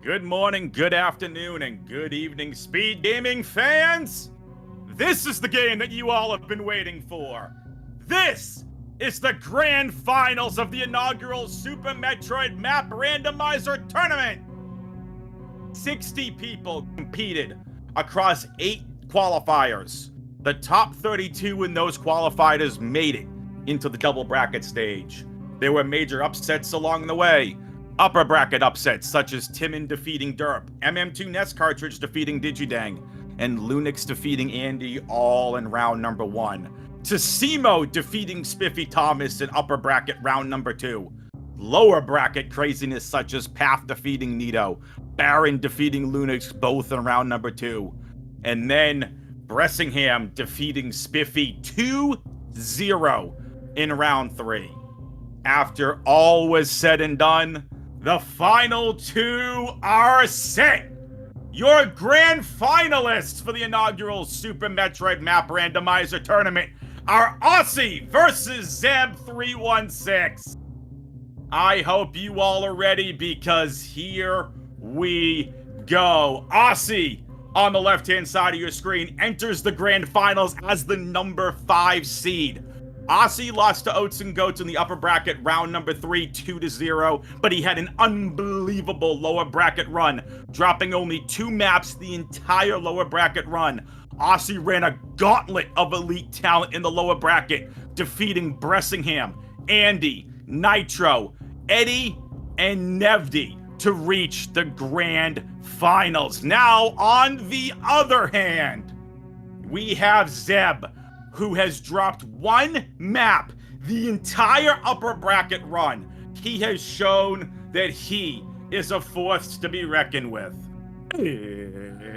Good morning, good afternoon, and good evening, Speed Gaming fans! This is the game that you all have been waiting for. This is the grand finals of the inaugural Super Metroid Map Randomizer Tournament! 60 people competed across 8 qualifiers. The top 32 in those qualifiers made it into the double bracket stage. There were major upsets along the way. Upper bracket upsets such as Timon defeating Derp, MM2 NES Cartridge defeating Digidang, and Lunix defeating Andy all in round number 1. Tassimo defeating Spiffy Thomas in upper bracket round number 2. Lower bracket craziness such as Path defeating Nito, Baron defeating Lunix both in round number 2. And then Bressingham defeating Spiffy 2-0 in round 3. After all was said and done, the final 2 are set! Your grand finalists for the inaugural Super Metroid Map Randomizer Tournament are Osse versus Zeb316. I hope you all are ready because here we go. Osse, on the left-hand side of your screen, enters the grand finals as the number 5 seed. Osse lost to Oats and Goats in the upper bracket round number 3, 2-0, but he had an unbelievable lower bracket run, dropping only 2 maps the entire lower bracket run. Osse ran a gauntlet of elite talent in the lower bracket, defeating Bressingham, Andy, Nitro, Eddie, and Nevdi to reach the grand finals. Now, on the other hand, we have Zeb, who has dropped 1 map the entire upper bracket run. He has shown that he is a force to be reckoned with.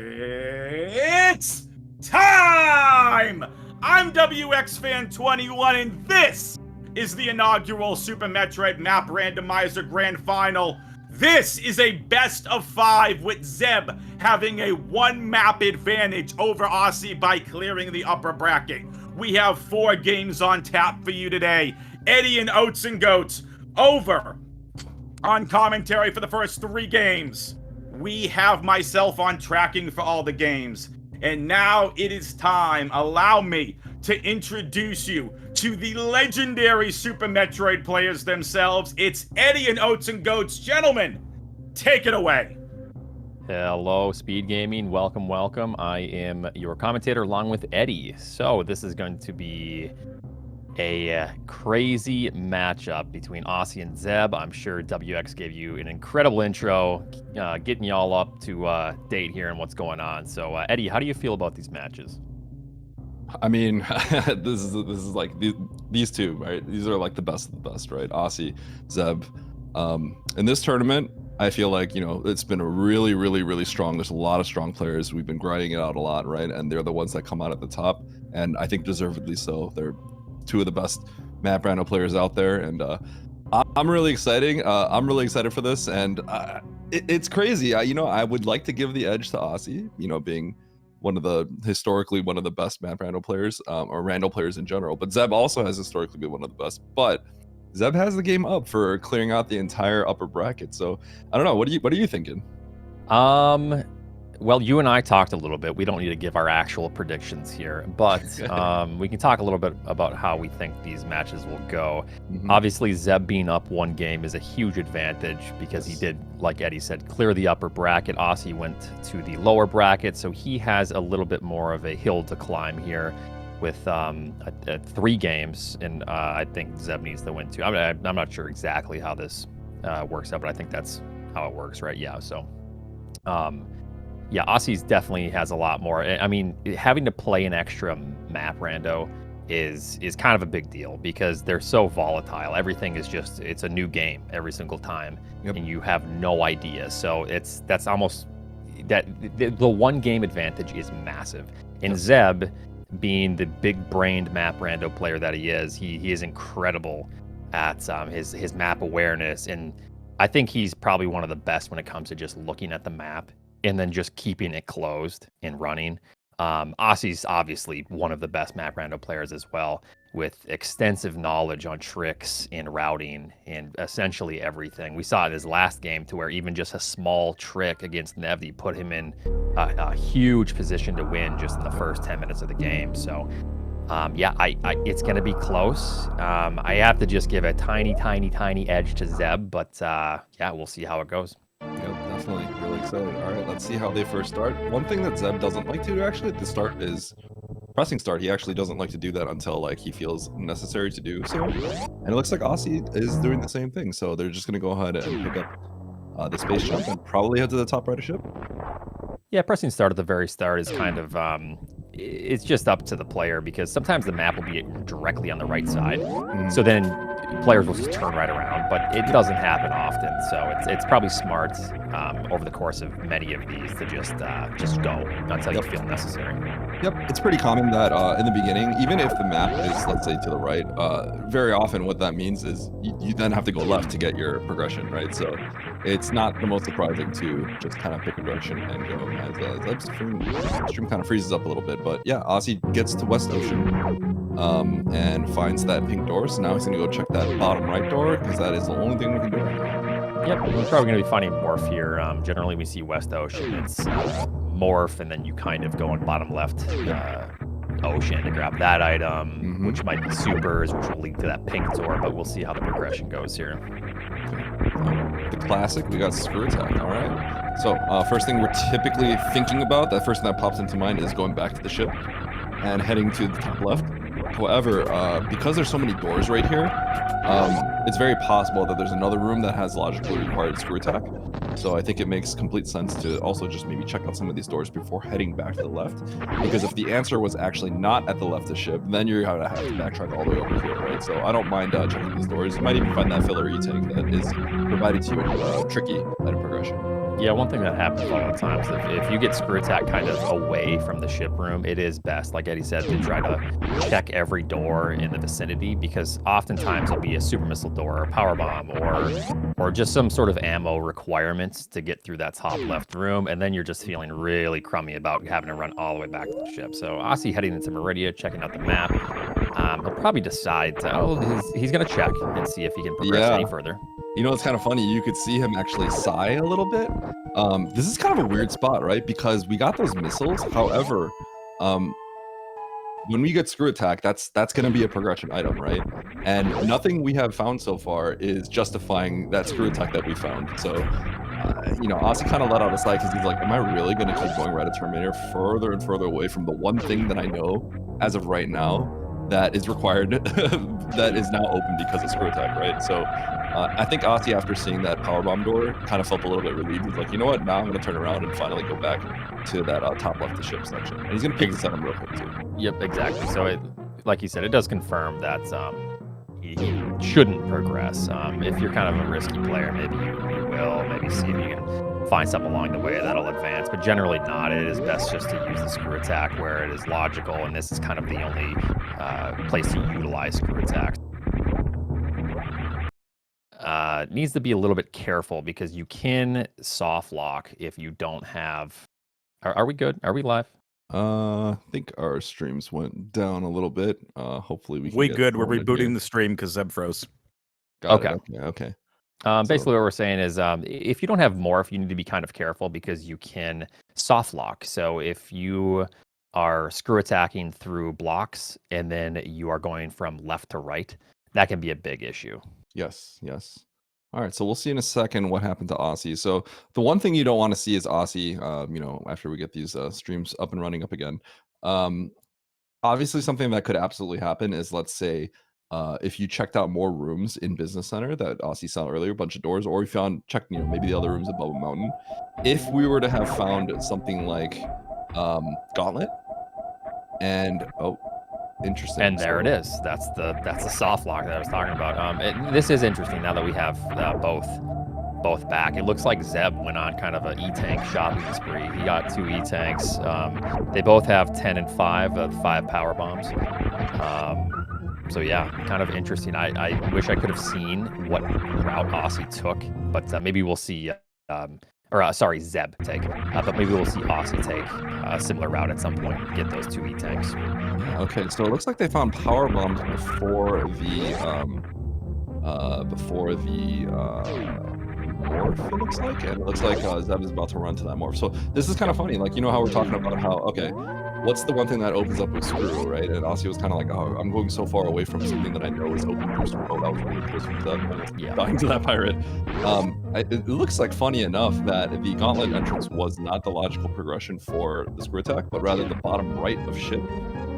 It's time! I'm WXFan21, and this is the inaugural Super Metroid Map Randomizer Grand Final. This is a best of 5 with Zeb having a 1 map advantage over Osse by clearing the upper bracket. We have 4 games on tap for you today. Eddie and Oats and Goats over on commentary for the first 3 games. We have myself on tracking for all the games. And now it is time, allow me to introduce you to the legendary Super Metroid players themselves. It's Eddie and Oats and Goats. Gentlemen, take it away. Hello, Speed Gaming. Welcome, welcome. I am your commentator along with Eddie. So this is going to be a crazy matchup between Osse and Zeb. I'm sure WX gave you an incredible intro, getting y'all up to date here and what's going on. So Eddie, how do you feel about these matches? I mean, this is like these two, right? These are like the best of the best, right? Osse, Zeb. In this tournament, I feel like, you know, it's been a really, really, really strong. There's a lot of strong players. We've been grinding it out a lot, right? And they're the ones that come out at the top, and I think deservedly so. They're 2 of the best map rando players out there, and I'm really excited. I'm really excited for this, and it's crazy. You know, I would like to give the edge to Osse, you know, being historically one of the best map rando players, or rando players in general. But Zeb also has historically been one of the best. But Zeb has the game up for clearing out the entire upper bracket. So I don't know. What are you thinking? Well, you and I talked a little bit. We don't need to give our actual predictions here, but we can talk a little bit about how we think these matches will go. Obviously, Zeb being up 1 game is a huge advantage because he did, like Eddie said, clear the upper bracket. Osse went to the lower bracket, so he has a little bit more of a hill to climb here with 3 games, and I think Zeb needs to win 2. I'm not sure exactly how this works out, but I think that's how it works, right? Yeah, so... yeah, Osse's definitely has a lot more. I mean, having to play an extra map rando is kind of a big deal because they're so volatile. Everything is just, it's a new game every single time, and you have no idea. So that's almost, the 1 game advantage is massive. And Zeb, being the big-brained map rando player that he is incredible at his map awareness, and I think he's probably one of the best when it comes to just looking at the map and then just keeping it closed and running. Osse101's obviously one of the best map rando players as well, with extensive knowledge on tricks and routing and essentially everything. We saw in his last game to where even just a small trick against Nevy put him in a huge position to win just in the first 10 minutes of the game. So yeah, it's going to be close. I have to just give a tiny edge to Zeb, but yeah, we'll see how it goes. Yep, definitely. Really excited. All right, let's see how they first start. One thing that Zeb doesn't like to do actually at the start is pressing start. He actually doesn't like to do that until like he feels necessary to do so. And it looks like Osse is doing the same thing. So they're just going to go ahead and pick up the space jump and probably head to the top right of ship. Yeah, pressing start at the very start is kind of, it's just up to the player because sometimes the map will be directly on the right side. So then players will just turn right around, but it doesn't happen often. So it's probably smart over the course of many of these to just go until you feel necessary. Yep, it's pretty common that in the beginning, even if the map is, let's say, to the right, very often what that means is you then have to go left to get your progression, right? So it's not the most surprising to just kind of pick a direction and go. As Zeb's stream kind of freezes up a little bit, but yeah, Osse gets to West Ocean and finds that pink door. So now he's gonna go check that bottom right door because that is the only thing we can do right now. Yep, we're probably gonna be finding morph here. Generally, we see West Ocean. It's morph, and then you kind of go in bottom left ocean to grab that item, which might be supers, which will lead to that pink door. But we'll see how the progression goes here. The classic, we got screw attack. All right. So first thing we're typically thinking about, that first thing that pops into mind is going back to the ship and heading to the top left. However, because there's so many doors right here, it's very possible that there's another room that has logically required screw attack. So I think it makes complete sense to also just maybe check out some of these doors before heading back to the left. Because if the answer was actually not at the left of the ship, then you're gonna have to backtrack all the way over here, right? So I don't mind checking these doors. You might even find that filler E-tank that is provided to you in tricky item progression. Yeah, one thing that happens a lot of times, if you get screw attack kind of away from the ship room, it is best, like Eddie said, to try to check every door in the vicinity, because oftentimes it'll be a super missile door or a power bomb or just some sort of ammo requirements to get through that top left room, and then you're just feeling really crummy about having to run all the way back to the ship. So Osse heading into Meridia, checking out the map, he'll probably decide to, he's going to check and see if he can progress any further. You know, it's kind of funny. You could see him actually sigh a little bit. This is kind of a weird spot, right? Because we got those missiles. However, when we get screw attack, that's going to be a progression item, right? And nothing we have found so far is justifying that screw attack that we found. So, you know, Osse kind of let out a sigh because he's like, am I really going to keep going right at Terminator further and further away from the one thing that I know as of right now that is required, that is now open because of screw attack, right? So I think Osse, after seeing that powerbomb door, kind of felt a little bit relieved. He's like, you know what, now I'm going to turn around and finally go back to that top left of the ship section. And he's going to pick this item real quick, too. Yep, exactly. So, like you said, it does confirm that he shouldn't progress. If you're kind of a risky player, maybe you will. Maybe see if you can find something along the way that'll advance, but generally not. It is best just to use the screw attack where it is logical, and this is kind of the only place to utilize screw attack. Needs to be a little bit careful because you can soft lock if you don't have. Are we good? Are we live? I think our streams went down a little bit. Hopefully we can We good. We're rebooting the stream because Zeb froze. Okay. Basically what we're saying is if you don't have morph, you need to be kind of careful because you can soft lock. So if you are screw attacking through blocks and then you are going from left to right, that can be a big issue. Yes. All right, so we'll see in a second what happened to Osse. So the one thing you don't want to see is Osse, you know, after we get these streams up and running up again. Obviously, something that could absolutely happen is, let's say, if you checked out more rooms in Business Center that Osse saw earlier, a bunch of doors, or you checked, you know, maybe the other rooms above a mountain. If we were to have found something like Gauntlet, and interesting. And there it is. That's the soft lock that I was talking about. This is interesting now that we have both back. It looks like Zeb went on kind of an E-tank shopping spree. He got 2 E-tanks. They both have 10 and 5 power bombs. So yeah, kind of interesting. I wish I could have seen what route Osse took, but maybe we'll see Or sorry, Zeb take. But maybe we'll see Osse take a similar route at some point and get those 2 E-tanks. Okay, so it looks like they found power bombs before the morph, it looks like, and it looks like Zeb is about to run to that morph. So this is kind of funny, like, you know how we're talking about how, okay, what's the one thing that opens up with Screw, right? And Osse was kind of like, oh, I'm going so far away from something that I know is open through Screw. Oh, that was really close from Zeb, dying to that pirate. It looks like, funny enough, that the gauntlet entrance was not the logical progression for the Screw attack, but rather the bottom right of ship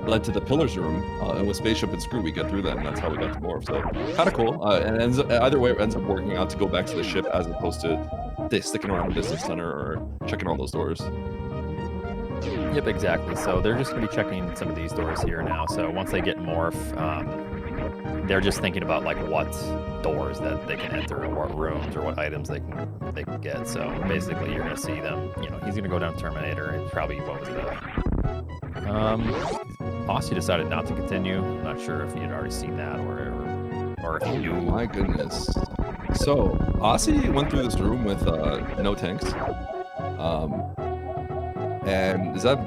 led to the pillars room, and with spaceship and Screw we get through that, and that's how we got to morph. So kind of cool, and either way it ends up working out to go back to the ship as opposed to sticking around the business center or checking all those doors. Yep, exactly. So they're just going to be checking some of these doors here now. So once they get morph, they're just thinking about like what doors that they can enter, or what rooms, or what items they can get. So basically, you're going to see them. You know, he's going to go down Terminator and probably, what was it? Osse decided not to continue. I'm not sure if he had already seen that or if he knew. Oh my goodness. So Osse went through this room with no tanks. And Zeb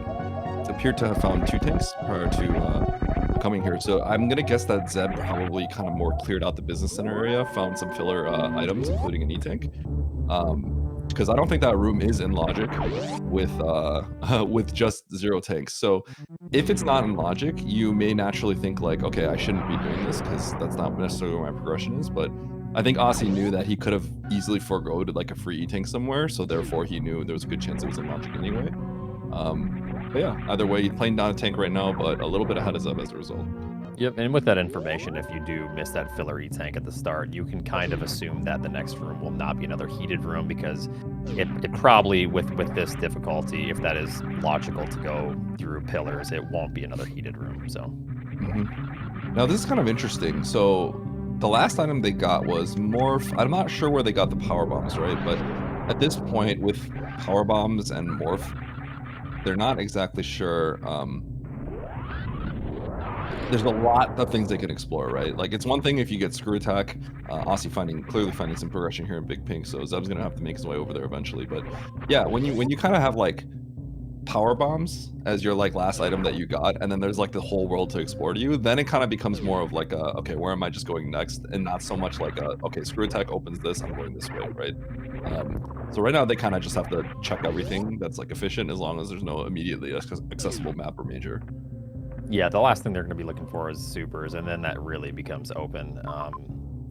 appeared to have found 2 tanks prior to coming here. So I'm going to guess that Zeb probably kind of more cleared out the business center area, found some filler items, including an E-tank. Because I don't think that room is in logic with just 0 tanks. So if it's not in logic, you may naturally think like, okay, I shouldn't be doing this because that's not necessarily where my progression is. But I think Osse knew that he could have easily foregoed like a free E-tank somewhere, so therefore he knew there was a good chance it was in logic anyway. But yeah, either way, he's playing down a tank right now, but a little bit ahead of Zeb as a result. Yep, and with that information, if you do miss that filler E-tank at the start, you can kind of assume that the next room will not be another heated room, because it probably, with this difficulty, if that is logical to go through pillars, it won't be another heated room, so. Now this is kind of interesting. So the last item they got was morph. I'm not sure where they got the power bombs, right? But at this point, with power bombs and morph, they're not exactly sure. There's a lot of things they can explore, right? Like, it's one thing if you get Screw attack, Osse clearly finding some progression here in Big Pink, so Zeb's gonna have to make his way over there eventually. But yeah, when you kind of have like power bombs as your like last item that you got, and then there's like the whole world to explore to you, then it kind of becomes more of like a, okay, where am I just going next, and not so much like a, okay, Screw attack opens this, I'm going this way, right? So right now they kind of just have to check everything that's like efficient, as long as there's no immediately accessible map or major. Yeah, the last thing they're going to be looking for is supers, and then that really becomes open.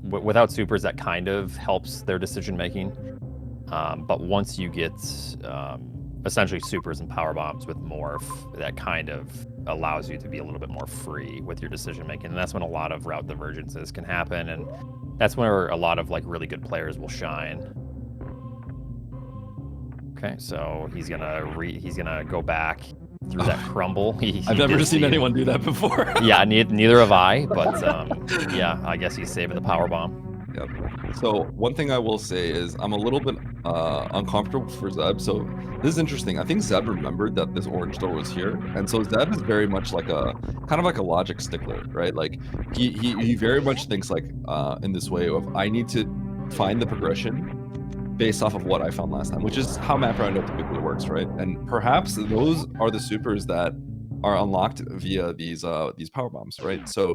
Without supers, that kind of helps their decision making. But once you get essentially supers and power bombs with morph, that kind of allows you to be a little bit more free with your decision making, and that's when a lot of route divergences can happen, and that's where a lot of like really good players will shine. Okay, so he's gonna go back through that crumble. I've never seen anyone do that before. Yeah, neither have I, but yeah, I guess he's saving the power bomb. Yep. So one thing I will say is I'm a little bit uncomfortable for Zeb. So this is interesting. I think Zeb remembered that this orange door was here, and so Zeb is very much like a kind of like a logic stickler, right? Like he very much thinks like in this way of, I need to find the progression based off of what I found last time, which is how map roundup typically works, right? And perhaps those are the supers that are unlocked via these power bombs, right? So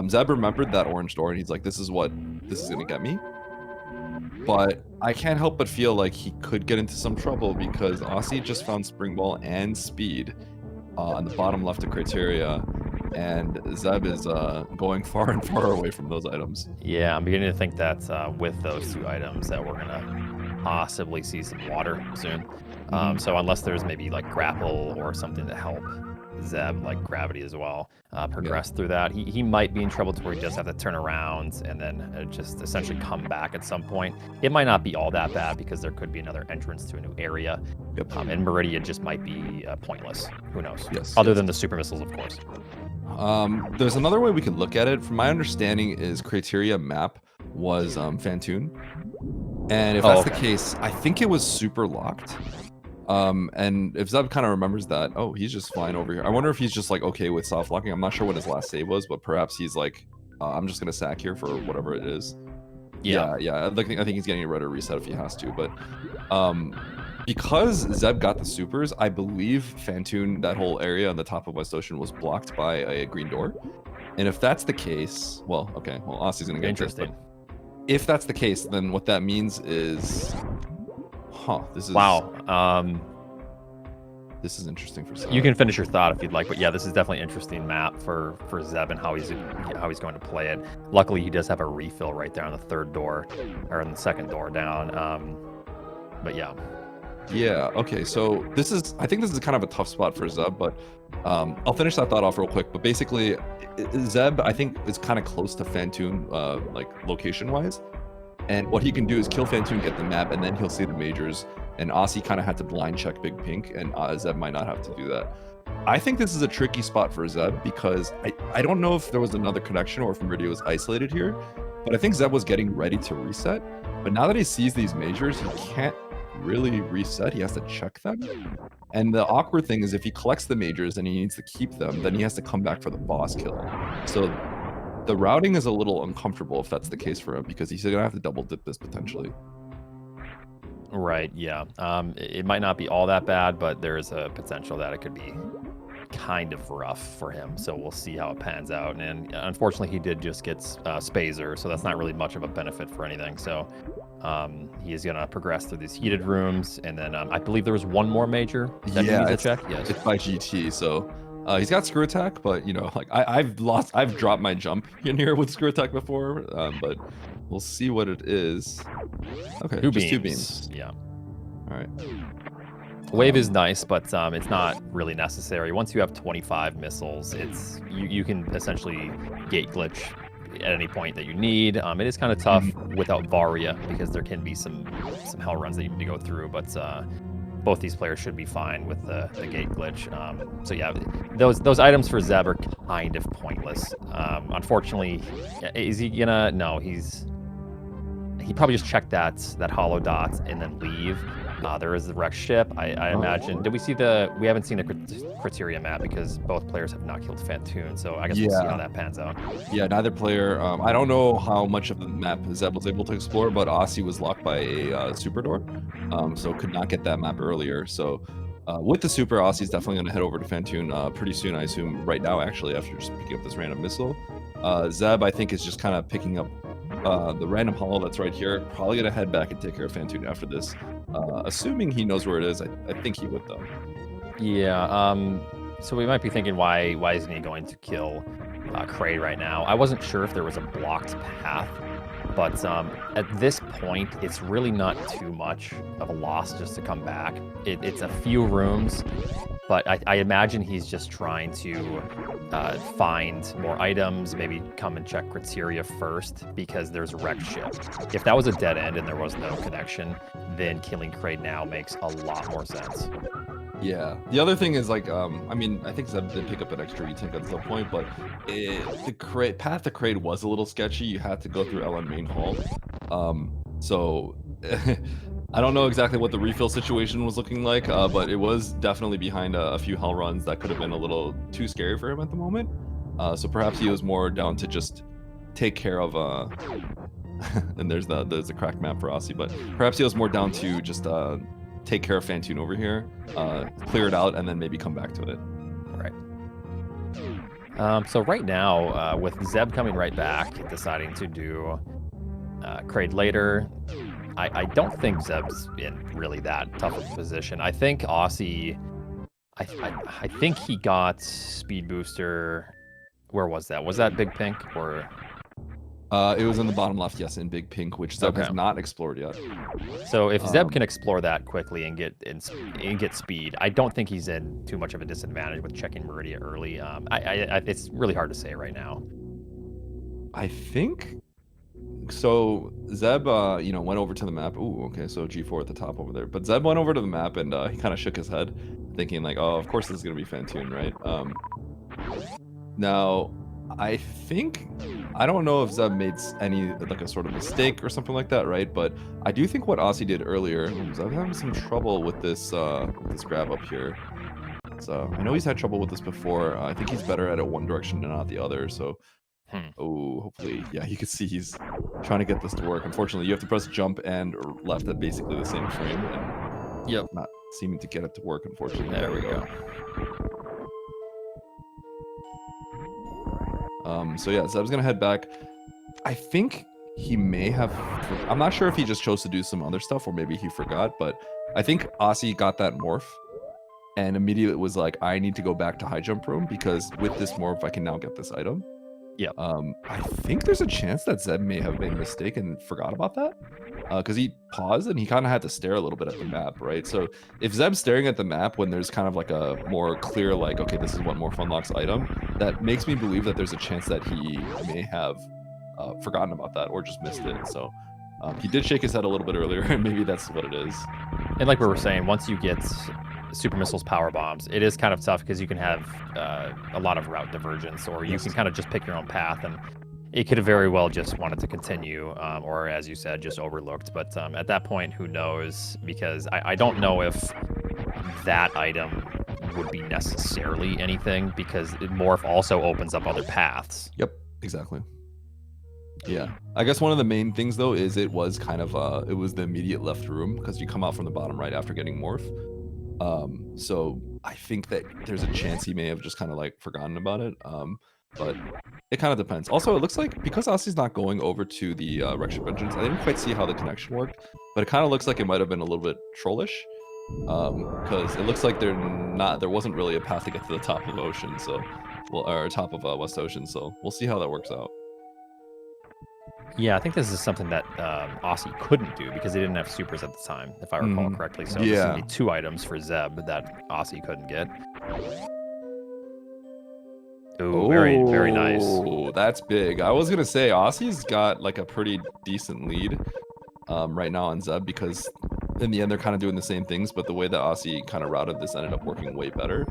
Zeb remembered that orange door, and he's like, this is gonna get me. But I can't help but feel like he could get into some trouble, because Osse just found Spring Ball and Speed on the bottom left of criteria, and Zeb is going far and far away from those items. Yeah, I'm beginning to think that with those 2 items that we're gonna possibly see some water soon. So unless there's maybe like grapple or something to help Zeb, like gravity as well, progress through that, he might be in trouble to where he does have to turn around and then just essentially come back at some point. It might not be all that bad, because there could be another entrance to a new area. And Meridian just might be pointless. Who knows? Other than the super missiles, of course. There's another way we can look at it. From my understanding is criteria map was Fantoon. And if that's the case, I think it was super locked. And if Zeb kind of remembers that, oh, he's just flying over here. I wonder if he's just like okay with soft locking. I'm not sure what his last save was, but perhaps he's like, I'm just gonna sack here for whatever it is. Yeah. I think he's getting a rudder reset if he has to, but because Zeb got the supers, I believe Fantoon, that whole area on the top of West Ocean, was blocked by a green door. And if that's the case, well, okay, well, Ossie's gonna get Interesting. this, if that's the case, then what that means is, this is Wow. This is interesting for Zeb. You can finish your thought if you'd like, but yeah, this is definitely an interesting map for Zeb and how he's going to play it. Luckily, he does have a refill right there on the third door, or on the second door down. But yeah. Yeah, okay, so I think this is kind of a tough spot for Zeb, but I'll finish that thought off real quick. But basically, Zeb, I think, is kind of close to Fantoon, like location-wise. And what he can do is kill Fantoon, get the map, and then he'll see the majors. And Ossie kind of had to blind check Big Pink, and Zeb might not have to do that. I think this is a tricky spot for Zeb because I don't know if there was another connection or if Meridia was isolated here, but I think Zeb was getting ready to reset. But now that he sees these majors, he can't really reset. He has to check them. And the awkward thing is if he collects the majors and he needs to keep them, then he has to come back for the boss kill. So the routing is a little uncomfortable if that's the case for him, because he's gonna have to double dip this potentially. Right, yeah. It might not be all that bad, but there is a potential that it could be kind of rough for him. So we'll see how it pans out. And unfortunately, he did just get Spazer, so that's not really much of a benefit for anything. So he is going to progress through these heated rooms. And then I believe there was one more major that he needs to check. Yes, it's by GT. So he's got screw attack, but you know, like I've dropped my jump in here with screw attack before, but we'll see what it is. Okay, just 2 beams. Yeah. All right. Wave is nice, but it's not really necessary. Once you have 25 missiles, it's you can essentially gate glitch at any point that you need. It is kind of tough without Varia because there can be some hell runs that you need to go through, but both these players should be fine with the gate glitch. So yeah, those items for Zeb are kind of pointless. Unfortunately, is he gonna? No, he probably just checked that hollow dot and then leave. There is the wrecked ship. I imagine. Did we see we haven't seen the criteria map because both players have not killed Fantoon. So I guess we'll see how that pans out. Yeah, neither player. I don't know how much of the map Zeb was able to explore, but Ossie was locked by a super door, so could not get that map earlier. So with the super, Ossie's definitely going to head over to Fantoon pretty soon. I assume right now, actually, after just picking up this random missile. Zeb, I think, is just kind of picking up the random hollow that's right here. Probably going to head back and take care of Fantoon after this. Assuming he knows where it is, I think he would though. Yeah. So we might be thinking, why isn't he going to kill Kraid right now? I wasn't sure if there was a blocked path, but at this point, it's really not too much of a loss just to come back. It's a few rooms, but I imagine he's just trying to find more items, maybe come and check criteria first because there's a wrecked ship. If that was a dead end and there was no connection, then killing Kraid now makes a lot more sense. Yeah. The other thing is like, I mean, I think Zeb did pick up an extra E-tank at some point, but the path to Kraid was a little sketchy. You had to go through LN main hall. So I don't know exactly what the refill situation was looking like, but it was definitely behind a few hell runs that could have been a little too scary for him at the moment. So perhaps he was more down to just take care of and there's the cracked map for Ossie, but perhaps he was more down to just take care of Fantoon over here, clear it out, and then maybe come back to it. Right. So right now, with Zeb coming right back, deciding to do Kraid later, I don't think Zeb's in really that tough of a position. I think Ossie, I think he got speed booster. Where was that? Was that Big Pink or? It was in the bottom left, yes, in Big Pink, which Zeb has not explored yet. So if Zeb can explore that quickly and get speed, I don't think he's in too much of a disadvantage with checking Meridia early. It's really hard to say right now. I think so. Zeb, went over to the map. Ooh, okay, so G4 at the top over there. But Zeb went over to the map and he kind of shook his head, thinking like, oh, of course this is gonna be Fantoon, right? Now, I don't know if Zeb made any like a sort of mistake or something like that, right? But I do think what Ossie did earlier, Zeb having some trouble with this grab up here. So I know he's had trouble with this before. I think he's better at it one direction and not the other. So Oh, hopefully. Yeah, you can see he's trying to get this to work. Unfortunately, you have to press jump and left at basically the same frame. And Yep. not seeming to get it to work, unfortunately. There we go. So yeah, Zeb's gonna head back. I think he may have. I'm not sure if he just chose to do some other stuff or maybe he forgot, but I think Osse got that morph and immediately was like, I need to go back to high jump room because with this morph, I can now get this item. Yeah. I think there's a chance that Zeb may have made a mistake and forgot about that. Because he paused and he kind of had to stare a little bit at the map, right? So if Zeb's staring at the map when there's kind of like a more clear, like, okay, this is what morph unlocks item, that makes me believe that there's a chance that he may have forgotten about that or just missed it. So he did shake his head a little bit earlier, and maybe that's what it is. And like we were saying, once you get super missiles, power bombs, it is kind of tough because you can have a lot of route divergence, or you can kind of just pick your own path, and it could have very well just wanted to continue, or as you said, just overlooked. But at that point, who knows? Because I don't know if that item would be necessarily anything, because morph also opens up other paths. Yep, exactly. Yeah, I guess one of the main things though is it was kind of it was the immediate left room because you come out from the bottom right after getting morph. So I think that there's a chance he may have just kind of like forgotten about it. But it kind of depends. Also, it looks like because Osse's not going over to the wreck ship engines, I didn't quite see how the connection worked, but it kind of looks like it might have been a little bit trollish. Because it looks like there wasn't really a path to get to the top of ocean, so or top of West Ocean, so we'll see how that works out. Yeah, I think this is something that Osse couldn't do because he didn't have supers at the time, if I recall correctly. So this would be 2 items for Zeb that Osse couldn't get. Ooh, very, very nice. Oh, that's big. I was gonna say Osse's got like a pretty decent lead right now on Zeb because in the end they're kind of doing the same things, but the way that Osse kind of routed this ended up working way better.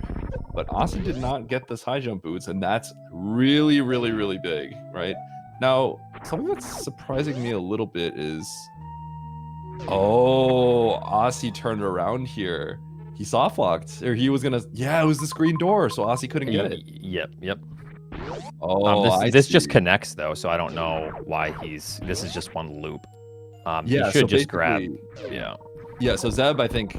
But Osse did not get this high jump boots, and that's really, really, really big, right? Now, something that's surprising me a little bit is, oh, Osse turned around here. He soft locked, or he was gonna, yeah, it was this green door, so Osse couldn't get it. Yep. Oh, this just connects though, so I don't know why this is just one loop. Yeah, he should so just grab, Yeah, so Zeb, I think,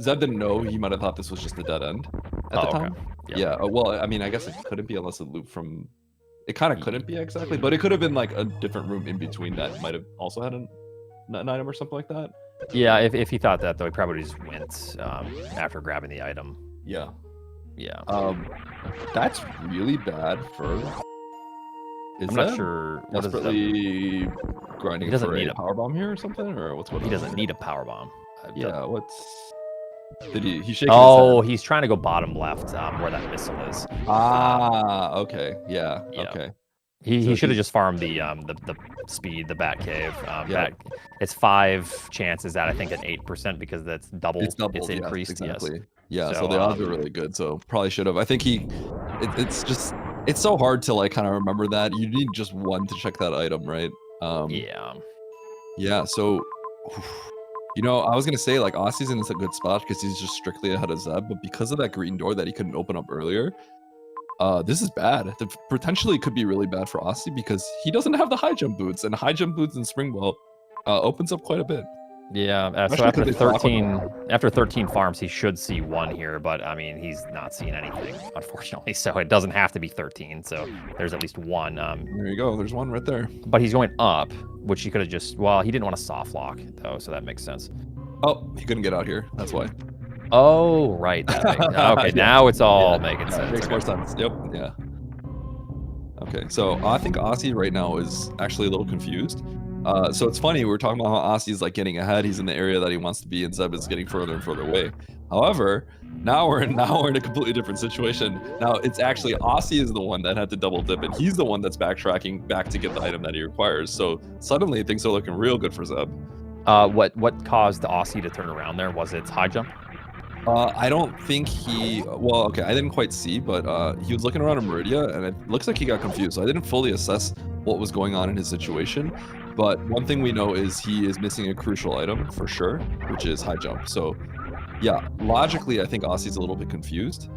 Zeb didn't know. He might have thought this was just a dead end at the time. Yep. Yeah, well, I mean, I guess it couldn't be unless it looped from... It kind of couldn't be exactly, but it could have been like a different room in between that might have also had an item or something like that. Yeah, if he thought that, though, he probably just went after grabbing the item. Yeah. That's really bad for... I'm not sure. What desperately grinding he doesn't for need a power bomb here or something, or what's what? He doesn't need a power bomb. Yeah, what's... Did he shake his Oh, head? he's trying to go bottom left, where that missile is. Ah, okay. Yeah. Okay. He should have just farmed the speed, the bat cave. It's 5 chances at I think at 8% because that's double. It's doubled. It's increased. Exactly. Yes. Yeah. So the odds are really good. So probably should have. I think it's just it's so hard to like kind of remember that. You need just one to check that item, right? Yeah. So. You know, I was going to say, like, Osse's in a good spot because he's just strictly ahead of Zeb, but because of that green door that he couldn't open up earlier, this is bad. Potentially could be really bad for Osse because he doesn't have the high jump boots, and high jump boots in Springwell opens up quite a bit. Yeah, so after 13 farms, he should see 1 here, but, I mean, he's not seeing anything, unfortunately, so it doesn't have to be 13, so there's at least 1. There you go, there's 1 right there. But he's going up, which he could have just, well, he didn't want to soft lock, though, so that makes sense. Oh, he couldn't get out here, that's why. Oh, right, okay, now it's all making sense. Makes more sense, yep, yeah. Okay, so I think Osse right now is actually a little confused. So it's funny, we were talking about how Osse is like getting ahead, he's in the area that he wants to be, and Zeb is getting further and further away. However, now we're in a completely different situation. Now it's actually Osse is the one that had to double dip, and he's the one that's backtracking back to get the item that he requires. So suddenly things are looking real good for Zeb. What caused Osse to turn around there? Was it high jump? I don't think well, okay, I didn't quite see, but he was looking around in Meridia, and it looks like he got confused. So I didn't fully assess what was going on in his situation. But one thing we know is he is missing a crucial item for sure, which is high jump. So yeah, logically, I think Osse's a little bit confused.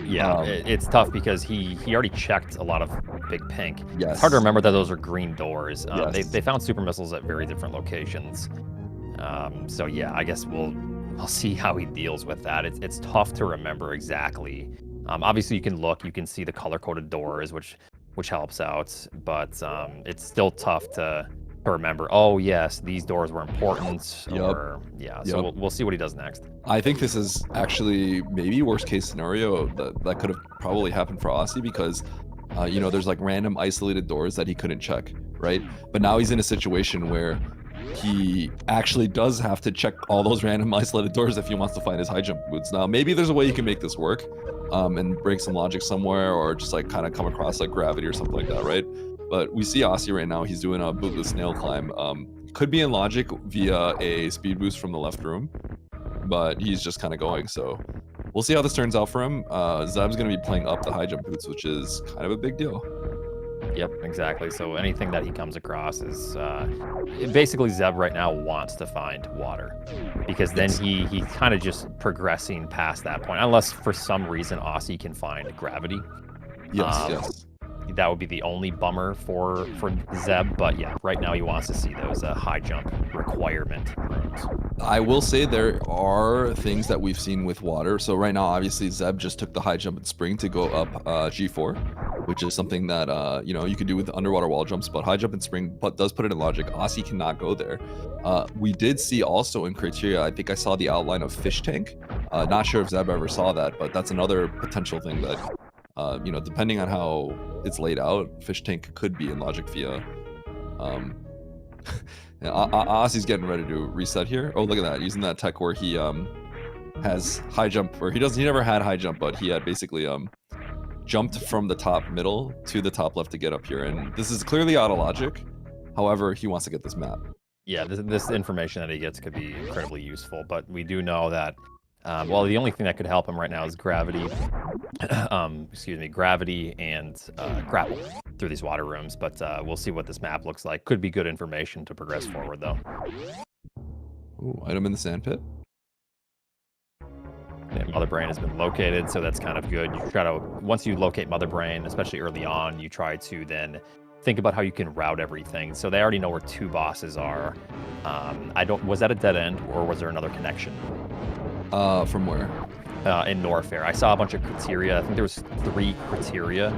Yeah, it's tough because he already checked a lot of big pink. Yes. It's hard to remember that those are green doors. Yes. They found super missiles at very different locations. So yeah, I guess we'll see how he deals with that. It's tough to remember exactly. Obviously, you can look, you can see the color-coded doors, which helps out, but it's still tough to remember. Oh yes, these doors were important. Yep. Or yeah, so Yep. we'll see what he does next. I think this is actually maybe worst case scenario that could have probably happened for Osse because, you know, there's like random isolated doors that he couldn't check, right? But now he's in a situation where he actually does have to check all those random isolated doors if he wants to find his high jump boots. Now, maybe there's a way you can make this work and break some logic somewhere or just like kind of come across like gravity or something like that, right? But we see Osse right now, he's doing a bootless snail climb. Could be in logic via a speed boost from the left room, but he's just kind of going. So we'll see how this turns out for him. Zeb's going to be playing up the high jump boots, which is kind of a big deal. Yep, exactly. So anything that he comes across is basically Zeb right now wants to find water because then he's kind of just progressing past that point, unless for some reason Osse can find gravity. Yes. That would be the only bummer for Zeb, but yeah, right now he wants to see those high jump requirement rooms. I will say there are things that we've seen with water. So right now, obviously, Zeb just took the high jump and spring to go up G4, which is something that you know, you can do with underwater wall jumps, but high jump and spring does put it in logic. Osse cannot go there. We did see also in criteria, I think I saw the outline of fish tank. Not sure if Zeb ever saw that, but that's another potential thing that you know, depending on how it's laid out, fish tank could be in logic via. Osse's getting ready to reset here. Oh, look at that, using that tech where he has high jump, or he never had high jump, but he had basically jumped from the top middle to the top left to get up here, and this is clearly out of logic. However, he wants to get this map. Yeah, this information that he gets could be incredibly useful, but we do know that well, the only thing that could help him right now is gravity, gravity and grapple through these water rooms. But we'll see what this map looks like. Could be good information to progress forward, though. Ooh, item in the sandpit. Yeah, Mother Brain has been located, so that's kind of good. You try to, once you locate Mother Brain, especially early on, you try to then think about how you can route everything. So they already know where 2 bosses are. Was that a dead end, or was there another connection? From where? In Norfair. I saw a bunch of criteria. I think there was 3 criteria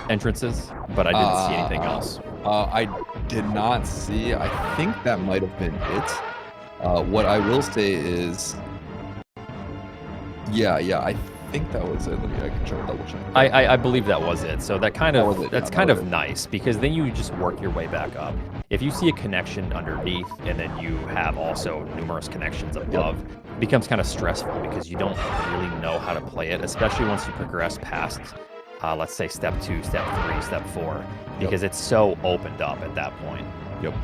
entrances, but I didn't see anything else. I did not see. I think that might have been it. What I will say is, yeah, I think that was it. Let me, I can try to double check. I believe that was it. So that kind of that's kind of it. nice, because then you just work your way back up. If you see a connection underneath and then you have also numerous connections above, it becomes kind of stressful because you don't really know how to play it, especially once you progress past, let's say step 2, step 3, step 4, because it's so opened up at that point. Yep.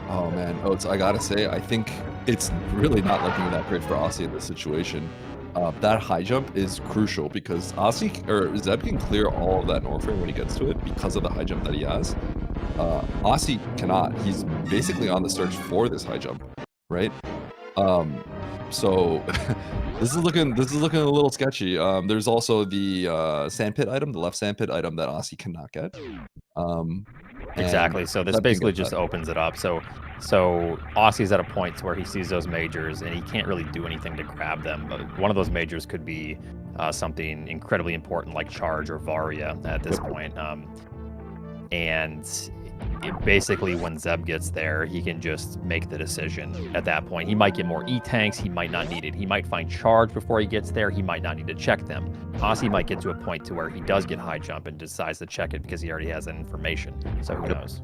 Oh man, I gotta say, I think it's really not looking that great for Osse in this situation. That high jump is crucial because Zeb can clear all of that Norfair when he gets to it because of the high jump that he has. Osse cannot. He's basically on the search for this high jump, right? So this is looking a little sketchy. There's also the sandpit item, the left sandpit item that Osse cannot get. Exactly. So this basically just opens it up. So Osse's at a point where he sees those majors and he can't really do anything to grab them. One of those majors could be something incredibly important like Charge or Varia at this point. And basically when Zeb gets there, he can just make the decision at that point. He might get more E-tanks, he might not need it. He might find Charge before he gets there, he might not need to check them. Osse might get to a point to where he does get high jump and decides to check it because he already has that information. So who knows?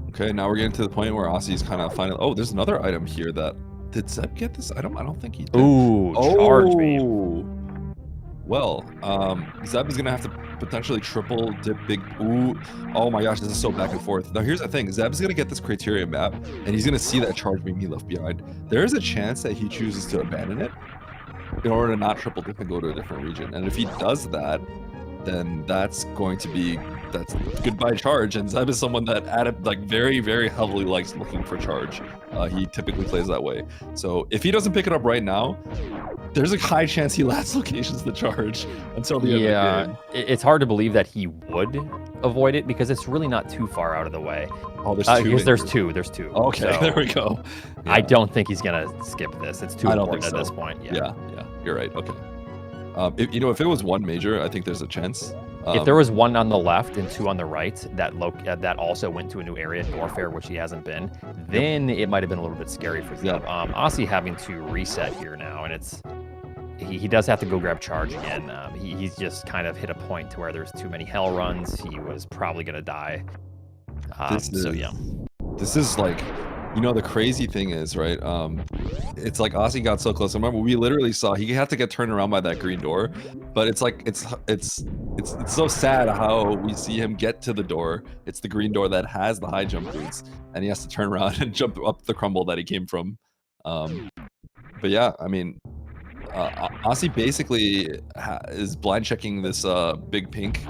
Okay, now we're getting to the point where Osse's kind of finally... Oh, there's another item here that... Did Zeb get this item? I don't think he did. Ooh, Charge beam. Well, Zeb is going to have to potentially triple dip big... Ooh. Oh my gosh, this is so back and forth. Now here's the thing. Zeb's going to get this criteria map, and he's going to see that Charge beam he left behind. There is a chance that he chooses to abandon it in order to not triple dip and go to a different region. And if he does that, then that's going to be... That's goodbye Charge, and Zeb is someone that very, very heavily likes looking for Charge. He typically plays that way. So if he doesn't pick it up right now, there's a high chance he last locations the charge until the end of the game. It's hard to believe that he would avoid it because it's really not too far out of the way. Oh, there's two. Because there's two. Okay, so there we go. Yeah. I don't think he's gonna skip this. It's too important at this point. Yeah, you're right. Okay. If it was one major, I think there's a chance. If there was one on the left and two on the right that also went to a new area, Norfair, which he hasn't been, then it might have been a little bit scary for Zeb. Osse having to reset here now, and he does have to go grab charge again. He's just kind of hit a point to where there's too many hell runs. He was probably gonna die. This is like, the crazy thing is, right? It's like Osse got so close. I remember we literally saw he had to get turned around by that green door, but it's like it's so sad how we see him get to the door. It's the green door that has the high jump boots, and he has to turn around and jump up the crumble that he came from. But yeah, I mean, Osse basically is blind checking this big pink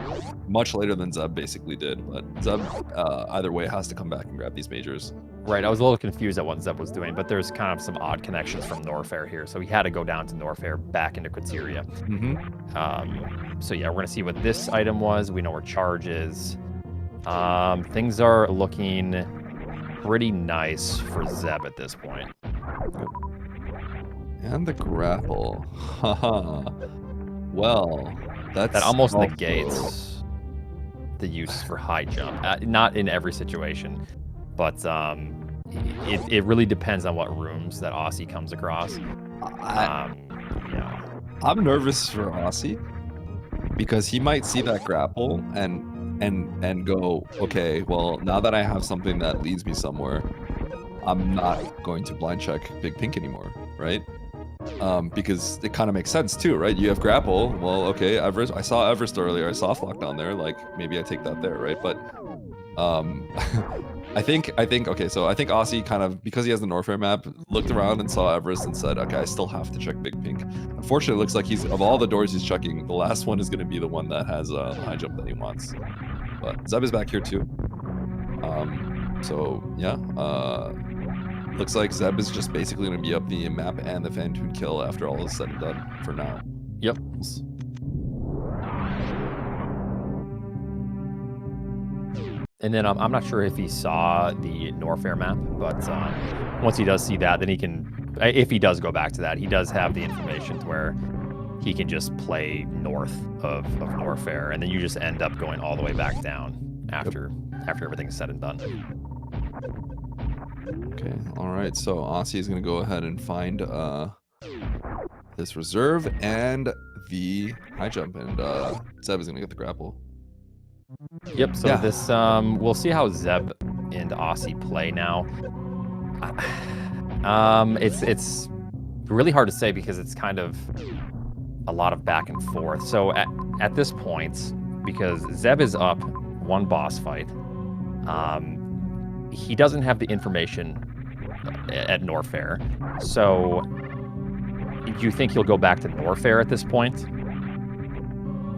much later than Zeb basically did, but Zeb either way has to come back and grab these majors. Right, I was a little confused at what Zeb was doing, but there's kind of some odd connections from Norfair here, so he had to go down to Norfair back into Quiteria. So yeah, we're gonna see what this item was. We know where charge is. Things are looking pretty nice for Zeb at this point. And the grapple. Haha. Well, that almost negates the use for high jump. Not in every situation, but it really depends on what rooms that Osse comes across. I'm nervous for Osse because he might see that grapple and go, okay, well, now that I have something that leads me somewhere, I'm not going to blind check Big Pink anymore, right? Because it kind of makes sense too, right? You have grapple. Well, okay, Everest. I saw Everest earlier. I saw Flock down there. Like maybe I take that there, right? But I think okay. So I think Osse kind of, because he has the Norfair map, looked around and saw Everest and said, okay, I still have to check Big Pink. Unfortunately, it looks like he's, of all the doors he's checking, the last one is going to be the one that has a high jump that he wants. But Zeb is back here too. So yeah. Looks like Zeb is just basically going to be up the map and the Fantoon kill after all is said and done for now. Yep. And then I'm not sure if he saw the Norfair map, but once he does see that, then he can, if he does go back to that, he does have the information to where he can just play north of Norfair, and then you just end up going all the way back down after everything's said and done. Okay, all right, so Osse is going to go ahead and find this reserve and the high jump, and Zeb is going to get the grapple. Yep, so this, we'll see how Zeb and Osse play now. It's really hard to say because it's kind of a lot of back and forth. So at this point, because Zeb is up one boss fight, he doesn't have the information at Norfair. So do you think he'll go back to Norfair at this point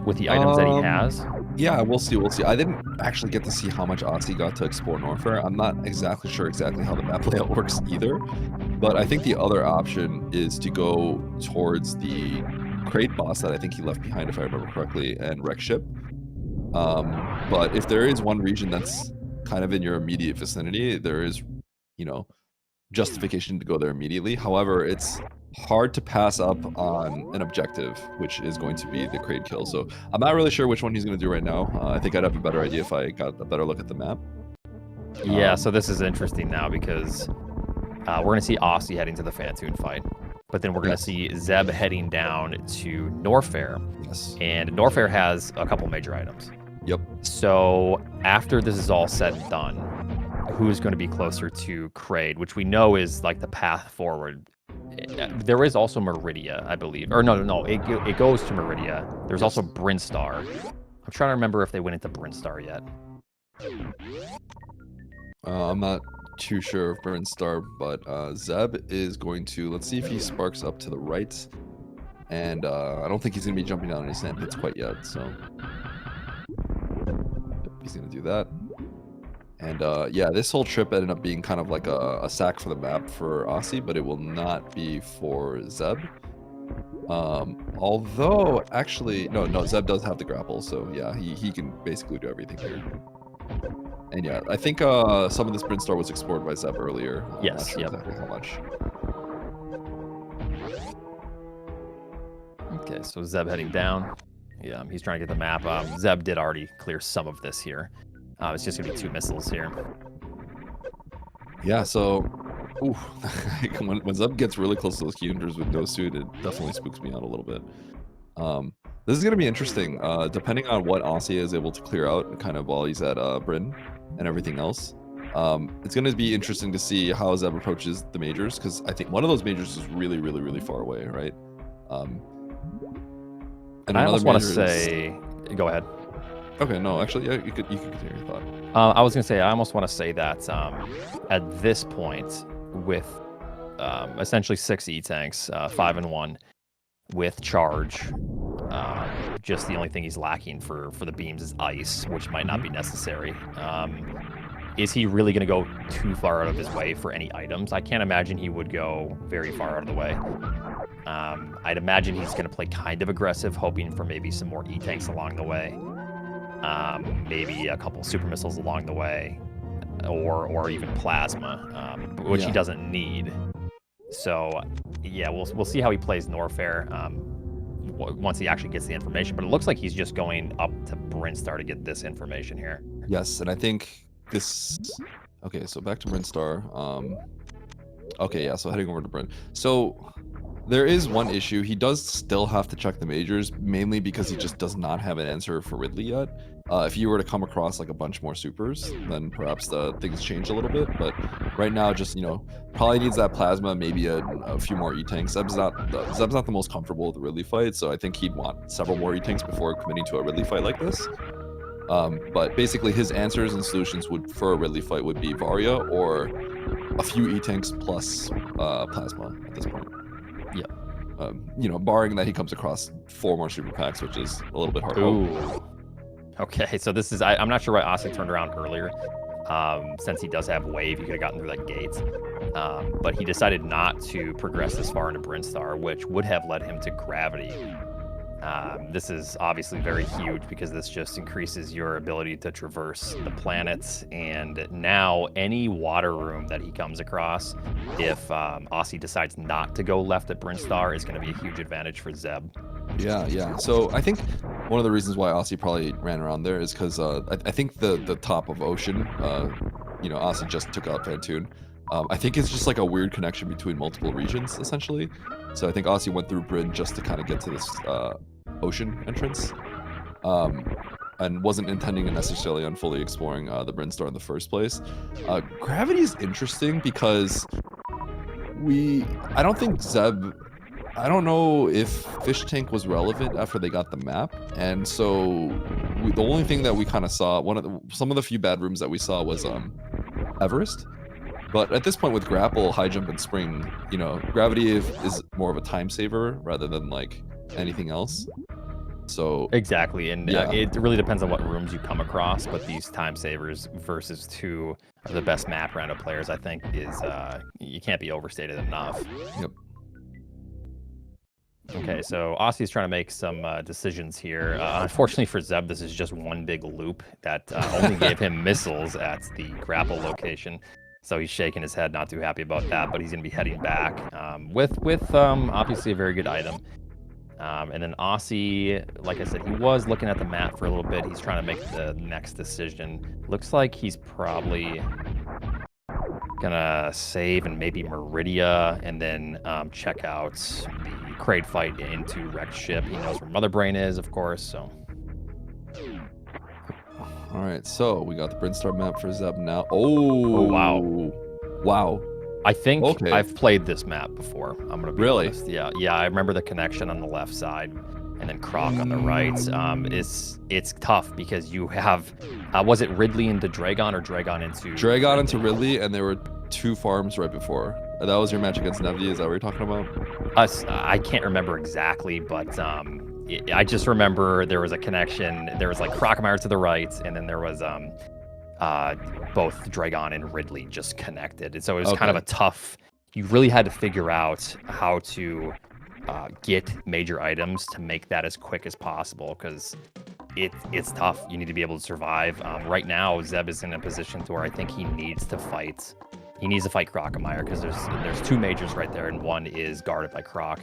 with the items that he has? Yeah, we'll see. I didn't actually get to see how much Osse got to explore Norfair. I'm not exactly sure how the map layout works either. But I think the other option is to go towards the crate boss that I think he left behind, if I remember correctly, and wreck ship. But if there is one region that's kind of in your immediate vicinity, there is, justification to go there immediately. However, it's hard to pass up on an objective, which is going to be the crate kill. So I'm not really sure which one he's going to do right now. I think I'd have a better idea if I got a better look at the map. Yeah, so this is interesting now because we're going to see Osse heading to the Fantoon fight, but then we're going to see Zeb heading down to Norfair. Yes. And Norfair has a couple major items. Yep. So after this is all said and done, who's going to be closer to Kraid, which we know is like the path forward. There is also Meridia, I believe. Or no, it goes to Meridia. There's also Brinstar. I'm trying to remember if they went into Brinstar yet. I'm not too sure of Brinstar, but Zeb is going to, let's see if he sparks up to the right. And I don't think he's going to be jumping down any sand pits quite yet, so he's going to do that. And yeah, this whole trip ended up being kind of like a sack for the map for Osse, but it will not be for Zeb. Although, actually, no, Zeb does have the grapple, so yeah, he can basically do everything here. And yeah, I think some of this Brinstar was explored by Zeb earlier. I'm Yes, not sure yep. exactly how much. Okay, so Zeb heading down. Yeah, he's trying to get the map. Zeb did already clear some of this here. It's just going to be 2 missiles here. Yeah, so ooh, when Zeb gets really close to those key hunters with no suit, it definitely spooks me out a little bit. This is going to be interesting, depending on what Osse is able to clear out kind of while he's at Bryn and everything else. It's going to be interesting to see how Zeb approaches the majors, because I think one of those majors is really, really, really far away, right? And I almost want to major say... Go ahead. Okay, no, actually, yeah, you could continue your thought. I was going to say, I almost want to say that at this point, with essentially 6 E-tanks, 5 and 1, with charge, just the only thing he's lacking for the beams is ice, which might not be necessary. Is he really going to go too far out of his way for any items? I can't imagine he would go very far out of the way. I'd imagine he's going to play kind of aggressive, hoping for maybe some more E-tanks along the way. Maybe a couple super missiles along the way, or even plasma, which he doesn't need. So, yeah, we'll see how he plays Norfair once he actually gets the information. But it looks like he's just going up to Brinstar to get this information here. Yes, and I think this... Okay, so back to Brinstar. Okay, yeah, so heading over to Bryn. So there is one issue. He does still have to check the majors, mainly because he just does not have an answer for Ridley yet. If you were to come across like a bunch more supers, then perhaps things change a little bit. But right now, just, you know, probably needs that plasma, maybe a few more E-tanks. Zeb's not the most comfortable with the Ridley fight, so I think he'd want several more E-tanks before committing to a Ridley fight like this. But basically, his answers and solutions for a Ridley fight would be Varia or a few E-tanks plus plasma at this point. Yeah. You know, barring that he comes across 4 more super packs, which is a little bit hard. Ooh. Okay, so this is... I'm not sure why Osse turned around earlier. Since he does have wave, he could have gotten through that gate. But he decided not to progress this far into Brinstar, which would have led him to gravity. This is obviously very huge because this just increases your ability to traverse the planets, and now any water room that he comes across, if Osse decides not to go left at Brinstar, is going to be a huge advantage for Zeb. Yeah. So I think one of the reasons why Osse probably ran around there is because I think the top of Ocean, you know, Osse just took out Fantoon. I think it's just like a weird connection between multiple regions, essentially. So I think Osse went through Bryn just to kind of get to this Ocean entrance, and wasn't intending necessarily on fully exploring the Brinstar in the first place. Gravity is interesting because I don't think Zeb... I don't know if Fish Tank was relevant after they got the map, and so the only thing that we kind of saw, some of the few bad rooms that we saw was Everest. But at this point with Grapple, High Jump, and Spring, you know, Gravity is more of a time saver rather than like anything else. So exactly, and it really depends on what rooms you come across. But these time savers versus 2 of the best map rando players, I think, is you can't be overstated enough. Yep. Okay, so Osse is trying to make some decisions here. Unfortunately for Zeb, this is just one big loop that only gave him missiles at the grapple location. So he's shaking his head, not too happy about that, but he's going to be heading back with obviously a very good item. And then Osse, like I said, he was looking at the map for a little bit. He's trying to make the next decision. Looks like he's probably gonna save and maybe Meridia, and then check out the crate fight into wrecked ship. He knows where Mother Brain is, of course, so... Alright, so we got the Brinstar map for Zeb now. Oh, wow. I think I've played this map before. I'm gonna be honest. Yeah, I remember the connection on the left side, and then Croc on the right. It's tough because you have, was it Ridley into Dragon or Dragon into... Dragon into Ridley, and there were 2 farms right before. That was your match against Nevdi, is that what you're talking about? I can't remember exactly, but I just remember there was a connection. There was like Crocomire to the right, and then there was both Dragon and Ridley just connected. And so it was kind of a tough... You really had to figure out how to get major items to make that as quick as possible, because it's tough. You need to be able to survive. Right now, Zeb is in a position to where I think he needs to fight. He needs to fight Crocomire, because there's 2 majors right there, and one is guarded by Croc.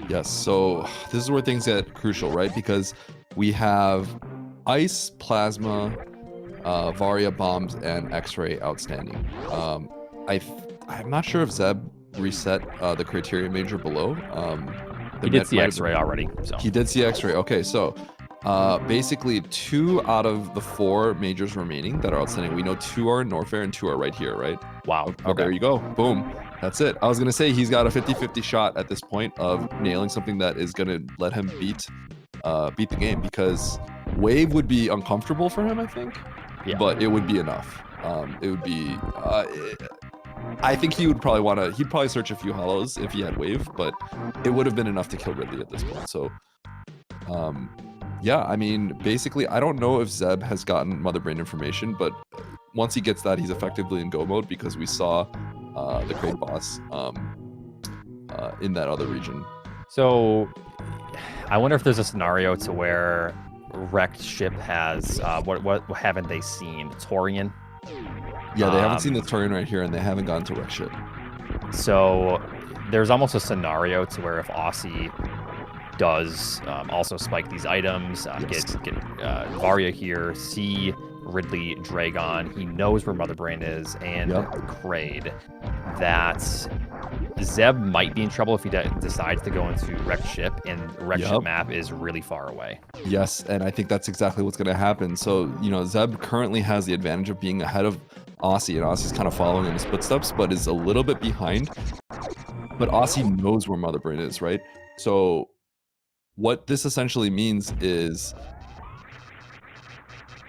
Yes, so this is where things get crucial, right? Because we have Ice, Plasma, Varia Bombs, and X-Ray outstanding. I'm not sure if Zeb reset the criteria major below. He did see X-Ray already. So. He did see X-Ray. Okay, so basically 2 out of the 4 majors remaining that are outstanding. We know 2 are in Norfair and 2 are right here, right? Wow. Okay. There you go. Boom. That's it. I was going to say he's got a 50-50 shot at this point of nailing something that is going to let him beat the game, because Wave would be uncomfortable for him, I think. Yeah. But it would be enough. It would be... I think he would probably want to... He'd probably search a few hollows if he had Wave, but it would have been enough to kill Ridley at this point. So, yeah, I mean, basically, I don't know if Zeb has gotten Mother Brain information, but once he gets that, he's effectively in go mode, because we saw the Crate boss in that other region. So, I wonder if there's a scenario to where Wrecked Ship has... what haven't they seen? Torian? Yeah, they haven't seen the Torian right here, and they haven't gone to Wrecked Ship. So, there's almost a scenario to where if Osse does also spike these items, get Varia here, see Ridley, Dragon, he knows where Mother Brain is, and Kraid, that Zeb might be in trouble if he decides to go into Wrecked Ship, and Wrecked Ship map is really far away. Yes, and I think that's exactly what's going to happen. So, you know, Zeb currently has the advantage of being ahead of Osse, and Osse's kind of following in his footsteps, but is a little bit behind. But Osse knows where Mother Brain is, right? So what this essentially means is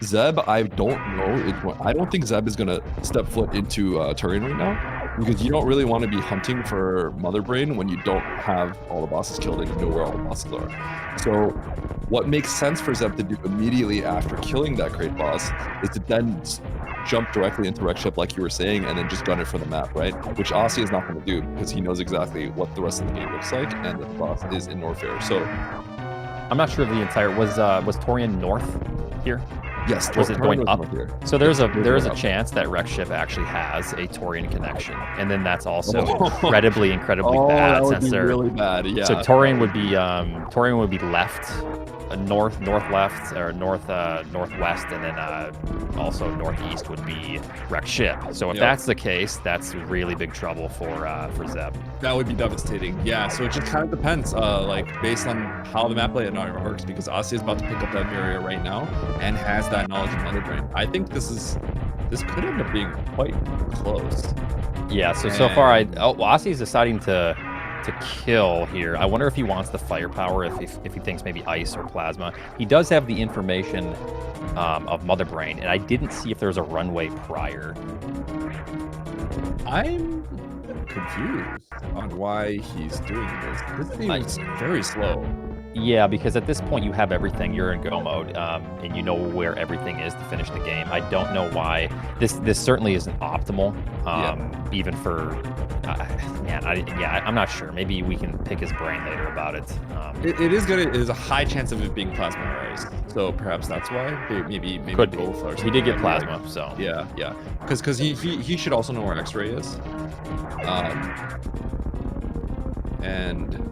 Zeb, I don't think Zeb is going to step foot into Turian right now, because you don't really want to be hunting for Mother Brain when you don't have all the bosses killed and you know where all the bosses are. So what makes sense for Zeb to do immediately after killing that Crate boss is to then jump directly into Wrecked Ship, like you were saying, and then just gun it for the map, right? Which Osse is not going to do, because he knows exactly what the rest of the game looks like, and the boss is in Norfair. So I'm not sure of the entire... Was Torian north here? Yes. Was it going up? Here. So there is a chance that Wrecked Ship actually has a Torian connection, and then that's also incredibly bad. That would since be they're really bad. Yeah. So Torian would be left, north left, or northwest, and then also northeast would be Wrecked Ship. So if that's the case, that's really big trouble for Zeb. That would be devastating. Yeah. So it just kind of depends, like based on how the map layout works, because Osse is about to pick up that barrier right now and has that knowledge of Mother Brain. I think this could end up being quite close. Yeah. So far, Osse is deciding to kill here. I wonder if he wants the firepower, if he thinks maybe ice or plasma. He does have the information of Mother Brain, and I didn't see if there was a runway prior. I'm confused on why he's doing this. This seems very slow. Yeah, because at this point you have everything. You're in go mode, and you know where everything is to finish the game. I don't know why this certainly isn't optimal. Even for I'm not sure. Maybe we can pick his brain later about it. It is good. It is a high chance of it being plasma or ice, so perhaps that's why. Maybe could both. Or he did get plasma, so yeah. Because he should also know where X-Ray is. And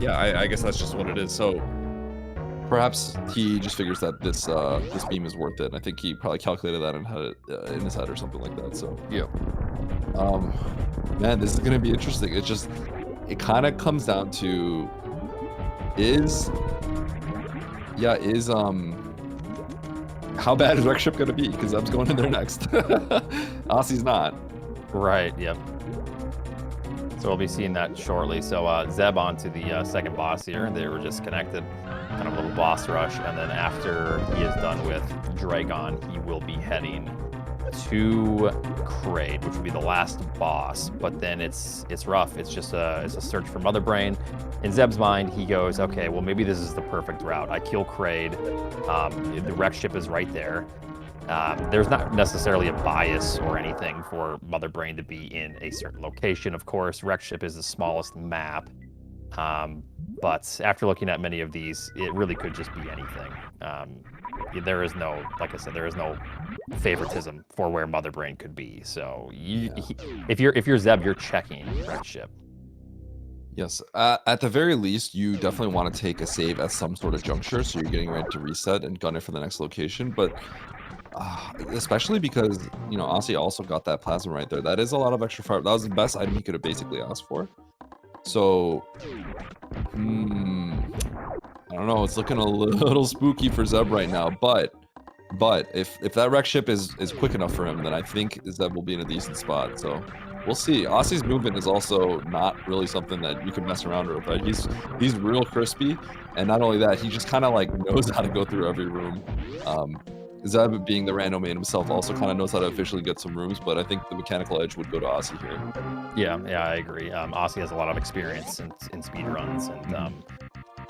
yeah, I guess that's just what it is. So perhaps he just figures that this beam is worth it. I think he probably calculated that and had it in his head or something like that. So yeah. Man, this is gonna be interesting. It kind of comes down to how bad is Wrecked Ship gonna be? Because Zeb's going in there next. Osse's not. Right. Yep. So we'll be seeing that shortly. So Zeb on to the second boss here. They were just connected, kind of a little boss rush, and then after he is done with Dragon, he will be heading to Kraid, which will be the last boss. But then it's rough. It's just a search for Mother Brain. In Zeb's mind, he goes, okay, well maybe this is the perfect route. I kill Kraid. The Wrecked Ship is right there. There's not necessarily a bias or anything for Mother Brain to be in a certain location. Of course, Wreckship is the smallest map, but after looking at many of these, it really could just be anything. There is no, like I said, there is no favoritism for where Mother Brain could be. So if you're Zeb, you're checking Wreckship. Yes, at the very least, you definitely want to take a save at some sort of juncture, so you're getting ready to reset and gun it for the next location. But especially because, you know, Osse also got that plasma right there. That is a lot of extra fire. That was the best item he could have basically asked for. So, I don't know. It's looking a little spooky for Zeb right now. But if that Wreckship is quick enough for him, then I think Zeb will be in a decent spot. So we'll see. Osse's movement is also not really something that you can mess around with. Right? He's real crispy, and not only that, he just kind of like knows how to go through every room. Zeb, being the random man himself, also kind of knows how to officially get some rooms, but I think the mechanical edge would go to Osse here. Yeah, I agree. Osse has a lot of experience in speed runs and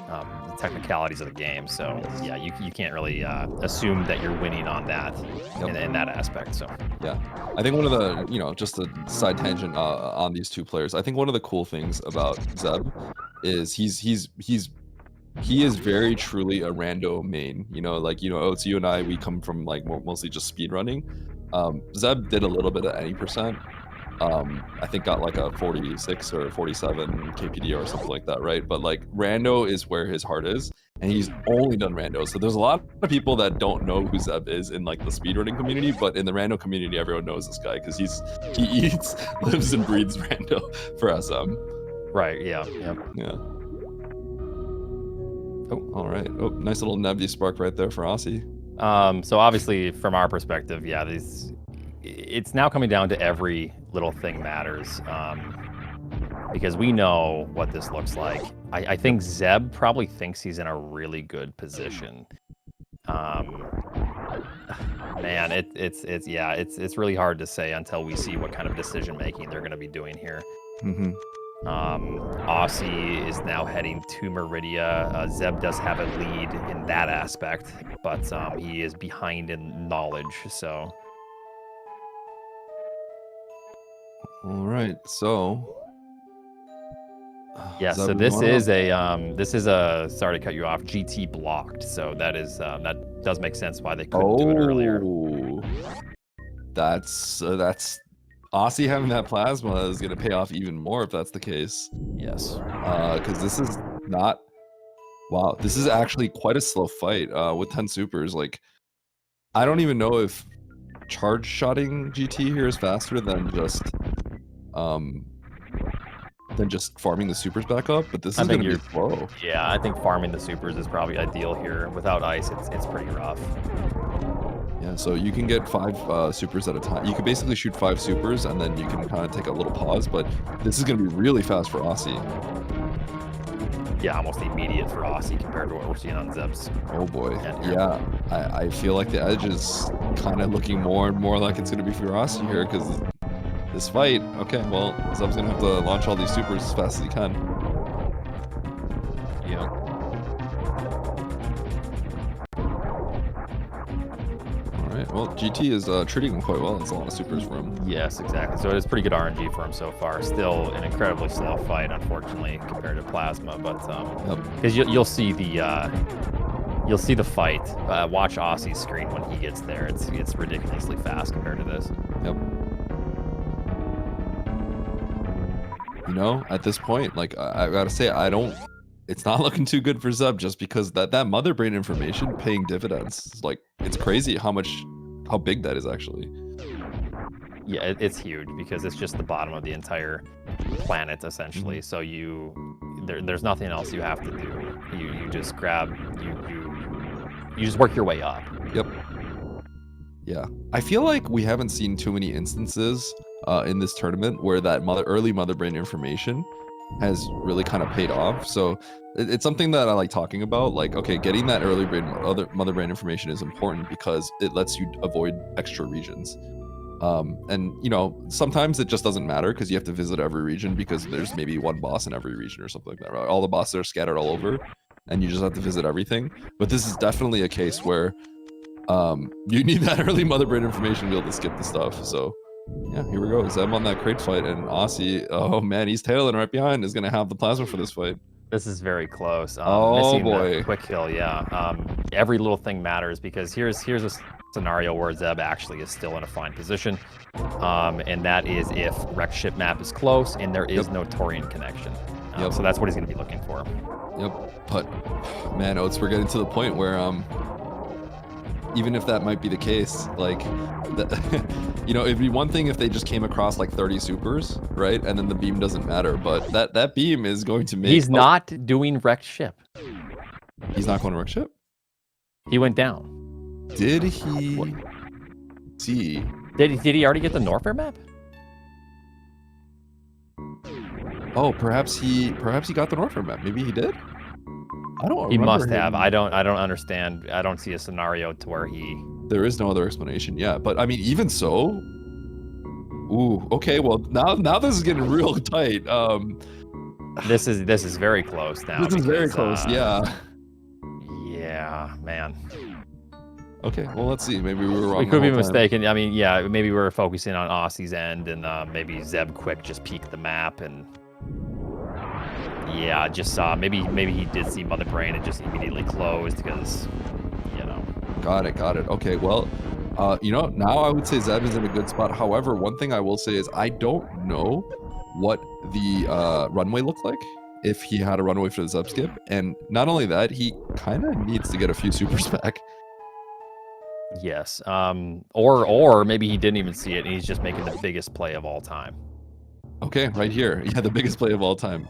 the technicalities of the game, so yeah, you can't really assume that you're winning on that in that aspect. So yeah, I think one of the, you know, just a side tangent on these two players, I think one of the cool things about Zeb is he is very truly a rando main. You know, like, you know, Osse, you and I, we come from like mostly just speed running. Zeb did a little bit of any percent. I think got like a 46 or 47 KPD or something like that, right? But like rando is where his heart is, and he's only done rando. So there's a lot of people that don't know who Zeb is in like the speedrunning community, but in the rando community, everyone knows this guy because he eats, lives, and breathes rando for SM. Right. Yeah. Oh, all right. Oh, nice little Nebby spark right there for Osse. So obviously, from our perspective, yeah, it's now coming down to every little thing matters, because we know what this looks like. I think Zeb probably thinks he's in a really good position. Man, it's really hard to say until we see what kind of decision making they're going to be doing here. Osse is now heading to Meridia. Zeb does have a lead in that aspect, but he is behind in knowledge. So, all right. So, yeah. So this is a sorry to cut you off. GT blocked. So that does make sense why they couldn't do it earlier. That's Osse having that plasma is going to pay off even more if that's the case. Yes. Because this is not... Wow, this is actually quite a slow fight with 10 supers. Like, I don't even know if charge shotting GT here is faster than just farming the supers back up, but this is going to be slow. Yeah, I think farming the supers is probably ideal here. Without ice, it's pretty rough. Yeah, so you can get 5 supers at a time. You can basically shoot 5 supers, and then you can kind of take a little pause, but this is going to be really fast for Osse. Yeah, almost immediate for Osse compared to what we're seeing on Zeb's. Oh boy. Yeah, I feel like the edge is kind of looking more and more like it's going to be for Osse here, because this fight, okay, well, Zeb's going to have to launch all these supers as fast as he can. Yeah. Well, GT is treating him quite well. It's a lot of supers for him. Yes, exactly. So it is pretty good RNG for him so far. Still an incredibly slow fight, unfortunately, compared to Plasma. But because you'll see the fight. Watch Osse's screen when he gets there. It's ridiculously fast compared to this. Yep. You know, at this point, like I gotta say, it's not looking too good for Zeb, just because that mother brain information paying dividends. Like, it's crazy how big that is actually. Yeah, it's huge because it's just the bottom of the entire planet essentially. So there's nothing else you have to do. You just grab, you just work your way up. Yep. Yeah, I feel like we haven't seen too many instances in this tournament where that early mother brain information has really kind of paid off. So it's something that I like talking about. Like, okay, getting that early mother brain information is important because it lets you avoid extra regions. And you know, sometimes it just doesn't matter because you have to visit every region because there's maybe one boss in every region or something like that, right? All the bosses are scattered all over and you just have to visit everything. But this is definitely a case where You need that early mother brain information to be able to skip the stuff. So yeah, here we go. Zeb on that crate fight, and Osse, oh man, he's tailing right behind, is gonna have the plasma for this fight. This is very close. Oh missing boy. the quick kill, yeah. Every little thing matters because here's a scenario where Zeb actually is still in a fine position, and that is if wreck ship map is close and there is no Torian connection. So that's what he's going to be looking for. Yep. But man, Oates, we're getting to the point where even if that might be the case, like, you know, it'd be one thing if they just came across like 30 supers, right? And then the beam doesn't matter, but that beam is going to make. He's not doing wrecked ship. He's not going to wreck ship? He went down. Did he see? Did he already get the Norfair map? Oh, perhaps he got the Norfair map. Maybe he did. I don't. He must have. I don't understand. I don't see a scenario to where he. There is no other explanation. Yeah, but I mean, even so. Ooh. Okay. Well, now this is getting real tight. This is very close now. This is very close. Yeah. Yeah, man. Okay. Well, let's see. Maybe we were wrong. We could be mistaken. I mean, yeah, maybe we were focusing on Osse's end, and maybe Zeb quick just peeked the map and. Yeah, just saw maybe he did see Mother Brain and just immediately closed because, you know. Got it. Okay, well, you know, now I would say Zeb is in a good spot. However, one thing I will say is I don't know what the runway looked like if he had a runway for the Zeb skip, and not only that, he kind of needs to get a few supers back. Yes, or maybe he didn't even see it and he's just making the biggest play of all time. Okay, right here. Yeah, the biggest play of all time.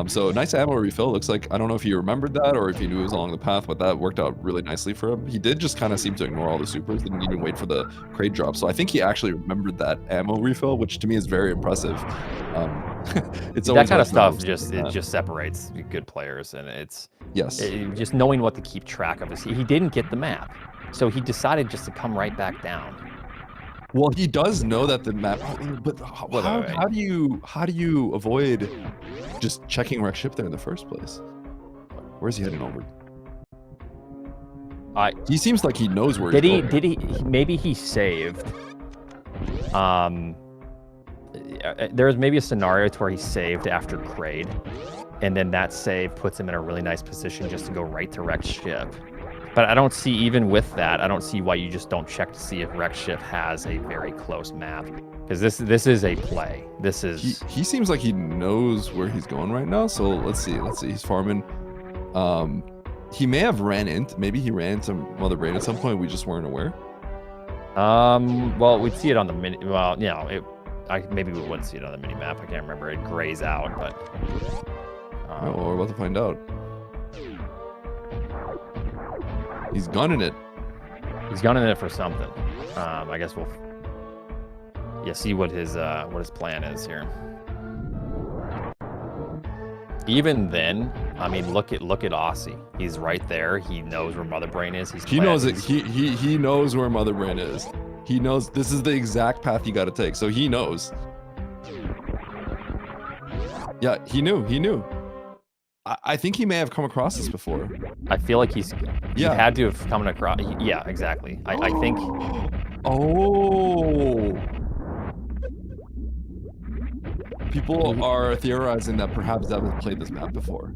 So nice ammo refill. Looks like, I don't know if he remembered that or if he knew it was along the path, but that worked out really nicely for him. He did just kind of seem to ignore all the supers, didn't even wait for the crate drop. So I think he actually remembered that ammo refill, which to me is very impressive. It's that kind of stuff just separates good players, and it's just knowing what to keep track of. He didn't get the map, so he decided just to come right back down. Well, he does know that the map, but how do you avoid just checking wreck ship there in the first place? Where's he heading over? He seems like he knows where he's going. Did he? Maybe he saved. There's maybe a scenario to where he saved after Kraid, and then that save puts him in a really nice position just to go right to wreck ship. But I don't see, even with that, I don't see why you just don't check to see if wreck ship has a very close map, because this is a play. This is. He seems like he knows where he's going right now. So let's see. He's farming. He may have maybe he ran into Mother Brain at some point. We just weren't aware. Well, we'd see it on the mini. Well, you know, maybe we wouldn't see it on the mini map. I can't remember. It grays out, but. Oh, we're about to find out. He's gunning it. He's gunning it for something. I guess we'll see what his plan is here. Even then, I mean, look at Osse. He's right there. He knows where Mother Brain is. He knows it. He knows where Mother Brain is. He knows this is the exact path you got to take. So he knows. Yeah, he knew. I think he may have come across this before. I feel like he had to have come across. Yeah, exactly. I think. Oh. People are theorizing that perhaps Zeb has played this map before.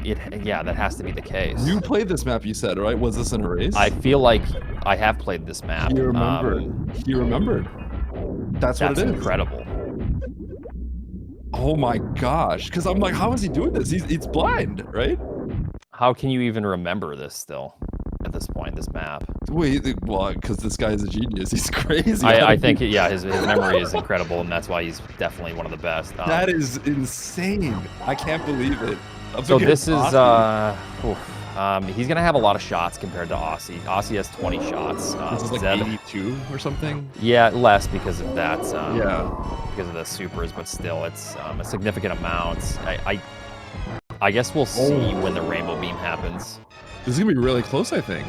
Yeah, that has to be the case. You played this map, you said, right? Was this an erase? I feel like I have played this map. He remembered. He remembered. That's what it is. That's incredible. Oh my gosh, because I'm like, how is he doing this? It's blind, right? How can you even remember this still at this point, this map? Wait, well, because this guy is a genius. He's crazy. I think, yeah, his memory is incredible, and that's why he's definitely one of the best. That is insane. I can't believe it. So this is, he's going to have a lot of shots compared to Osse. Osse has 20 shots. This is like Zeb, 82 or something? Yeah, less because of that. Because of the supers, but still, it's a significant amount. I guess we'll see when the rainbow beam happens. This is going to be really close, I think.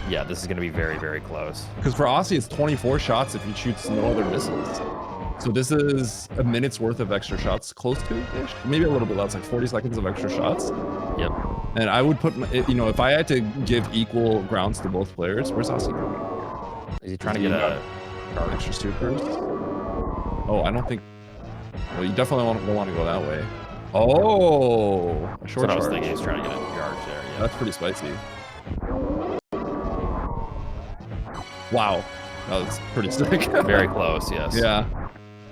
Yeah, this is going to be very, very close. Because for Osse, it's 24 shots if he shoots no other missiles. So this is a minute's worth of extra shots, close to ish. Maybe a little bit less, like 40 seconds of extra shots. Yep. And I would put, you know, if I had to give equal grounds to both players, where's Osse going? Is he trying to get a extra supers? Oh, I don't think. Well, you definitely won't want to go that way. Oh, a That's short what I was charge. thinking. He's trying to get a charge there. Yeah. That's pretty spicy. Wow, that was pretty sick. Very close. Yes. Yeah.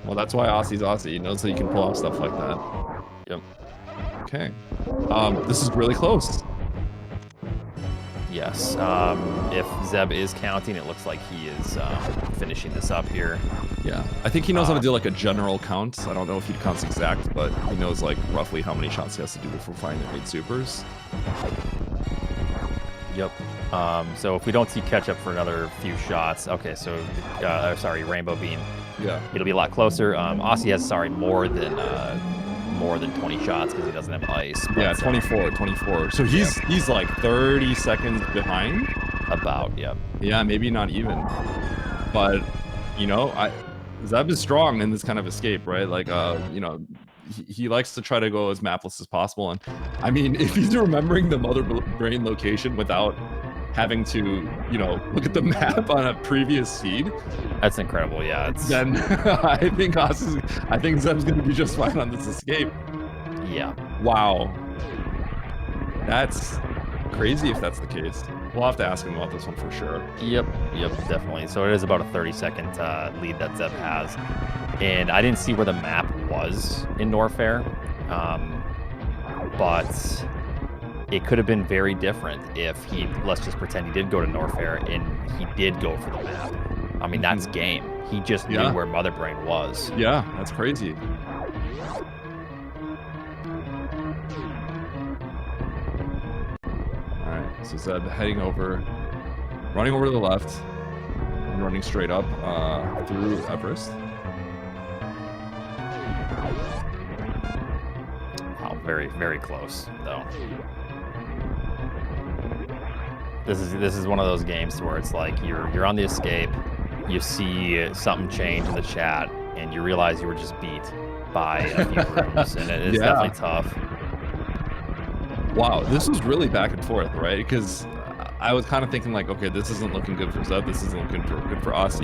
Well, that's why Osse's Osse. He knows that you can pull off stuff like that. Yep. Okay. This is really close. Yes. If Zeb is counting, it looks like he is finishing this up here. Yeah. I think he knows how to do like a general count. I don't know if he counts exact, but he knows like roughly how many shots he has to do before finding the 8 supers. Yep. So if we don't see catch up for another few shots, okay. So, sorry, Rainbow Beam. Yeah. It'll be a lot closer. Osse has more than 20 shots because he doesn't have ice. Yeah, But, 24. So he's like 30 seconds behind. about, yeah. Yeah, maybe not even. But you know, Zeb is strong in this kind of escape, right? Like, you know, he likes to try to go as mapless as possible. And I mean, if he's remembering the mother brain location without having to, you know, look at the map on a previous seed, That's incredible. Yeah. It's, then I think Zeb's gonna be just fine on this escape. yeah. Wow. That's crazy if that's the case. We'll have to ask him about this one for sure. Yep, definitely. So it is about a 30-second lead that Zeb has. And I didn't see where the map was in Norfair, but it could have been very different if he, let's just pretend he did go to Norfair and he did go for the map. I mean, that's game. He just knew where Mother Brain was. Yeah, that's crazy. So Zeb heading over, running over to the left, and running straight up through Everest. Wow, very, very close though. This is one of those games where it's like you're on the escape, you see something change in the chat, and you realize you were just beat by a few rooms, and it is definitely tough. Wow, this was really back and forth, right? Because I was kind of thinking like, okay, this isn't looking good for Zeb, this isn't looking good for Osse.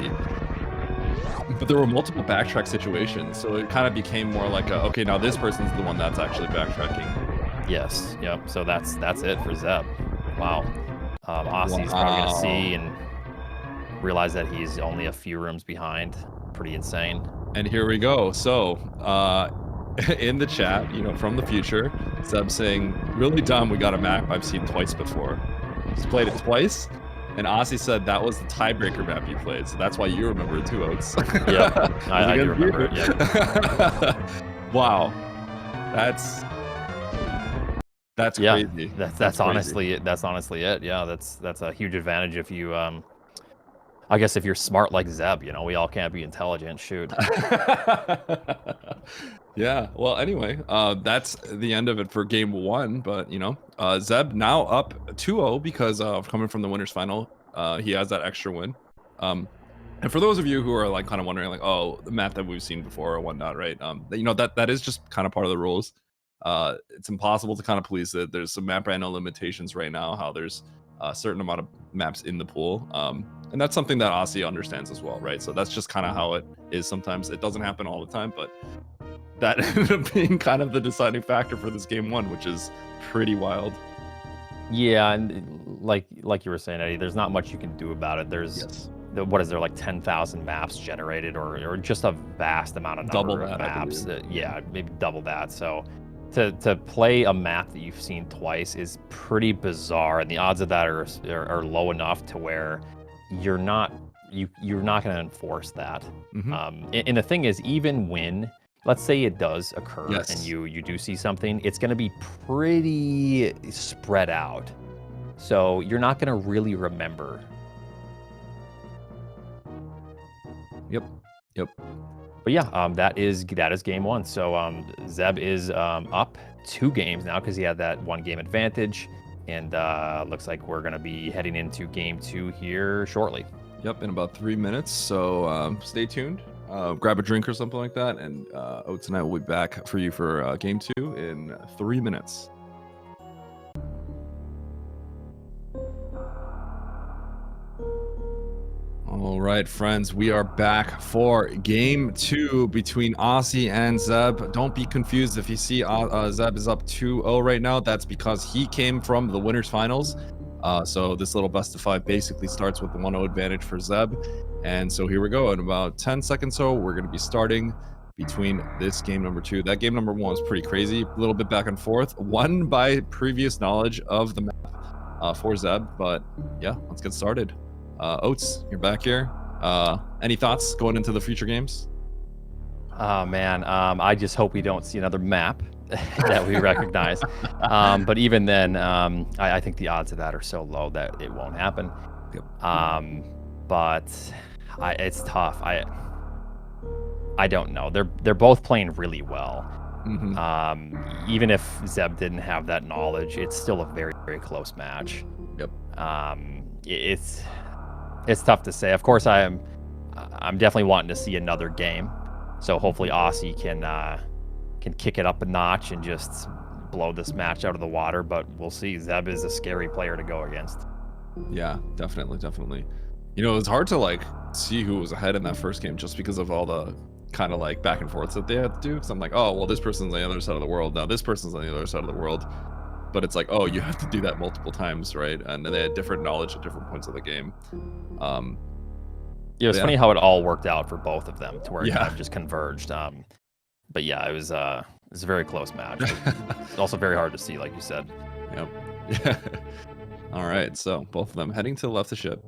But there were multiple backtrack situations, so it kind of became more like, okay, now this person's the one that's actually backtracking. Yes, yep. So that's it for Zeb. Wow. Osse's probably gonna see and realize that he's only a few rooms behind. Pretty insane. And here we go. So, in the chat, you know, from the future, Zeb saying, really dumb, we got a map I've seen twice before. He's played it twice, and Osse said that was the tiebreaker map you played, so that's why you remember it too, Oates. Yeah, I do remember it, yeah. Wow. That's yeah, crazy. That's honestly it. Yeah, that's a huge advantage if you I guess if you're smart like Zeb, you know, we all can't be intelligent. Shoot. Yeah. Well, anyway, that's the end of it for game 1. But you know, Zeb now up 2-0 because of coming from the winners final. He has that extra win. And for those of you who are like kind of wondering, like, oh, the map that we've seen before or whatnot, right? You know, that is just kind of part of the rules. It's impossible to kind of police it. There's some map random limitations right now. How there's a certain amount of maps in the pool. And that's something that Osse understands as well, right? So that's just kind of how it is sometimes. It doesn't happen all the time, but that ended up being kind of the deciding factor for this game 1, which is pretty wild. Yeah, and like you were saying, Eddie, there's not much you can do about it. There's what is there, like 10,000 maps generated, or just a vast amount of double of that, maps. Yeah, maybe double that. So to play a map that you've seen twice is pretty bizarre, and the odds of that are low enough to where you're not going to enforce that. And the thing is, even when, let's say it does occur and you do see something, it's going to be pretty spread out, so you're not going to really remember. Yep. But yeah, that is game 1. So Zeb is up 2 games now because he had that 1 game advantage, and looks like we're going to be heading into game 2 here shortly. Yep, in about 3 minutes. So stay tuned. Grab a drink or something like that, and Oates and I will be back for you for game 2 in 3 minutes. All right, friends, we are back for game 2 between Osse and Zeb. Don't be confused if you see Zeb is up 2-0 right now. That's because he came from the winners finals. So this little best of 5 basically starts with the 1-0 advantage for Zeb. And so here we go. In about 10 seconds so, we're going to be starting between this game number 2. That game number 1 was pretty crazy, a little bit back and forth, won by previous knowledge of the map for Zeb. But yeah, let's get started. Oates, you're back here. Any thoughts going into the future games? Oh man, I just hope we don't see another map that we recognize. But even then, I think the odds of that are so low that it won't happen. Yep. But it's tough. I don't know. They're both playing really well. Mm-hmm. Even if Zeb didn't have that knowledge, it's still a very, very close match. Yep. It's tough to say. Of course, I'm definitely wanting to see another game. So hopefully Osse can kick it up a notch and just blow this match out of the water. But we'll see. Zeb is a scary player to go against. Yeah, definitely. You know, it's hard to like see who was ahead in that first game just because of all the kind of like back and forths that they had to do. Because I'm like, oh well, this person's on the other side of the world. Now this person's on the other side of the world. But it's like, oh, you have to do that multiple times, right? And they had different knowledge at different points of the game. Yeah, it's funny how it all worked out for both of them to where it kind of just converged. But yeah, it was a very close match. It's also very hard to see, like you said. Yep. Yeah. All right, so both of them heading to the left of ship.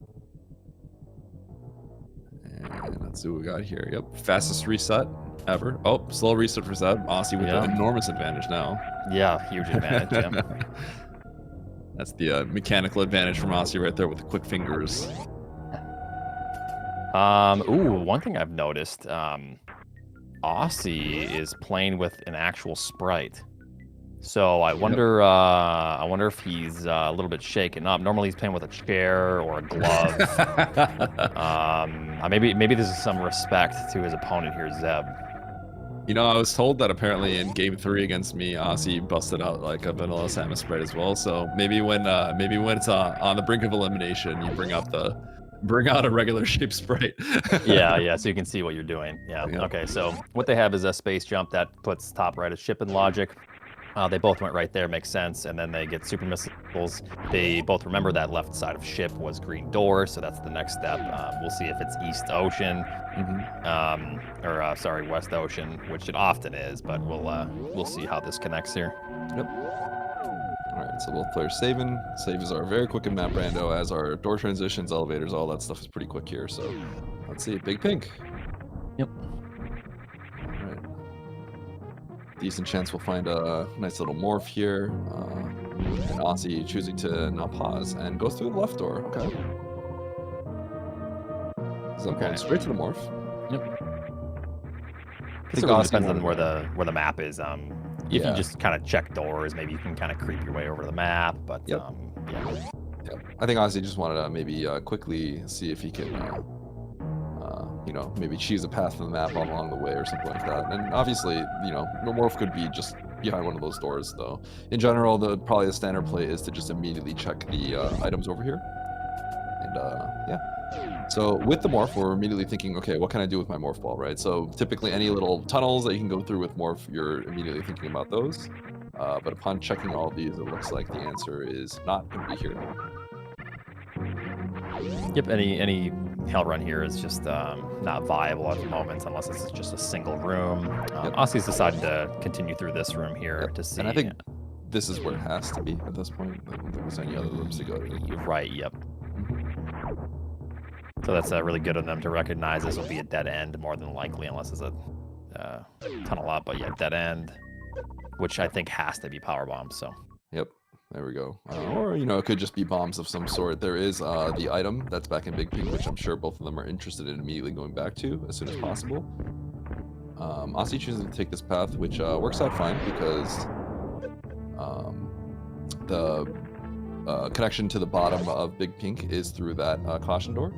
And let's see what we got here. Yep, fastest reset ever. Oh, slow reset for Zeb. Osse with an enormous advantage now. Yeah, huge advantage. Yeah. That's the mechanical advantage from Osse right there with the quick fingers. One thing I've noticed, Osse is playing with an actual sprite. So I wonder if he's a little bit shaken up. Normally he's playing with a chair or a glove. Maybe this is some respect to his opponent here, Zeb. You know, I was told that apparently in game 3 against me, Osse busted out like a vanilla Samus sprite as well. So maybe when it's on the brink of elimination, you bring out a regular shape sprite. yeah, so you can see what you're doing. Yeah. Okay, so what they have is a space jump that puts top right as ship in logic. They both went right there, makes sense, and then they get super missiles. They both remember that left side of ship was green door, so that's the next step. We'll see if it's East Ocean, West Ocean, which it often is, but we'll see how this connects here. Yep. All right, so both players saving. Saves are very quick in map rando, as are door transitions, elevators, all that stuff is pretty quick here. So let's see, Big Pink. Yep. All right. Decent chance we'll find a nice little morph here. And Osse choosing to not pause and goes through the left door. Okay. So I'm going straight to the morph. Yep. It really depends on where the map is. If you just kind of check doors, maybe you can kind of creep your way over the map. But yeah. I think Osse just wanted to maybe quickly see if he can, maybe choose a path from the map along the way or something like that. And obviously, the morph could be just behind one of those doors, though. In general, probably the standard play is to just immediately check the items over here. And yeah. So with the morph, we're immediately thinking, okay, what can I do with my morph ball, right? So typically any little tunnels that you can go through with morph, you're immediately thinking about those. But upon checking all of these, it looks like the answer is not going to be here. Yep, any hell run here is just not viable at the moment unless it's just a single room. Osse's decided to continue through this room here to see. And I think this is where it has to be at this point. I don't think there's any other rooms to go to. You're right, yep. So that's really good of them to recognize this will be a dead end more than likely, unless it's a tunnel up. But yeah, dead end, which I think has to be power bombs. So. Yep, there we go. Or it could just be bombs of some sort. There is the item that's back in Big Pink, which I'm sure both of them are interested in immediately going back to as soon as possible. Osse chooses to take this path, which works out fine because the connection to the bottom of Big Pink is through that caution door.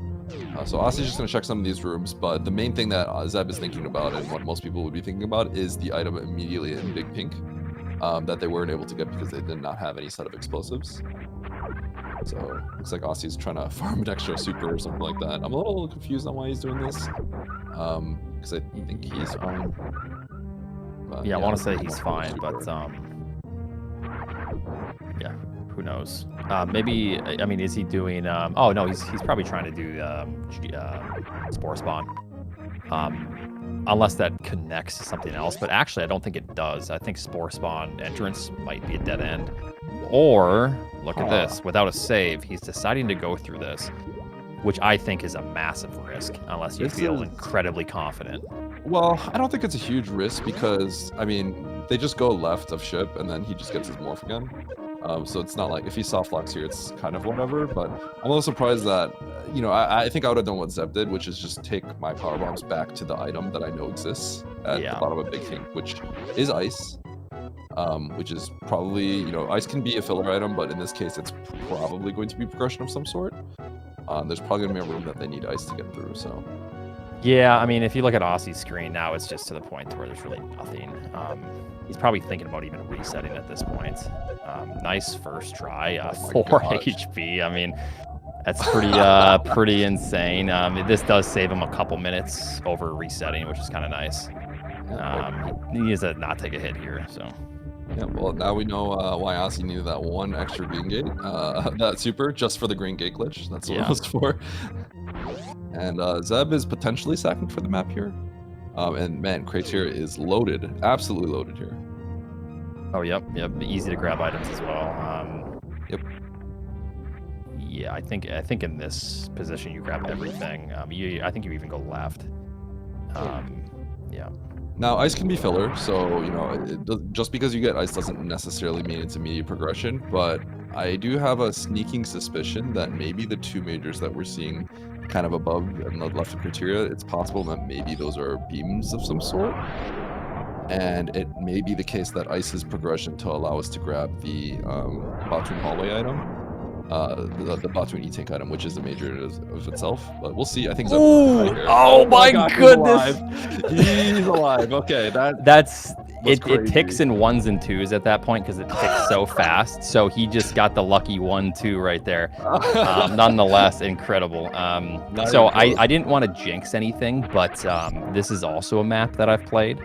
So Osse's just going to check some of these rooms, but the main thing that Zeb is thinking about and what most people would be thinking about is the item immediately in Big Pink. that they weren't able to get because they did not have any set of explosives. So looks like Osse's trying to farm an extra super or something like that. I'm a little confused on why he's doing this, because I think he's fine. But, yeah, I want to say he's fine, but yeah, who knows? Maybe, I mean, is he doing? Oh no, he's probably trying to do spore spawn. Unless that connects to something else, but actually I don't think it does. I think spore spawn entrance might be a dead end. Or, look at this, without a save, he's deciding to go through this, which I think is a massive risk, unless you feel incredibly confident. Well, I don't think it's a huge risk because, I mean, they just go left of ship and then he just gets his morph again. So it's not like, if he soft locks here, it's kind of whatever, but I'm a little surprised that, you know, I think I would have done what Zeb did, which is just take my power bombs back to the item that I know exists at the bottom of Big King, which is ice. Which is probably, you know, ice can be a filler item, but in this case, it's probably going to be progression of some sort. There's probably going to be a room that they need ice to get through, so. Yeah, I mean, if you look at Osse's screen now, it's just to the point where there's really nothing. He's probably thinking about even resetting at this point. Nice first try, 4 HP. I mean, that's pretty pretty insane. This does save him a couple minutes over resetting, which is kind of nice. He needs to not take a hit here, so. Yeah, well, now we know why Osse needed that one extra green gate, that super, just for the green gate glitch. That's what it was for. And Zeb is potentially second for the map here. And man, Criteria is loaded, absolutely loaded here. Oh, yep. Easy to grab items as well. Yep. Yeah, I think in this position you grab everything. I think you even go left. Yeah. Now, ice can be filler, so, you know, just because you get ice doesn't necessarily mean it's immediate progression, but I do have a sneaking suspicion that maybe the 2 majors that we're seeing kind of above and the left of Criteria, it's possible that maybe those are beams of some sort. And it may be the case that ice is progression to allow us to grab the Batoon hallway item. The Batoon E-Tank item, which is a major of itself, but we'll see. I think. Oh my goodness! He's alive. Okay, that's it. It ticks in 1s and 2s at that point because it ticks so fast. So he just got the lucky 1-2 right there. Nonetheless, incredible. So I didn't want to jinx anything, but this is also a map that I've played.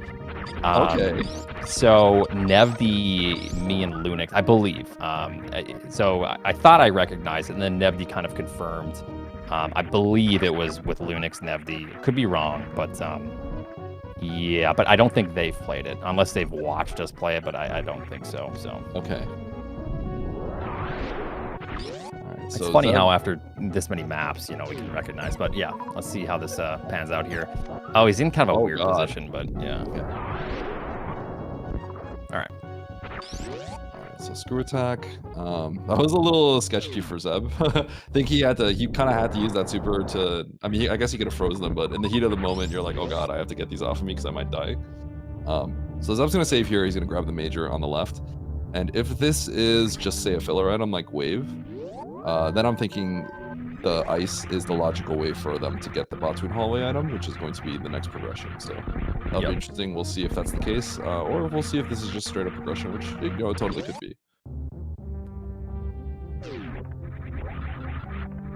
Okay. So Nevdi, me, and Lunix, I believe. So I thought I recognized it, and then Nevdi kind of confirmed. I believe it was with Lunix, Nevdi. Could be wrong, but yeah. But I don't think they've played it, unless they've watched us play it. But I don't think so. So okay. It's funny how after this many maps, you know, we can recognize. But yeah, let's see how this pans out here. Oh, he's in kind of a weird position, but yeah. All right, so screw attack. That was a little sketchy for Zeb. I think he kind of had to use that super to, I mean, I guess he could have frozen them, but in the heat of the moment, you're like, oh god, I have to get these off of me because I might die. So Zeb's gonna save here. He's gonna grab the major on the left. And if this is just say a filler item like wave, then I'm thinking the ice is the logical way for them to get the Batoon hallway item, which is going to be the next progression. So that'll be interesting. We'll see if that's the case, or we'll see if this is just straight up progression, which, you know, it totally could be.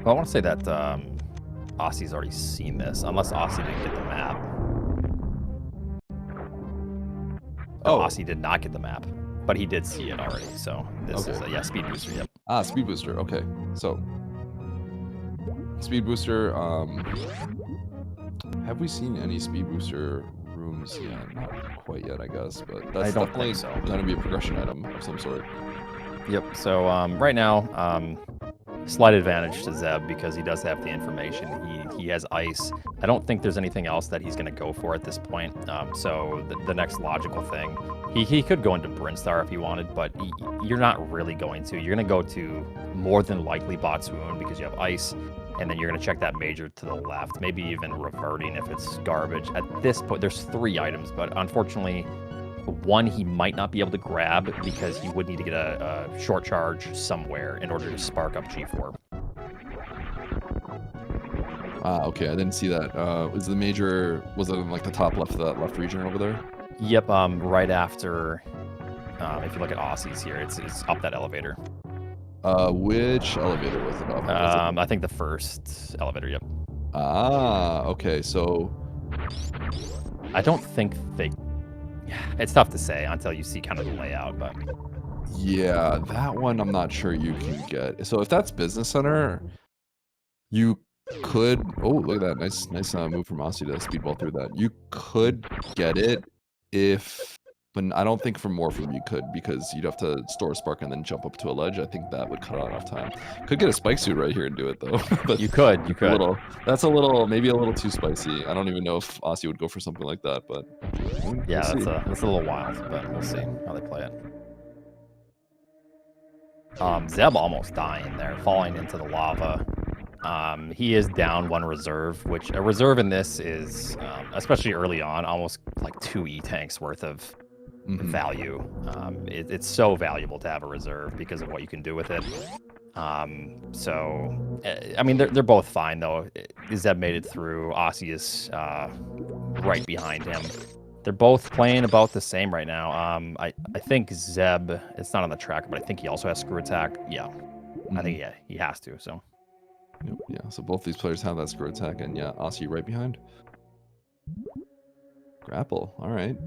Well, I want to say that Osse's already seen this, unless Osse didn't get the map. No, Osse did not get the map, but he did see it already. So this is a speed booster. Yep. Ah, speed booster. Okay, so speed booster. Have we seen any speed booster rooms yet? Not quite yet, I guess, but that's definitely going to be a progression item of some sort. Yep. So right now, slight advantage to Zeb because he does have the information. He has ice. I don't think there's anything else that he's going to go for at this point. So the next logical thing, he could go into Brinstar if he wanted, but you're not really going to. You're going to go to more than likely Batoon because you have ice, and then you're going to check that major to the left, maybe even reverting if it's garbage. At this point, there's 3 items, but unfortunately, 1 he might not be able to grab because he would need to get a short charge somewhere in order to spark up G4. Okay, I didn't see that. Was the major, was it in like the top left of that left region over there? Yep, right after If you look at Aussie's here, it's up that elevator. Which elevator was it up? I think the first elevator. Yep. Ah, okay. So I don't think they. It's tough to say until you see kind of the layout, but yeah, that one I'm not sure you can get. So if that's Business Center, you could. Oh, look at that! Nice move from Aussie to speedball through that. You could get it if, but I don't think for more from you could, because you'd have to store a spark and then jump up to a ledge. I think that would cut out enough time. Could get a spike suit right here and do it though. But you could. That's maybe a little too spicy. I don't even know if Aussie would go for something like that, but yeah, that's a little wild, but we'll see how they play it. Zeb almost dying there, falling into the lava. He is down 1 reserve, which a reserve in this is, especially early on, almost like 2 E-tanks worth of value. It's so valuable to have a reserve because of what you can do with it. So, I mean, they're both fine, though. Zeb made it through. Aussie is right behind him. They're both playing about the same right now. I think Zeb, it's not on the tracker, but I think he also has screw attack. Yeah, I think he has to, so. Yeah, so both these players have that screw attack, and yeah, Aussie right behind. Grapple, all right.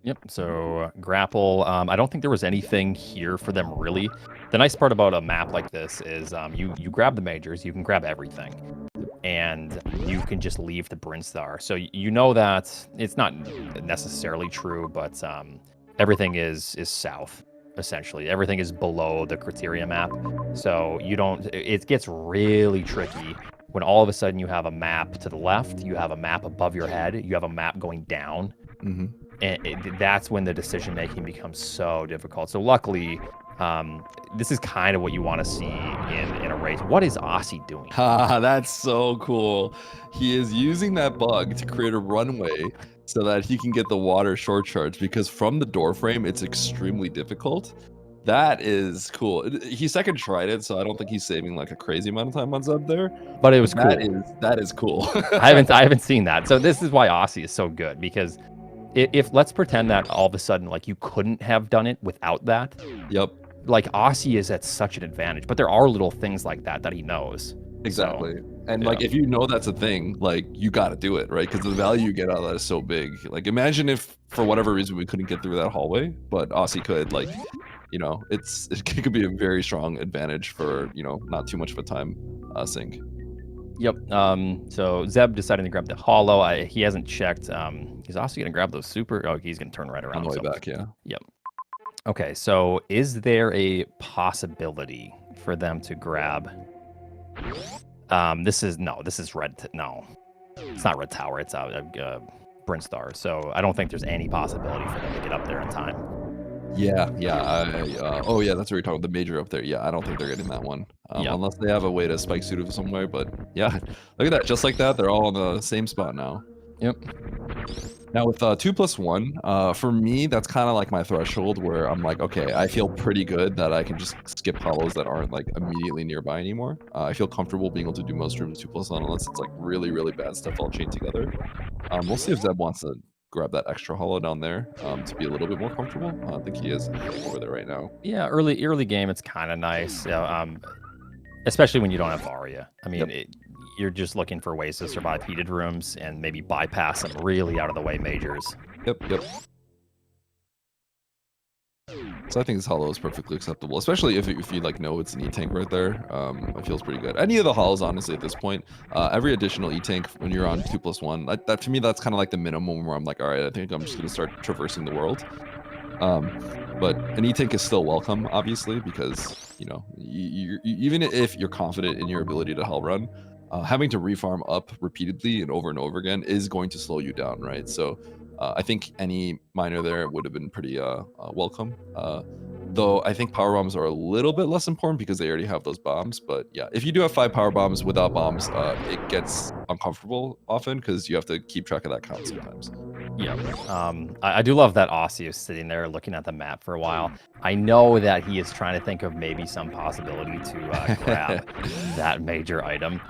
Yep, so grapple. I don't think there was anything here for them, really. The nice part about a map like this is you grab the majors, you can grab everything, and you can just leave the Brinstar. So you know that it's not necessarily true, but everything is south. Essentially, everything is below the criteria map, so you don't. It gets really tricky when all of a sudden you have a map to the left, you have a map above your head, you have a map going down, and that's when the decision making becomes so difficult. So luckily, this is kind of what you want to see in a race. What is Aussie doing? That's so cool. He is using that bug to create a runway so that he can get the water short charge, because from the door frame, it's extremely difficult. That is cool. He second tried it, so I don't think he's saving like a crazy amount of time on Zeb there. But it was cool. That is cool. I haven't seen that. So this is why Aussie is so good, because if let's pretend that all of a sudden like you couldn't have done it without that. Yep. Like Aussie is at such an advantage, but there are little things like that he knows. Exactly. So, and like if you know that's a thing, like you got to do it, right? Because the value you get out of that is so big. Like imagine if for whatever reason we couldn't get through that hallway, but Aussie could. Like, you know, it could be a very strong advantage for, you know, not too much of a time sink. Yep. So Zeb deciding to grab the hollow. He hasn't checked. He's also gonna grab those super. Oh, he's gonna turn right around. On the way back, yeah. Yep. Okay. So is there a possibility for them to grab? This is red. No, it's not Red Tower. It's Brinstar. So I don't think there's any possibility for them to get up there in time. Yeah. Oh yeah, that's what you're talking about. The major up there. Yeah, I don't think they're getting that one unless they have a way to spike suit it somewhere. But yeah, look at that. Just like that, they're all in the same spot now. Yep. Now with 2+1, for me, that's kind of like my threshold where I'm like, okay, I feel pretty good that I can just skip hollows that aren't like immediately nearby anymore. I feel comfortable being able to do most rooms 2+1 unless it's like really, really bad stuff all chained together. We'll see if Zeb wants to grab that extra hollow down there to be a little bit more comfortable. I think he is over there right now. Yeah, early game, it's kind of nice, especially when you don't have Varia. I mean, you're just looking for ways to survive heated rooms and maybe bypass some really out of the way majors. Yep. So I think this hollow is perfectly acceptable, especially if you like know it's an E-tank right there. It feels pretty good. Any of the hollows, honestly, at this point, every additional E-tank when you're on 2+1, that to me that's kind of like the minimum where I'm like, all right, I think I'm just gonna start traversing the world. But an E-tank is still welcome, obviously, because you know even if you're confident in your ability to hell run, having to refarm up repeatedly and over again is going to slow you down, right? So I think any miner there would have been pretty welcome. Though I think power bombs are a little bit less important because they already have those bombs. But yeah, if you do have 5 power bombs without bombs, it gets uncomfortable often because you have to keep track of that count sometimes. Yeah. I do love that Aussie is sitting there looking at the map for a while. I know that he is trying to think of maybe some possibility to grab that major item.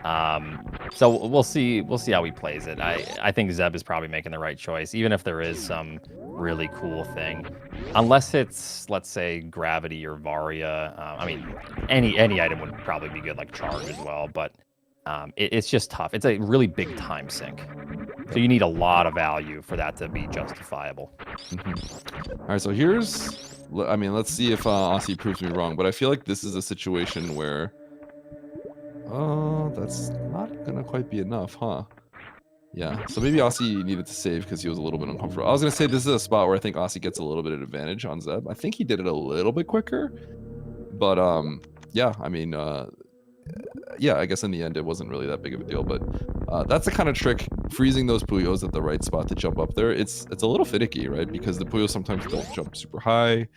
So we'll see how he plays it. I think Zeb is probably making the right choice, even if there is some really cool thing. Unless it's, let's say, Gravity or Varia. I mean, any item would probably be good, like Charge as well, but it's just tough. It's a really big time sink. So you need a lot of value for that to be justifiable. All right, so here's, I mean, let's see if Osse proves me wrong, but I feel like this is a situation where, oh, that's not gonna quite be enough, huh? Yeah, so maybe Osse needed to save because he was a little bit uncomfortable. I was gonna say this is a spot where I think Osse gets a little bit of advantage on Zeb. I think he did it a little bit quicker, but yeah, I mean, yeah, I guess in the end it wasn't really that big of a deal, but that's the kind of trick, freezing those Puyos at the right spot to jump up there. It's a little finicky, right? Because the Puyos sometimes don't jump super high,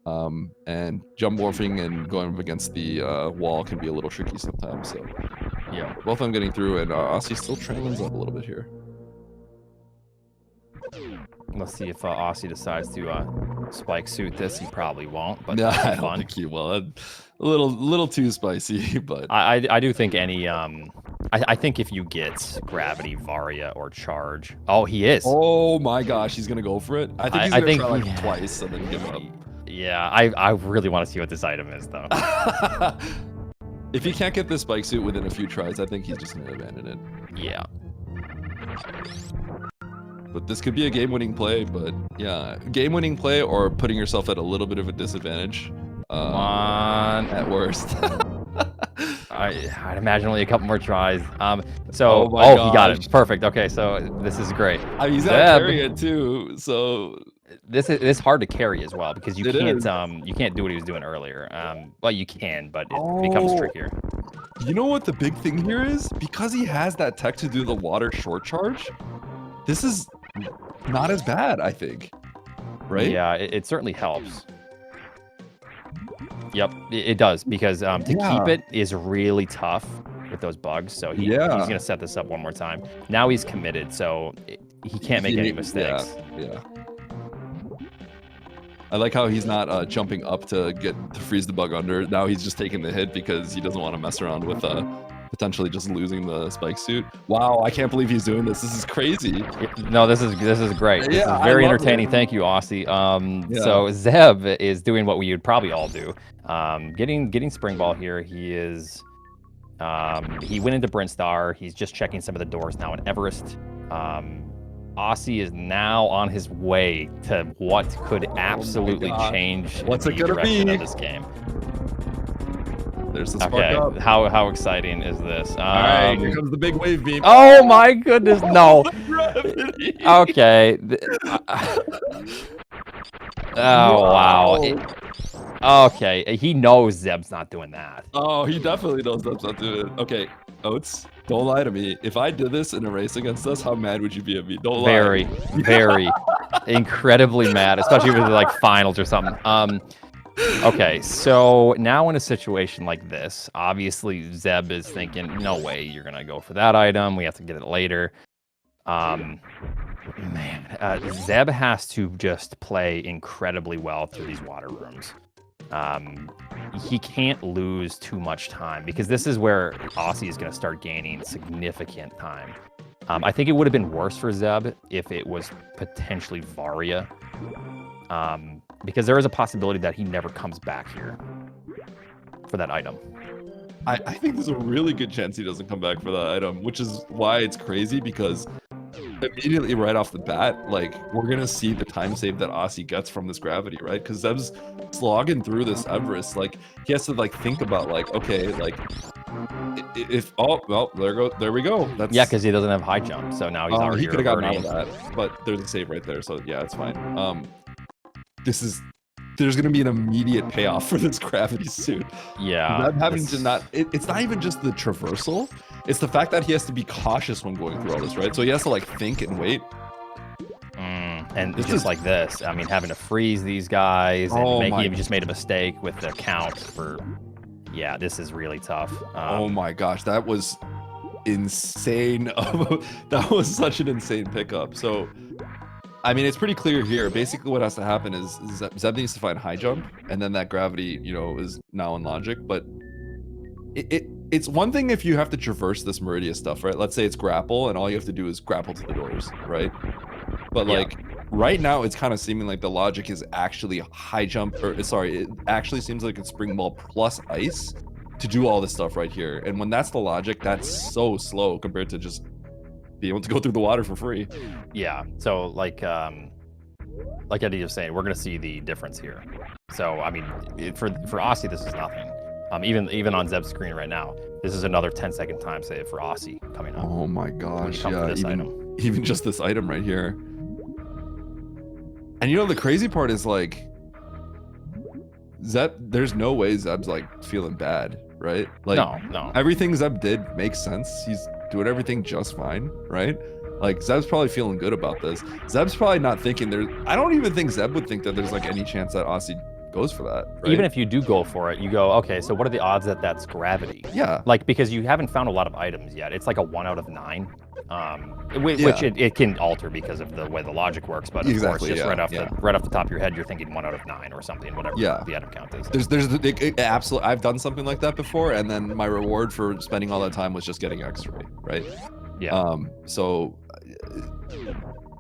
and jump morphing and going up against the wall can be a little tricky sometimes. So yeah, both of them getting through, and Osse still trailing up a little bit here. Let's see if Osse decides to spike suit this. He probably won't, but Yeah, I don't think he will. A little too spicy, but I do think any I think if you get Gravity, Varia, or Charge, oh, he is. Oh my gosh, he's gonna go for it. I think he's gonna try like twice and then give up. Yeah, I really want to see what this item is though. If he can't get this spike suit within a few tries, I think he's just gonna abandon it. Yeah. But this could be a game-winning play, but yeah, game-winning play or putting yourself at a little bit of a disadvantage. Come on. At worst. I'd imagine only a couple more tries. He got it. Perfect. Okay, so this is great. I mean, he's gotta carry it too, so it's hard to carry as well because you can't do what he was doing earlier. Well, you can, but it becomes trickier. You know what the big thing here is? Because he has that tech to do the water short charge, this is not as bad, I think. Right? Yeah, it certainly helps. Yep, it does, because to keep it is really tough with those bugs. So he's going to set this up one more time. Now he's committed, so he can't make any mistakes. Yeah. I like how he's not jumping up to freeze the bug under. Now he's just taking the hit because he doesn't want to mess around with potentially just losing the spike suit. Wow, I can't believe he's doing this. This is crazy. No, this is great. This is very entertaining. Thank you, Osse. So Zeb is doing what we would probably all do. Getting Spring Ball here. He is he went into Brinstar. He's just checking some of the doors now in Everest. Osse is now on his way to what could absolutely change the direction of this game. There's the spark up. How exciting is this? All right, here comes the big wave beam. Oh my goodness, no. Okay. Oh wow. Okay, he knows Zeb's not doing that. Oh, he definitely knows Zeb's not doing it. Okay, Oats, don't lie to me. If I did this in a race against us, how mad would you be at me? Don't lie. Very, incredibly mad, especially with like finals or something. Okay, so now in a situation like this, obviously Zeb is thinking, no way you're gonna go for that item. We have to get it later. Zeb has to just play incredibly well through these water rooms. He can't lose too much time because this is where Osse is going to start gaining significant time. I think it would have been worse for Zeb if it was potentially Varia, because there is a possibility that he never comes back here for that item. I think there's a really good chance he doesn't come back for that item, which is why it's crazy, because immediately right off the bat, like, we're gonna see the time save that Osse gets from this gravity, right? Because Zeb's slogging through this Everest, like, he has to like think about like, okay, like, if there we go. That's, yeah, because he doesn't have high jump, so now he's already. He could have gotten out of that, but there's a save right there, so yeah, it's fine. There's gonna be an immediate payoff for this gravity suit. Yeah, having to not. It's not even just the traversal. It's the fact that he has to be cautious when going through all this, right? So he has to like think and wait. And it's just like this. I mean, having to freeze these guys and he just made a mistake with the count for. Yeah, this is really tough. Oh my gosh, that was insane. That was such an insane pickup. So, I mean, it's pretty clear here. Basically, what has to happen is Zeb needs to find high jump, and then that gravity, you know, is now in logic. But it's one thing if you have to traverse this Meridia stuff, right? Let's say it's grapple, and all you have to do is grapple to the doors, right? But like right now, it's kind of seeming like the logic is actually high jump, or sorry, it actually seems like it's spring ball plus ice to do all this stuff right here. And when that's the logic, that's so slow compared to just being able to go through the water for free. Yeah. So like Eddie was saying, we're gonna see the difference here. So I mean, for Osse, this is nothing. Even on Zeb's screen right now, this is another 10-second time save for Osse coming up. Oh my gosh, yeah, even just this item right here. And you know the crazy part is like Zeb, there's no way Zeb's like feeling bad, right? Like no. Everything Zeb did makes sense. He's doing everything just fine, right? Like Zeb's probably feeling good about this. Zeb's probably not thinking I don't even think Zeb would think that there's like any chance that Osse goes for that, right? Even if you do go for it, you go, okay, so what are the odds that that's gravity? Yeah. Like, because you haven't found a lot of items yet. It's like a 1 out of 9, which it can alter because of the way the logic works. But of course, just right off the top of your head, you're thinking 1 out of 9 or something, whatever the item count is. There's absolutely. I've done something like that before, and then my reward for spending all that time was just getting X-ray, right? Yeah. So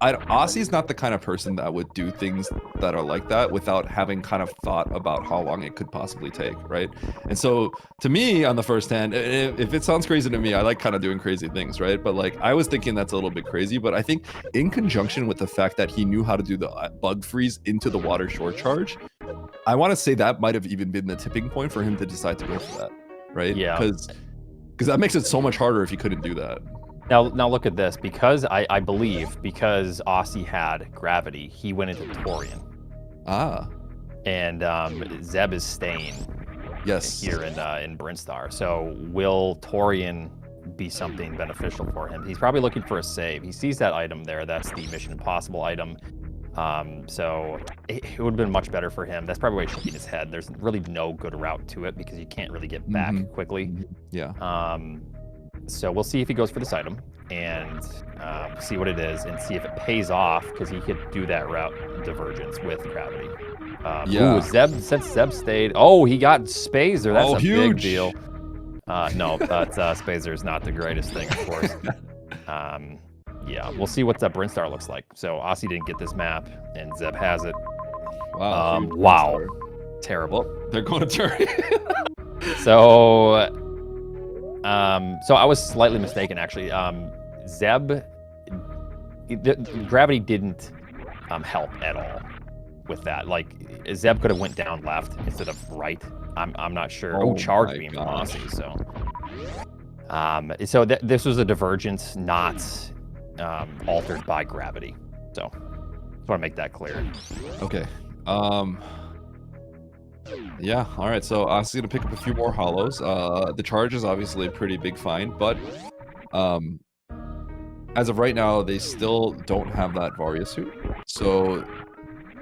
Osse's not the kind of person that would do things that are like that without having kind of thought about how long it could possibly take, right? And so to me, on the first hand, if it sounds crazy to me, I like kind of doing crazy things, right? But like I was thinking that's a little bit crazy, but I think in conjunction with the fact that he knew how to do the bug freeze into the water short charge, I want to say that might have even been the tipping point for him to decide to go for that, right? Yeah. Because that makes it so much harder if he couldn't do that. Now look at this. Because I believe because Osse had gravity, he went into Torian. Ah. And Zeb is staying. Yes. Here in Brinstar. So will Torian be something beneficial for him? He's probably looking for a save. He sees that item there. That's the Mission Impossible item. So it would have been much better for him. That's probably why he's shaking his head. There's really no good route to it because you can't really get back quickly. Yeah. So we'll see if he goes for this item and see what it is and see if it pays off because he could do that route divergence with gravity. Ooh, since Zeb stayed. Oh, he got Spazer. That's a huge. big deal. No, but Spazer is not the greatest thing, of course. Yeah, we'll see what that Brinstar looks like. So Osse didn't get this map, and Zeb has it. Wow. Wow. Terrible. Well, they're going to turn. So I was slightly mistaken, actually. Zeb, gravity didn't help at all with that. Like Zeb could have went down left instead of right. I'm not sure. Oh, charge beam from Osse. So this was a divergence, not altered by gravity. So just want to make that clear. Okay. Yeah, all right, so Osse's gonna pick up a few more hollows. The charge is obviously a pretty big find, but as of right now, they still don't have that Varia suit. So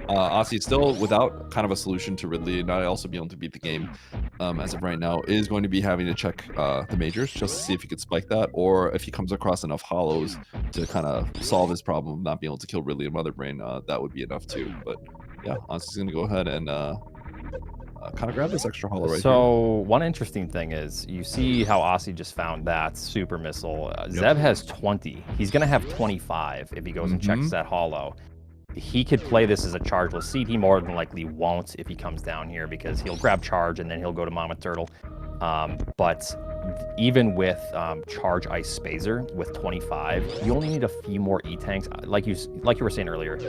Osse still without kind of a solution to Ridley, not also be able to beat the game as of right now, is going to be having to check the majors just to see if he could spike that, or if he comes across enough hollows to kind of solve his problem of not being able to kill Ridley and Mother Brain, that would be enough too. But yeah, Osse's gonna go ahead and kind of grab this extra hollow right here. So one interesting thing is you see how Osse just found that super missile. Zeb has 20. He's going to have 25 if he goes and checks that hollow. He could play this as a chargeless seed. He more than likely won't if he comes down here because he'll grab charge and then he'll go to Mama Turtle. But even with charge ice Spazer with 25, you only need a few more E-tanks. Like you were saying earlier,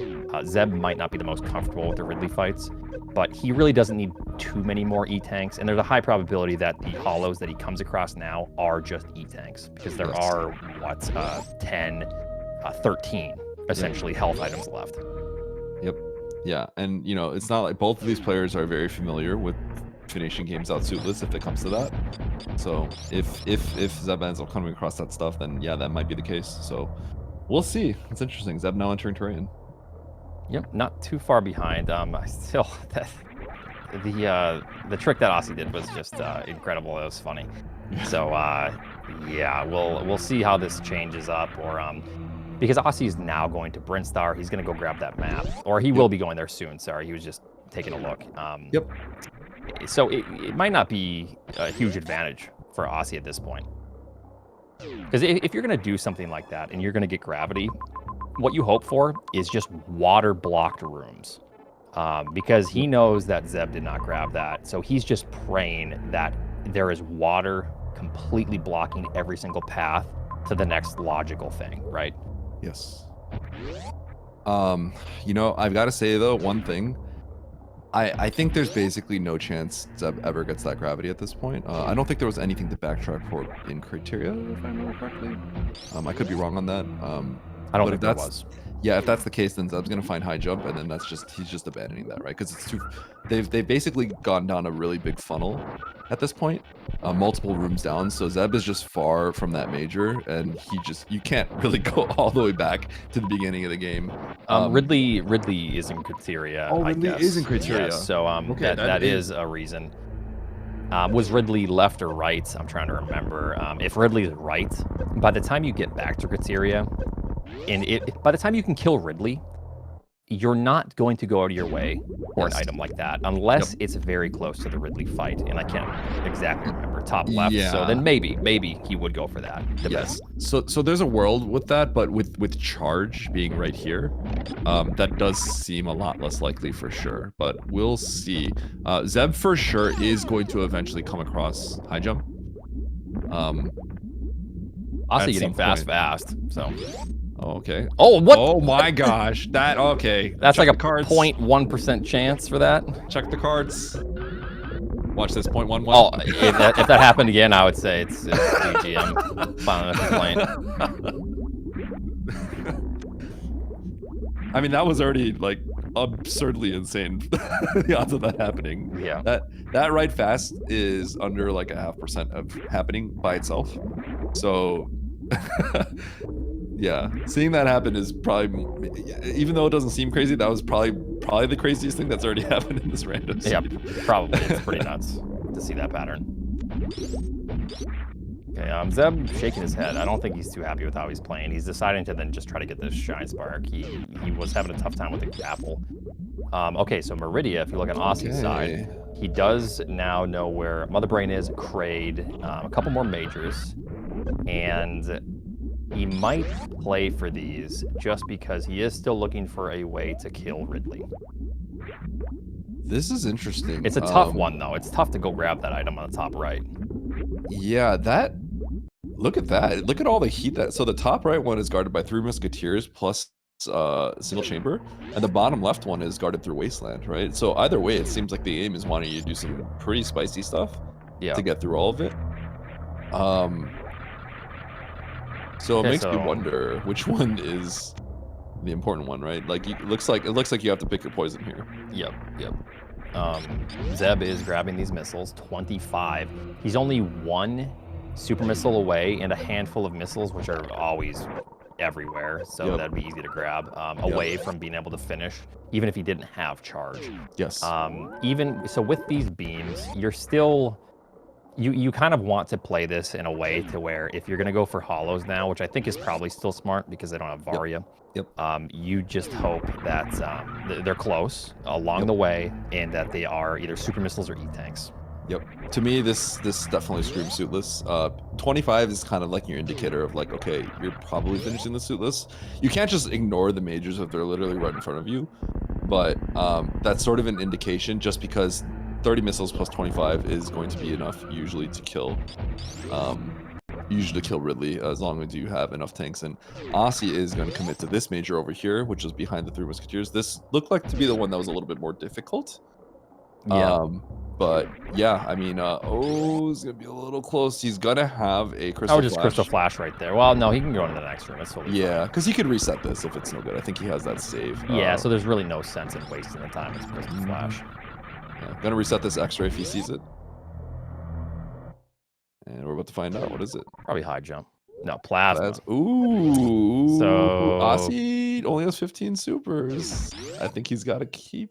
Zeb might not be the most comfortable with the Ridley fights, but he really doesn't need too many more E-tanks. And there's a high probability that the hollows that he comes across now are just E-tanks because there are 13 essentially health items left. Yep. Yeah, and you know, it's not like both of these players are very familiar with finishing games out suitless if it comes to that. So if Zeb ends up coming across that stuff, then yeah, that might be the case. So we'll see. It's interesting. Zeb now entering Torian. Yep, not too far behind. I still the trick that Osse did was just incredible. It was funny. So yeah, we'll see how this changes up, or because Osse is now going to Brinstar, he's going to go grab that map, or he will be going there soon. Sorry, he was just taking a look. So it might not be a huge advantage for Osse at this point. Because if you're going to do something like that and you're going to get gravity, what you hope for is just water-blocked rooms. Because he knows that Zeb did not grab that. So he's just praying that there is water completely blocking every single path to the next logical thing, right? Yes. You know, I've got to say, though, one thing. I think there's basically no chance Zeb ever gets that gravity at this point. I don't think there was anything to backtrack for in criteria, if I remember correctly. I could be wrong on that. I don't think there was. Yeah, if that's the case, then Zeb's gonna find high jump, and then he's just abandoning that, right? Because it's too. They've basically gone down a really big funnel at this point, multiple rooms down. So Zeb is just far from that major, and you can't really go all the way back to the beginning of the game. Ridley is in criteria. Oh, Ridley is in criteria. Yes, so okay, that is a reason. Was Ridley left or right? I'm trying to remember. If Ridley's right, by the time you get back to criteria, by the time you can kill Ridley, you're not going to go out of your way for an item like that, unless it's very close to the Ridley fight, and I can't exactly remember. Top left, so then maybe he would go for that. Yes. So there's a world with that, but with charge being right here, that does seem a lot less likely for sure. But we'll see. Zeb for sure is going to eventually come across high jump. Also getting fast, so. Oh, okay. Oh, what? Oh my gosh. Okay. That's Check like a the cards. 0.1% chance for that. Check the cards. Watch this 0.11. Oh, if that happened again, I would say it's DGM filing a complaint. I mean, that was already like absurdly insane. The odds of that happening. Yeah. That right fast is under like 0.5% of happening by itself. So yeah, seeing that happen is probably, even though it doesn't seem crazy, that was probably the craziest thing that's already happened in this random seed. Yeah, probably. It's pretty nuts to see that pattern. Okay, Zeb shaking his head. I don't think he's too happy with how he's playing. He's deciding to then just try to get this Shine Spark. He was having a tough time with the apple. Okay, so Meridia, if you look on Osse's side, he does now know where Mother Brain is, Kraid, a couple more majors, and he might play for these just because he is still looking for a way to kill Ridley. This is interesting. It's a tough one, though. It's tough to go grab that item on the top right. Yeah, look at that. Look at all the heat so the top right one is guarded by 3 Musketeers plus single chamber, and the bottom left one is guarded through Wasteland, right? So either way, it seems like the aim is wanting you to do some pretty spicy stuff to get through all of it. So it makes me wonder which one is the important one, right? Like it looks like you have to pick your poison here. Yep. Zeb is grabbing these missiles, 25. He's only 1 super missile away and a handful of missiles, which are always everywhere, so that'd be easy to grab, away from being able to finish, even if he didn't have charge. Yes. Even so, with these beams, you're still. You kind of want to play this in a way to where if you're going to go for hollows now, which I think is probably still smart because they don't have Varia, you just hope that they're close along the way and that they are either super missiles or E-tanks. Yep. To me, this definitely screams suitless. 25 is kind of like your indicator of like, okay, you're probably finishing the suitless. You can't just ignore the majors if they're literally right in front of you, but that's sort of an indication just because 30 missiles plus 25 is going to be enough usually to kill Ridley, as long as you have enough tanks. And Osse is going to commit to this major over here, which is behind the 3 Musketeers. This looked like to be the one that was a little bit more difficult. But yeah, I mean, it's gonna be a little close. He's gonna have a crystal flash. Crystal flash right there. Well, no, he can go into the next room. That's totally fine. Because he could reset this if it's no good. I think he has that save. Yeah, so there's really no sense in wasting the time. It's crystal flash. Yeah, gonna reset this X-ray if he sees it. And we're about to find out. What is it? Probably high jump. No, plasma. Ooh. So Osse only has 15 supers. I think he's got to keep.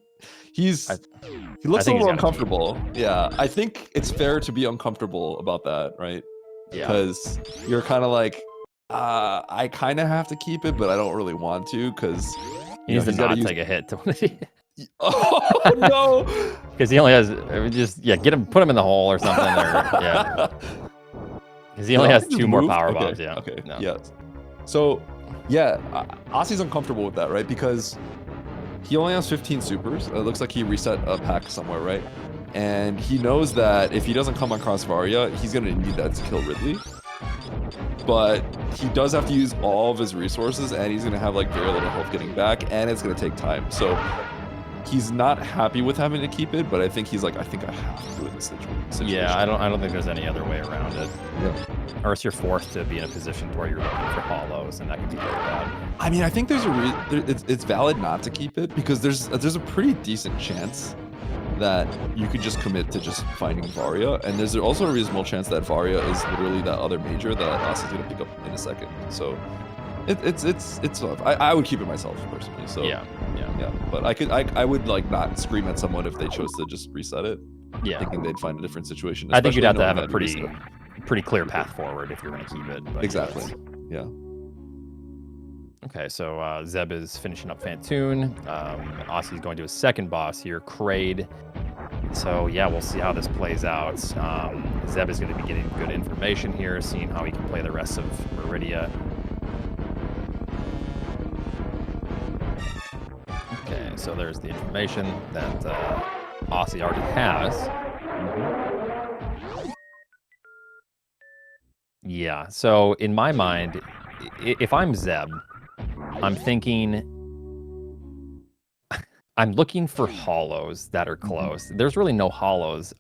He looks a little uncomfortable. Yeah, I think it's fair to be uncomfortable about that, right? Yeah. Because you're kind of like, I kind of have to keep it, but I don't really want to because he needs to not take a hit. Oh no! Because he only has put him in the hole or something. Because he only No, has he just 2 more moved? power Okay, bombs. Yeah. Okay. No. Yeah. So, yeah, Osse's uncomfortable with that, right? Because he only has 15 supers. It looks like he reset a pack somewhere, right? And he knows that if he doesn't come across Varia, he's going to need that to kill Ridley. But he does have to use all of his resources, and he's going to have like very little health getting back, and it's going to take time. So he's not happy with having to keep it, but I think he's like, I think I have to do it in this situation. Yeah, I don't think there's any other way around it. Yeah. Or else you're forced to be in a position where you're looking for hollows, and that can be very bad. I mean, I think there's it's valid not to keep it because there's a pretty decent chance that you could just commit to just finding Varia, and there's also a reasonable chance that Varia is literally that other major that Osse is gonna pick up in a second. So it's tough. I would keep it myself personally. So Yeah. But I would like not scream at someone if they chose to just reset it, Yeah. thinking they'd find a different situation. I think you'd have to especially have a knowing that pretty clear path forward if you're going to keep it. But Exactly. yes. Yeah. Okay, so Zeb is finishing up Fantoon. Osse's going to his second boss here, Kraid. So yeah, we'll see how this plays out. Zeb is going to be getting good information here, seeing how he can play the rest of Meridia. Okay, so there's the information that Osse already has. Yeah, so in my mind, if I'm Zeb, I'm thinking, I'm looking for hollows that are close. There's really no hollows.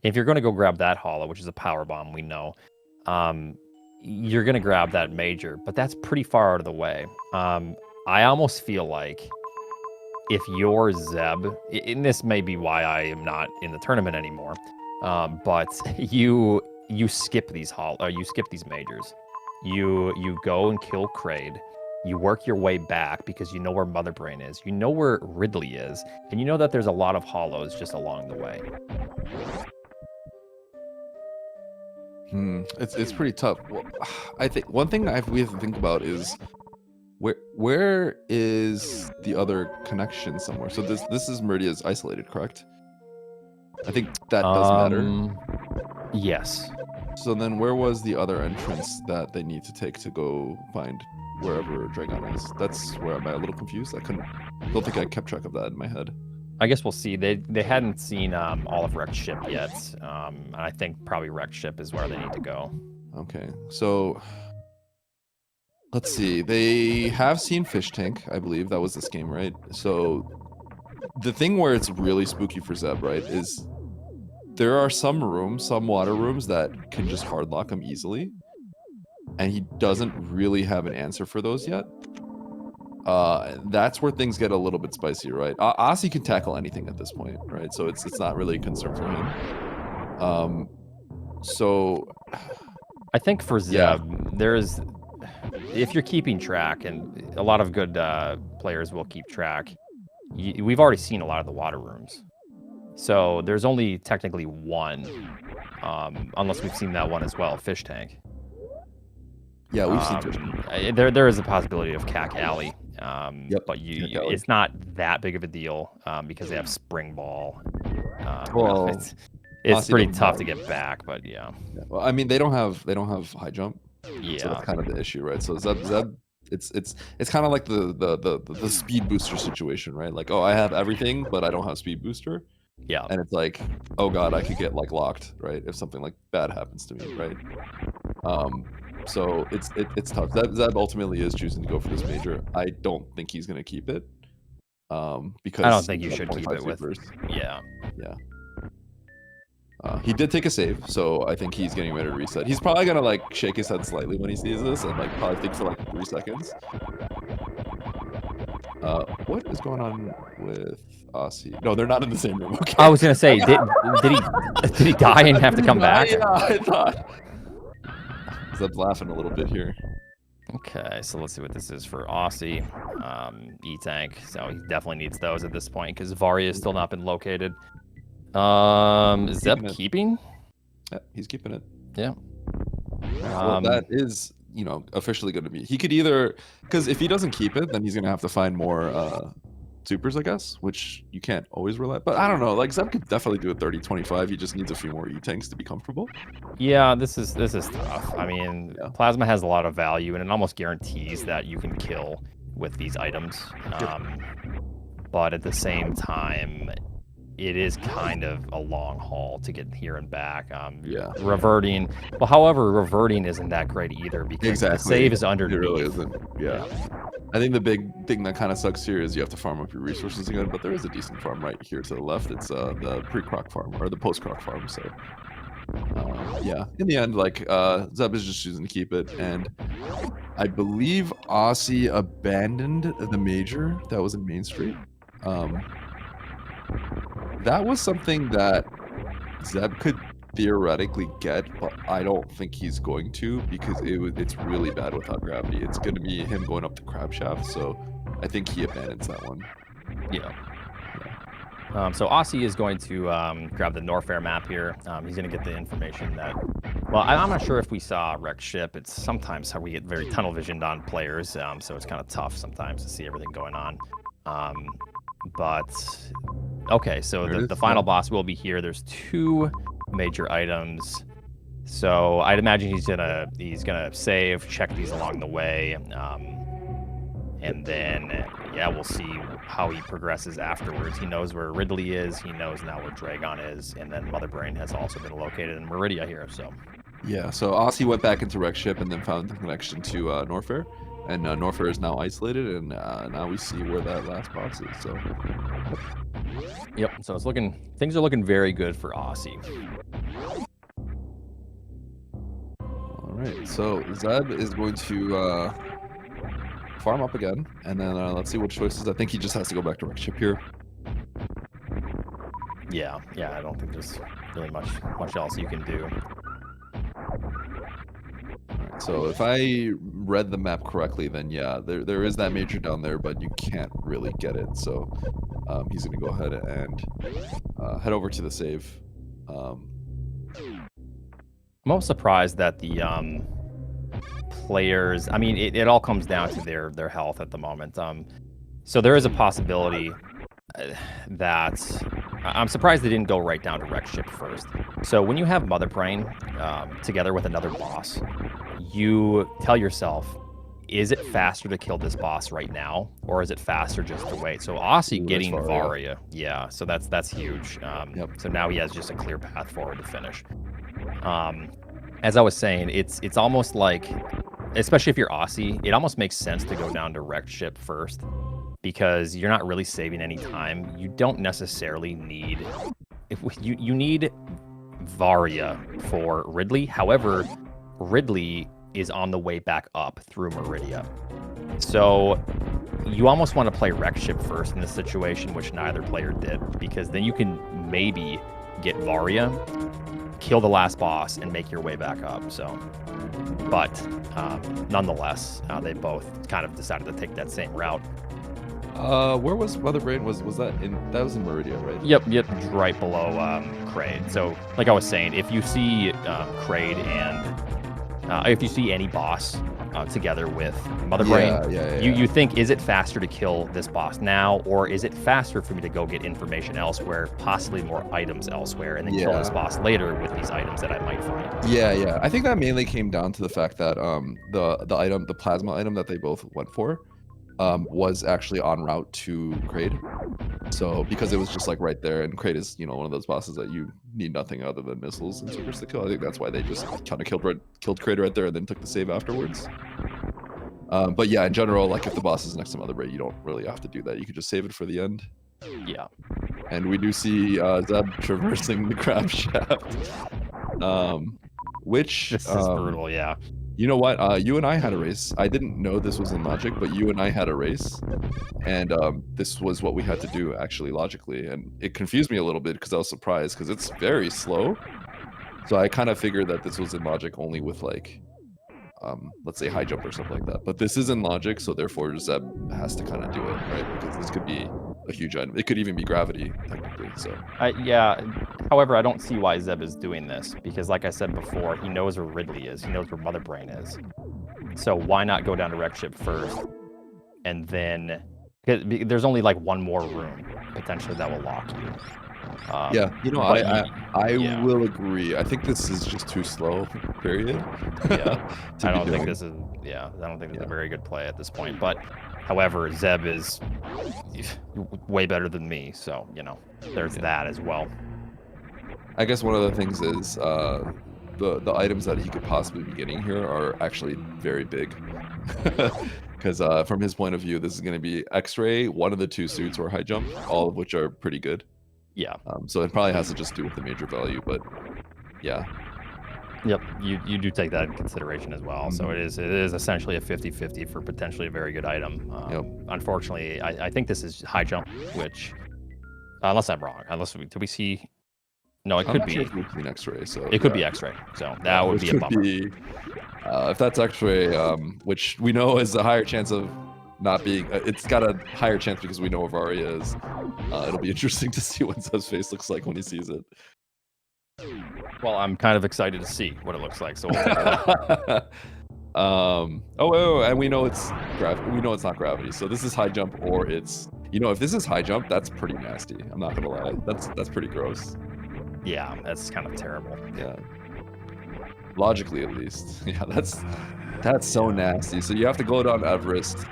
If you're going to go grab that hollow, which is a power bomb, we know, you're going to grab that major, but that's pretty far out of the way. I almost feel like if you're Zeb, and this may be why I am not in the tournament anymore, but you skip these you skip these majors. You go and kill Kraid. You work your way back because you know where Mother Brain is. You know where Ridley is, and you know that there's a lot of hollows just along the way. It's pretty tough. Well, I think one thing we have to think about is where is the other connection somewhere? So this is Meridia's isolated, correct? I think that does matter. Yes. So then where was the other entrance that they need to take to go find wherever Dragon is? That's where I'm a little confused. Don't think I kept track of that in my head. I guess we'll see. They hadn't seen all of Wrecked Ship yet. And I think probably Wrecked Ship is where they need to go. Okay, so let's see. They have seen Fish Tank, I believe. That was this game, right? So the thing where it's really spooky for Zeb, right, is there are some water rooms that can just hard lock him easily. And he doesn't really have an answer for those yet. That's where things get a little bit spicy, right? Osse can tackle anything at this point, right? So it's not really a concern for him. So I think for Zeb, there's, if you're keeping track, and a lot of good players will keep track, we've already seen a lot of the water rooms. So there's only technically one, unless we've seen that one as well, Fish Tank. Yeah, we've seen Fish Tank. There is a possibility of Cack Alley, but it's not that big of a deal because they have Spring Ball. Well, it's pretty tough to get back, but yeah. Well, I mean, they don't have high jump. Yeah, so that's kind of the issue, right? So Zeb, it's kind of like the speed booster situation, right? Like, oh, I have everything, but I don't have speed booster. Yeah, and it's like, oh god, I could get like locked, right? If something like bad happens to me, right? So it's tough. Zeb ultimately is choosing to go for this major. I don't think he's gonna keep it. Because I don't think you should keep it with. Yeah. He did take a save, so I think he's getting ready to reset. He's probably gonna like shake his head slightly when he sees this, and like probably think for like 3 seconds. What is going on with Osse? No, they're not in the same room. Okay. I was gonna say, did he die and have to come back? Yeah, I thought. Zeb's laughing a little bit here. Okay, so let's see what this is for Osse. E-Tank, so he definitely needs those at this point because Varia has still not been located. Zeb keeping? Yeah, he's keeping it. Yeah. Well, that is, officially going to be. He could either, because if he doesn't keep it, then he's going to have to find more supers, I guess, which you can't always rely. But I don't know. Like Zeb could definitely do a 30-25. He just needs a few more E-tanks to be comfortable. Yeah, this is tough. I mean, Yeah. plasma has a lot of value, and it almost guarantees that you can kill with these items. But at the same time, it is kind of a long haul to get here and back. Yeah. Reverting. Well, however, reverting isn't that great either because the save is underneath. It really isn't. Yeah. I think the big thing that kind of sucks here is you have to farm up your resources again, but there is a decent farm right here to the left. It's the pre-croc farm or the post-croc farm. So yeah, in the end, like Zeb is just choosing to keep it, and I believe Osse abandoned the major that was in Main Street. That was something that Zeb could theoretically get, but I don't think he's going to because it's really bad without gravity. It's going to be him going up the crab shaft, so I think he abandons that one. Yeah. So Osse is going to grab the Norfair map here. He's going to get the information that... Well, I'm not sure if we saw wrecked ship. It's sometimes how we get very tunnel visioned on players, so it's kind of tough sometimes to see everything going on. But okay, so the final boss will be here. There's 2 major items, so I'd imagine he's gonna save, check these along the way, and then yeah, we'll see how he progresses afterwards. He knows where Ridley is. He knows now where Dragon is, and then Mother Brain has also been located in Meridia here. So yeah, so Osse went back into wrecked ship and then found the connection to Norfair. And Norfair is now isolated, and now we see where that last boss is. So, yep. So things are looking very good for Osse. All right. So Zeb is going to farm up again, and then let's see what choices. I think he just has to go back to wrecked ship here. Yeah. I don't think there's really much else you can do. So if I read the map correctly, then yeah, there is that major down there, but you can't really get it. So he's going to go ahead and head over to the save. I'm most surprised that the players... I mean, it all comes down to their health at the moment. So there is a possibility that... I'm surprised they didn't go right down to wrecked ship first. So when you have Mother Brain together with another boss, you tell yourself, is it faster to kill this boss right now, or is it faster just to wait? So Osse getting Varia, yeah, so that's huge. So now he has just a clear path forward to finish. As I was saying, it's almost like, especially if you're Osse, it almost makes sense to go down to wrecked ship first, because you're not really saving any time. You don't necessarily need... You need Varia for Ridley. However, Ridley is on the way back up through Meridia. So you almost want to play wrecked ship first in this situation, which neither player did, because then you can maybe get Varia, kill the last boss, and make your way back up. So, but nonetheless, they both kind of decided to take that same route. Where was Mother Brain? Was that in Meridia, right? Yep, right below Kraid. So, like I was saying, if you see Kraid and if you see any boss together with Mother Brain, you think, is it faster to kill this boss now, or is it faster for me to go get information elsewhere, possibly more items elsewhere, and then kill this boss later with these items that I might find? Yeah. I think that mainly came down to the fact that the plasma item that they both went for was actually en route to Kraid. So because it was just like right there, and Kraid is, one of those bosses that you need nothing other than missiles and supers to kill. I think that's why they just kind of killed Kraid right there and then took the save afterwards. But yeah, in general, like if the boss is next to Mother Brain, you don't really have to do that. You could just save it for the end. Yeah. And we do see Zeb traversing the crab shaft. Which this is brutal, yeah. You know what? You and I had a race. I didn't know this was in logic, but you and I had a race, and this was what we had to do actually logically, and it confused me a little bit because I was surprised because it's very slow. So I kind of figured that this was in logic only with like, let's say high jump or something like that. But this is in logic, so therefore Zeb has to kind of do it, right? Because this could be a huge item. It could even be gravity technically. So yeah. However, I don't see why Zeb is doing this, because like I said before, he knows where Ridley is. He knows where Mother Brain is. So why not go down to wrecked ship first and then There's only like one more room potentially that will lock you. Yeah, you know, but I yeah. will agree. I think this is just too slow. Period. Yeah. to I be don't think doing. this is I don't think it's Yeah. a very good play at this point. But however, Zeb is way better than me, so you know, there's that as well. I guess one of the things is the items that he could possibly be getting here are actually very big. Because from his point of view, this is going to be X-ray, one of the 2 suits, or high jump, all of which are pretty good. Yeah. So it probably has to just do with the major value, but yeah. Yep, you do take that into consideration as well. So it is essentially a 50-50 for potentially a very good item. Unfortunately, I think this is high jump, which unless I'm wrong, do we see? No, it I'm could not be. sure if we've seen X-ray, so It could be X-ray, so that would be a bummer. If that's X-ray, which we know is a higher chance of not being, it's got a higher chance because we know where Varia is. It'll be interesting to see what Zeb's face looks like when he sees it. Well, I'm kind of excited to see what it looks like. So, and we know it's we know it's not gravity. So this is high jump, or it's, you know, if this is high jump, that's pretty nasty. I'm not gonna lie, that's pretty gross. Yeah, that's kind of terrible. Yeah, logically at least. Yeah, that's so nasty. So you have to go down Everest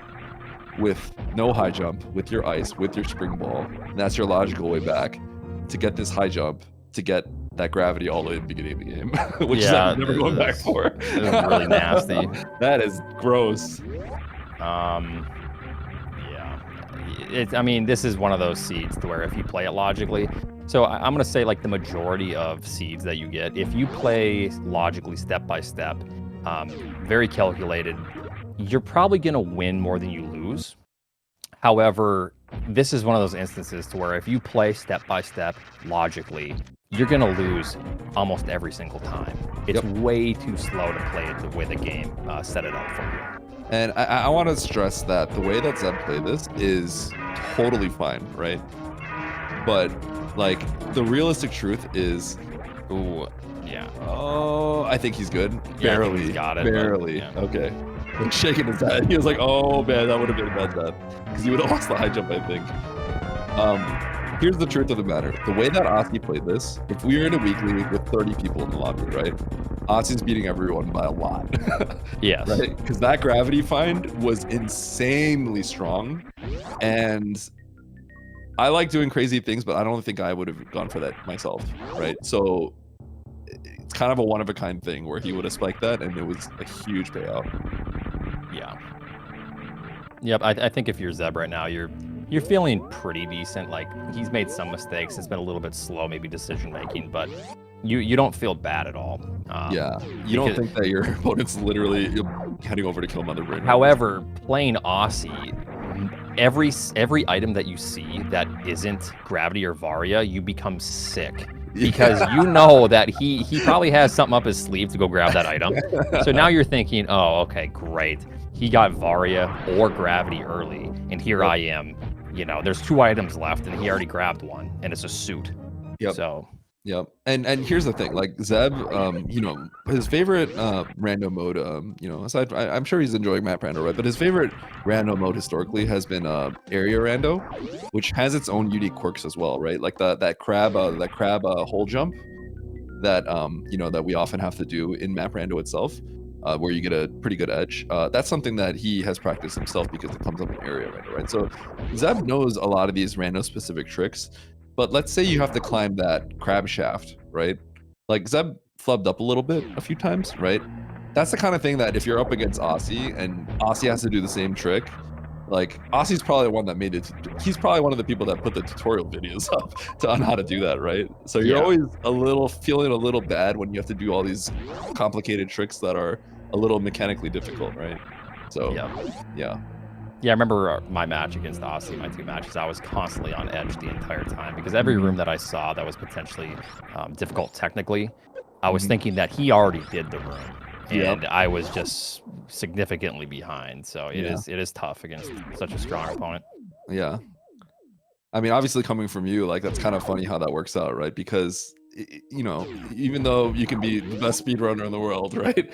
with no high jump, with your ice, with your spring ball, and that's your logical way back to get this high jump, to get that gravity all the way at the beginning of the game, which is I'm never going back for. It was really nasty. That is gross. Yeah. I mean, this is one of those seeds to where if you play it logically, so I'm going to say like the majority of seeds that you get, if you play logically step by step, very calculated, you're probably going to win more than you lose. However, this is one of those instances to where if you play step by step logically, you're going to lose almost every single time. It's way too slow to play it the way the game set it up for you. And I want to stress that the way that Zeb played this is totally fine, right? But like the realistic truth is, ooh, yeah. Oh, I think he's good. Yeah, Barely. he's got it. Barely. But, yeah. Okay. Like shaking his head. He was like, oh man, that would have been a bad death. Because he would have lost the high jump, I think. Here's the truth of the matter. The way that Osse played this, if we were in a weekly with 30 people in the lobby, right? Osse's beating everyone by a lot. Yes. Right? Because that gravity find was insanely strong. And I like doing crazy things, but I don't think I would have gone for that myself, right? So it's kind of a one-of-a-kind thing where he would have spiked that, and it was a huge payout. Yeah. Yep, I think if you're Zeb right now, you're feeling pretty decent. Like, he's made some mistakes. It's been a little bit slow, maybe decision-making, but you don't feel bad at all. Yeah, you don't think that your opponent's literally heading over to kill him on the brain. However, playing Osse, every item that you see that isn't gravity or Varia, you become sick. Because you know that he probably has something up his sleeve to go grab that item. So now you're thinking, oh, okay, great. He got Varia or gravity early, and here I am. You know, there's 2 items left, and he already grabbed one, and it's a suit. Yep. So. Yep. And here's the thing, like Zeb, you know, his favorite random mode, you know, aside, I'm sure he's enjoying map rando, right? But his favorite random mode historically has been area rando, which has its own unique quirks as well, right? Like that crab hole jump that you know, that we often have to do in map rando itself, where you get a pretty good edge. That's something that he has practiced himself because it comes up in area rando, right? So Zeb knows a lot of these rando specific tricks. But let's say you have to climb that crab shaft, right? Like Zeb flubbed up a little bit a few times, right? That's the kind of thing that if you're up against Osse and Osse has to do the same trick, like Osse's probably the one that made it. He's probably one of the people that put the tutorial videos up on how to do that, right? So you're always feeling a little bad when you have to do all these complicated tricks that are a little mechanically difficult, right? So yeah. Yeah, I remember my match against Osse, my 2 matches, I was constantly on edge the entire time because every room that I saw that was potentially difficult technically, I was thinking that he already did the room, and I was just significantly behind. So it is tough against such a strong opponent. Yeah. I mean, obviously coming from you, like that's kind of funny how that works out, right? Because you know, even though you can be the best speedrunner in the world, right?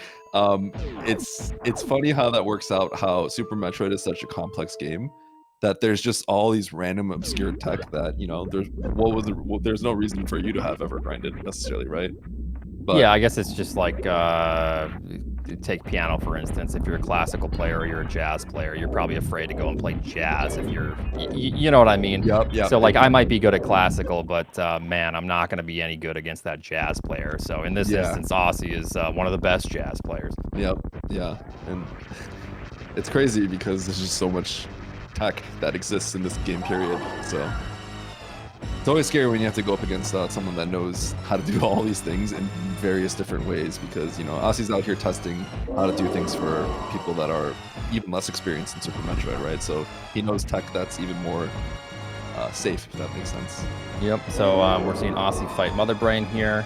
It's funny how that works out, how Super Metroid is such a complex game, that there's just all these random obscure tech that, you know, there's no reason for you to have ever grinded necessarily, right? But yeah, I guess it's just like take piano for instance. If you're a classical player or you're a jazz player, you're probably afraid to go and play jazz if you're, you know what I mean? Yep. So like I might be good at classical, but man, I'm not going to be any good against that jazz player. So in this instance, Osse is one of the best jazz players. Yep. Yeah. And it's crazy because there's just so much tech that exists in this game period. So it's always scary when you have to go up against someone that knows how to do all these things in various different ways, because, you know, Osse's out here testing how to do things for people that are even less experienced in Super Metroid, right? So he knows tech that's even more safe, if that makes sense. Yep. So we're seeing Osse fight Mother Brain here,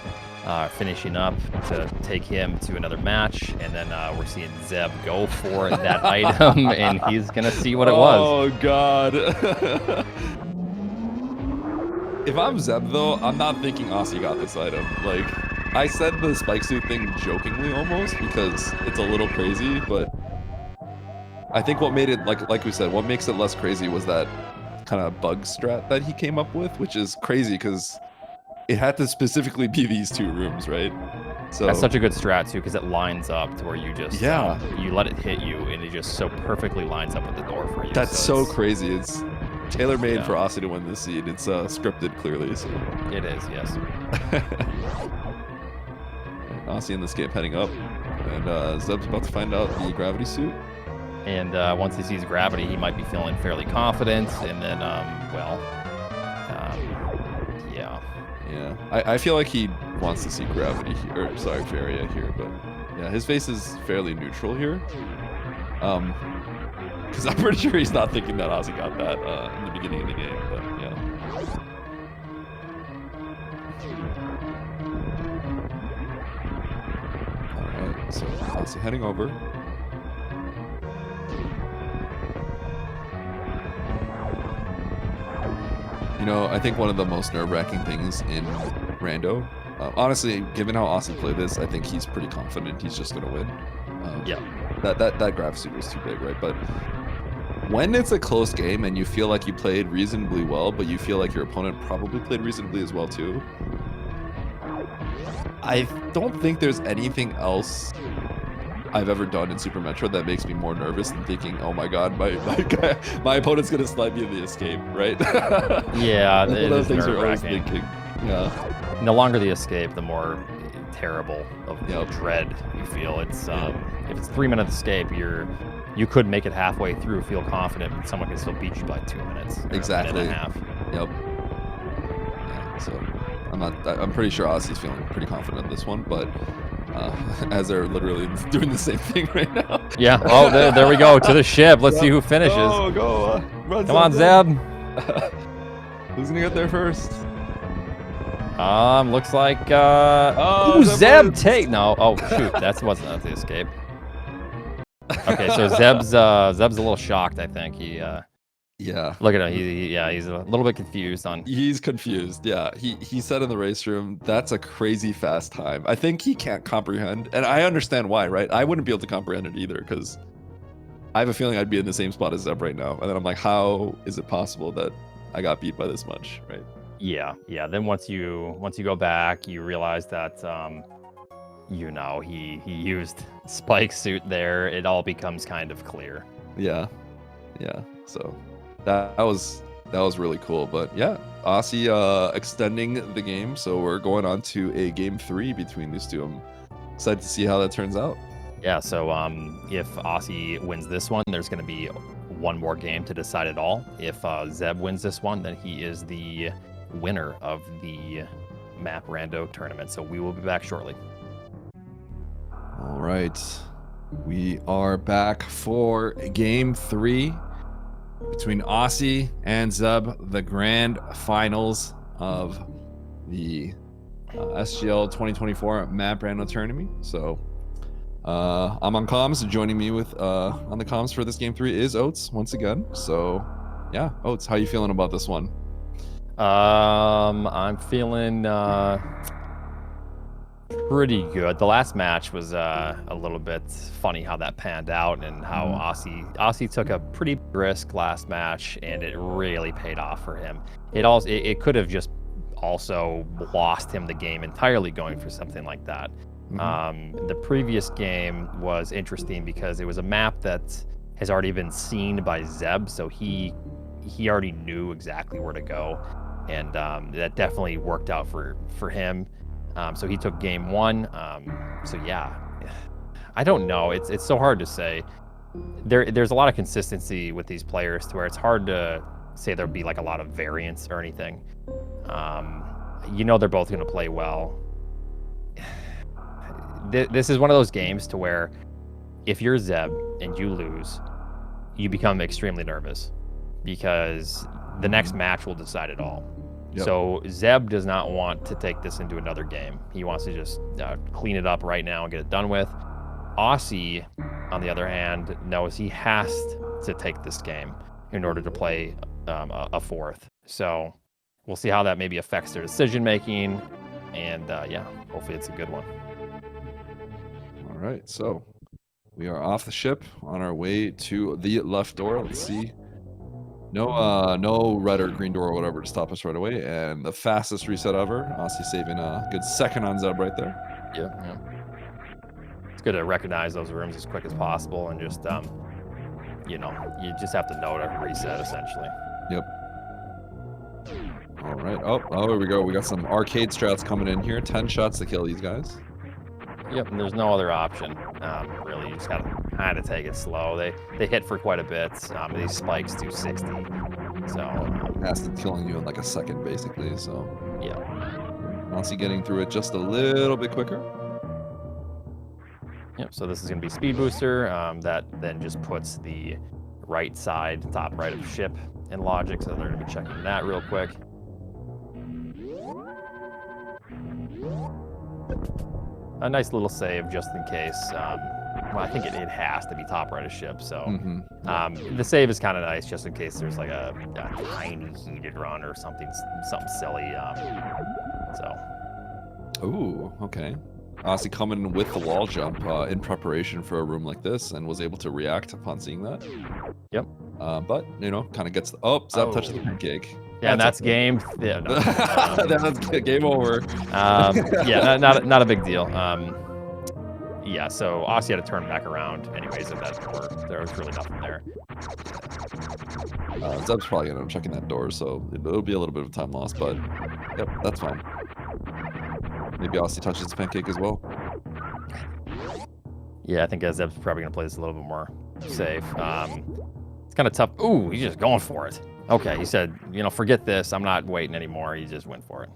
finishing up to take him to another match, and then we're seeing Zeb go for that item, and he's gonna see what it was. Oh God. If I'm Zeb though, I'm not thinking Osse got this item. Like, I said the spike suit thing jokingly almost because it's a little crazy, but I think what made it, like we said, what makes it less crazy was that kind of bug strat that he came up with, which is crazy because it had to specifically be these two rooms, right? So That's such a good strat too, because it lines up to where you just you let it hit you, and it just so perfectly lines up with the door for you. That's so crazy. It's tailor-made for Osse to win this seed. It's scripted clearly. So. It is, yes. Osse in this game heading up, and Zeb's about to find out the gravity suit. And once he sees gravity, he might be feeling fairly confident, and then, yeah. Yeah, I feel like he wants to see gravity here, or sorry, Varia here, but yeah, his face is fairly neutral here. Because I'm pretty sure he's not thinking that Osse got that in the beginning of the game, but yeah. Alright, so Osse heading over. You know, I think one of the most nerve-wracking things in Rando, honestly, given how Osse played this, I think he's pretty confident he's just going to win. Yeah. That graph suit was too big, right? But when it's a close game and you feel like you played reasonably well, but you feel like your opponent probably played reasonably as well too, I don't think there's anything else I've ever done in Super Metroid that makes me more nervous than thinking, oh my god, my opponent's gonna slide me in the escape, right? Yeah, that's it one of is the things you're always nerve-wracking. thinking. Yeah. The longer the escape, the more terrible of dread you feel. It's if it's 3-minute escape, you could make it halfway through, feel confident, but someone can still beat you by 2 minutes. Exactly. A minute and a half. Yep. Yeah, so I'm pretty sure Osse's feeling pretty confident in this one, but as they're literally doing the same thing right now. Yeah. Oh, there we go to the ship. Let's see who finishes. Go. Run, Come on, Zeb. Who's gonna get there first? Looks like Zeb take no. Oh shoot, that wasn't the escape. Okay, so Zeb's a little shocked. I think he. Yeah. Look at him. He's a little bit confused on. He's confused. Yeah. He said in the race room, that's a crazy fast time. I think he can't comprehend, and I understand why, right? I wouldn't be able to comprehend it either, because I have a feeling I'd be in the same spot as Zeb right now, and then I'm like, how is it possible that I got beat by this much, right? Yeah. Then once you go back, you realize that you know he used spike suit there. It all becomes kind of clear. Yeah. So that was really cool. But yeah, Osse extending the game, so we're going on to a game 3 between these two. I'm excited to see how that turns out. Yeah. So if Osse wins this one, there's going to be one more game to decide it all. If Zeb wins this one, then he is the winner of the Map Rando tournament. So we will be back shortly. All right, we are back for game 3 between Osse and Zeb, the grand finals of the SGL 2024 Map Rando tournament. So I'm on comms. Joining me with on the comms for this game 3 is Oates once again. So yeah, Oates, how you feeling about this one? I'm feeling pretty good. The last match was a little bit funny how that panned out, and how Osse took a pretty risk last match, and it really paid off for him. It could have just also lost him the game entirely going for something like that. The previous game was interesting because it was a map that has already been seen by Zeb, so he already knew exactly where to go, and that definitely worked out for him. So he took game 1. So yeah, I don't know. It's so hard to say. There's a lot of consistency with these players to where it's hard to say there'll be like a lot of variance or anything. They're both going to play well. This is one of those games to where if you're Zeb and you lose, you become extremely nervous because the next match will decide it all. Yep. So Zeb does not want to take this into another game. He wants to just clean it up right now and get it done with. Osse, on the other hand, knows he has to take this game in order to play a 4th. So we'll see how that maybe affects their decision making, and yeah, hopefully it's a good one. All right, so we are off the ship on our way to the left door. Let's see. No red or green door or whatever to stop us right away. And the fastest reset ever. Osse saving a good second on Zeb right there. Yeah. It's good to recognize those rooms as quick as possible, and just you just have to know to reset essentially. Yep. All right. Oh, here we go. We got some arcade strats coming in here. 10 shots to kill these guys. Yep, and there's no other option. Really, you just gotta kind of take it slow. They hit for quite a bit. These spikes do 60, so Acid killing you in like a second, basically. So yeah, Osse getting through it just a little bit quicker. Yep. So this is gonna be speed booster. That then just puts the right side, top right of the ship in logic. So they're gonna be checking that real quick. A nice little save just in case. Well, I think it has to be top right of ship, so the save is kind of nice just in case there's like a tiny heated run or something silly. Ooh, okay. Osse coming with the wall jump in preparation for a room like this, and was able to react upon seeing that. Yep. But kind of gets Zeb touches the pancake. Yeah, and that's game. Yeah, no, that's game over. Yeah, not a big deal. Yeah, so Osse had to turn back around anyways if that door. There was really nothing there. Zeb's probably gonna end up checking that door, so it'll be a little bit of time loss, but yep, that's fine. Maybe Osse touches the pancake as well. Yeah, I think Zeb's probably gonna play this a little bit more safe. It's kind of tough. Ooh, he's just going for it. Okay, he said, forget this. I'm not waiting anymore. He just went for it.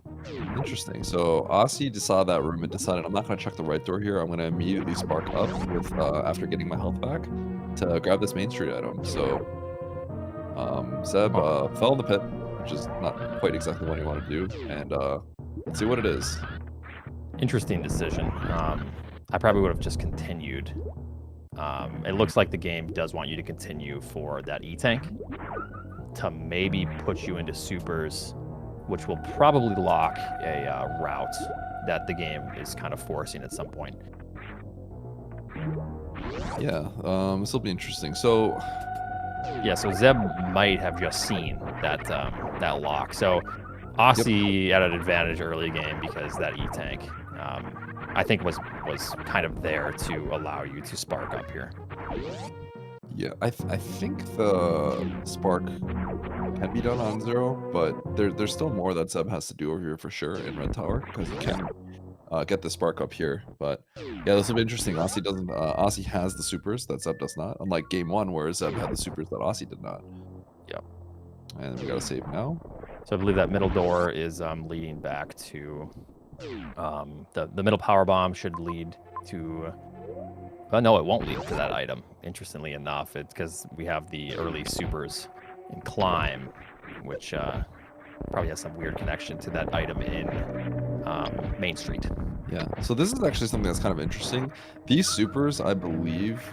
Interesting. So Osse saw that room and decided, I'm not going to check the right door here. I'm going to immediately spark up with after getting my health back to grab this Main Street item. So Zeb fell in the pit, which is not quite exactly what he wanted to do. And let's see what it is. Interesting decision. I probably would have just continued. It looks like the game does want you to continue for that E-Tank to maybe put you into supers, which will probably lock a route that the game is kind of forcing at some point. Yeah, this will be interesting. So yeah, so Zeb might have just seen that lock. So Osse at an advantage early game because that E-Tank I think was kind of there to allow you to spark up here. Yeah, I think the spark can be done on 0, but there's still more that Zeb has to do over here for sure in Red Tower, because he can get the spark up here. But yeah, this will be interesting. Osse doesn't. Osse has the supers that Zeb does not, unlike game 1 where Zeb had the supers that Osse did not. Yep. And we gotta save now. So I believe that middle door is leading back to the middle power bomb should lead to. No, it won't lead to that item. Interestingly enough, it's because we have the early supers in climb, which probably has some weird connection to that item in Main Street. Yeah. So this is actually something that's kind of interesting. These supers, I believe,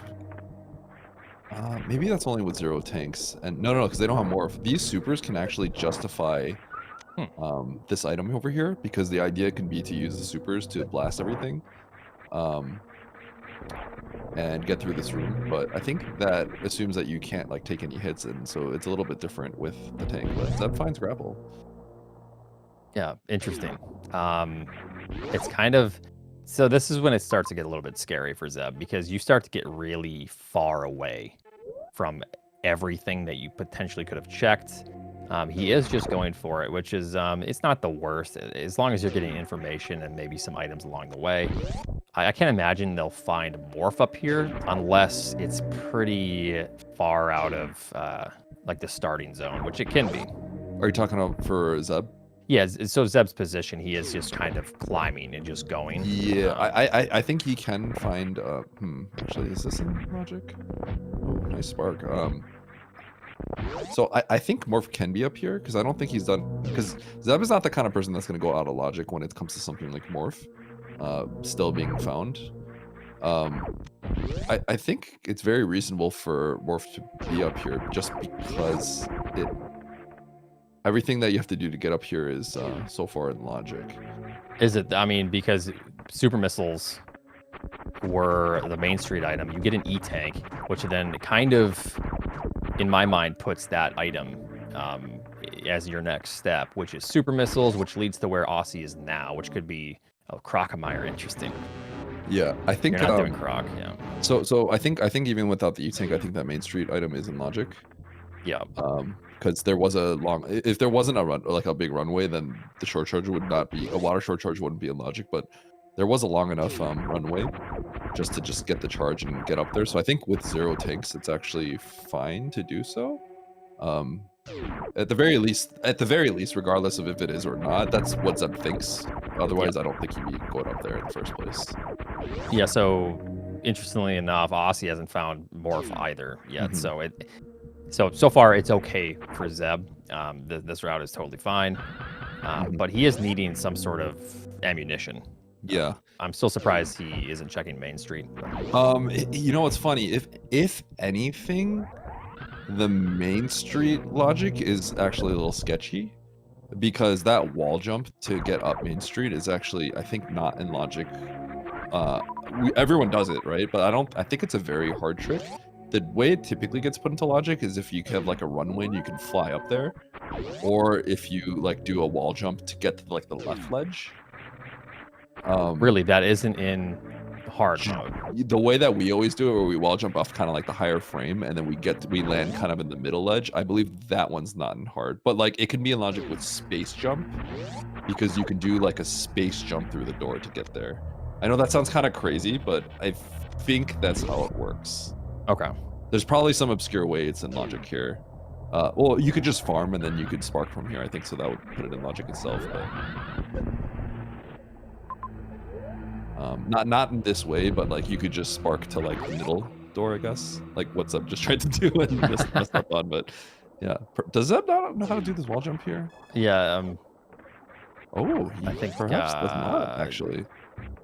maybe that's only with 0 tanks. And no, because they don't have more. These supers can actually justify this item over here, because the idea can be to use the supers to blast everything. And get through this room, but I think that assumes that you can't like take any hits, and so it's a little bit different with the tank. But Zeb finds grapple. Yeah, interesting. It's kind of so this is when it starts to get a little bit scary for Zeb, because you start to get really far away from everything that you potentially could have checked. He is just going for it, which is it's not the worst as long as you're getting information and maybe some items along the way. I can't imagine they'll find Morph up here unless it's pretty far out of like the starting zone, which it can be. Are you talking about for Zeb? Yeah, so Zeb's position, he is just kind of climbing and just going. Yeah, I think he can find. Actually, is this in logic? Oh, nice spark. So I think Morph can be up here because I don't think he's done. Because Zeb is not the kind of person that's going to go out of logic when it comes to something like Morph still being found. I think it's very reasonable for Morph to be up here just because everything that you have to do to get up here is so far in logic. Is it? I mean, because super missiles were the main street item. You get an E-tank, which then kind of, in my mind, puts that item as your next step, which is super missiles, which leads to where Osse is now, which could be Crocomire. Interesting. Yeah, I think you're not doing Croc. Yeah. So I think even without the E-tank, I think that main street item is in logic. Yeah. Because there was a long, if there wasn't a big runway, then the short charge would not be, a water short charge wouldn't be in logic, but there was a long enough runway just to get the charge and get up there. So I think with 0 tanks, it's actually fine to do so. At the very least, regardless of if it is or not, that's what Zeb thinks. Otherwise, I don't think he'd be going up there in the first place. Yeah. So interestingly enough, Osse hasn't found Morph either yet. So far it's okay for Zeb. This route is totally fine, but he is needing some sort of ammunition. Yeah, I'm still surprised he isn't checking Main Street. You know what's funny? If anything, the Main Street logic is actually a little sketchy, because that wall jump to get up Main Street is actually, I think, not in logic. Everyone does it, right? But I think it's a very hard trick. The way it typically gets put into logic is if you have like a runway and you can fly up there, or if you like do a wall jump to get to like the left ledge. Really, that isn't in hard mode. The way that we always do it, where we wall jump off kind of like the higher frame, and then we land kind of in the middle ledge. I believe that one's not in hard, but like it can be in logic with space jump, because you can do like a space jump through the door to get there. I know that sounds kind of crazy, but I think that's how it works. Okay. There's probably some obscure way it's in logic here. Well, you could just farm and then you could spark from here, I think, so that would put it in logic itself. But not in this way, but like you could just spark to like the middle door, I guess. Like what Zeb just tried to do and just messed up on. But yeah, does Zeb not know how to do this wall jump here? Yeah. Oh, I think perhaps does not actually.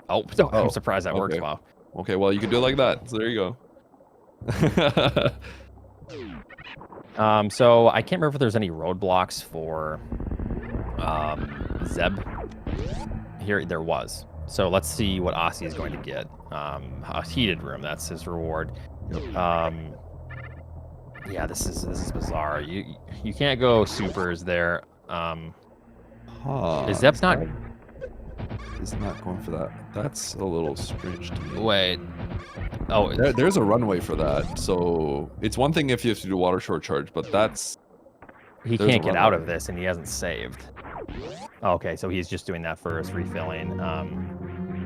Oh, I'm surprised that worked. Wow. Okay, well you can do it like that. So there you go. So I can't remember if there's any roadblocks for Zeb. Here there was. So let's see what Osse is going to get. A heated room, that's his reward. Yeah, this is bizarre. You can't go supers there. Is Zeb's not? He's not going for that. That's a little strange to me. Wait. Oh, there's a runway for that. So it's one thing if you have to do water short charge, but he can't get out of this, and he hasn't saved. Okay, so he's just doing that for his refilling.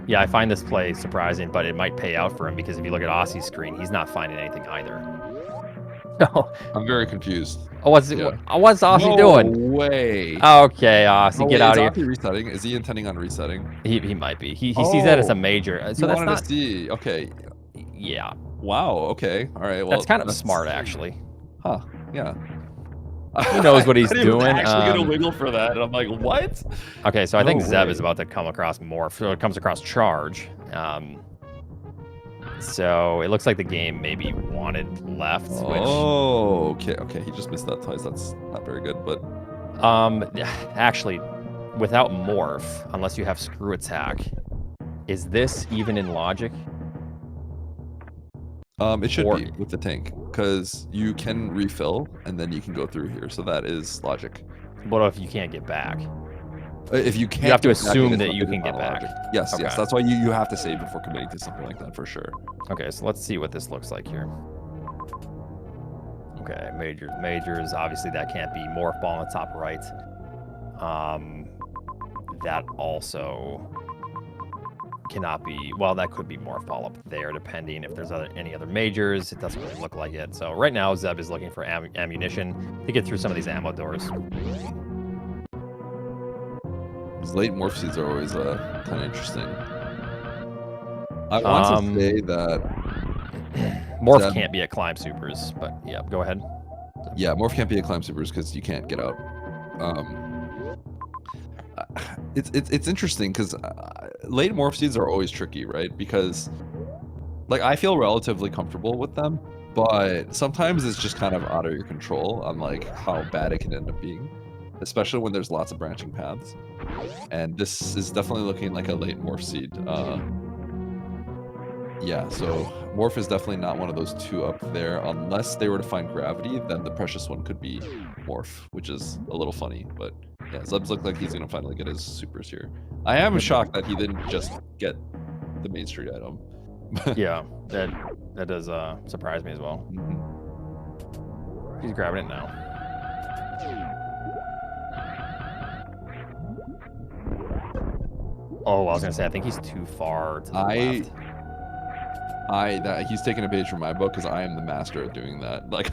Yeah, I find this play surprising, but it might pay out for him, because if you look at Osse's screen, he's not finding anything either. No. I'm very confused. Oh, what's Osse doing? No way. Okay, Osse, get out of here. Is resetting? Is he intending on resetting? He might be. He sees that as a major. So that's not. To see. Okay. Yeah. Wow. Okay. All right. Well, that's kind of smart, actually. Huh. Yeah. He knows what he's doing. Actually gonna wiggle for that, and I'm like, what? Okay, so I think Zeb is about to come across Morph. So it comes across Charge. So it looks like the game maybe wanted left. Oh, okay. He just missed that twice. That's not very good. But Actually, without morph, unless you have screw attack, is this even in logic? It should Or- be with the tank because you can refill and then you can go through here. So that is logic. What if you can't get back? If you can't, You have to get back, assume then that it's you not- can it's get not back. logic. Yes, Okay. yes. That's why you have to save before committing to something like that for sure. Okay, so let's see what this looks like here. Okay, majors. Obviously, that can't be morph ball on the top right. That also cannot be. Well, that could be morph ball up there, depending if there's any other majors. It doesn't really look like it. So right now, Zeb is looking for ammunition to get through some of these ammo doors. These late morph seeds are always kind of interesting. I want to say that Morph Zeb- can't be at climb supers, but yeah, go ahead. yeah, morph can't be a climb supers because you can't get out. It's interesting because late morph seeds are always tricky, right? Because like I feel relatively comfortable with them, but sometimes it's just kind of out of your control on like how bad it can end up being, especially when there's lots of branching paths. And this is definitely looking like a late morph seed. Yeah, so morph is definitely not one of those two up there. Unless they were to find gravity, then the precious one could be morph, which is a little funny. But yeah, Zeb's look like he's gonna finally get his supers here. I am shocked that he didn't just get the Main Street item. Yeah, that does surprise me as well. He's grabbing it now. Oh, I was gonna say I think he's too far to the left. He's taking a page from my book because I am the master at doing that. Like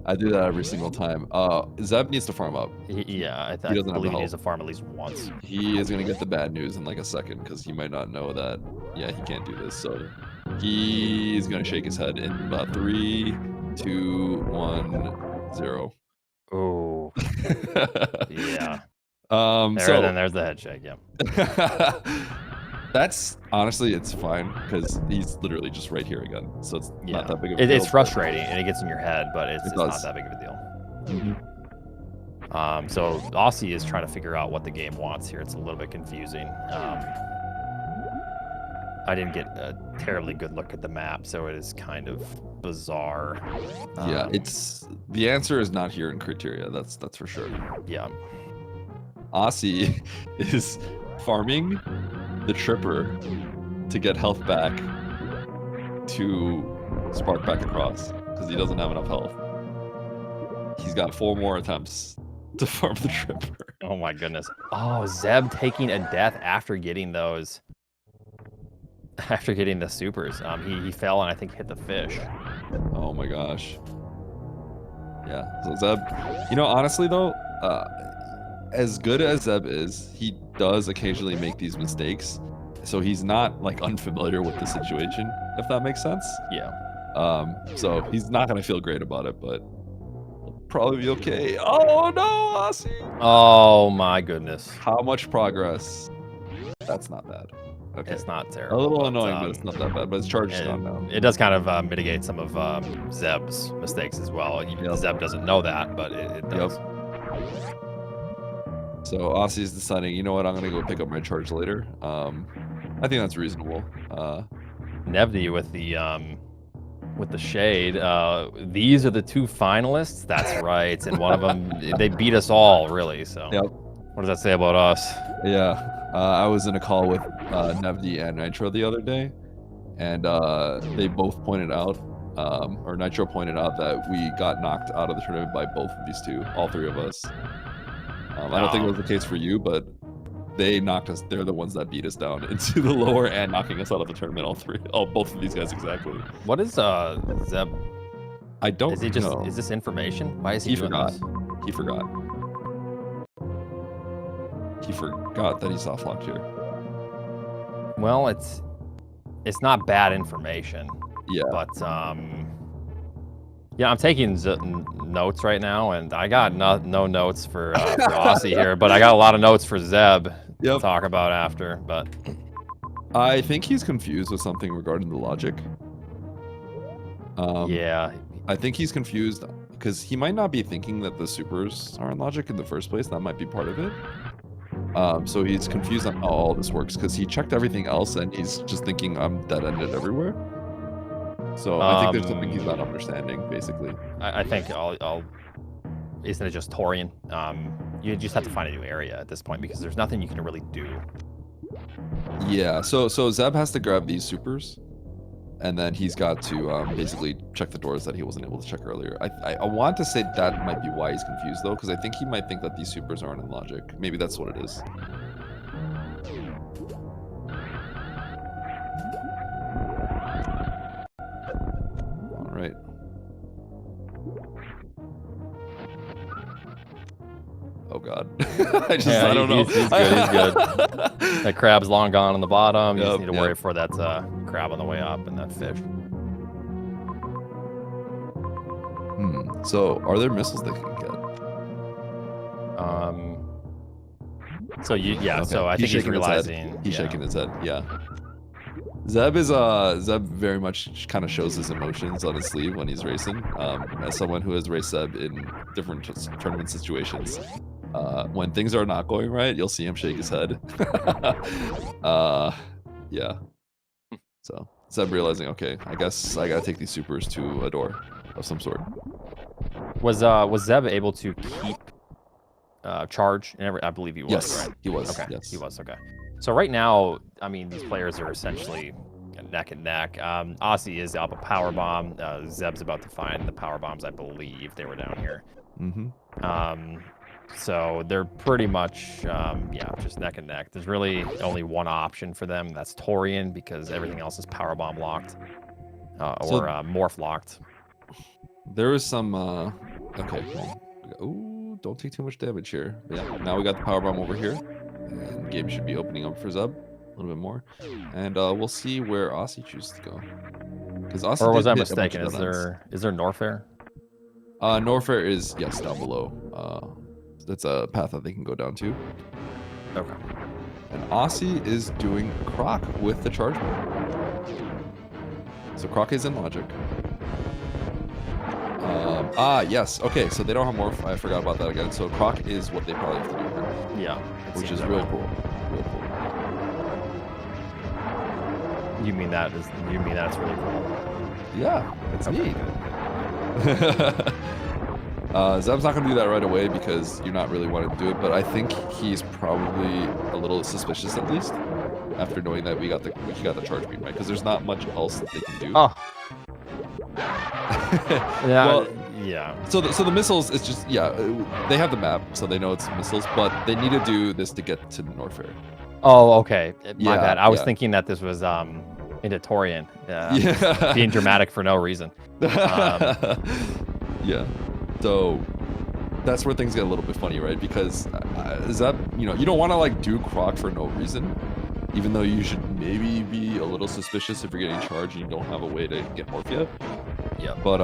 I do that every single time. Zeb needs to farm up. Yeah, I doesn't have believe the he needs to farm at least once. He is gonna get the bad news in like a second because he might not know that. Yeah, he can't do this. So he's gonna shake his head in about 3, 2, 1, 0. Oh, yeah. So There's the head shake. Yeah. that's honestly, it's fine because he's literally just right here again. So it's not that big of a deal. It's frustrating and it gets in your head, but it's not that big of a deal. So Osse is trying to figure out what the game wants here. It's a little bit confusing. I didn't get a terribly good look at the map, so it is kind of bizarre. Yeah, it's the answer is not here in criteria. That's for sure. Yeah. Osse is farming the tripper to get health back to spark back across because he doesn't have enough health. He's got 4 more attempts to farm the tripper. Oh my goodness. Oh, Zeb taking a death after getting those. After getting the supers. He fell and I think hit the fish. Oh my gosh. Yeah. So Zeb, you know, honestly though, as good as Zeb is, he does occasionally make these mistakes. So he's not like unfamiliar with the situation, if that makes sense. Yeah. So he's not gonna feel great about it, but he'll probably be okay. Oh no, Osse! Oh my goodness. How much progress? That's not bad. Okay. It's not A terrible. little annoying, but it's not that bad. But it's charged on now. It does kind of mitigate some of Zeb's mistakes as well. Yep. Zeb doesn't know that, but it does. So Osse's deciding, you know what, I'm gonna go pick up my charge later. I think that's reasonable. Nevdi with the shade. These are the 2 finalists. That's right, and one of them they beat us all really. So Yep. what does that say about us? Yeah. I was in a call with Nevdi and Nitro the other day, and they both pointed out, or Nitro pointed out that we got knocked out of the tournament by both of these 2, all 3 of us. I don't think it was the case for you, but they knocked us. They're the ones that beat us down into the lower and knocking us out of the tournament. Both of these guys exactly. What is Zeb? I don't Is he just? know. Is this information? Why is he doing forgot. this? He forgot. He forgot that he's soft locked here. Well, it's not bad information. Yeah. But yeah, I'm taking notes right now, and I got no notes for Osse here, but I got a lot of notes for Zeb to talk about after. But I think he's confused with something regarding the logic. yeah, I think he's confused because he might not be thinking that the supers are in logic in the first place. That might be part of it. So he's confused on how all this works because he checked everything else and he's just thinking I'm dead-ended everywhere. So I think there's something he's not understanding, basically. I think isn't it just Torian? You just have to find a new area at this point because there's nothing you can really do. Yeah, so Zeb has to grab these supers, and then he's got to basically check the doors that he wasn't able to check earlier. I want to say that might be why he's confused, though, because I think he might think that these supers aren't in logic. Maybe that's what it is. All right. Oh god. I don't know. He's good. He's good. That crab's long gone on the bottom. You just need to worry Yep. for that crab on the way up and that fish. So are there missiles they can get? So Okay. so I think he's shaking his head. realizing He's shaking his head. Yeah. Zeb very much kind of shows his emotions on his sleeve when he's racing. As someone who has raced Zeb in different tournament situations, when things are not going right, you'll see him shake his head. Yeah. So Zeb realizing, okay, I guess I gotta take these supers to a door of some sort. Was Zeb able to keep charge? I believe he was. Yes, right? he was. Okay, Yes. he was. Okay. So right now, I mean, these players are essentially neck and neck. Osse is up a power bomb. Zeb's about to find the power bombs. I believe they were down here. So they're pretty much, just neck and neck. There's really only one option for them. That's Torian, because everything else is power bomb locked or morph locked. There is some. Okay. Ooh, don't take too much damage here. But yeah. Now we got the power bomb over here. And the game should be opening up for Zeb a little bit more, and we'll see where Osse chooses to go. Because Osse Or was I did hit a bunch mistaken? of Is there Norfair? Norfair is down below. That's a path that they can go down to. Okay. And Osse is doing Croc with the charge bomb. So Croc is in logic. Yes. Okay, so they don't have morph. I forgot about that again. So Croc is what they probably have to do here. Yeah. Which is real cool. Real cool. You mean that it's really cool? Yeah, it's neat. Zeb's not going to do that right away because you're not really wanting to do it, but I think he's probably a little suspicious at least after knowing that he got the charge beam, right? Because there's not much else that they can do. Oh. Yeah. Well, yeah. So the missiles is just they have the map, so they know it's missiles, but they need to do this to get to Norfair. Oh, okay. My Yeah, bad. I was yeah. thinking that this was into Torian. Yeah. Being dramatic for no reason. Yeah. So that's where things get a little bit funny, right? Because you don't want to like do Croc for no reason, even though you should maybe be a little suspicious if you're getting charged and you don't have a way to get morph yet. Yeah. But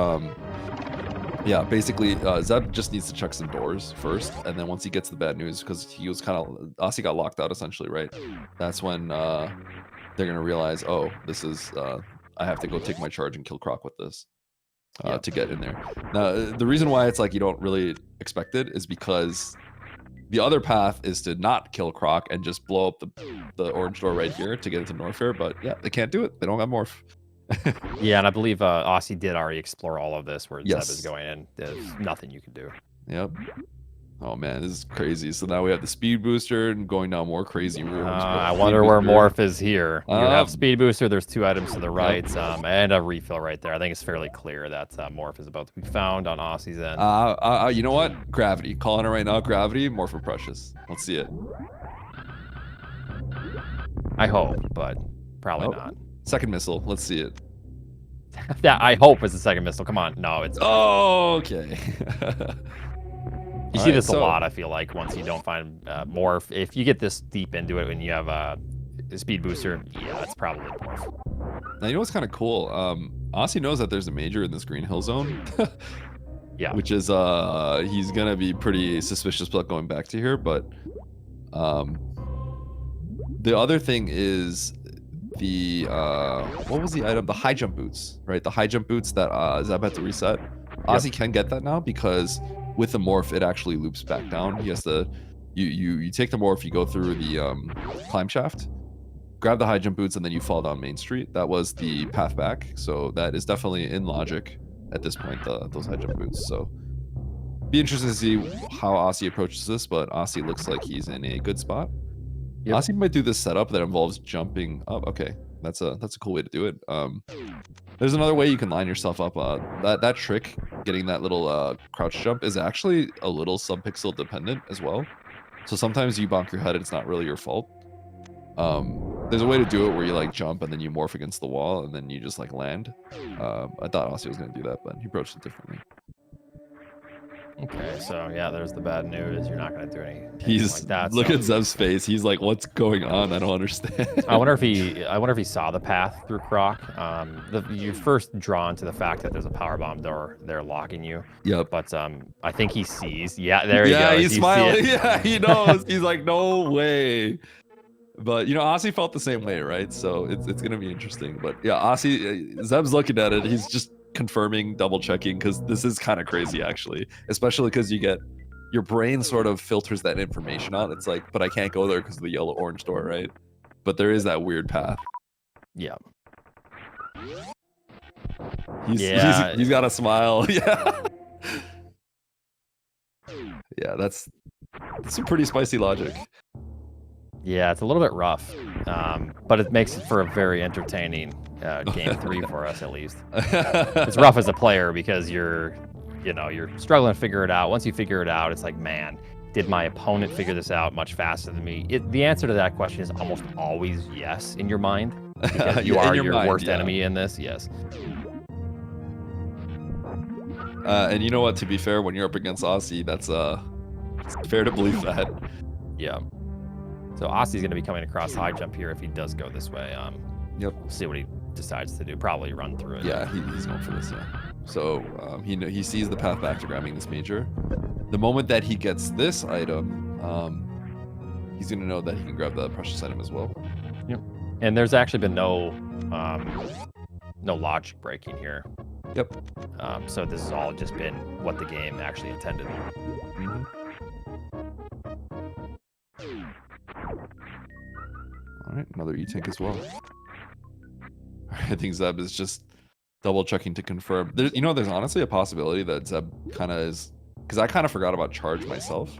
yeah, basically Zeb just needs to check some doors first, and then once he gets the bad news, because he was kind of Osse got locked out essentially, right? That's when they're gonna realize, oh, this is I have to go take my charge and kill Croc with this. To get in there. Now, the reason why it's like you don't really expect it is because the other path is to not kill Croc and just blow up the orange door right here to get into Norfair, but yeah, they can't do it. They don't have morph. Yeah, and I believe Osse did already explore all of this where Yes. Zeb is going in. There's nothing you can do. Yep. Oh man, this is crazy. So now we have the speed booster and going down more crazy rooms. I wonder where morph is here. You have Um, speed booster. There's 2 items to the right, and a refill right there. I think it's fairly clear that morph is about to be found on Osse's end. You know what? Gravity. Calling it right now. Gravity. More for precious. Let's see it. I hope, but probably not. Second missile. Let's see it. Yeah, I hope it's the second missile. Come on, no, it's. Oh, okay. You see this a lot, I feel like, once you don't find morph. If you get this deep into it when you have a speed booster, yeah, it's probably morph. Now, you know what's kind of cool? Osse knows that there's a major in this green hill zone. Yeah. Which is, he's going to be pretty suspicious about going back to here, but the other thing is the, what was the item? The high jump boots, right? The high jump boots that Zeb had to reset. Osse can get that now because with the morph, it actually loops back down. He has to, you take the morph, you go through the climb shaft, grab the high jump boots, and then you fall down Main Street. That was the path back. So that is definitely in logic at this point, those high jump boots. So be interested to see how Osse approaches this, but Osse looks like he's in a good spot. Yep. Osse might do this setup that involves jumping up. Okay, that's a cool way to do it. There's another way you can line yourself up. That trick, getting that little crouch jump, is actually a little sub-pixel dependent as well. So sometimes you bonk your head and it's not really your fault. There's a way to do it where you like jump and then you morph against the wall and then you just like land. I thought Osse was going to do that, but he approached it differently. Okay, so yeah, there's the bad news. You're not going to do anything He's like that. Look at Zeb's face. He's like, "What's going on? I don't understand." I wonder if he saw the path through Croc. You're first drawn to the fact that there's a power bomb door there locking you. Yep. But I think he sees. Yeah, there he goes. Yeah, he's You smiling. see it? Yeah, he knows. He's like, "No way." But you know, Osse felt the same way, right? So it's gonna be interesting. But yeah, Osse, Zeb's looking at it. He's just confirming, double checking, because this is kind of crazy actually, especially because you get your brain sort of filters that information out. It's like, but I can't go there because of the yellow orange door, right? But there is that weird path. Yeah. He's got a smile. Yeah. Yeah, that's some pretty spicy logic. Yeah, it's a little bit rough, but it makes it for a very entertaining game 3 for us at least. It's rough as a player because you're struggling to figure it out. Once you figure it out, it's like, man, did my opponent figure this out much faster than me? The answer to that question is almost always yes in your mind, because you are your worst enemy in this. Yes. And you know what? To be fair, when you're up against Osse, that's it's fair to believe that. Yeah. So Osse's going to be coming across high jump here if he does go this way. Yep. We'll see what he decides to do. Probably run through it. Yeah, he's going for this. Yeah. So he sees the path back to grabbing this major. The moment that he gets this item, he's going to know that he can grab the precious item as well. Yep. And there's actually been no logic breaking here. Yep. So this has all just been what the game actually intended. Mm-hmm. All right, another E-Tank as well. I think Zeb is just double checking to confirm. There's honestly a possibility that Zeb kind of is, because I kind of forgot about charge myself.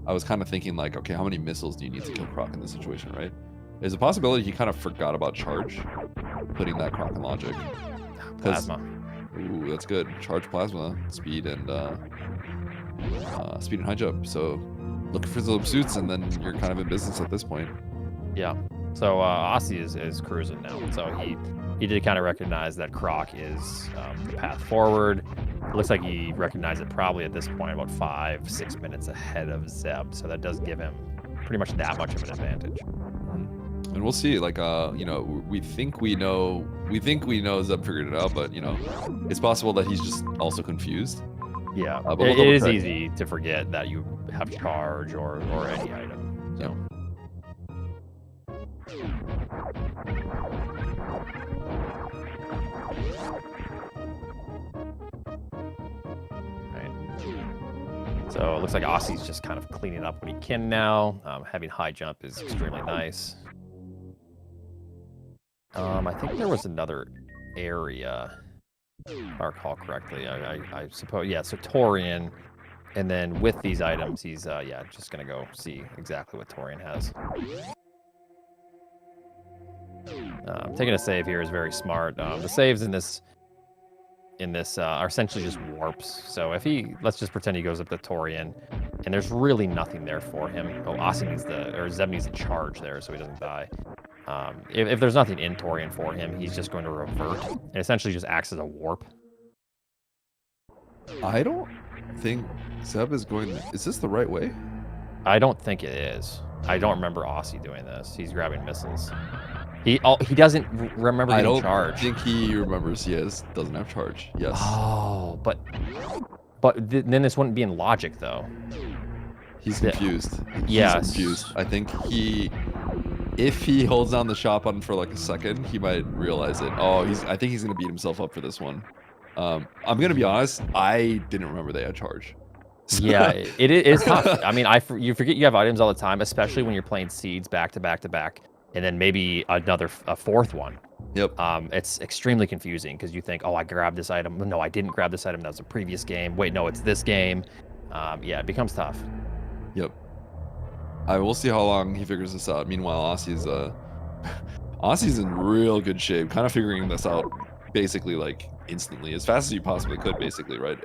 I was kind of thinking like, okay, how many missiles do you need to kill Croc in this situation, right? There's a possibility he kind of forgot about charge, putting that Croc in logic. Plasma. Ooh, that's good. Charge, plasma, speed, and high jump. So looking for the suits, and then you're kind of in business at this point. Yeah. So Osse is cruising now. So he did kind of recognize that Croc is the path forward. It looks like he recognized it probably at this point about 5-6 minutes ahead of Zeb. So that does give him pretty much that much of an advantage. And we'll see. Like we think we know Zeb figured it out, but it's possible that he's just also confused. Yeah, but it is easy to forget that you have charge or any item. So. So it looks like Osse's just kind of cleaning up what he can now. Having high jump is extremely nice. I think there was another area, if I recall correctly. I suppose, yeah, so Torian. And then with these items, he's, just going to go see exactly what Torian has. Taking a save here is very smart. The saves in this are essentially just warps. So if let's just pretend he goes up to Torian, and there's really nothing there for him. Oh, Zeb needs a charge there so he doesn't die. If there's nothing in Torian for him, he's just going to revert and essentially just acts as a warp. I don't think Zeb is going. Is this the right way? I don't think it is. I don't remember Osse doing this. He's grabbing missiles. He doesn't remember getting charge. I don't think he remembers. Doesn't have charge. Yes. Oh, but then this wouldn't be in logic though. He's confused. Yeah. He's confused. I think if he holds down the shot button for like a second, he might realize it. Oh, I think he's gonna beat himself up for this one. I'm gonna be honest. I didn't remember they had charge. Yeah, it is tough. I mean, you forget you have items all the time, especially when you're playing seeds back to back to back, and then maybe a fourth one. Yep. It's extremely confusing because you think, oh, I grabbed this item. No, I didn't grab this item. That was a previous game. Wait, no, it's this game. Yeah, it becomes tough. Yep. I will see how long he figures this out. Meanwhile, Osse's in real good shape, kind of figuring this out basically like instantly, as fast as you possibly could, basically, right?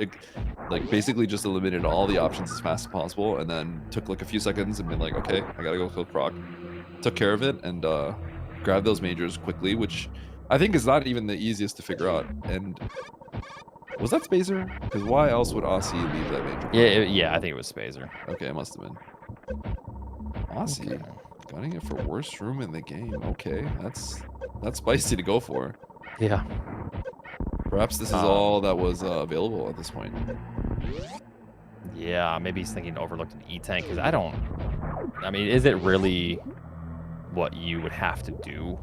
Like basically just eliminated all the options as fast as possible, and then took like a few seconds and been like, okay, I gotta go kill Croc. Took care of it and grabbed those majors quickly, which I think is not even the easiest to figure out. And was that Spazer? Because why else would Osse leave that major? Yeah, I think it was Spazer. Okay, it must have been. Osse, Okay. gunning it for worst room in the game. Okay, that's spicy to go for. Yeah. Perhaps this is all that was available at this point. Yeah, maybe he's thinking overlooked an E-tank because I mean, is it really what you would have to do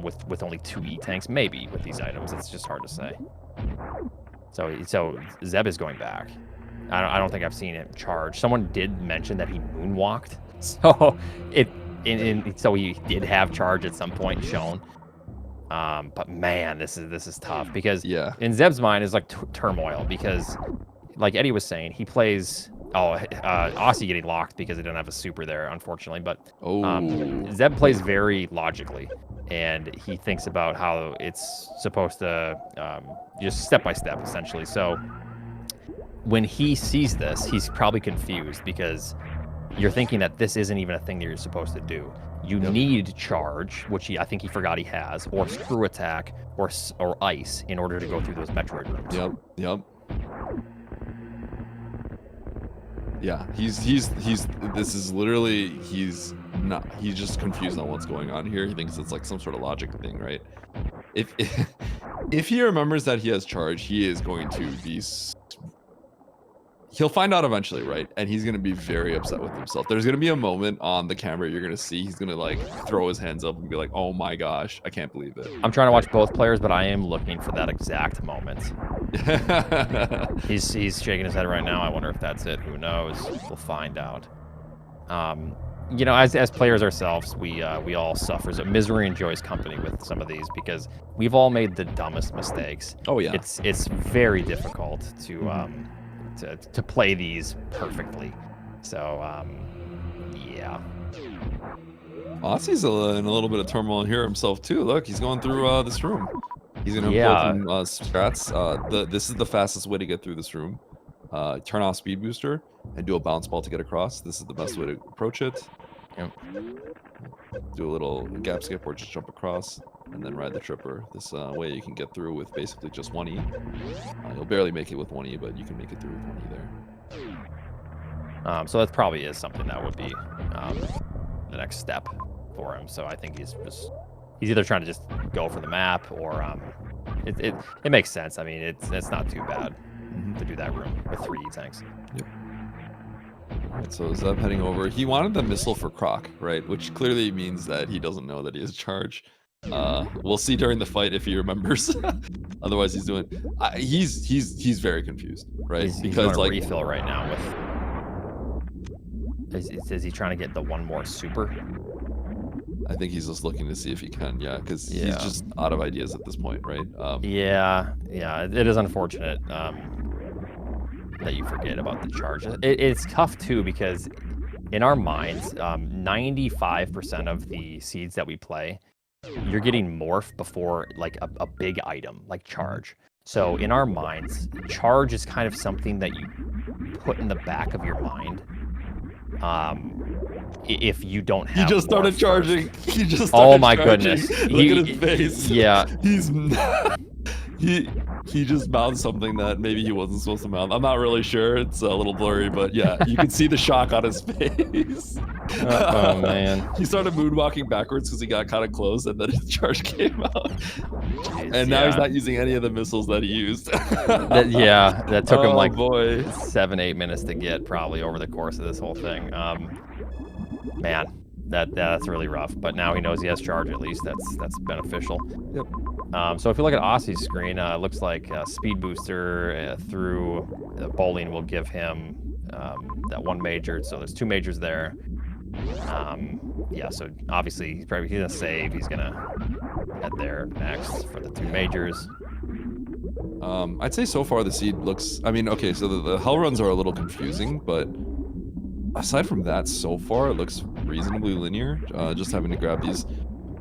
with only 2 E-tanks? Maybe with these items, it's just hard to say. So Zeb is going back. I don't think I've seen him charge. Someone did mention that he moonwalked, so so he did have charge at some point shown. But man, this is tough because in Zeb's mind is like turmoil because, like Eddie was saying, he plays Osse getting locked because he didn't have a super there, unfortunately. But Zeb plays very logically, and he thinks about how it's supposed to just step by step, essentially. So when he sees this, he's probably confused because you're thinking that this isn't even a thing that you're supposed to do. You need charge, which I think he forgot he has, or screw attack, or ice in order to go through those Metroid rooms. Yep. Yeah, this is literally, he's just confused on what's going on here. He thinks it's like some sort of logic thing, right? If he remembers that he has charge, he is going to be, he'll find out eventually, right? And he's gonna be very upset with himself. There's gonna be a moment on the camera you're gonna see he's gonna like throw his hands up and be like, oh my gosh, I can't believe it. I'm trying to watch both players, but I am looking for that exact moment. He's shaking his head right now. I wonder if that's it. Who knows? We'll find out. You know, as players ourselves, we all suffer. So misery enjoys company with some of these because we've all made the dumbest mistakes. Oh yeah. It's very difficult to play these perfectly. So yeah. Osse's in a little bit of turmoil here himself too. Look, he's going through this room. He's gonna employ some strats. This is the fastest way to get through this room. Turn off speed booster and do a bounce ball to get across. This is the best way to approach it. Yep. Do a little gap skip or just jump across and then ride the tripper. This way you can get through with basically just 1E. You'll barely make it with 1E, but you can make it through with 1E there. So that probably is something that would be the next step for him. So I think he's either trying to just go for the map or it makes sense. I mean, it's not too bad to do that room with 3 E-tanks. Yep. Alright, so Zeb heading over. He wanted the missile for Croc, right? Which clearly means that he doesn't know that he has charge. We'll see during the fight if he remembers. Otherwise, he's doing. He's very confused, right? He's going to refill right now with. Is he trying to get the one more super? I think he's just looking to see if he can, because he's just out of ideas at this point, right? Yeah, it is unfortunate that you forget about the charge. It's tough too because in our minds, 95% of the seeds that we play, you're getting morph before like a big item like charge. So in our minds, charge is kind of something that you put in the back of your mind. If you don't have, he just started charging. He just started charging. Goodness! Look at his face. Yeah, he's he just mouthed something that maybe he wasn't supposed to mouth. I'm not really sure. It's a little blurry, but yeah, you can see the shock on his face. Oh man! He started moonwalking backwards because he got kind of close, and then his charge came out. And now he's not using any of the missiles that he used. that took him like 7-8 minutes to get probably over the course of this whole thing. Man, that's really rough. But now he knows he has charge. At least that's beneficial. Yep. So if you look at Osse's screen, it looks like Speed Booster through bowling will give him that one major. So there's 2 majors there. Yeah, so obviously he's gonna save. He's gonna head there next for the 2 majors. I'd say so far the seed looks. I mean, okay, so the hell runs are a little confusing, but aside from that, so far it looks reasonably linear. Just having to grab these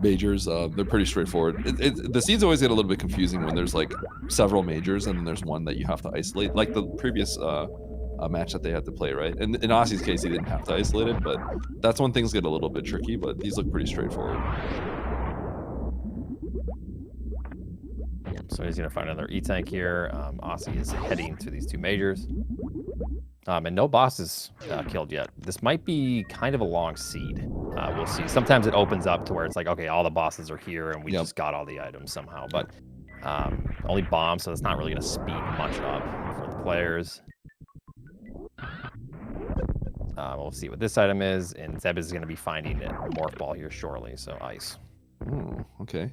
majors, they're pretty straightforward. The seeds always get a little bit confusing when there's like several majors and then there's one that you have to isolate, like the previous match that they had to play, right? And in Osse's case, he didn't have to isolate it, but that's when things get a little bit tricky. But these look pretty straightforward. So he's going to find another E-Tank here. Osse is heading to these 2 majors. And no bosses killed yet. This might be kind of a long seed. We'll see. Sometimes it opens up to where it's like, okay, all the bosses are here and we just got all the items somehow. But only bombs, so it's not really going to speed much up for the players. We'll see what this item is. And Zeb is going to be finding a morph ball here shortly, so ice. Oh, okay.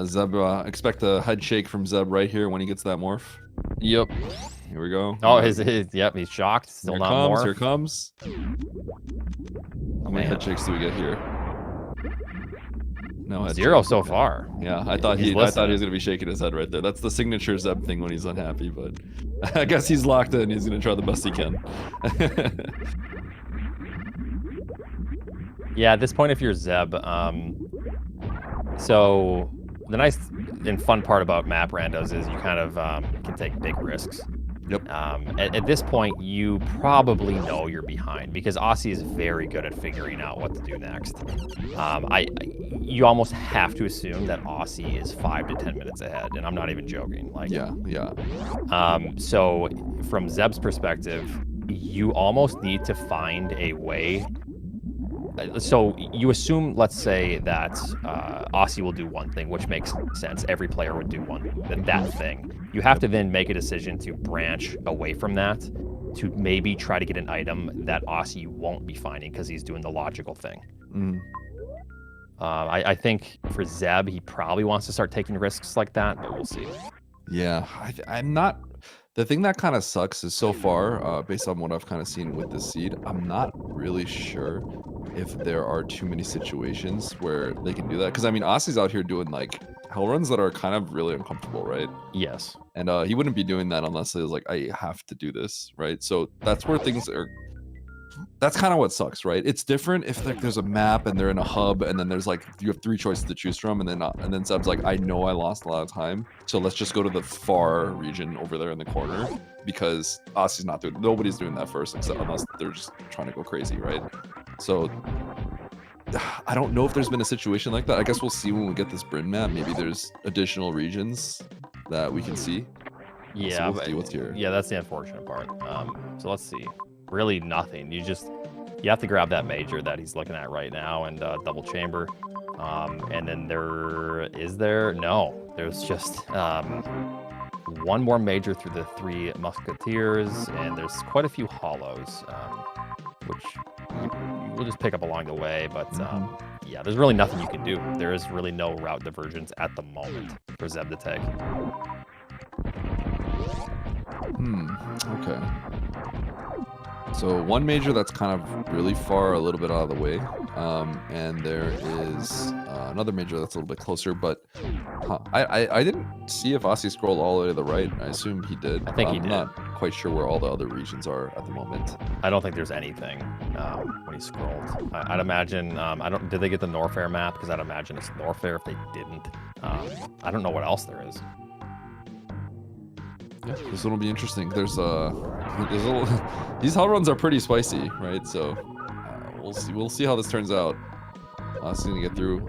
Zeb, expect a head shake from Zeb right here when he gets that morph. Yep. Here we go. Oh, yep, he's shocked. Still not morph. Here comes. How many head shakes do we get here? No, 0 so far. Yeah, I thought he was gonna be shaking his head right there. That's the signature Zeb thing when he's unhappy, but I guess he's locked in. He's gonna try the best he can. Yeah, at this point, if you're Zeb, so the nice and fun part about map randos is you kind of can take big risks. Yep. At this point, you probably know you're behind because Osse is very good at figuring out what to do next. You almost have to assume that Osse is 5 to 10 minutes ahead, and I'm not even joking. Like, yeah. So from Zeb's perspective, you almost need to find a way. So you assume, let's say, that Osse will do one thing, which makes sense. Every player would do that thing. You have to then make a decision to branch away from that to maybe try to get an item that Osse won't be finding because he's doing the logical thing. I think for Zeb, he probably wants to start taking risks like that, but we'll see. Yeah, I'm not. The thing that kind of sucks is so far, based on what I've kind of seen with this seed, I'm not really sure if there are too many situations where they can do that. Because I mean, Osse's out here doing like hell runs that are kind of really uncomfortable, right? Yes. And he wouldn't be doing that unless it was like, I have to do this, right? So that's where things are. That's kind of what sucks, right? It's different if like there's a map and they're in a hub and then there's like you have 3 choices to choose from and then Zeb's like, I know I lost a lot of time, so let's just go to the far region over there in the corner because Osse's not doing. Nobody's doing that first except unless they're just trying to go crazy, right? So I don't know if there's been a situation like that. I guess we'll see when we get this Bryn map. Maybe there's additional regions that we can see. Yeah, so we'll see what's here. Yeah, that's the unfortunate part. So let's see. Really nothing. You have to grab that major that he's looking at right now and double chamber. And then there's just one more major through the 3 musketeers, and there's quite a few hollows, which we'll just pick up along the way. But yeah, there's really nothing you can do. There is really no route diversions at the moment for Zeb to take. Okay. So one major that's kind of really far, a little bit out of the way, and there is another major that's a little bit closer. But I didn't see if Osse scrolled all the way to the right. I assume he did. I think he did. I'm not quite sure where all the other regions are at the moment. I don't think there's anything when he scrolled. I'd imagine. Did they get the Norfair map? Because I'd imagine it's Norfair if they didn't. I don't know what else there is. Yeah, this one will be interesting. There's these hell runs are pretty spicy, right? So we'll see how this turns out. Osse's gonna get through.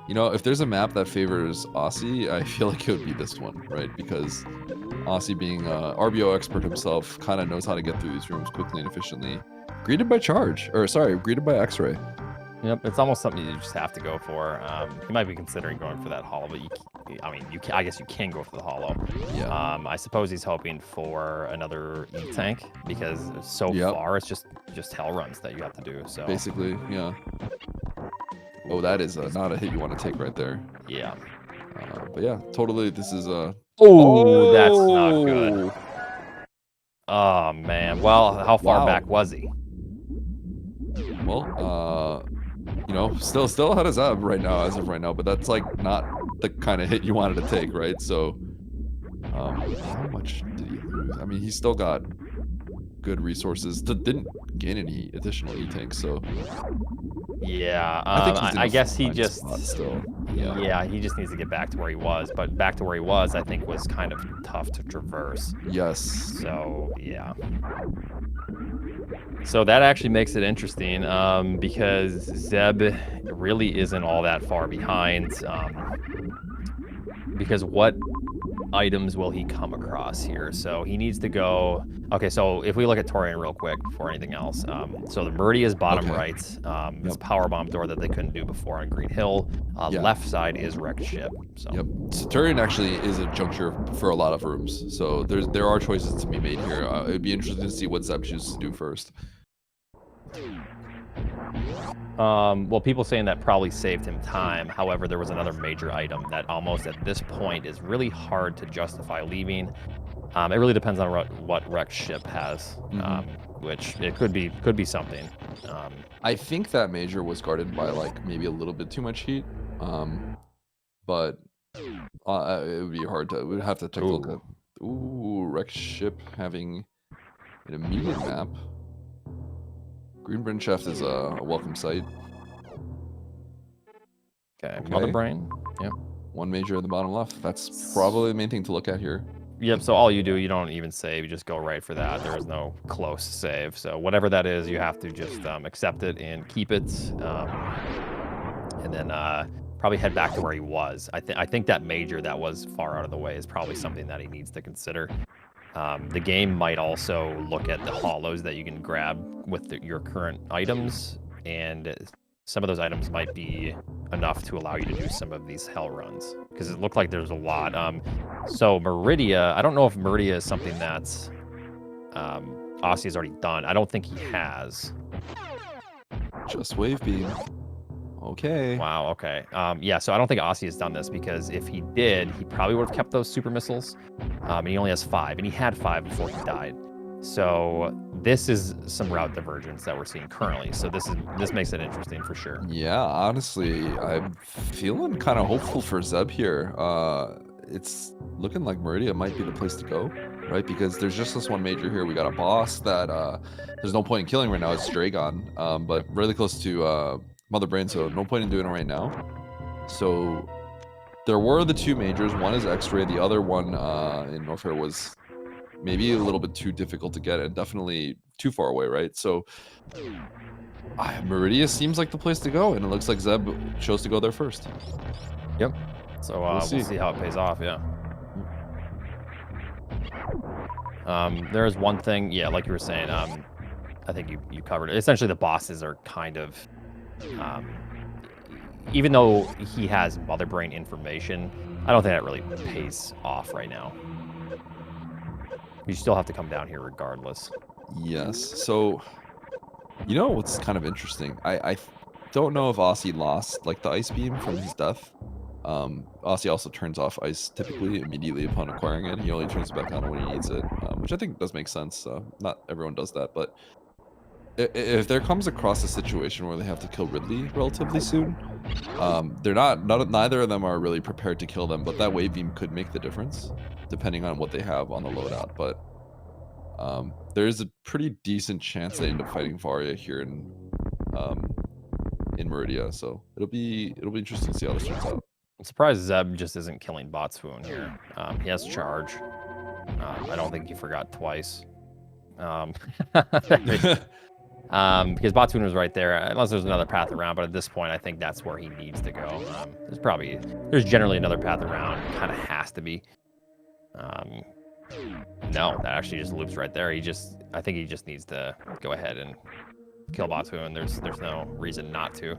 You know, if there's a map that favors Osse, I feel like it would be this one, right? Because Osse, being RBO expert himself, kind of knows how to get through these rooms quickly and efficiently. Greeted by greeted by X-ray. Yep, it's almost something you just have to go for. You might be considering going for that hollow, but I guess you can go for the hollow. Yeah. I suppose he's hoping for another E-Tank because so far it's just hell runs that you have to do. So basically, yeah. Oh, that is not a hit you want to take right there. Yeah. But yeah, totally. This is a. Oh, that's not good. Oh man. Well, how far Wow. back was he? Well, you know, still ahead of Zeb right now, as of right now. But that's like not the kind of hit you wanted to take, right? So, how much did he lose? I mean, he's still got good resources. Didn't gain any additional E-tanks, so. Yeah, I think he's in I a guess he fine just spot still. yeah, he just needs to get back to where he was. But back to where he was, I think, was kind of tough to traverse. Yes. So yeah. So that actually makes it interesting because Zeb really isn't all that far behind. Because what items will he come across here? So he needs to go. Okay, so if we look at Torian real quick before anything else, so the Meridia is bottom right. It's power bomb door that they couldn't do before on Green Hill. Left side is wrecked ship. So. Yep. So Torian actually is a juncture for a lot of rooms. So there are choices to be made here. It'd be interesting to see what Zeb chooses to do first. Well, people saying that probably saved him time. However, there was another major item that almost at this point is really hard to justify leaving. It really depends on what wrecked ship has, which it could be something. I think that major was guarded by like maybe a little bit too much heat, but it would be hard to. We'd have to take a look at. Ooh, wrecked ship having an immediate map. Green Shaft is a welcome sight. Okay, Mother Brain. Yep. One major in the bottom left. That's probably the main thing to look at here. Yep, so all you do, you don't even save, you just go right for that. There is no close save. So whatever that is, you have to just accept it and keep it. And then probably head back to where he was. I think that major that was far out of the way is probably something that he needs to consider. The game might also look at the hollows that you can grab with your current items, and some of those items might be enough to allow you to do some of these hell runs, because it looked like there's a lot. So Meridia, I don't know if Meridia is something that's Osse has already done. I don't think he has. Just wave beam. Okay. Wow, okay. Yeah, so I don't think Osse has done this, because if he did, he probably would have kept those super missiles. And he only has 5, and he had 5 before he died. So this is some route divergence that we're seeing currently. So this makes it interesting for sure. Yeah, honestly, I'm feeling kind of hopeful for Zeb here. It's looking like Meridia might be the place to go, right? Because there's just this one major here. We got a boss that there's no point in killing right now. It's Dragon, but really close to Mother Brain, so no point in doing it right now. So there were the 2 majors. One is X-Ray. The other one in Norfair was maybe a little bit too difficult to get and definitely too far away, right? So Meridia seems like the place to go, and it looks like Zeb chose to go there first. Yep. So we'll see how it pays off, yeah. There is one thing, yeah, like you were saying, I think you covered it. Essentially, the bosses are kind of... even though he has Mother Brain information, I don't think that really pays off right now. You still have to come down here regardless. Yes. So, you know what's kind of interesting? I don't know if Osse lost like the ice beam from his death. Osse also turns off ice typically immediately upon acquiring it. He only turns it back on when he needs it, which I think does make sense. Not everyone does that, but if there comes across a situation where they have to kill Ridley relatively soon, they're neither of them are really prepared to kill them, but that wave beam could make the difference depending on what they have on the loadout. But there's a pretty decent chance they end up fighting Varia here in Meridia, so it'll be interesting to see how this turns out. I'm surprised Zeb just isn't killing Botswoon here. He has charge. I don't think he forgot twice. Because Botswoon was right there, unless there's another path around, but at this point I think that's where he needs to go. There's generally another path around. It kind of has to be. No, that actually just loops right there. I think he just needs to go ahead and kill Botswoon. There's no reason not to.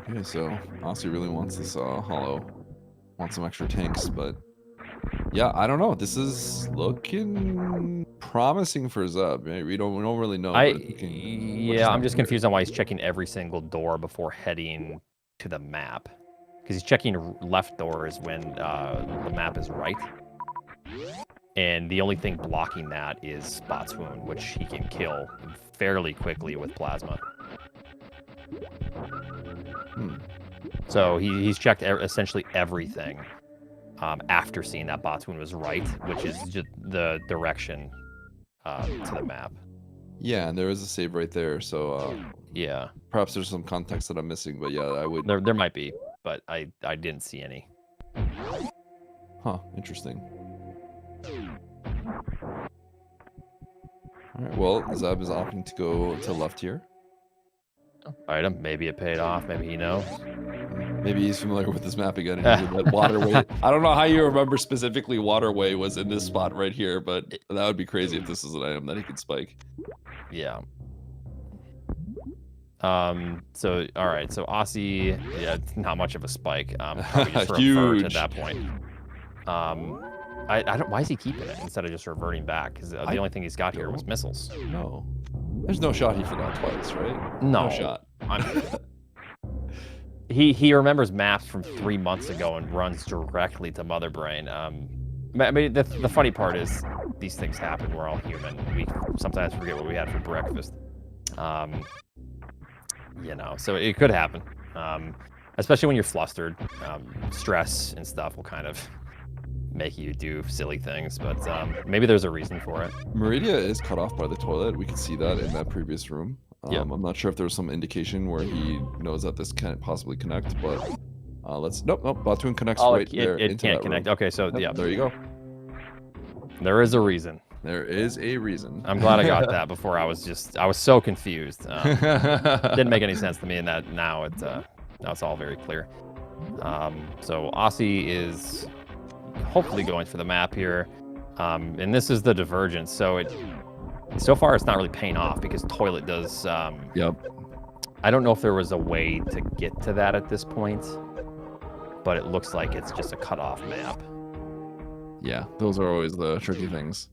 Okay, so Osse really wants this hollow, wants some extra tanks, but Yeah, I don't know. This is looking promising for Zeb. We don't really know. but it's looking- Yeah, I'm just confused on why he's checking every single door before heading to the map. Because he's checking left doors when the map is right. And the only thing blocking that is Spot's wound, which he can kill fairly quickly with plasma. So he's checked essentially everything after seeing that Bot's wound was right, which is just the direction to the map. Yeah, and there is a save right there. So Yeah, perhaps there's some context that I'm missing. But yeah, I would. there might be, but I didn't see any. Huh. Interesting. All right. Well, Zeb is opting to go to left here. Item, maybe it paid off. Maybe he knows. Maybe he's familiar with this map again. And he did that waterway. I don't know how you remember specifically waterway was in this spot right here, but that would be crazy if this is an item that he could spike. Yeah. So all right. So Osse, yeah, it's not much of a spike. Probably just revert Huge. at that point. I don't. Why is he keeping it instead of just reverting back? Because the only thing he's got here was missiles. No. There's no shot he forgot twice, right? No shot. He remembers maps from 3 months ago and runs directly to Mother Brain. I mean, the funny part is these things happen. We're all human. We sometimes forget what we had for breakfast. You know, so it could happen. Especially when you're flustered. Stress and stuff will kind of make you do silly things, but maybe there's a reason for it. Meridia is cut off by the toilet. We could see that in that previous room. Yeah. I'm not sure if there was some indication where he knows that this can't possibly connect, but let's. Nope. Batoon connects right there. It into can't that connect. room. Okay, so Yep, yeah, there you go. there is a reason. There is a reason. I'm glad I got that before. I was so confused. Didn't make any sense to me, and that now it's all very clear. So Osse is hopefully going for the map here, and this is the divergence. So far it's not really paying off because toilet does. Yep. I don't know if there was a way to get to that at this point, but it looks like it's just a cutoff map. Yeah, those are always the tricky things.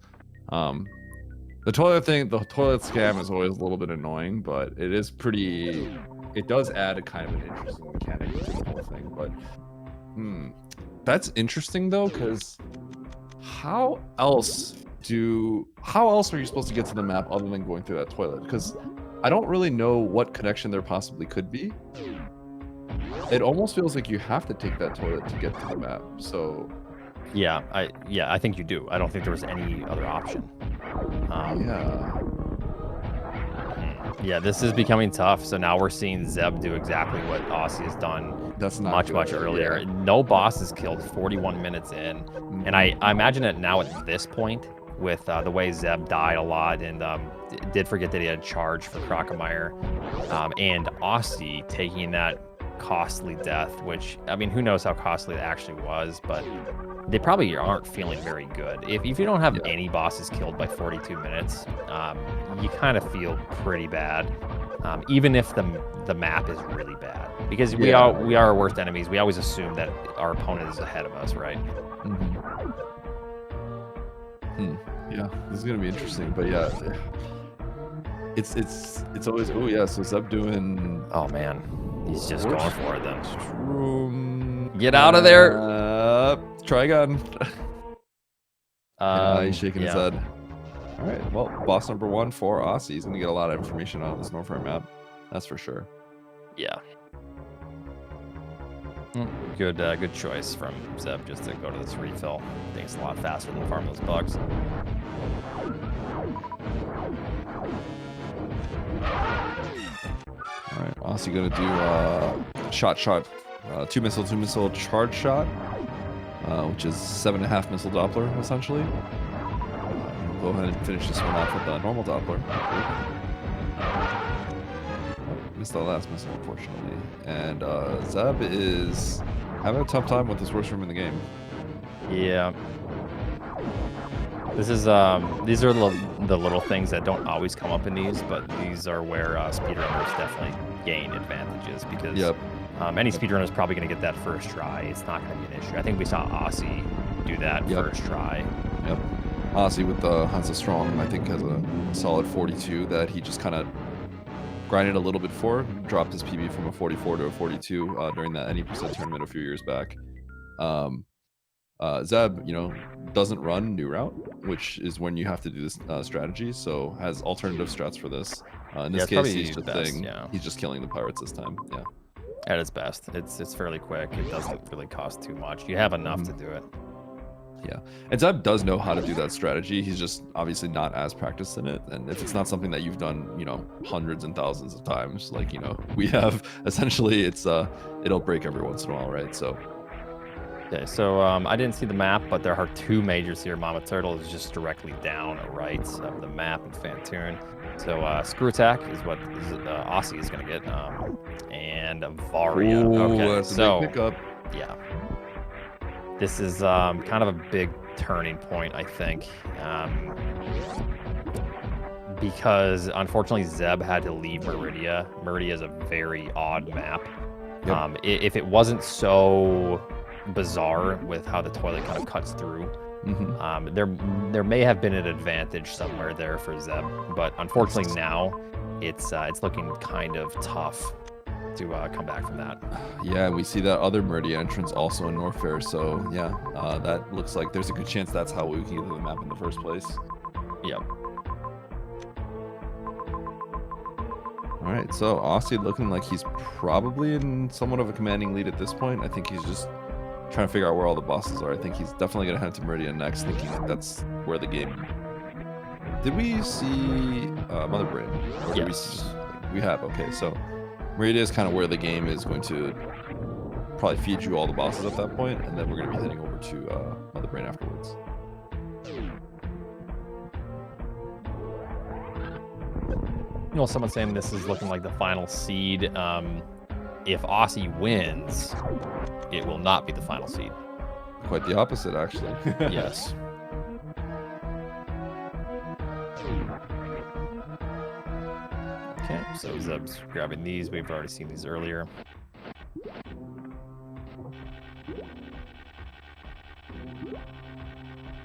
The toilet scam is always a little bit annoying, but it is pretty. It does add a kind of an interesting mechanic to the whole thing. But that's interesting though, because how else are you supposed to get to the map other than going through that toilet? Because I don't really know what connection there possibly could be. It almost feels like you have to take that toilet to get to the map. So Yeah, I think you do. I don't think there was any other option. Yeah, this is becoming tough. So now we're seeing Zeb do exactly what Osse has done. That's not much earlier. Yeah. No boss is killed 41 minutes in, and I imagine it now at this point with the way Zeb died a lot and did forget that he had charge for Crocomire, and Osse taking that costly death, which, I mean, who knows how costly it actually was, but they probably aren't feeling very good. If you don't have any bosses killed by 42 minutes, you kind of feel pretty bad, even if the map is really bad, because we are our worst enemies. We always assume that our opponent is ahead of us, right? Yeah, this is gonna be interesting, but yeah, it's always so Zeb doing. Oh man, he's just going for it then. Room. Get out of there. Try again. He's shaking his head. All right, well, boss number 1 for Osse. He's gonna get a lot of information out of this Norfair map. That's for sure. Yeah. Good choice from Zeb just to go to this refill. I think it's a lot faster than farm those bugs. All right, Osse gonna do shot, 2 missile charge shot, which is 7.5 missile Doppler essentially. We'll go ahead and finish this one off with a normal Doppler. Missed that last missile, unfortunately. And Zeb is having a tough time with this worst room in the game. Yeah. This is these are the little things that don't always come up in these, but these are where speedrunners definitely gain advantages because Any speedrunner is probably going to get that first try. It's not going to be an issue. I think we saw Osse do that first try. Yep. Osse with the Hansa Strong, I think, has a solid 42 that he just kind of grinded a little bit for. Dropped his PB from a 44 to a 42 during that NE% tournament a few years back. Zeb, you know, doesn't run new route, which is when you have to do this strategy. So has alternative strats for this. In this case, he's just he's just killing the pirates this time. Yeah. At its best, it's fairly quick. It doesn't really cost too much. You have enough to do it. Yeah, and Zeb does know how to do that strategy. He's just obviously not as practiced in it. And if it's not something that you've done, you know, hundreds and thousands of times, like, you know, we have, essentially, it's it'll break every once in a while, right? So. Okay, so I didn't see the map, but there are two majors here. Mama Turtle is just directly down right of the map in Fantoon. So Screw Attack is what Osse is going to get, and Varia. Ooh, okay, that's so a big pickup. Yeah, this is kind of a big turning point, I think, because unfortunately Zeb had to leave Meridia. Meridia is a very odd map. Yep. If it wasn't so bizarre with how the toilet kind of cuts through, there may have been an advantage somewhere there for Zeb, but unfortunately now it's looking kind of tough to come back from that. Yeah, we see that other Meridia entrance also in Norfair, so yeah, that looks like there's a good chance that's how we can get to the map in the first place. Yep. All right, so Osse looking like he's probably in somewhat of a commanding lead at this point. I think he's just trying to figure out where all the bosses are. I think he's definitely going to head to Meridian next, thinking like that's where the game... Did we see Mother Brain? Or did we have, okay, so Meridian is kind of where the game is going to probably feed you all the bosses at that point, and then we're going to be heading over to Mother Brain afterwards. You know, someone's saying this is looking like the final seed. If Osse wins, it will not be the final seed. Quite the opposite, actually. Yes. Okay, so Zeb's grabbing these. We've already seen these earlier.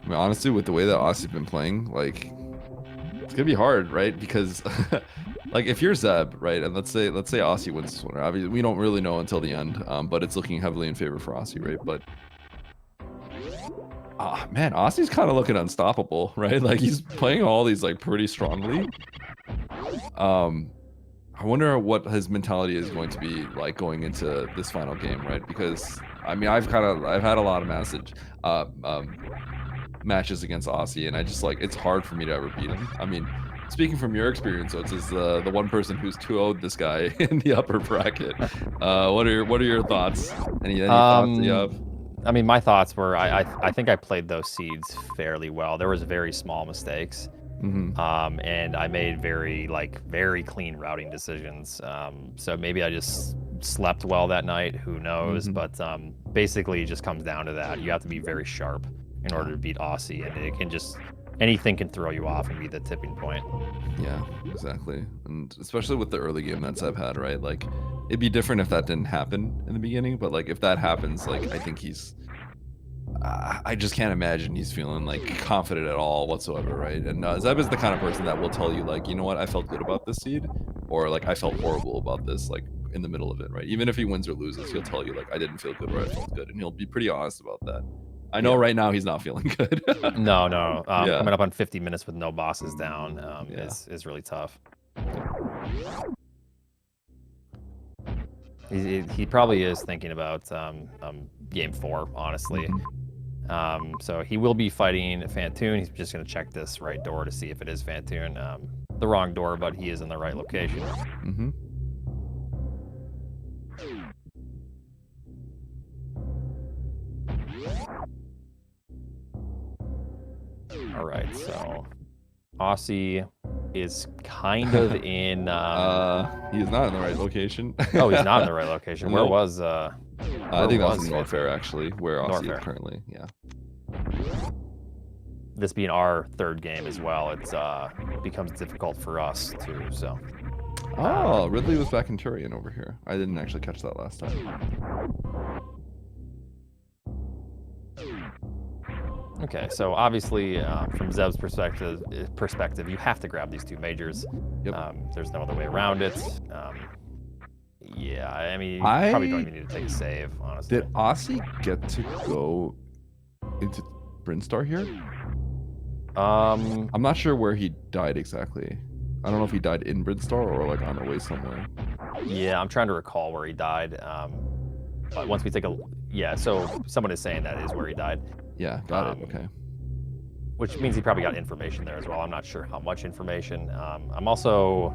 I mean, honestly, with the way that Osse's been playing, like, it's gonna be hard, right? Because, like, if you're Zeb, right, and let's say Osse wins this one. Obviously, we don't really know until the end, but it's looking heavily in favor for Osse, right? But, man, Osse's kind of looking unstoppable, right? Like, he's playing all these like pretty strongly. I wonder what his mentality is going to be like going into this final game, right? Because I mean, I've had a lot of matches against Osse, and I just like, it's hard for me to ever beat him. I mean, speaking from your experience, Oates is the one person who's 2-0'd this guy in the upper bracket. What are your thoughts? Any thoughts that you have? I mean, my thoughts were I think I played those seeds fairly well. There was very small mistakes. And I made very clean routing decisions. So maybe I just slept well that night. Who knows? But basically, it just comes down to that. You have to be very sharp in order to beat Osse, and it can just anything can throw you off and be the tipping point. Yeah, exactly. And especially with the early game that Zeb had, right? Like, it'd be different if that didn't happen in the beginning, but like if that happens, like I think he's I just can't imagine he's feeling like confident at all whatsoever, right? And Zeb is the kind of person that will tell you like, you know what, I felt good about this seed, or like I felt horrible about this, like in the middle of it, right? Even if he wins or loses, he'll tell you like, I didn't feel good or I felt good, and he'll be pretty honest about that. I know right now he's not feeling good. No. Coming up on 50 minutes with no bosses down is really tough. He probably is thinking about game 4, honestly. So he will be fighting Fantoon. He's just going to check this right door to see if it is Fantoon. The wrong door, but he is in the right location. All right, so Osse is kind of in... he's not in the right location. Oh, he's not in the right location. Where was... I think that's in Norfair, actually, where Osse is currently, yeah. This being our third game as well, it becomes difficult for us, too, so... Oh, Ridley was back in Turian over here. I didn't actually catch that last time. Okay, so obviously, from Zeb's perspective, you have to grab these 2 majors. Yep. There's no other way around it. Yeah, I mean, you probably don't even need to take a save, honestly. Did Osse get to go into Brinstar here? I'm not sure where he died exactly. I don't know if he died in Brinstar or like on the way somewhere. Yeah, I'm trying to recall where he died. But once we take a... Yeah, so someone is saying that is where he died. Yeah, got it. Okay. Which means he probably got information there as well. I'm not sure how much information. I'm also...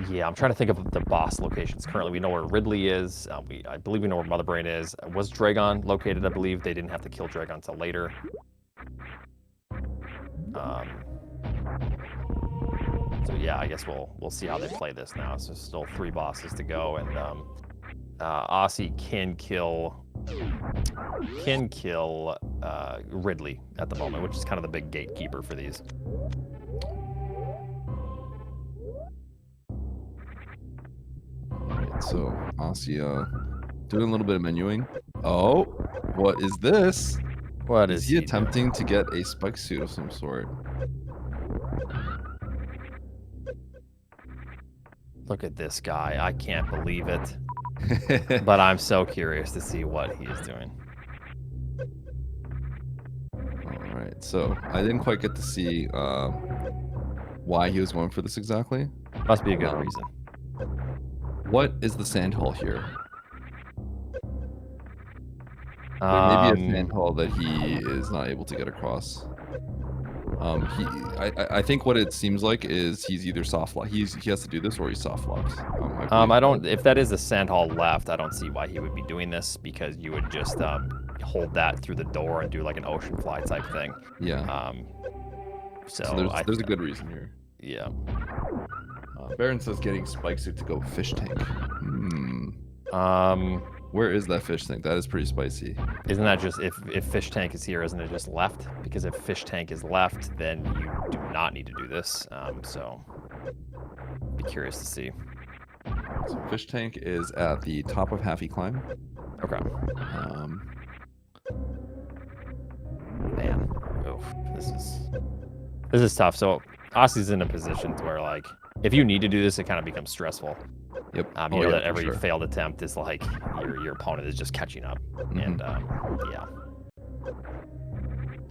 Yeah, I'm trying to think of the boss locations currently. We know where Ridley is. I believe we know where Mother Brain is. Was Dragon located? I believe they didn't have to kill Dragon until later. So yeah, I guess we'll see how they play this now. So still 3 bosses to go, and Osse can kill Ridley at the moment, which is kind of the big gatekeeper for these. Alright, so Osse doing a little bit of menuing. Oh, what is this? What Is he attempting to get a spike suit of some sort? Look at this guy. I can't believe it. But I'm so curious to see what he is doing. Alright, so I didn't quite get to see why he was going for this exactly. Must be a good reason. What is the sand hole here? There may be a sand hole that he is not able to get across. I think what it seems like is he's either soft lock. He has to do this or he soft locks. I don't. If that is a sand hall left, I don't see why he would be doing this, because you would just hold that through the door and do like an ocean fly type thing. Yeah. So there's a good reason here. Yeah. Baron says getting spike suit to go fish tank. Where is that fish tank? That is pretty spicy. Isn't that just if fish tank is here, isn't it just left? Because if fish tank is left, then you do not need to do this. So be curious to see. So fish tank is at the top of Happy Climb. Okay. Man, oof, this is tough. So Osse's in a position to where, like, if you need to do this, it kind of becomes stressful. Yep. You know that every failed attempt is like your opponent is just catching up, and yeah.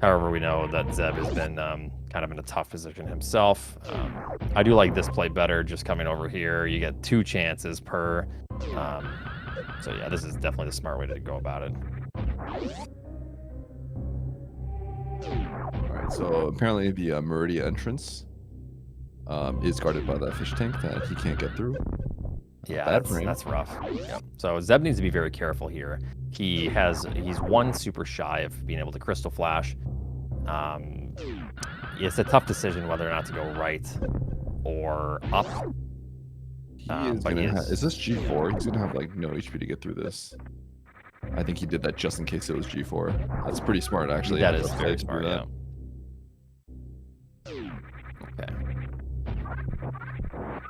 However, we know that Zeb has been kind of in a tough position himself. I do like this play better, just coming over here. You get 2 chances per. So yeah, this is definitely the smart way to go about it. All right. So apparently the Meridia entrance is guarded by that fish tank that he can't get through. Yeah, that's rough. Yep. So Zeb needs to be very careful here. He's 1 super shy of being able to Crystal Flash. It's a tough decision whether or not to go right or up. Is this G4? He's gonna have like no HP to get through this. I think he did that just in case it was G4. That's pretty smart, actually. That is very smart. Yeah. Okay.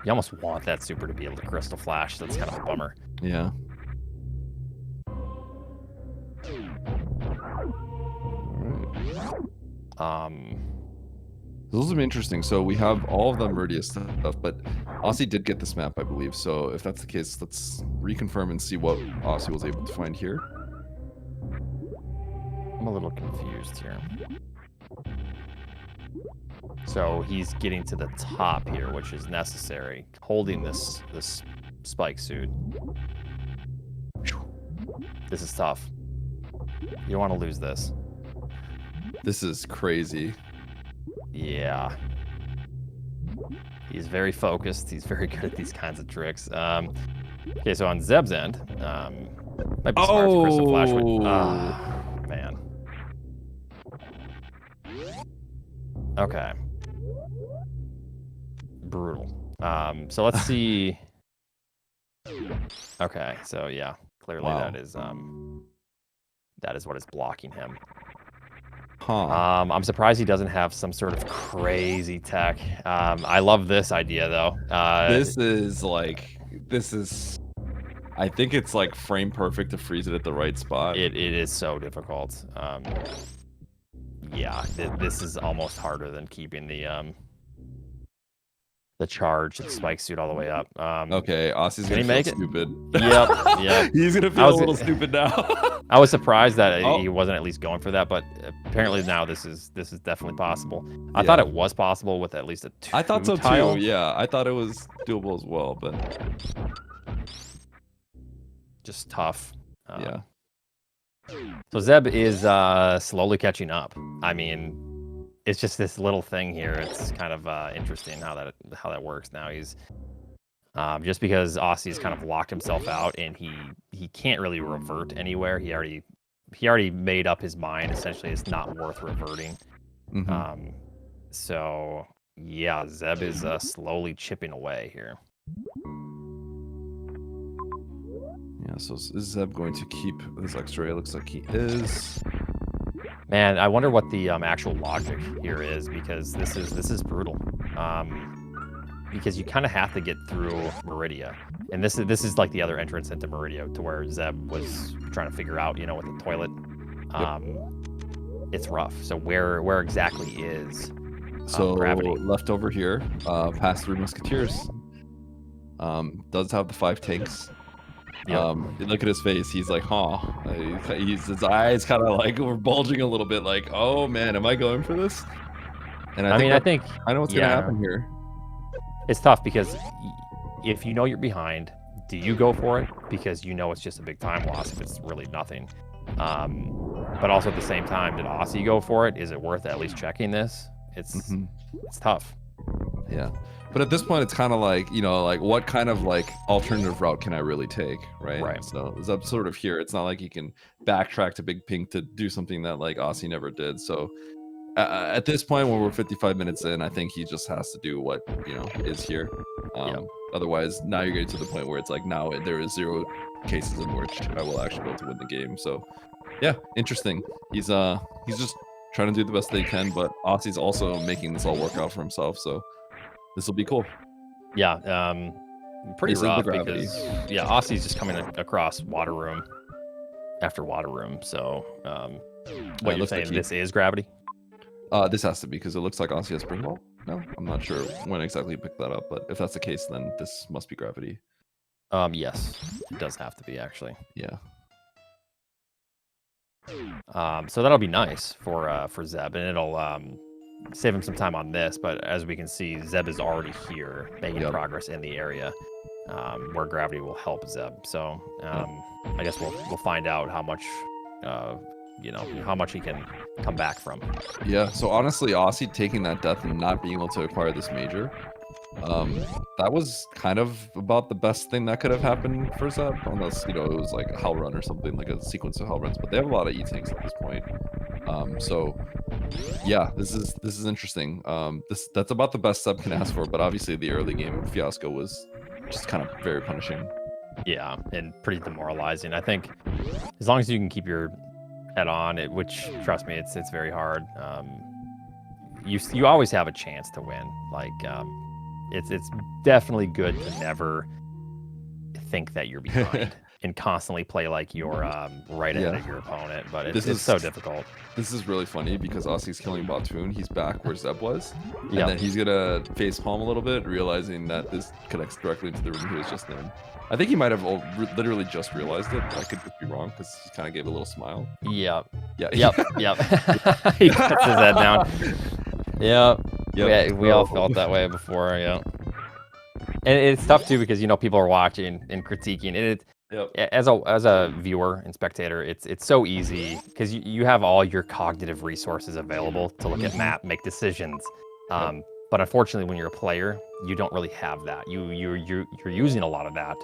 You almost want that super to be able to Crystal Flash. That's kind of a bummer. Yeah. This will be interesting. So we have all of the Meridia stuff, but Osse did get this map, I believe. So if that's the case, let's reconfirm and see what Osse was able to find here. I'm a little confused here. So he's getting to the top here, which is necessary. Holding this spike suit. This is tough. You don't want to lose this. This is crazy. Yeah. He's very focused. He's very good at these kinds of tricks. Okay, so on Zeb's end, might be smart to Crystal Flash. Man. Okay. Brutal. So let's see. Okay, so yeah, clearly that is what is blocking him. Huh. I'm surprised he doesn't have some sort of crazy tech. I love this idea though. This is I think it's like frame perfect to freeze it at the right spot. It is so difficult. Yeah, this is almost harder than keeping the charge spike suit all the way up. Okay, Osse's Can he gonna make feel it? stupid. Yep. He's gonna feel a little stupid now. I was surprised that Oh. he wasn't at least going for that, but apparently now this is definitely possible. I thought it was possible with at least a 2 I thought so tile. too. Yeah, I thought it was doable as well, but Just tough. yeah. So Zeb is slowly catching up. I mean, it's just this little thing here. It's kind of interesting how that works now. He's just because Ossie's kind of locked himself out and he can't really revert anywhere. He already made up his mind. Essentially, it's not worth reverting. Mhm. So yeah, Zeb is slowly chipping away here. Yeah, so is Zeb going to keep this X-ray? It looks like he is. Man, I wonder what the actual logic here is, because this is brutal. Because you kind of have to get through Meridia, and this is like the other entrance into Meridia, to where Zeb was trying to figure out, with the toilet. It's rough. So where exactly is So gravity? left over here, past 3 Musketeers. Does have the 5 tanks. Yep. Look at his face. He's like, huh. His eyes kind of like were bulging a little bit. Like, oh man, am I going for this? And I think I know what's gonna happen here. It's tough because if you know you're behind, do you go for it? Because it's just a big time loss if it's really nothing. But also at the same time, did Ossie go for it? Is it worth at least checking this? It's tough. Yeah. But at this point, it's kind of like, what kind of like alternative route can I really take, right? Right. So Zeb's sort of here. It's not like he can backtrack to Big Pink to do something that like Ossie never did. So at this point, when we're 55 minutes in, I think he just has to do what is here. Otherwise, now you're getting to the point where it's like now there is 0 cases in which I will actually be able to win the game. So yeah, interesting. He's just trying to do the best that he can, but Ossie's also making this all work out for himself. So this will be cool. Yeah, pretty This is the rough gravity. because Ossie's just coming across water room after water room. So what you're looks saying? like This is gravity? This has to be because it looks like Ossie has spring ball. No, I'm not sure when exactly you picked that up, but if that's the case, then this must be gravity. Yes, it does have to be actually. Yeah. So that'll be nice for Zeb, and it'll save him some time on this. But as we can see, Zeb is already here, making progress in the area where gravity will help Zeb. So I guess we'll find out how much how much he can come back from. Yeah. So honestly, Ossie taking that death and not being able to acquire this major, that was kind of about the best thing that could have happened for Zeb, unless it was like a hell run or something, like a sequence of hell runs. But they have a lot of E-tanks at this point. So yeah, this is interesting. That's about the best Zeb can ask for, but obviously the early game fiasco was just kind of very punishing. Yeah, and pretty demoralizing. I think as long as you can keep your head on it, which trust me, it's very hard. You always have a chance to win. Like it's definitely good to never think that you're behind and constantly play like you're right ahead of your opponent. But it's so difficult. This is really funny because Ossie's killing Batoon. He's back where Zeb was. And Yep. then he's gonna face palm a little bit, realizing that this connects directly into the room he was just in. I think he might have literally just realized it. I could just be wrong because he kind of gave a little smile. Yep. Yeah. Yep. He puts his head down. Yep. We all felt that way before. Yeah. And it's tough too because people are watching and critiquing, and as a viewer and spectator, it's so easy because you have all your cognitive resources available to look at map, make decisions. But unfortunately, when you're a player, you don't really have that. You're using a lot of that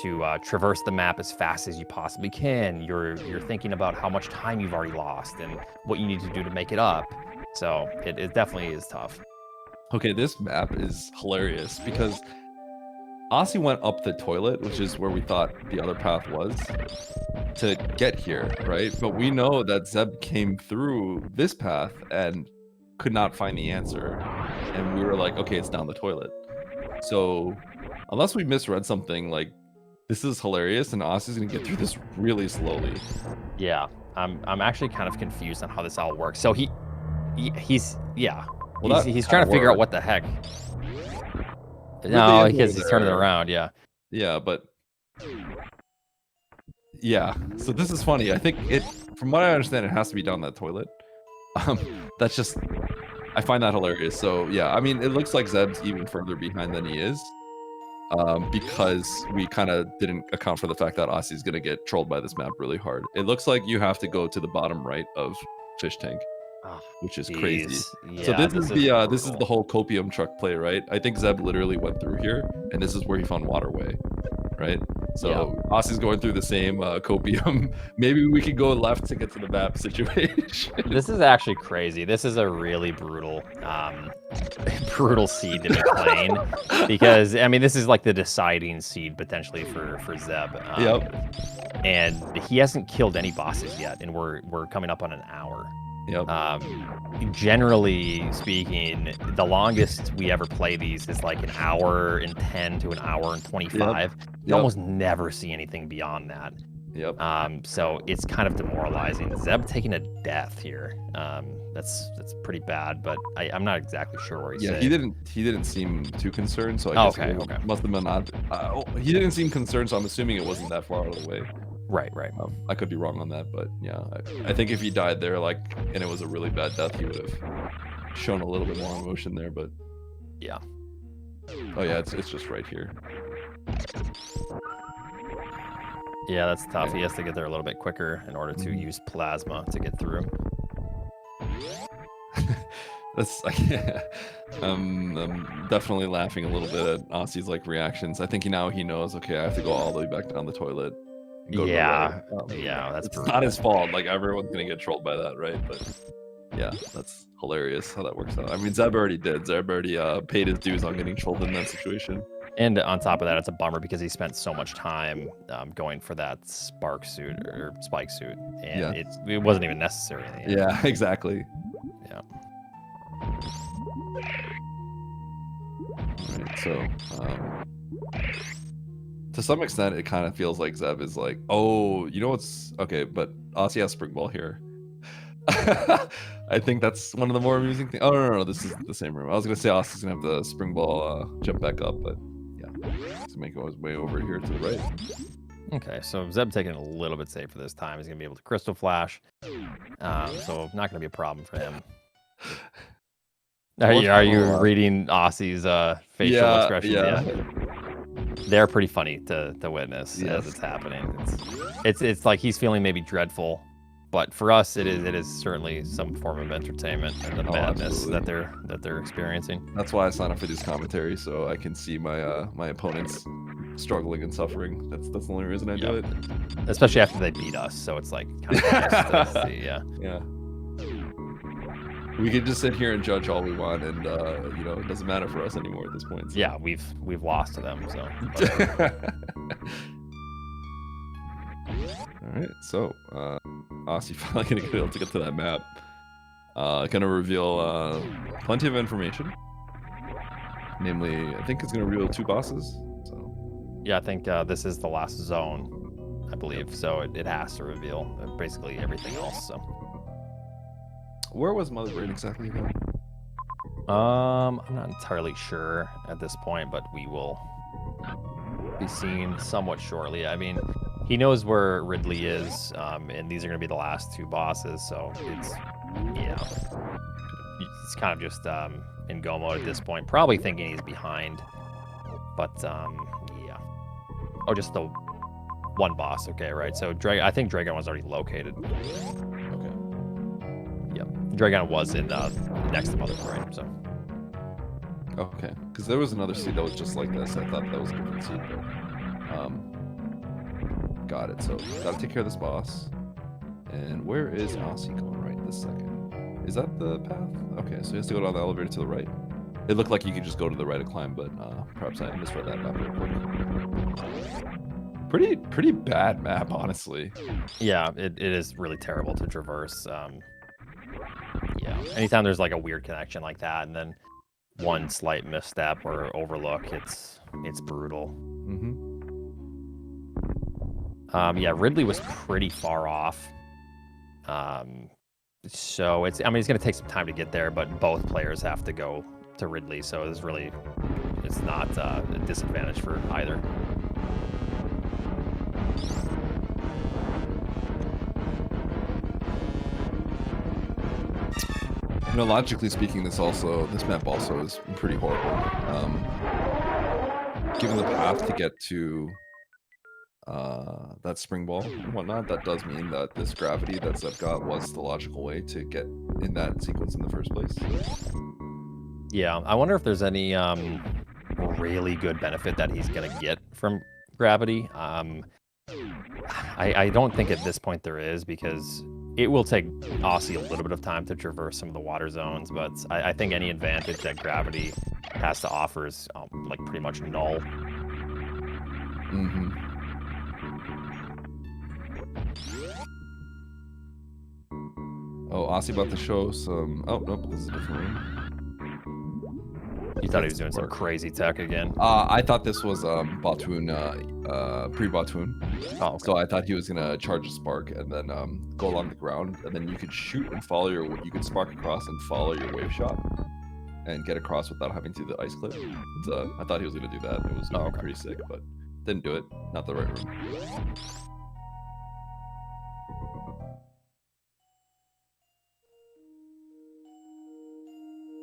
to traverse the map as fast as you possibly can. You're thinking about how much time you've already lost and what you need to do to make it up. So it definitely is tough. Okay, this map is hilarious because Ossie went up the toilet, which is where we thought the other path was. to get here, right? But we know that Zeb came through this path and could not find the answer. And we were like, okay, it's down the toilet. So unless we misread something, like, this is hilarious, and Ossie's gonna get through this really slowly. Yeah, I'm actually kind of confused on how this all works. So he's Well, he's trying to figure out what the heck. No, because he's turning it around. Yeah. Yeah, but yeah. So this is funny. I think it, from what I understand, it has to be down that toilet. That's just, I find that hilarious. So yeah, I mean, it looks like Zeb's even further behind than he is, because we kind of didn't account for the fact that Ossie's gonna get trolled by this map really hard. It looks like you have to go to the bottom right of Fish Tank, which is crazy. Yeah, so this is the whole copium truck play, right? I think Zeb literally went through here, and this is where he found waterway, right? So Ossie's going through the same copium. Maybe we could go left to get to the map situation. This is actually crazy. This is a really brutal, brutal seed to be playing, because I mean, this is like the deciding seed potentially for Zeb. And he hasn't killed any bosses yet, and we're coming up on an hour. Generally speaking, the longest we ever play these is like an hour and 10 to an hour and 25. You almost never see anything beyond that. So it's kind of demoralizing. Zeb taking a death here. That's pretty bad, but I'm not exactly sure where he's at. He didn't seem too concerned, so I guess okay. Must have been not. He didn't seem concerned, so I'm assuming it wasn't that far out of the way. Right. I could be wrong on that, but yeah, I think if he died there, like, and it was a really bad death, he would have shown a little bit more emotion there. But yeah. Oh yeah, it's just right here. Yeah, that's tough. He has to get there a little bit quicker in order to use plasma to get through. That's like, I'm definitely laughing a little bit at Ossie's like reactions. I think now he knows, okay, I have to go all the way back down the toilet. Yeah, that's it's not his fault. Like, everyone's gonna get trolled by that, right? But yeah, that's hilarious how that works out. I mean, Zeb already did. Zeb already paid his dues on getting trolled in that situation. And on top of that, it's a bummer because he spent so much time going for that spark suit or spike suit, and it wasn't even necessary in the end. Yeah, exactly. Yeah. Right, so to some extent, it kind of feels like Zeb is like, oh, you know what's okay, but Ossie has spring ball here. I think that's one of the more amusing things. Oh no, this is the same room. I was gonna say Ossie's gonna have the spring ball jump back up, but yeah, he's making his way over here to the right. Okay, so Zeb taking it a little bit safer this time. He's gonna be able to crystal flash, so not gonna be a problem for him. Are you reading Ossie's facial expressions? Yeah. They're pretty funny to witness as it's happening. It's like he's feeling maybe dreadful, but for us it is certainly some form of entertainment and the madness that they're experiencing. That's why I sign up for these commentaries, so I can see my my opponents struggling and suffering. That's the only reason I do it. Especially after they beat us, so it's like kind of nice to see, yeah. We could just sit here and judge all we want, and you know, it doesn't matter for us anymore at this point. So. Yeah, we've lost to them. So. All right, so Ossie finally gonna be able to get to that map. Gonna reveal plenty of information. Namely, I think it's gonna reveal 2 bosses. So. Yeah, I think this is the last zone, I believe. So it has to reveal basically everything else. So. Where was Mother Brain exactly again? I'm not entirely sure at this point, but we will be seen somewhat shortly. I mean, he knows where Ridley is, and these are going to be the last 2 bosses, so it's kind of just in go mode at this point, probably thinking he's behind, but yeah. Oh, just the 1 boss, okay, right? So I think Dragon was already located. Dragon was in next to Mother Brain, so. Okay, because there was another seed that was just like this. I thought that was a different seed, but got it. So gotta take care of this boss. And where is Ossie going right this second? Is that the path? Okay, so he has to go down the elevator to the right. It looked like you could just go to the right and climb, but perhaps I misread that map real quick. pretty bad map, honestly. Yeah, it is really terrible to traverse. Yeah, anytime there's like a weird connection like that, and then one slight misstep or overlook, it's brutal. Yeah, Ridley was pretty far off. So it's going to take some time to get there, but both players have to go to Ridley, so it's not a disadvantage for either. You know, logically speaking, this map also is pretty horrible. Given the path to get to that spring ball and whatnot, that does mean that this gravity that Zeb got was the logical way to get in that sequence in the first place. Yeah, I wonder if there's any really good benefit that he's gonna get from gravity. I don't think at this point there is, because it will take Osse a little bit of time to traverse some of the water zones, but I think any advantage that gravity has to offer is like pretty much null. Oh, Osse about to show some. Oh nope, this is a different room. You thought he was doing some crazy tech again? I thought this was Batoon, pre-Batoon. Oh, okay. So I thought he was gonna charge a spark and then go along the ground, and then you could shoot and follow you could spark across and follow your wave shot, and get across without having to do the ice clip. So I thought he was gonna do that. It was pretty sick, but didn't do it. Not the right room.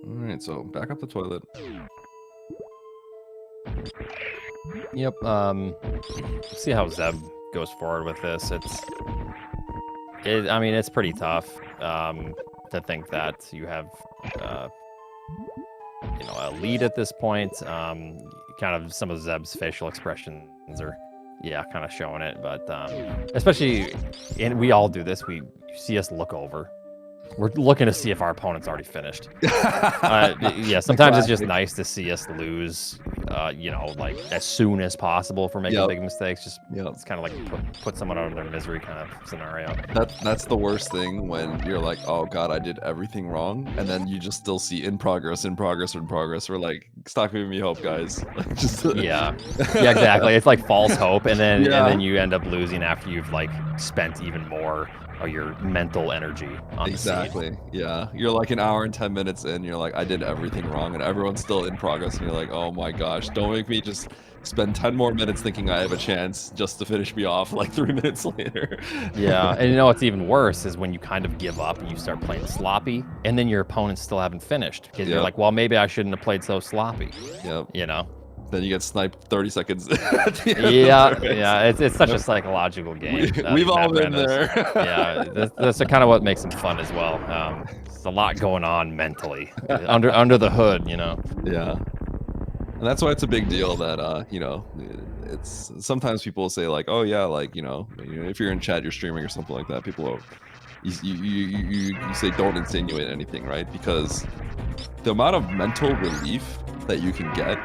All right, so back up the toilet. Yep. See how Zeb goes forward with this. I mean, it's pretty tough to think that you have, a lead at this point. Kind of some of Zeb's facial expressions are, kind of showing it. But especially, and we all do this. You see us look over. We're looking to see if our opponent's already finished. Sometimes it's just nice to see us lose, like as soon as possible for making big mistakes. It's kind of like put someone out of their misery kind of scenario. That's the worst thing, when you're like, oh god, I did everything wrong, and then you just still see in progress. We're like, stop giving me hope, guys. Yeah, exactly. It's like false hope, and then you end up losing after you've like spent even more of your mental energy on exactly the scene. Yeah, you're like an hour and 10 minutes in, you're like, I did everything wrong, and everyone's still in progress, and you're like, oh my gosh, don't make me just spend 10 more minutes thinking I have a chance just to finish me off like 3 minutes later. Yeah, and what's even worse is when you kind of give up and you start playing sloppy, and then your opponents still haven't finished, because you're like, well, maybe I shouldn't have played so sloppy. Then you get sniped 30 seconds. It's such a psychological game. We've all been there. That's kind of what makes them fun as well. There's a lot going on mentally under the hood, Yeah. And that's why it's a big deal that it's sometimes people will say like, oh yeah, like if you're in chat, you're streaming or something like that, people will you say don't insinuate anything, right? Because the amount of mental relief that you can get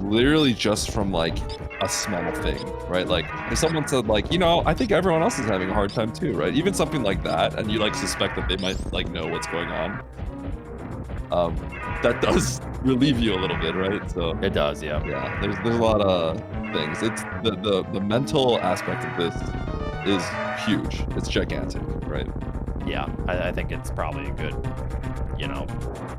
literally just from like a small thing, right? Like if someone said like, I think everyone else is having a hard time too, right? Even something like that, and you like suspect that they might like know what's going on, that does relieve you a little bit, right? So it does, yeah. There's a lot of things. It's the mental aspect of this is huge. It's gigantic, right? Yeah, I think it's probably a good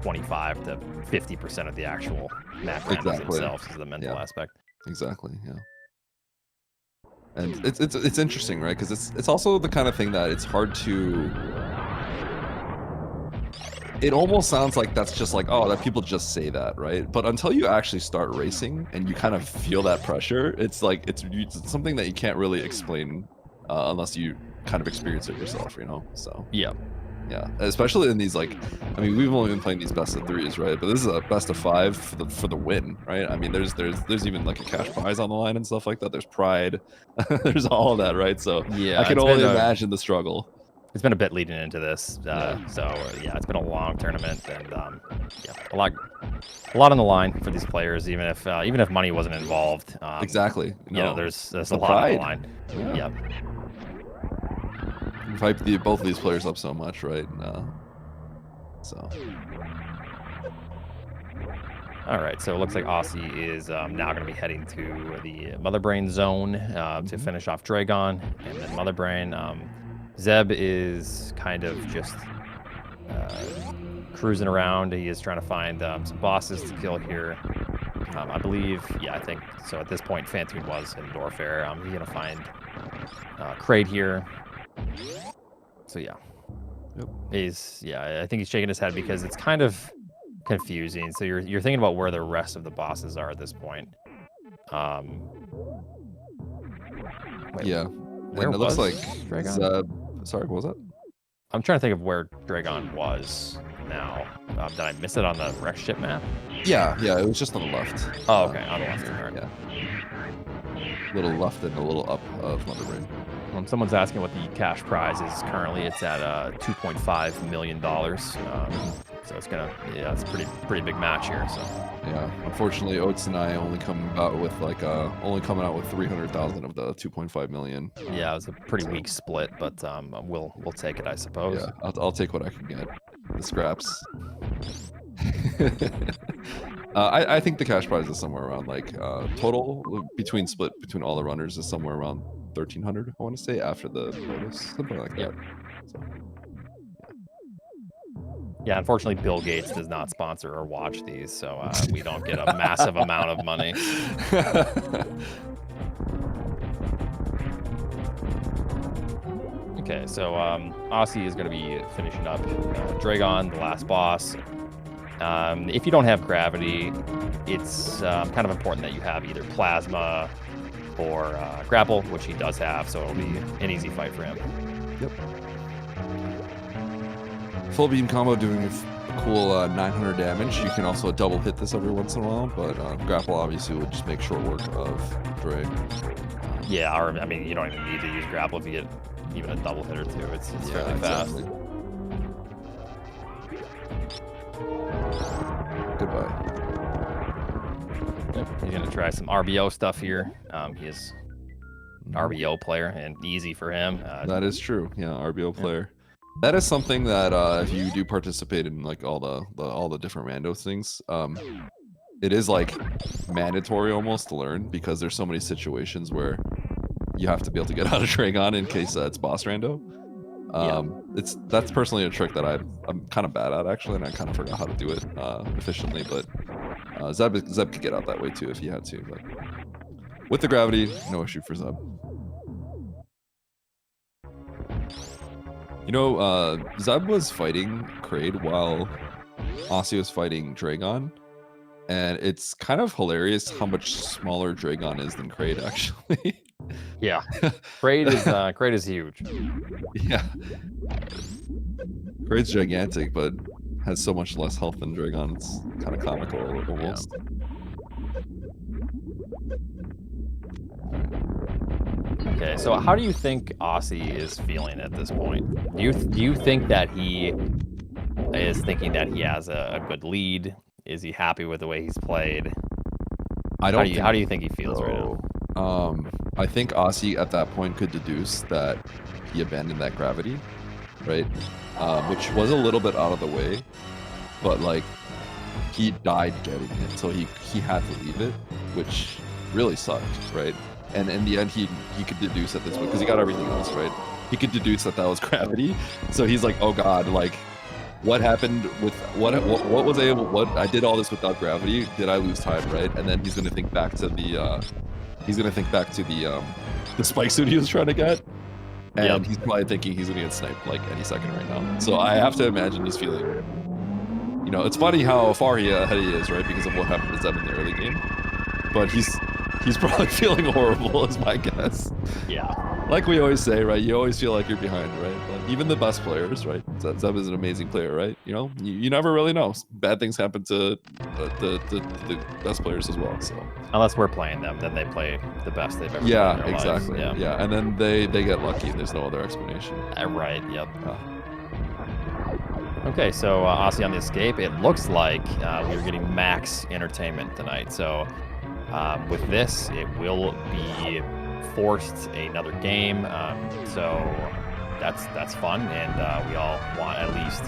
25 to 50% of the actual map randoms themselves is the mental aspect. Exactly, yeah. And it's interesting, right? Because it's also the kind of thing that it's hard to. It almost sounds like that's just like, that people just say that, right? But until you actually start racing and you kind of feel that pressure, it's like it's something that you can't really explain unless you kind of experience it yourself, So yeah, especially in these we've only been playing these best of threes, right? But this is a best of 5 for the win, right? I mean, there's even like a cash prize on the line and stuff like that. There's pride, there's all of that, right? So I can only imagine the struggle. it's been a bit leading into this. So yeah, it's been a long tournament, and yeah, a lot on the line for these players. Even if money wasn't involved. Exactly. You know, there's a the lot on the pride. line. Yeah. Yep. You've hyped both of these players up so much, right? So. All right, so it looks like Osse is now going to be heading to the Mother Brain zone to finish off Dragon, and then Mother Brain. Zeb is kind of just cruising around. He is trying to find some bosses to kill here. I believe, yeah, I think so. At this point, Fantoon was in Dorfair. He's going to find Kraid here. So yeah, I think he's shaking his head because it's kind of confusing. So you're thinking about where the rest of the bosses are at this point. Wait, yeah, where and it looks was like Dragon? Zeb. Sorry, what was that? I'm trying to think of where Dragon was now. Did I miss it on the wreck ship map? Yeah, it was just on the left. Oh, okay, on the left. Here, All right. yeah. A little left and a little up of Mother Brain. Someone's asking what the cash prize is currently. It's at $2.5 million. So it's it's a pretty big match here. So Yeah, unfortunately, Oats and I only coming out with 300,000 of the 2.5 million. yeah, it was a pretty weak split, but we'll take it, I suppose. Yeah, I'll take what I can get. The scraps. I think the cash prize is somewhere around total split between all the runners is somewhere around 1,300. I want to say after the bonus, something like that. So, Yeah, unfortunately, Bill Gates does not sponsor or watch these, so we don't get a massive amount of money. Okay, so Osse is going to be finishing up Dragon, the last boss. If you don't have gravity, it's kind of important that you have either plasma or grapple, which he does have, so it'll be an easy fight for him. Yep. Full beam combo doing a cool 900 damage. You can also double hit this every once in a while, but grapple obviously will just make short work of Dre. Yeah, or I mean, you don't even need to use grapple if you get even a double hit or two. It's fairly fast. Goodbye. Yep. He's gonna try some RBO stuff here. He is an RBO player and easy for him. That is true. Yeah, RBO player. That is something that if you do participate in all the different rando things, it is mandatory almost to learn, because there's so many situations where you have to be able to get out of Dragon in case it's boss rando. That's personally a trick that I'm kind of bad at actually, and I kind of forgot how to do it efficiently. But Zeb could get out that way too if he had to. But with the gravity, no issue for Zeb. You know, Zeb was fighting Kraid while Osse was fighting Dragon, and it's kind of hilarious how much smaller Dragon is than Kraid actually. Yeah, Kraid is huge. Yeah, Kraid's gigantic, but has so much less health than Dragon. It's kind of comical almost. Yeah. Okay, so how do you think Osse is feeling at this point? Do you think that he is thinking that he has a good lead? Is he happy with the way he's played? How do you think he feels right now? I think Osse at that point could deduce that he abandoned that gravity, right? Which was a little bit out of the way, but he died getting it, so he had to leave it, which really sucked, right? And in the end, he could deduce at this point, because he got everything else, right? He could deduce that was gravity. So he's like, oh god, what happened with what I did all this without gravity? Did I lose time, right? And then he's gonna think back to the spike suit he was trying to get, and he's probably thinking he's gonna get sniped any second right now. So I have to imagine he's feeling, it's funny how far ahead he is, right? Because of what happened to Zeb in the early game, but he's probably feeling horrible, is my guess. Yeah. like we always say, right? You always feel like you're behind, right? Like even the best players, right? Zeb is an amazing player, right? You know, you never really know. Bad things happen to the best players as well. So Unless we're playing them, then they play the best they've ever played in yeah, their exactly. lives. Yeah, and then they get lucky. There's no other explanation. Right. Yep. Uh, Okay, so Osse on the escape. It looks like we're getting max entertainment tonight. So with this, it will be forced another game. So that's fun, and we all want at least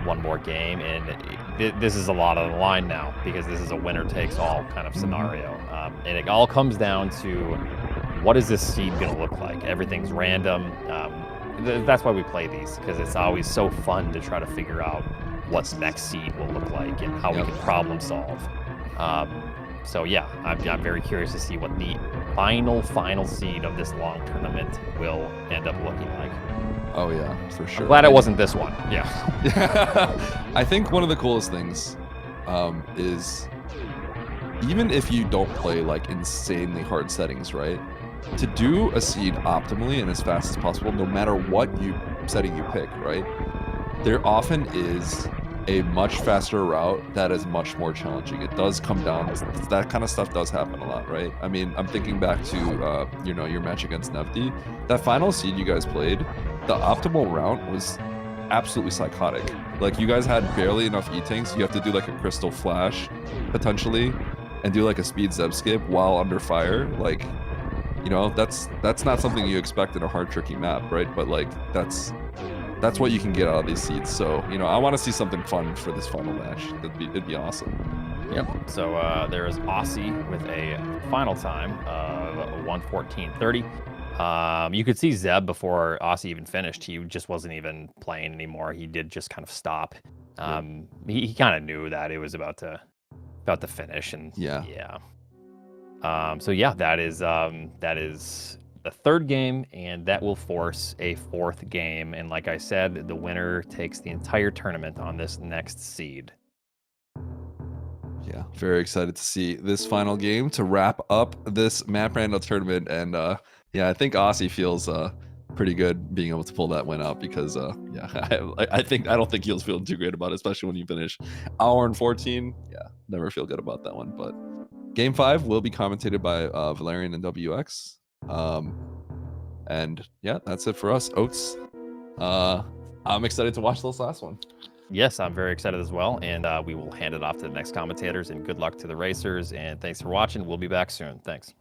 one more game. And this is a lot on the line now because this is a winner takes all kind of scenario, and it all comes down to what is this seed going to look like? Everything's random. That's why we play these, because it's always so fun to try to figure out what the next seed will look like and how we can problem solve. So yeah, I'm very curious to see what the final seed of this long tournament will end up looking like. oh yeah, for sure. I'm glad it wasn't this one. Yeah. I think one of the coolest things is even if you don't play like insanely hard settings, right? To do a seed optimally and as fast as possible, no matter what setting you pick, right? There often is a much faster route that is much more challenging. It does come down, that kind of stuff does happen a lot, right? I mean, I'm thinking back to, you know, your match against Nevdi. That final seed you guys played, the optimal route was absolutely psychotic. Like, you guys had barely enough E-tanks. You have to do like a crystal flash, potentially, and do like a speed Zeb skip while under fire. Like, you know, that's not something you expect in a hard, tricky map, right? But like, that's what you can get out of these seeds. So, you know, I want to see something fun for this final match. It'd be awesome. Yep. So there is Osse with a final time of 1:14:30. You could see Zeb before Osse even finished. He just wasn't even playing anymore. He did just kind of stop. He kind of knew that it was about to finish, and yeah. So yeah, that is the third game, and that will force a fourth game. And like I said, the winner takes the entire tournament on this next seed. Yeah, very excited to see this final game to wrap up this Map Randall tournament. And yeah, I think Osse feels pretty good being able to pull that win out because yeah, I don't think he was feeling too great about it, especially when you finish hour and 14. Yeah, never feel good about that one. But Game 5 will be commentated by Valerian and WX. And yeah, that's it for us. Oats, I'm excited to watch this last one. Yes, I'm very excited as well, and we will hand it off to the next commentators, and good luck to the racers, and thanks for watching. We'll be back soon. Thanks.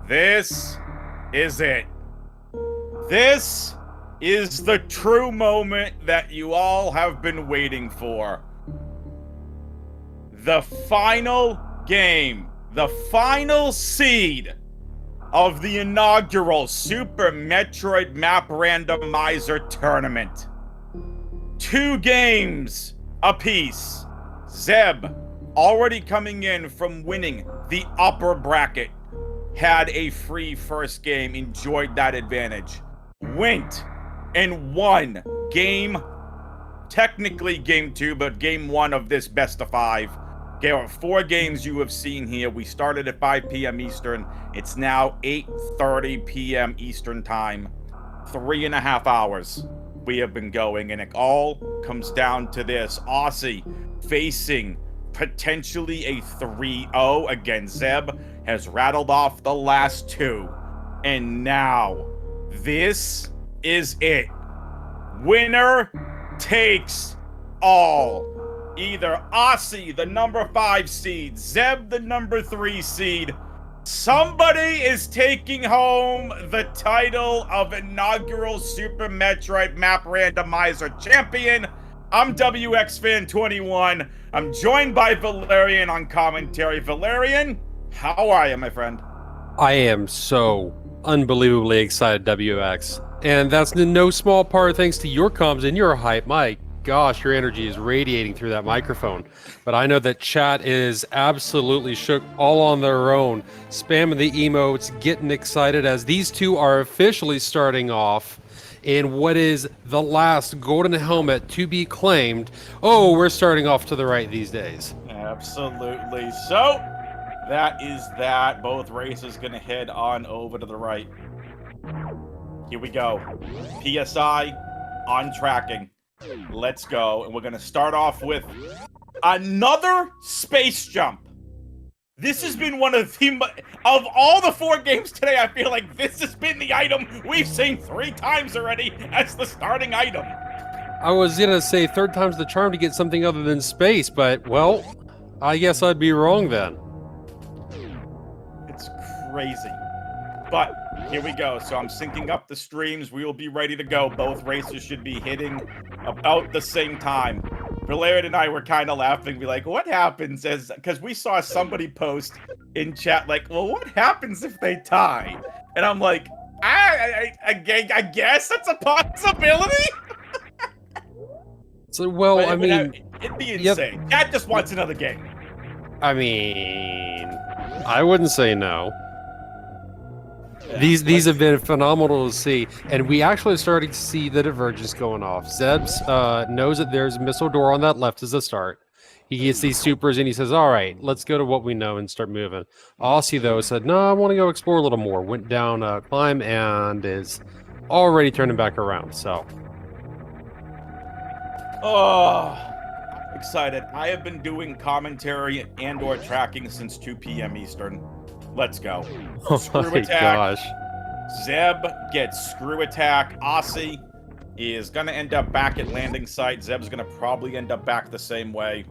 This is it. This is the true moment that you all have been waiting for. The final game, the final seed of the inaugural Super Metroid Map Randomizer Tournament. 2 games apiece. Zeb, already coming in from winning the upper bracket, had a free first game, enjoyed that advantage. Went and won game, technically game 2, but game 1 of this best of 5. There are 4 games you have seen here. We started at 5 p.m. Eastern. It's now 8:30 p.m. Eastern time. 3.5 hours we have been going, and it all comes down to this. Osse facing potentially a 3-0 against Zeb, has rattled off the last 2. And now, this is it. Winner takes all. Either Osse, the number 5 seed, Zeb, the number 3 seed, somebody is taking home the title of inaugural Super Metroid Map Randomizer champion. I'm WXFan21. I'm joined by Valerian on commentary. Valerian, how are you, my friend? I am so unbelievably excited, WX. And that's in no small part thanks to your comms and your hype. My gosh, your energy is radiating through that microphone. But I know that chat is absolutely shook all on their own, spamming the emotes, getting excited as these two are officially starting off in what is the last golden helmet to be claimed. Oh, we're starting off to the right these days. Absolutely. So, that is that. Both races gonna head on over to the right. Here we go. PSI on tracking. Let's go. And we're gonna start off with another space jump. This has been one of the, of all the 4 games today, I feel like this has been the item we've seen 3 times already as the starting item. I was gonna say 3rd time's the charm to get something other than space, but, well, I guess I'd be wrong then. It's crazy. But here we go. So I'm syncing up the streams. We will be ready to go. Both races should be hitting about the same time. Valerian and I were kind of laughing. Be like, what happens as, because we saw somebody post in chat like, well, what happens if they tie? And I'm like, I guess that's a possibility. So, well, But I mean, it'd be insane. Cat just wants another game. I mean, I wouldn't say no. Yeah, These have been phenomenal to see, and we actually started to see the divergence going off. Zeb's knows that there's a missile door on that left as a start. He gets these supers and he says, all right, let's go to what we know and start moving. Osse, though, said, no, I want to go explore a little more. Went down a climb and is already turning back around, so. Oh, I'm excited. I have been doing commentary and or tracking since 2 p.m. Eastern. Let's go. Screw Oh my attack. gosh. Zeb gets screw attack. Osse is going to end up back at landing site. Zeb's going to probably end up back the same way.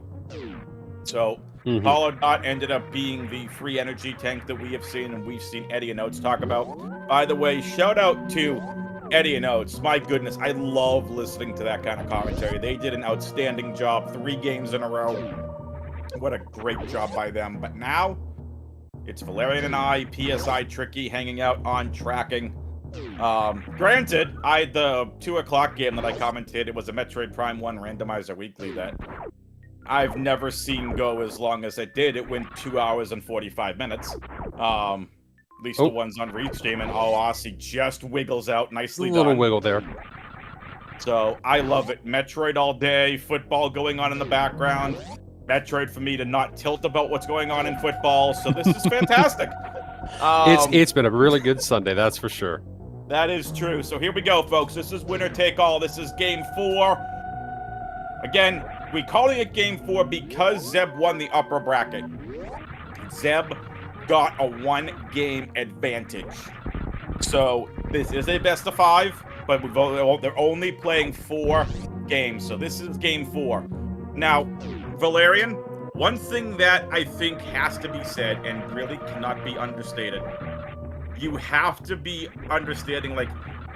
So, Hollow Dot ended up being the free energy tank that we have seen, and we've seen Eddie and Oates talk about. By the way, shout out to Eddie and Oates. My goodness, I love listening to that kind of commentary. They did an outstanding job. 3 games in a row. What a great job by them. But now, it's Valerian and I, PSI Tricky, hanging out on tracking. Granted, the 2 o'clock game that I commented, it was a Metroid Prime 1 Randomizer Weekly that I've never seen go as long as it did. It went 2 hours and 45 minutes. At least the ones on Restream, and Osse just wiggles out nicely. A little done. wiggle there. So I love it. Metroid all day, football going on in the background. Metroid for me to not tilt about what's going on in football, so this is fantastic. It's been a really good Sunday, that's for sure. That is true. So here we go, folks. This is winner take all. This is game 4. Again, we calling it game 4 because Zeb won the upper bracket. Zeb got a 1-game advantage. So this is a best of 5, but they're only playing 4 games. So this is game 4. Now, Valerian, one thing that I think has to be said and really cannot be understated you have to be understanding, like,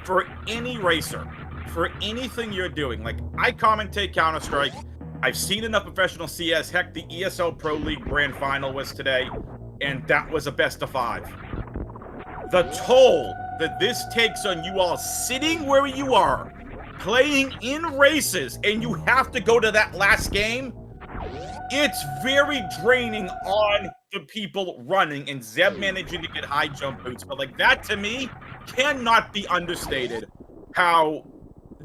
for any racer, for anything you're doing, like, I commentate Counter-Strike. I've seen enough professional CS. Heck, the ESL Pro League Grand Final was today, and that was a best of 5. The toll that this takes on you all sitting where you are, playing in races, and you have to go to that last game, it's very draining on the people running, and Zeb managing to get high jump boots. But, like, that to me cannot be understated. How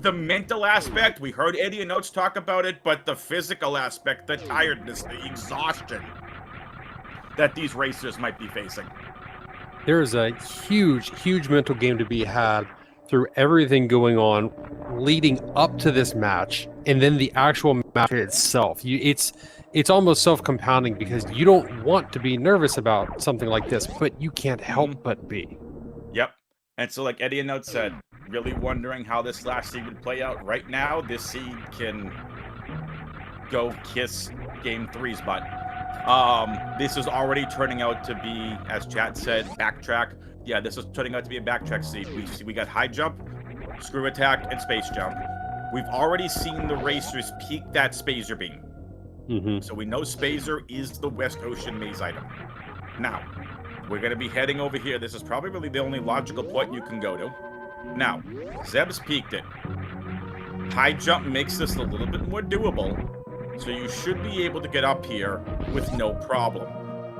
the mental aspect, we heard Eddie and Notes talk about it, but the physical aspect, the tiredness, the exhaustion that these racers might be facing. There is a huge mental game to be had through everything going on leading up to this match, and then the actual match itself. It's almost self-compounding because you don't want to be nervous about something like this, but you can't help but be. Yep. And so, like Eddie and Notes said, really wondering how this last seed would play out. Right now, this seed can go kiss Game 3's butt. This is already turning out to be, as chat said, backtrack. Yeah, this is turning out to be a backtrack seed. We got high jump, screw attack, and space jump. We've already seen the racers peak that Spazer beam. So we know Spazer is the West Ocean maze item. Now, we're going to be heading over here. This is probably really the only logical point you can go to. Now, Zeb's peaked it. High jump makes this a little bit more doable, so you should be able to get up here with no problem.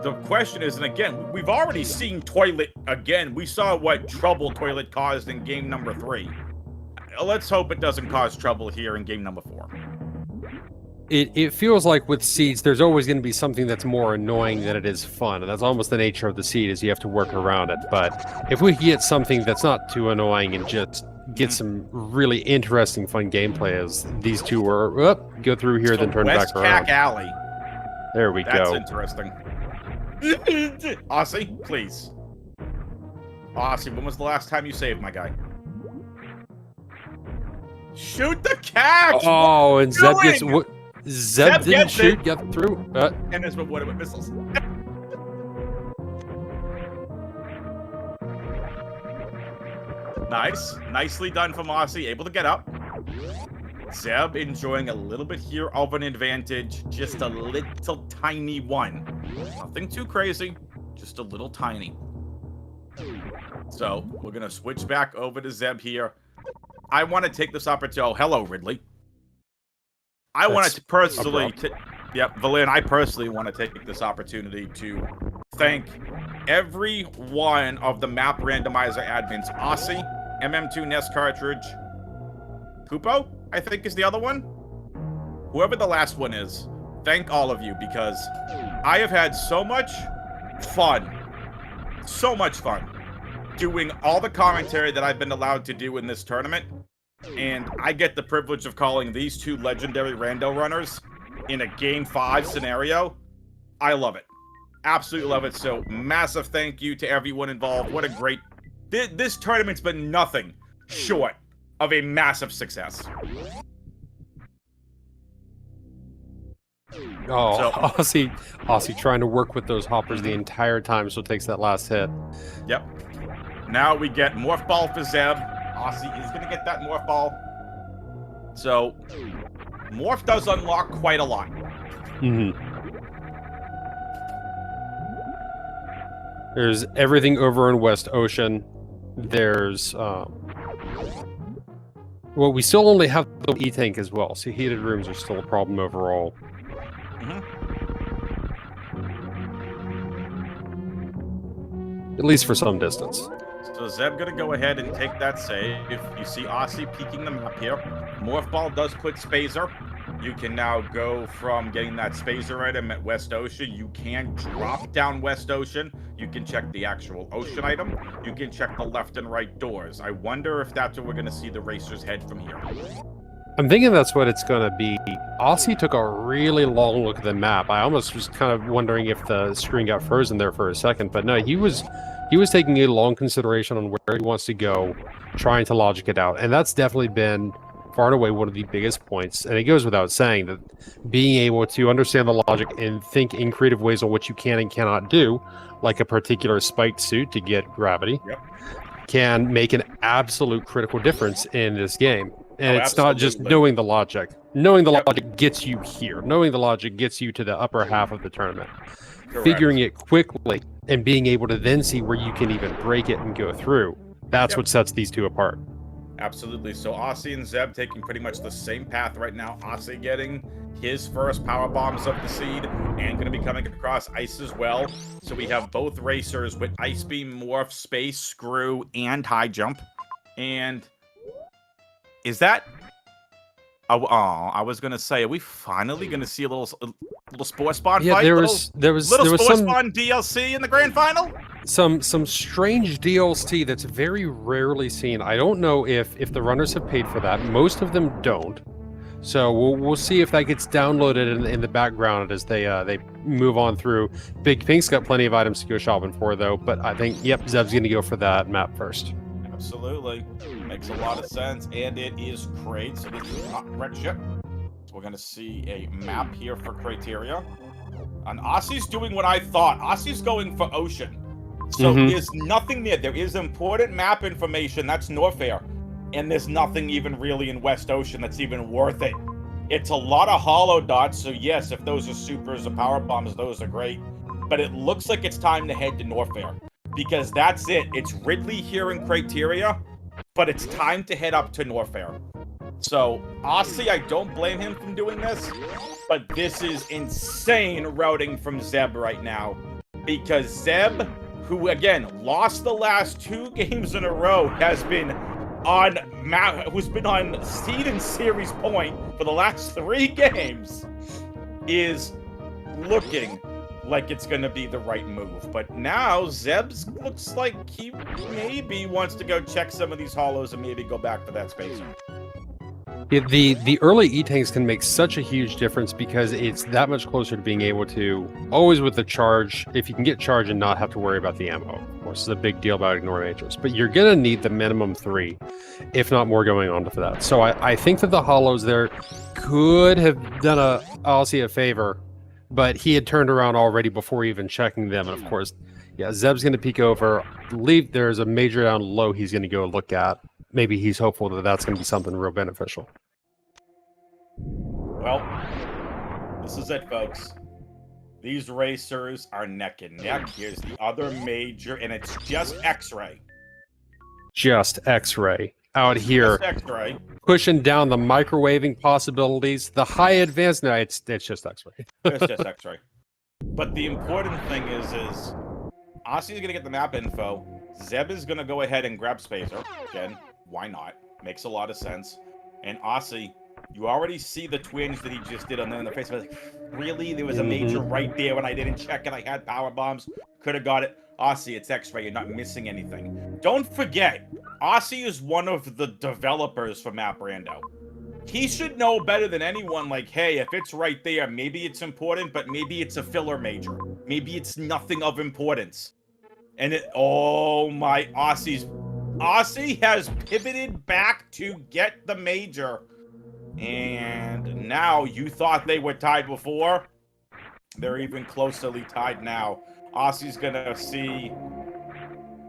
The question is, and again, we've already seen Toilet again. We saw what trouble Toilet caused in game number 3. Let's hope it doesn't cause trouble here in game number 4. It feels like with seeds, there's always going to be something that's more annoying than it is fun. And that's almost the nature of the seed, is you have to work around it. But if we get something that's not too annoying and just get some really interesting, fun gameplay, as these two were, go through here, so then turn West back around. Pack Alley. There we That's go. interesting. Aussie, please. Aussie, when was the last time you saved, my guy? Shoot the catch! Oh, and Zeb gets doing? what? Zeb didn't gets shoot, it. got through. And there's what with missiles. Nice. Nicely done from Aussie. Able to get up. Zeb enjoying a little bit here of an advantage. Just a little tiny one. Nothing too crazy. Just a little tiny. So, we're going to switch back over to Zeb here. I want to take this opportunity. Oh, hello, Ridley. I want to personally... Valin, I personally want to take this opportunity to thank every one of the map randomizer admins. Aussie, MM2 Nest Cartridge, Pupo, I think is the other one. Whoever the last one is, thank all of you, because I have had so much fun doing all the commentary that I've been allowed to do in this tournament. And I get the privilege of calling these two legendary rando runners in a Game 5 scenario. I love it. Absolutely love it. So, massive thank you to everyone involved. What a great... This tournament's been nothing short of a massive success. Oh, So- Aussie trying to work with those hoppers the entire time, so it takes that last hit. Yep. Now we get Morph Ball for Zeb. Aussie is going to get that Morph Ball. So, Morph does unlock quite a lot. There's everything over in West Ocean. There's... well, we still only have the E-Tank as well, so heated rooms are still a problem overall. At least for some distance. So Zeb gonna go ahead and take that save. You see Aussie peeking the map here. Morph Ball does put Spazer. You can now go from getting that Spazer item at West Ocean. You can drop down West Ocean. You can check the actual ocean item. You can check the left and right doors. I wonder if that's where we're gonna see the racers head from here. I'm thinking that's what it's going to be. Aussie took a really long look at the map. I almost was kind of wondering if the screen got frozen there for a second, but no, he was taking a long consideration on where he wants to go, trying to logic it out. And that's definitely been, far and away one of the biggest points, and it goes without saying that being able to understand the logic and think in creative ways on what you can and cannot do, like a particular spiked suit to get gravity, can make an absolute critical difference in this game. And it's not just knowing the logic. Knowing the logic gets you here. Knowing the logic gets you to the upper half of the tournament. Correct. Figuring it quickly and being able to then see where you can even break it and go through. That's what sets these two apart. Absolutely. So Osse and Zeb taking pretty much the same path right now. Osse getting his first power bombs of the seed and going to be coming across ice as well. So we have both racers with ice beam, morph, space, screw, and high jump. And is that... Oh, I was going to say, are we finally going to see a little sports spawn fight? There was sports some spawn DLC in the grand final? Some strange DLC that's very rarely seen. I don't know if the runners have paid for that. Most of them don't. So we'll see if that gets downloaded in the background as they move on through. Big Pink's got plenty of items to go shopping for though, but I think Zeb's gonna go for that map first. Absolutely. Makes a lot of sense, and it is Crate, so this is not red ship. So we're gonna see a map here for criteria. And Osse's doing what I thought. Osse's going for ocean. So there's nothing there. There is important map information, that's Norfair. And there's nothing even really in West Ocean that's even worth it. It's a lot of hollow dots, so yes, if those are supers or power bombs, those are great. But it looks like it's time to head to Norfair. Because that's it. It's Ridley here in criteria, but it's time to head up to Norfair. So, Osse, I don't blame him from doing this, but this is insane routing from Zeb right now. Because Zeb, who again lost the last 2 games in a row, has been on who's been on seed and series point for the last 3 games, is looking like it's going to be the right move. But now Zeb's looks like he maybe wants to go check some of these hollows and maybe go back for that spacer. The early E-tanks can make such a huge difference because it's that much closer to being able to, always with the charge, if you can get charge and not have to worry about the ammo. Of course, it's a big deal about ignore majors, but you're going to need the minimum 3, if not more going on for that. So I think that the hollows there could have done Osse a favor, but he had turned around already before even checking them. And of course, Zeb's going to peek over. I believe there's a major down low he's going to go look at. Maybe he's hopeful that that's going to be something real beneficial. Well, this is it, folks. These racers are neck and neck. Here's the other major, and it's just X-Ray. Just X-Ray out here. Just X-Ray. Pushing down the microwaving possibilities. The high advanced, no, it's just X-Ray. It's just X-Ray. But the important thing is Osse's going to get the map info. Zeb is going to go ahead and grab Spacer. Again, why not? Makes a lot of sense. And Osse, you already see the twinge that he just did on the face. Like, really? There was a major right there when I didn't check it. I had power bombs. Could have got it. Osse, it's X-Ray. You're not missing anything. Don't forget, Osse is one of the developers for Map Rando. He should know better than anyone, like, hey, if it's right there, maybe it's important, but maybe it's a filler major. Maybe it's nothing of importance. And oh my, Osse has pivoted back to get the major. And now, you thought they were tied before. They're even closely tied now. Osse's gonna see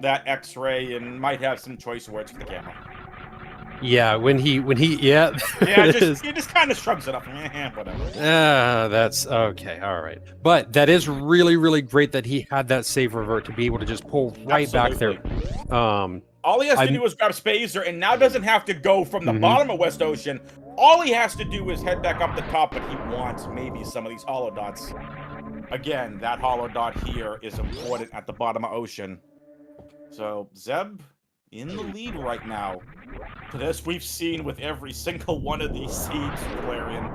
that X-ray and might have some choice words for the camera. Yeah, when he yeah, he just kind of shrugs it up. Whatever. That's okay, all right. But that is really, really great that he had that save revert to be able to just pull right back there. All he has to do is grab Spacer, and now doesn't have to go from the bottom of West Ocean. All he has to do is head back up the top, but he wants maybe some of these hollow dots. Again, that hollow dot here is important at the bottom of Ocean. So, Zeb in the lead right now. This we've seen with every single one of these seeds, Valerian.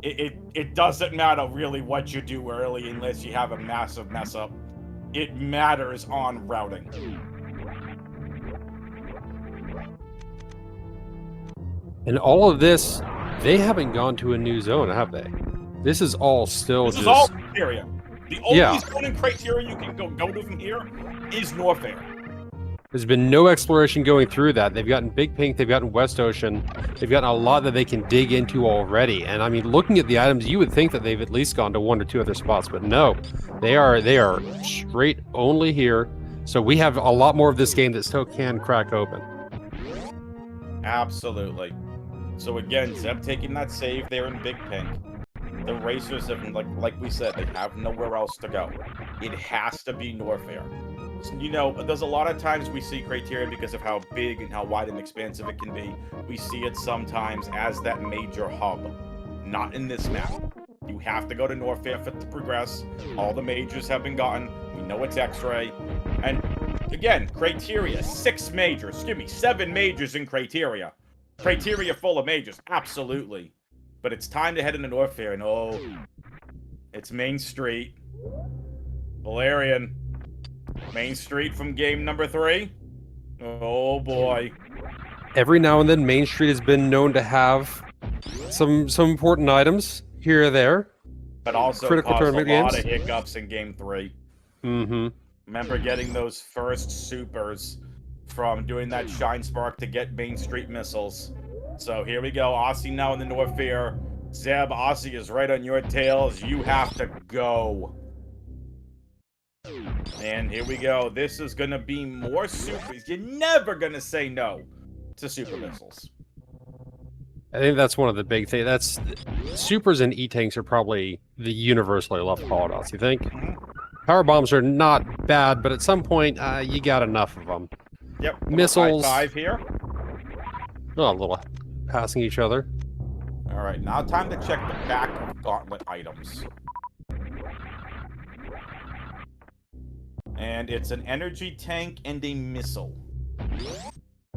It doesn't matter really what you do early unless you have a massive mess up. It matters on routing. And all of this, they haven't gone to a new zone, have they? This is all still this is all criteria. The only zone and criteria you can go to from here is Norfair. There's been no exploration going through that. They've gotten Big Pink, they've gotten West Ocean, they've gotten a lot that they can dig into already. And I mean, looking at the items, you would think that they've at least gone to 1 or 2 other spots, but no, they are straight only here. So we have a lot more of this game that still can crack open. Absolutely. So again, Zeb taking that save there in Big Pink. The racers have, like we said, they have nowhere else to go. It has to be Norfair. You know, there's a lot of times we see criteria because of how big and how wide and expansive it can be. We see it sometimes as that major hub. Not in this map. You have to go to Norfair to progress. All the majors have been gotten. We know it's X-Ray. And again, criteria, 7 majors in criteria. Criteria full of majors, absolutely. But it's time to head into Norfair, and oh, it's Main Street. Valerian. Main Street from game number 3. Oh boy. Every now and then, Main Street has been known to have some important items here or there. But also Critical caused a tournament lot games. of hiccups in game 3. Mm-hmm. Remember getting those first supers from doing that Shine Spark to get Main Street missiles. So here we go. Osse now in the Norfair. Zeb, Osse is right on your tails. You have to go. And here we go. This is going to be more supers. You're never going to say no to super missiles. I think that's one of the big things. That's supers and E-tanks are probably the universally loved holodots, you think? Power bombs are not bad, but at some point, you got enough of them. Yep. Missiles. High 5 here. Oh, a little passing each other. All right, now time to check the back of gauntlet items. And it's an energy tank and a missile.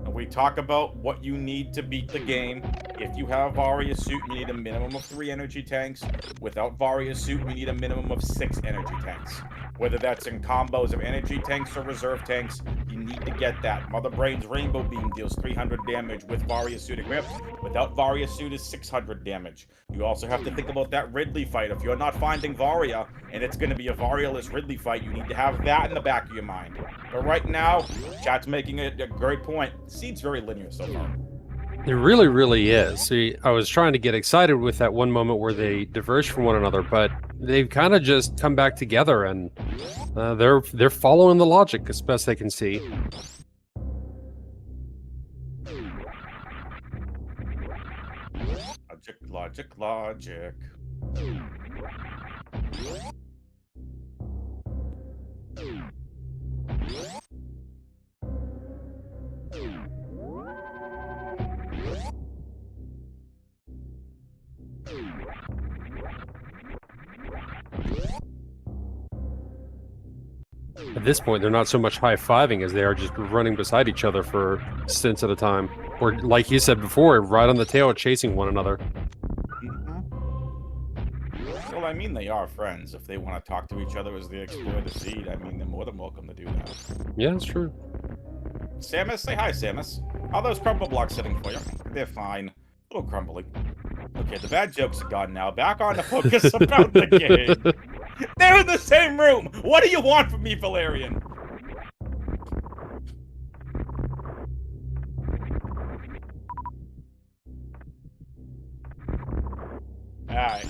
We talk about what you need to beat the game. If you have Varia Suit, you need a minimum of 3 energy tanks. Without Varia Suit, you need a minimum of 6 energy tanks. Whether that's in combos of energy tanks or reserve tanks, you need to get that. Mother Brain's Rainbow Beam deals 300 damage with Varia Suit equipped. Without Varia Suit is 600 damage. You also have to think about that Ridley fight. If you're not finding Varia, and it's going to be a Varia-less Ridley fight, you need to have that in the back of your mind. But right now, chat's making a great point. Seed's very linear so far. It really, really is. See, I was trying to get excited with that one moment where they diverged from one another, but they've kind of just come back together, and they're following the logic as best they can see. Logic. At this point, they're not so much high-fiving as they are just running beside each other for stints at a time. Or, like you said before, right on the tail chasing one another. Well, I mean, they are friends. If they want to talk to each other as they explore the seed, I mean, they're more than welcome to do that. Yeah, that's true. Samus, say hi, Samus. How are those crumble blocks sitting for you? They're fine. A little crumbly. Okay, the bad jokes are gone now. Back on to focus about the game. They're in the same room! What do you want from me, Valerian? Alright.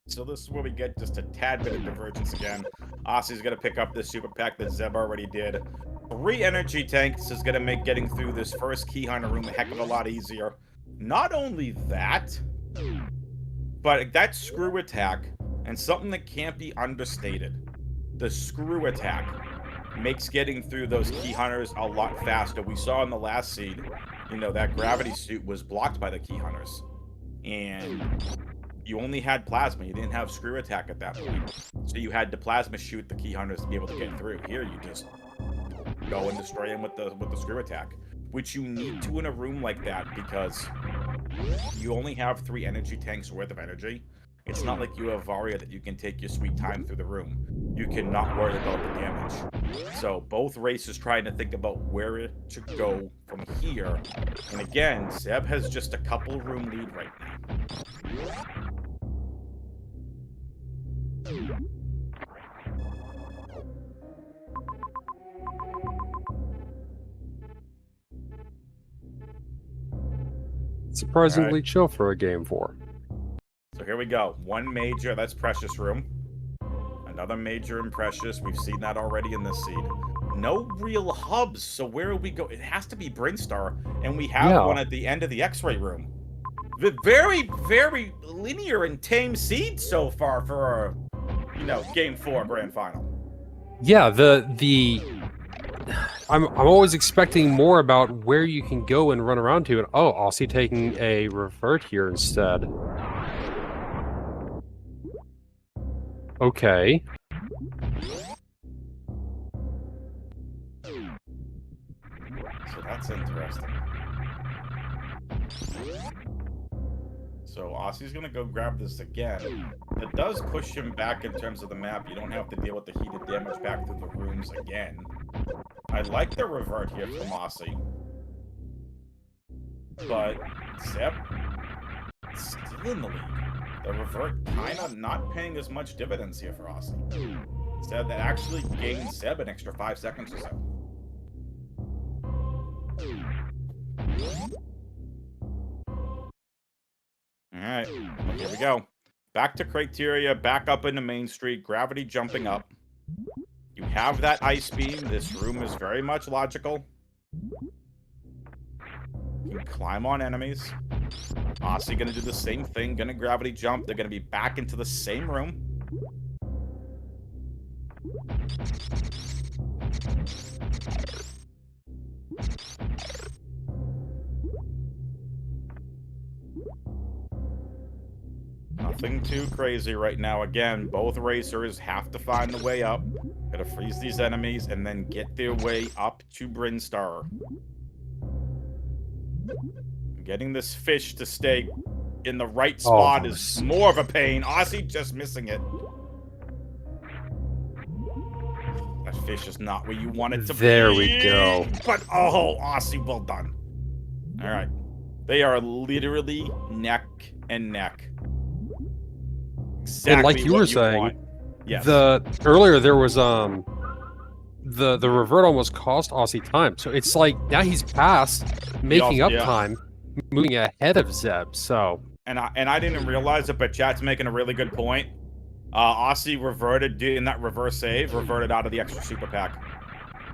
So this is where we get just a tad bit of divergence again. Osse's gonna pick up this super pack that Zeb already did. 3 energy tanks is gonna make getting through this first key hunter room a heck of a lot easier. Not only that, but that screw attack, and something that can't be understated. The screw attack makes getting through those key hunters a lot faster. We saw in the last seed, you know, that gravity suit was blocked by the key hunters. And you only had plasma. You didn't have screw attack at that point. So you had to plasma shoot the key hunters to be able to get through. Here you just go and destroy them with the screw attack. Which you need to in a room like that because you only have 3 energy tanks worth of energy. It's not like you have Varia that you can take your sweet time through the room. You cannot worry about the damage. So both races trying to think about where to go from here. And again, Zeb has just a couple room lead right now. Surprisingly chill for a game 4. So here we go. One major, that's Precious Room. Another major and Precious. We've seen that already in this seed. No real hubs, so where do we go? It has to be Brinstar, and we have one at the end of the X-ray room. The very, very linear and tame seed so far for a, game 4 grand final. Yeah, I'm always expecting more about where you can go and run around to, and Osse taking a revert here instead. Okay. So that's interesting. So Osse's gonna go grab this again. It does push him back in terms of the map. You don't have to deal with the heated damage back through the rooms again. I like the revert here from Osse. But Zeb still in the lead. The revert kind of not paying as much dividends here for Osse. Instead, that actually gains Zeb an extra 5 seconds or so. Alright, well, here we go. Back to Criteria, back up into Main Street, gravity jumping up. You have that ice beam. This room is very much logical. You can climb on enemies. Osse gonna do the same thing, gonna gravity jump. They're gonna be back into the same room. Nothing too crazy right now. Again, both racers have to find the way up. Gotta freeze these enemies and then get their way up to Brinstar. Getting this fish to stay in the right spot is more of a pain. Osse just missing it. That fish is not where you want it to be. There we go. But, Osse, well done. All right. They are literally neck and neck. Exactly and like you were saying, yes. Earlier there was the revert almost cost Osse time. So it's like now he's past making up time, moving ahead of Zeb. So and I didn't realize it, but chat's making a really good point. Osse reverted in that reverse save, reverted out of the extra super pack.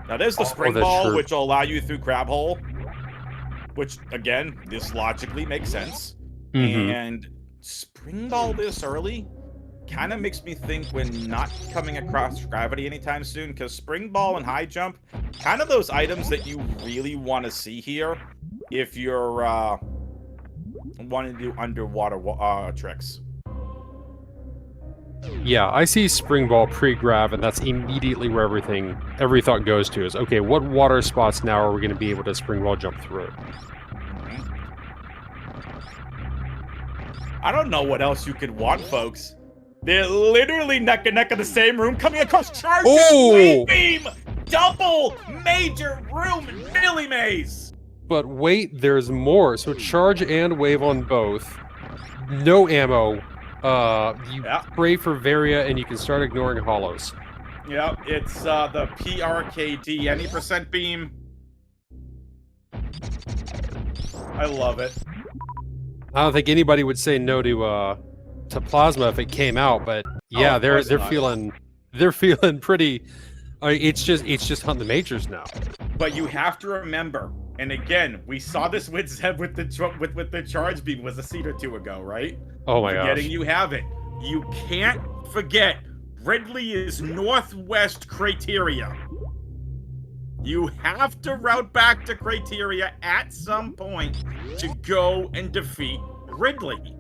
Now there's the spring ball, which will allow you through crab hole, which again, this logically makes sense. And spring ball this early kind of makes me think we're not coming across gravity anytime soon, because spring ball and high jump, kind of those items that you really want to see here if you're wanting to do underwater tricks. Yeah, I see spring ball pre-grav, and that's immediately where every thought goes to is, okay, what water spots now are we going to be able to spring ball jump through? I don't know what else you could want, folks. They're literally neck and neck in the same room, coming across charge. Wave beam, double major room, Billy Mays. But wait, there's more. So charge and wave on both. No ammo. You pray for Varia, and you can start ignoring hollows. Yep, it's the PRKD, any percent beam. I love it. I don't think anybody would say no to plasma if it came out, but yeah, they're feeling pretty. It's just hunting the majors now. But you have to remember, and again, we saw this with Zeb with the charge beam was a seed or two ago, right? Oh my gosh. You have it. You can't forget Ridley is northwest Criteria. You have to route back to Criteria at some point to go and defeat Ridley.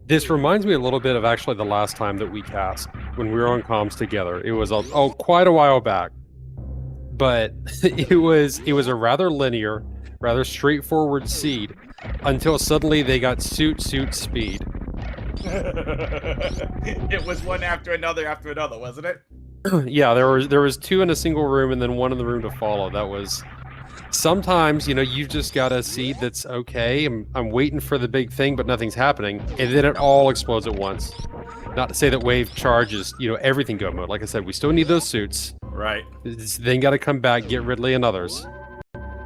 This reminds me a little bit of actually the last time that we cast when we were on comms together. It was quite a while back, but it was a rather linear, rather straightforward seed until suddenly they got suit speed. It was one after another, wasn't it? Yeah, there was two in a single room and then one in the room to follow. That was sometimes, you know, you've just got a seed that's okay. I'm waiting for the big thing, but nothing's happening. And then it all explodes at once. Not to say that wave charges, you know, everything go mode. Like I said, we still need those suits. Right. It's then got to come back, get Ridley and others.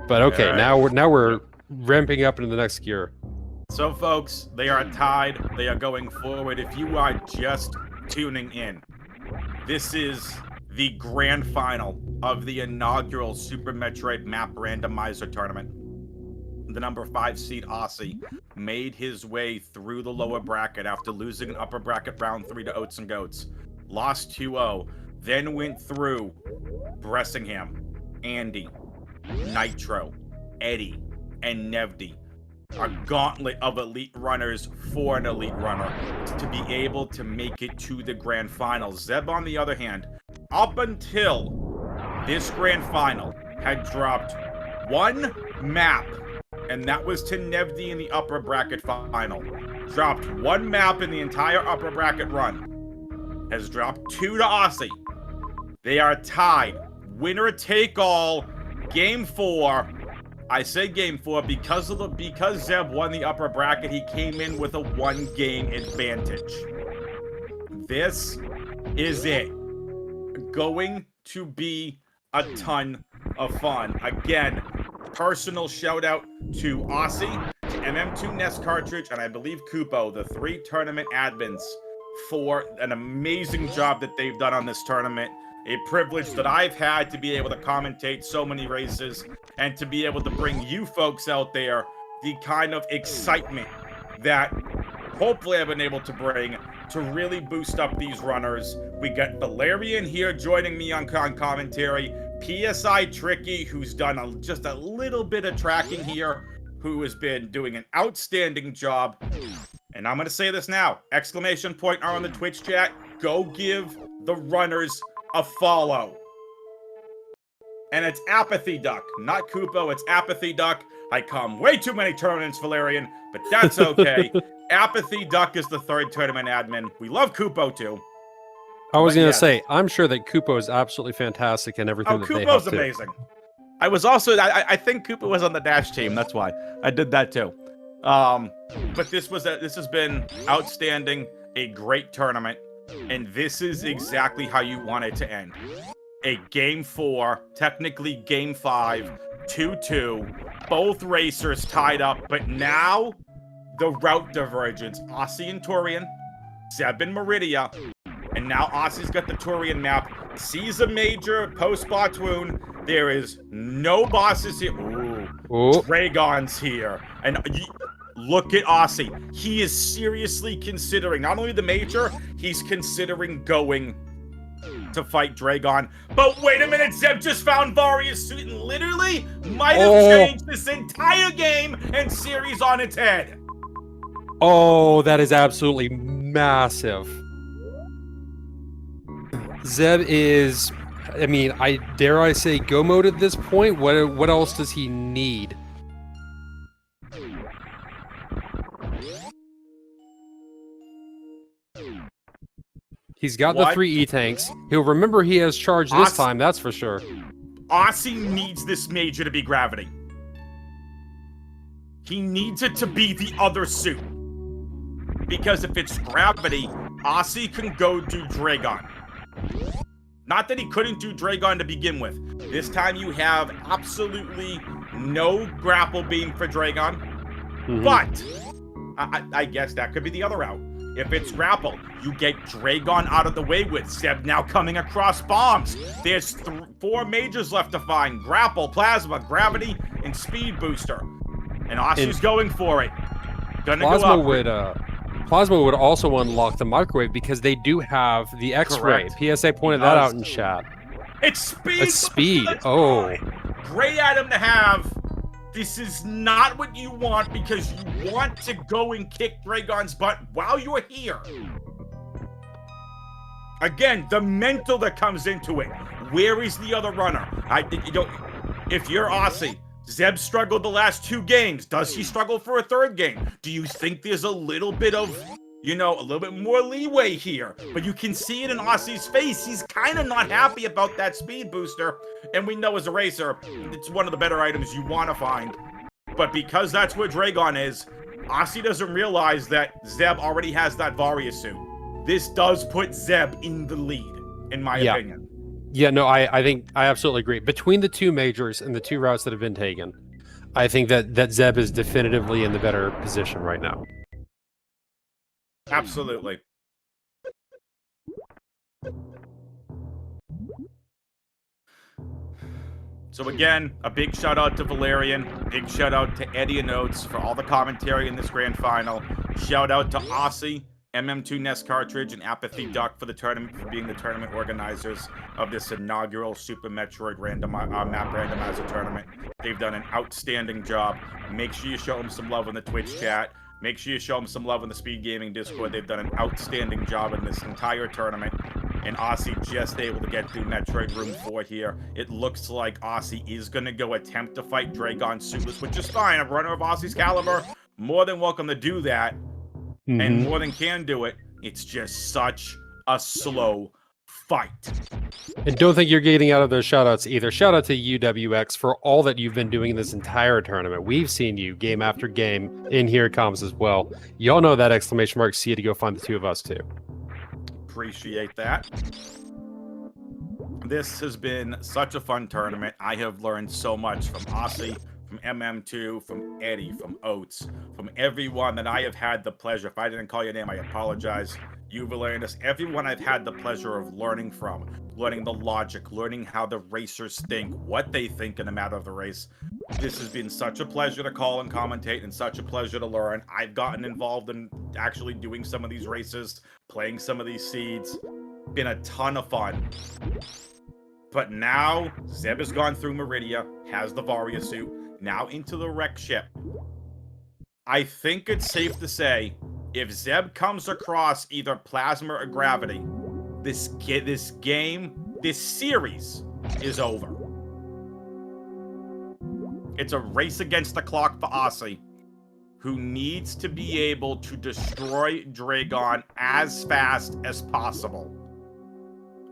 But okay, Right. now we're ramping up into the next gear. So, folks, they are tied. They are going forward. If you are just tuning in, this is the grand final of the inaugural Super Metroid Map Randomizer tournament. The number 5 seed Osse made his way through the lower bracket after losing an upper bracket round 3 to Oats and Goats. Lost 2-0, then went through Bressingham, Andy, Nitro, Eddie, and Nevdi. A gauntlet of elite runners for an elite runner to be able to make it to the grand finals. Zeb, on the other hand, up until this grand final, had dropped one map, and that was to Nevdi in the upper bracket final. Dropped one map in the entire upper bracket run. Has dropped 2 to Osse. They are tied. Winner take all. Game 4. I say game 4 because Zeb won the upper bracket. He came in with a 1-game advantage. This is it. Going to be a ton of fun. Again, personal shout out to Osse, to MM2 Nest Cartridge, and I believe Kupo, the 3 tournament admins, for an amazing job that they've done on this tournament. A privilege that I've had to be able to commentate so many races and to be able to bring you folks out there the kind of excitement that hopefully I've been able to bring to really boost up these runners. We got Valerian here joining me on commentary, PSI Tricky, who's done just a little bit of tracking here, who has been doing an outstanding job. And I'm going to say this now, exclamation point are on the Twitch chat, go give the runners a follow. And it's Apathy Duck, not Kupo, it's Apathy Duck. I come way too many tournaments, Valerian, but that's okay. Apathy Duck is the 3rd tournament admin. We love Kupo too. I was But going to yes. say, I'm sure that Kupo is absolutely fantastic in everything that they have Kupo's to. amazing. I was also, I think Kupo was on the Dash team, that's why. I did that too. But this has been outstanding, a great tournament. And this is exactly how you want it to end. A game 4, technically game 5, 2-2. Both racers tied up, but now the route divergence. Osse and Torian, Zeb and Meridia, and now Osse's got the Torian map. Sees a major post-Botwoon. There is no bosses here. Ooh, Dragon's here. And look at Osse. He is seriously considering not only the major, he's considering going to fight Dragon. But wait a minute, Zeb just found Varia's suit and literally might have changed this entire game and series on its head. Oh, that is absolutely massive. Zeb is, I mean, dare I say go mode at this point? What else does he need? He's got the 3 E-tanks. He'll remember he has charge this time, that's for sure. Osse needs this major to be gravity. He needs it to be the other suit. Because if it's gravity, Osse can go do Dragon. Not that he couldn't do Dragon to begin with. This time you have absolutely no grapple beam for Dragon. But I guess that could be the other route. If it's grapple, you get Dragon out of the way with Zeb now coming across bombs. There's 4 majors left to find. Grapple, Plasma, Gravity, and Speed Booster. And Osse's going for it. Gonna Plasma go up. Plasma would also unlock the microwave because they do have the X-ray. Correct. PSA pointed that out in chat. It's Speed! It's Speed. Let's Oh. go. Great item to have. This is not what you want because you want to go and kick Dragon's butt while you're here. Again, the mental that comes into it. Where is the other runner? If you're Osse, Zeb struggled the last 2 games. Does he struggle for a 3rd game? Do you think there's a little bit of, you know, a little bit more leeway here. But you can see it in Osse's face. He's kind of not happy about that speed booster. And we know as a racer, it's one of the better items you want to find. But because that's where Dragon is, Osse doesn't realize that Zeb already has that Varia suit. This does put Zeb in the lead, in my opinion. Yeah, no, I think I absolutely agree. Between the two majors and the two routes that have been taken, I think that Zeb is definitively in the better position right now. Absolutely. So again, a big shout out to Valerian, big shout out to Eddie and Oates for all the commentary in this grand final. Shout out to Osse, MM2 Nest Cartridge, and Apathy Duck for the tournament, for being the tournament organizers of this inaugural Super Metroid map randomizer tournament. They've done an outstanding job. Make sure you show them some love in the Twitch chat. Make sure you show them some love in the Speedgaming Discord. They've done an outstanding job in this entire tournament. And Osse just able to get through Metroid Room 4 here. It looks like Osse is going to go attempt to fight Dragon Suitless, which is fine. A runner of Osse's caliber, more than welcome to do that. And more than can do it. It's just such a slow fight. And don't think you're getting out of those shoutouts either. Shout out to UWX for all that you've been doing in this entire tournament. We've seen you game after game in here comms as well. Y'all know that exclamation mark. See you to go find the two of us too. Appreciate that. This has been such a fun tournament. I have learned so much from Osse, from MM2, from Eddie, from Oates, from everyone that I have had the pleasure. If I didn't call your name, I apologize. You, Valerianus, everyone I've had the pleasure of learning from, learning the logic, learning how the racers think, what they think in a matter of the race. This has been such a pleasure to call and commentate, and such a pleasure to learn. I've gotten involved in actually doing some of these races, playing some of these seeds. Been a ton of fun. But now, Zeb has gone through Meridia, has the Varia suit, now into the wreck ship. I think it's safe to say, if Zeb comes across either Plasma or Gravity, this series is over. It's a race against the clock for Osse, who needs to be able to destroy Dragon as fast as possible.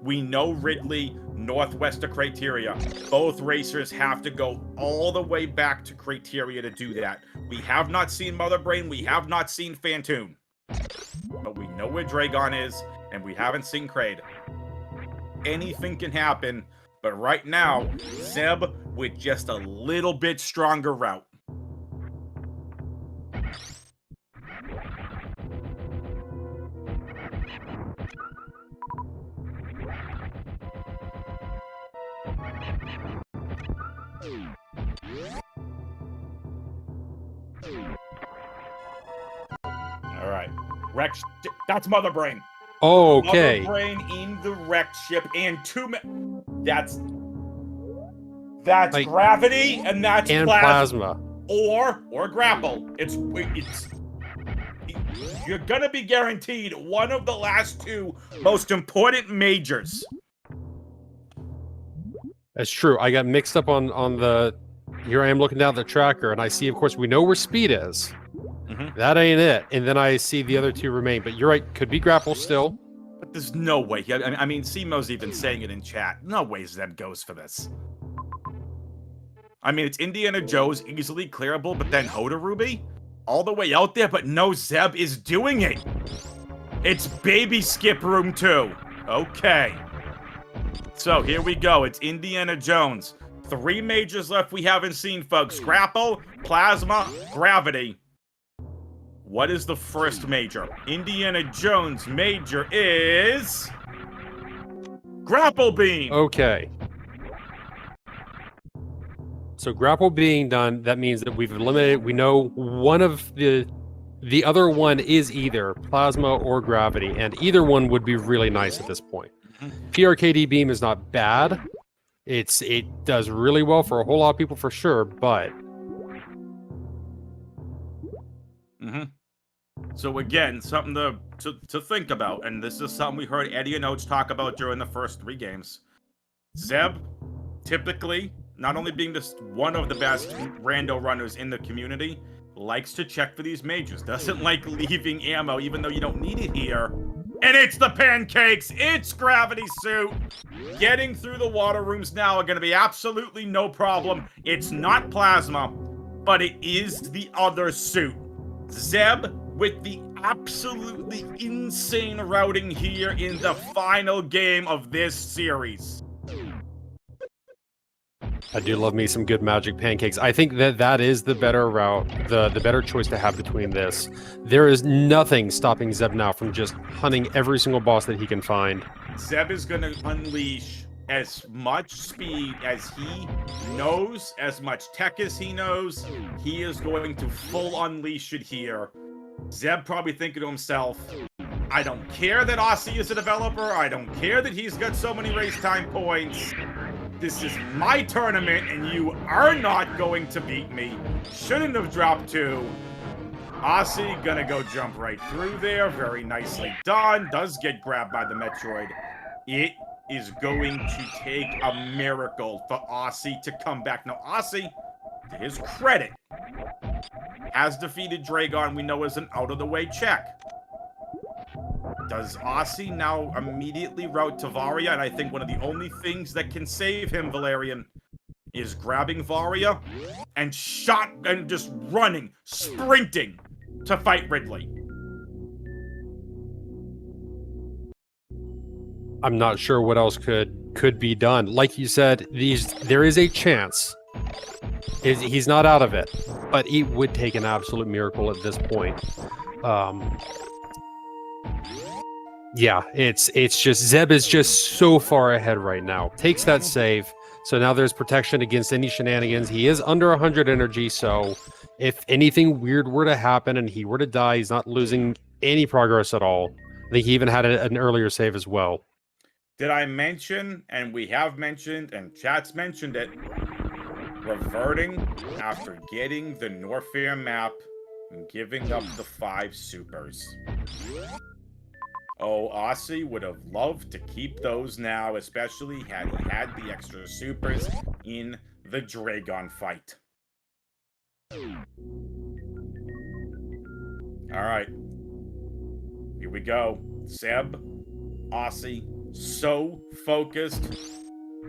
We know Ridley, northwest of Criteria. Both racers have to go all the way back to Criteria to do that. We have not seen Mother Brain, we have not seen Phantoon. But we know where Dragon is, and we haven't seen Kraid. Anything can happen, but right now, Zeb with just a little bit stronger route. All right, wreck. That's Mother Brain. Okay. Mother Brain in the wreck ship, and that's like, Gravity, and that's Plasma. Or Grapple. It's you're gonna be guaranteed one of the last two most important majors. That's true. I got mixed up on the. Here I am looking down the tracker, and I see, of course, we know where Speed is. That ain't it. And then I see the other two remain. But you're right. Could be Grapple still. But there's no way. I mean, Simo's even saying it in chat. No way Zeb goes for this. I mean, it's Indiana Joe's easily clearable, but then Hoda Ruby all the way out there. But no, Zeb is doing it. It's baby skip room 2. Okay. So here we go. It's Indiana Jones. 3 majors left we haven't seen, folks. Grapple, Plasma, Gravity. What is the first major? Indiana Jones major is Grapple Beam. Okay. So Grapple being done, that means that we've eliminated, we know one of the other one is either Plasma or Gravity, and either one would be really nice at this point. PRKD Beam is not bad. It does really well for a whole lot of people for sure, but So again, something to think about, and this is something we heard Eddie and Oates talk about during the first 3 games. Zeb, typically, not only being just one of the best rando runners in the community, likes to check for these mages. Doesn't like leaving ammo, even though you don't need it here. And it's the pancakes! It's Gravity Suit! Getting through the water rooms now are going to be absolutely no problem. It's not plasma, but it is the other suit. Zeb with the absolutely insane routing here in the final game of this series. I do love me some good magic pancakes. I think that is the better route, the better choice to have between this. There is nothing stopping Zeb now from just hunting every single boss that he can find. Zeb is going to unleash as much speed as he knows, as much tech as he knows. He is going to full unleash it here. Zeb probably thinking to himself, I don't care that Osse is a developer. I don't care that he's got so many race time points. This is my tournament, and you are not going to beat me. Shouldn't have dropped 2. Osse gonna go jump right through there. Very nicely done. Does get grabbed by the Metroid. It is going to take a miracle for Osse to come back. Now, Osse, to his credit, has defeated Dragon. We know as an out-of-the-way check. Does Osse now immediately route to Varia? And I think one of the only things that can save him, Valerian, is grabbing Varia and just running, sprinting to fight Ridley. I'm not sure what else could be done. Like you said, there is a chance. He's not out of it, but it would take an absolute miracle at this point. Yeah, it's just Zeb is just so far ahead right now. Takes that save, so now there's protection against any shenanigans. He is under 100 energy, so if anything weird were to happen and he were to die, he's not losing any progress at all. I think he even had an earlier save as well. Did I mention, and we have mentioned, and chat's mentioned it, reverting after getting the Norfair map and giving up the 5 supers? Oh, Osse would have loved to keep those now, especially had he had the extra supers in the Dragon fight. Alright. Here we go. Zeb, Osse, so focused.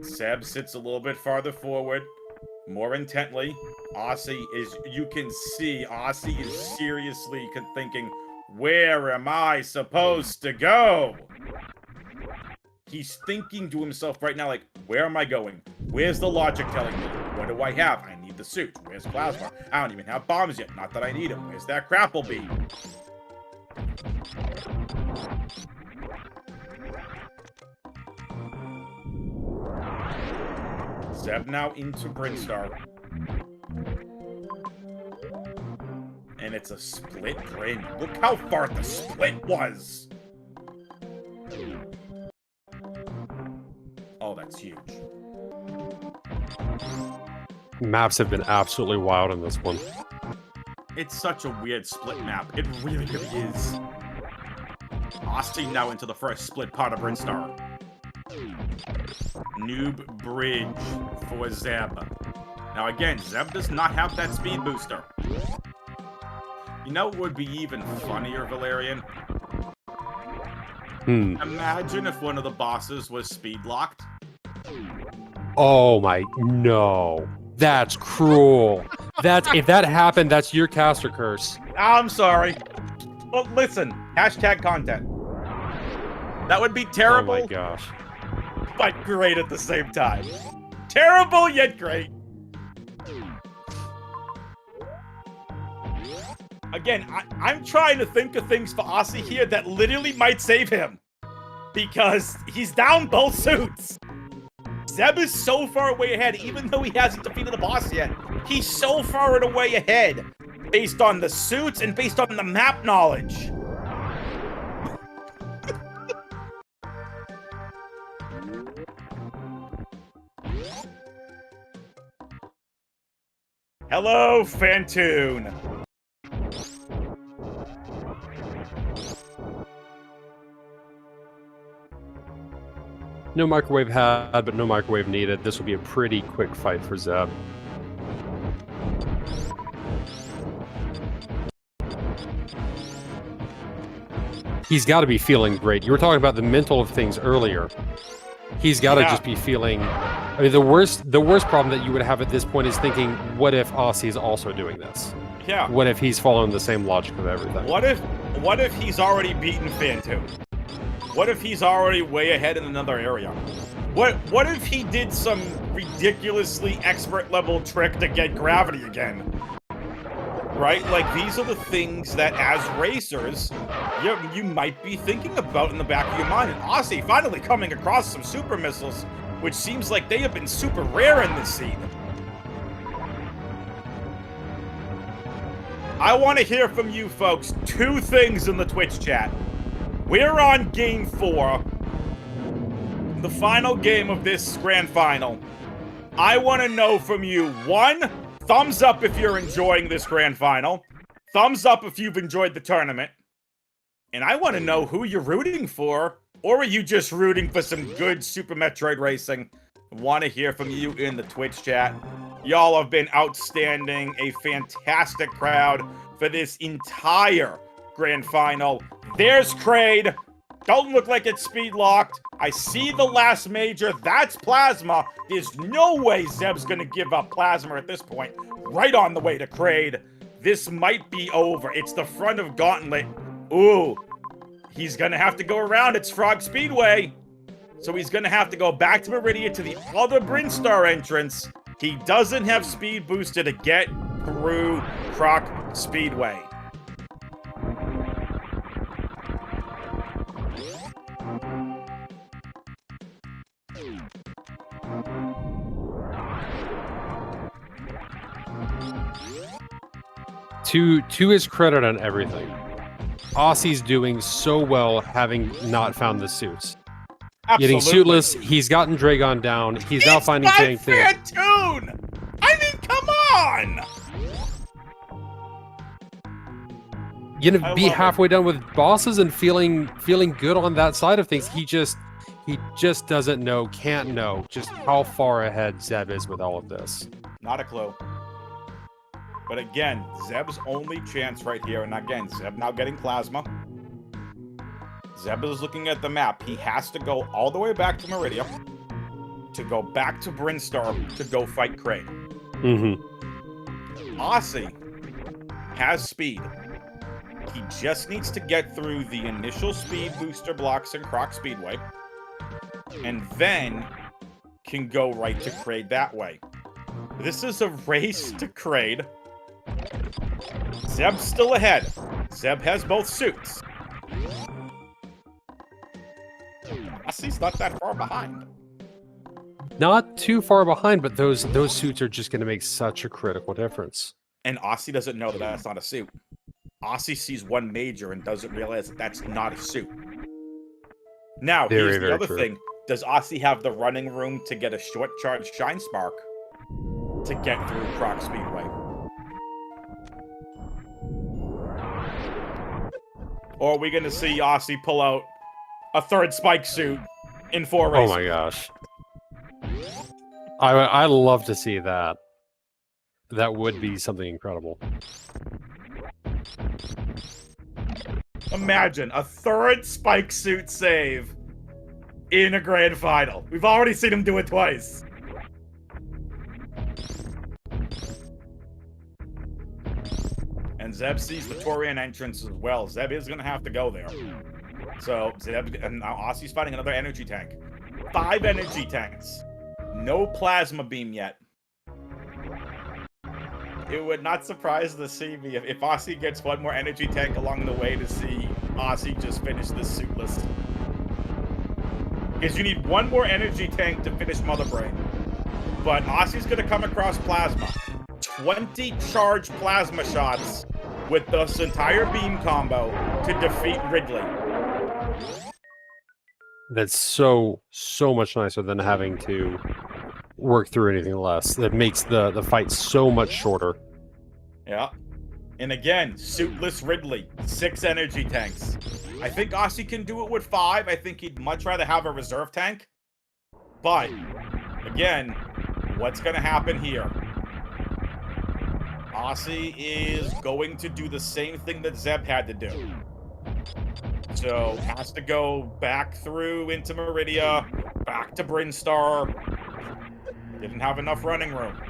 Zeb sits a little bit farther forward, more intently. Osse is, you can see, Osse is seriously thinking, where am I supposed to go? He's thinking to himself right now, like, where am I going? Where's the logic telling me? What do I have? I need the suit. Where's plasma? I don't even have bombs yet. Not that I need them. Where's that grapple beam? Zeb now into Brinstar. And it's a split grin. Look how far the split was! Oh, that's huge. Maps have been absolutely wild in this one. It's such a weird split map. It really, really is. Osse now into the first split part of Brinstar. Noob Bridge for Zeb. Now again, Zeb does not have that speed booster. You know what would be even funnier, Valerian? Imagine if one of the bosses was speed locked. Oh my, no. That's cruel. If that happened, that's your caster curse. I'm sorry. Well, listen, hashtag content. That would be terrible. Oh my gosh. But great at the same time. Terrible, yet great. Again, I'm trying to think of things for Osse here that literally might save him. Because he's down both suits. Zeb is so far away ahead, even though he hasn't defeated the boss yet. He's so far and away ahead. Based on the suits and based on the map knowledge. Hello, Fantoon. No microwave had, but no microwave needed. This will be a pretty quick fight for Zeb. he's got to be feeling great. You were talking about the mental of things earlier. He's got to just be feeling. I mean, the worst problem that you would have at this point is thinking, what if Osse is also doing this? Yeah. What if he's following the same logic of everything? What if he's already beaten Fan2? What if he's already way ahead in another area? What if he did some ridiculously expert level trick to get gravity again? Right? Like, these are the things that, as racers, you might be thinking about in the back of your mind. And Osse finally coming across some super missiles, which seems like they have been super rare in this scene. I want to hear from you folks 2 things in the Twitch chat. We're on Game 4, the final game of this grand final. I want to know from you, 1, thumbs up if you're enjoying this grand final. Thumbs up if you've enjoyed the tournament. And I want to know who you're rooting for, or are you just rooting for some good Super Metroid racing? I want to hear from you in the Twitch chat. Y'all have been outstanding, a fantastic crowd for this entire grand final. There's Kraid. Don't look like it's speed locked. I see the last major. That's Plasma. There's no way Zeb's gonna give up Plasma at this point. Right on the way to Kraid. This might be over. It's the front of Gauntlet. Ooh. He's gonna have to go around. It's Frog Speedway. So he's gonna have to go back to Meridia to the other Brinstar entrance. He doesn't have speed booster to get through Croc Speedway. To his credit on everything, Osse's doing so well having not found the suits. Absolutely. Getting suitless, he's gotten Dragon down. He's now finding Tank thing. Fantoon! I mean, come on! You know, be halfway done with bosses and feeling good on that side of things. He just doesn't know, can't know just how far ahead Zeb is with all of this. Not a clue. But again, Zeb's only chance right here, and again, Zeb now getting Plasma. Zeb is looking at the map. He has to go all the way back to Meridia to go back to Brinstar to go fight Kraid. Osse has speed. He just needs to get through the initial speed booster blocks in Croc Speedway, and then can go right to Kraid that way. This is a race to Kraid. Zeb's still ahead. Zeb has both suits. Osse's not that far behind. Not too far behind, but those suits are just going to make such a critical difference. And Osse doesn't know that that's not a suit. Osse sees one major and doesn't realize that that's not a suit. Now, here's the other thing. Does Osse have the running room to get a short charge Shine Spark to get through Croc Speedway? Or are we going to see Osse pull out a third Spike suit in 4 races? Oh my gosh. I'd love to see that. That would be something incredible. Imagine a third Spike suit save in a grand final. We've already seen him do it twice. And Zeb sees the Torian entrance as well. Zeb is going to have to go there. So, Zeb, and now Osse's fighting another energy tank. 5 energy tanks. No plasma beam yet. It would not surprise to see me if Osse gets one more energy tank along the way to see Osse just finish this suitless. Because you need one more energy tank to finish Mother Brain. But Osse's going to come across plasma. 20 charged plasma shots with this entire beam combo to defeat Ridley. That's so much nicer than having to work through anything less. That makes the fight so much shorter. Yeah. And again, suitless Ridley. 6 energy tanks. I think Osse can do it with 5. I think he'd much rather have a reserve tank. But, again, what's going to happen here? Osse is going to do the same thing that Zeb had to do. So has to go back through into Meridia, back to Brinstar. Didn't have enough running room.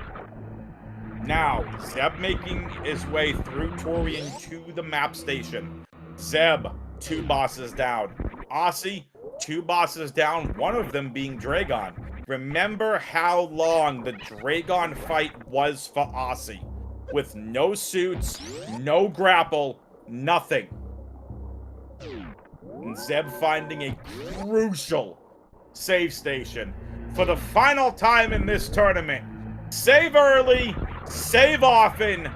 Now, Zeb making his way through Torian to the map station. Zeb, 2 bosses down. Osse, 2 bosses down, one of them being Dragon. Remember how long the Dragon fight was for Osse. With no suits, no grapple, nothing. And Zeb finding a crucial save station for the final time in this tournament. Save early, save often,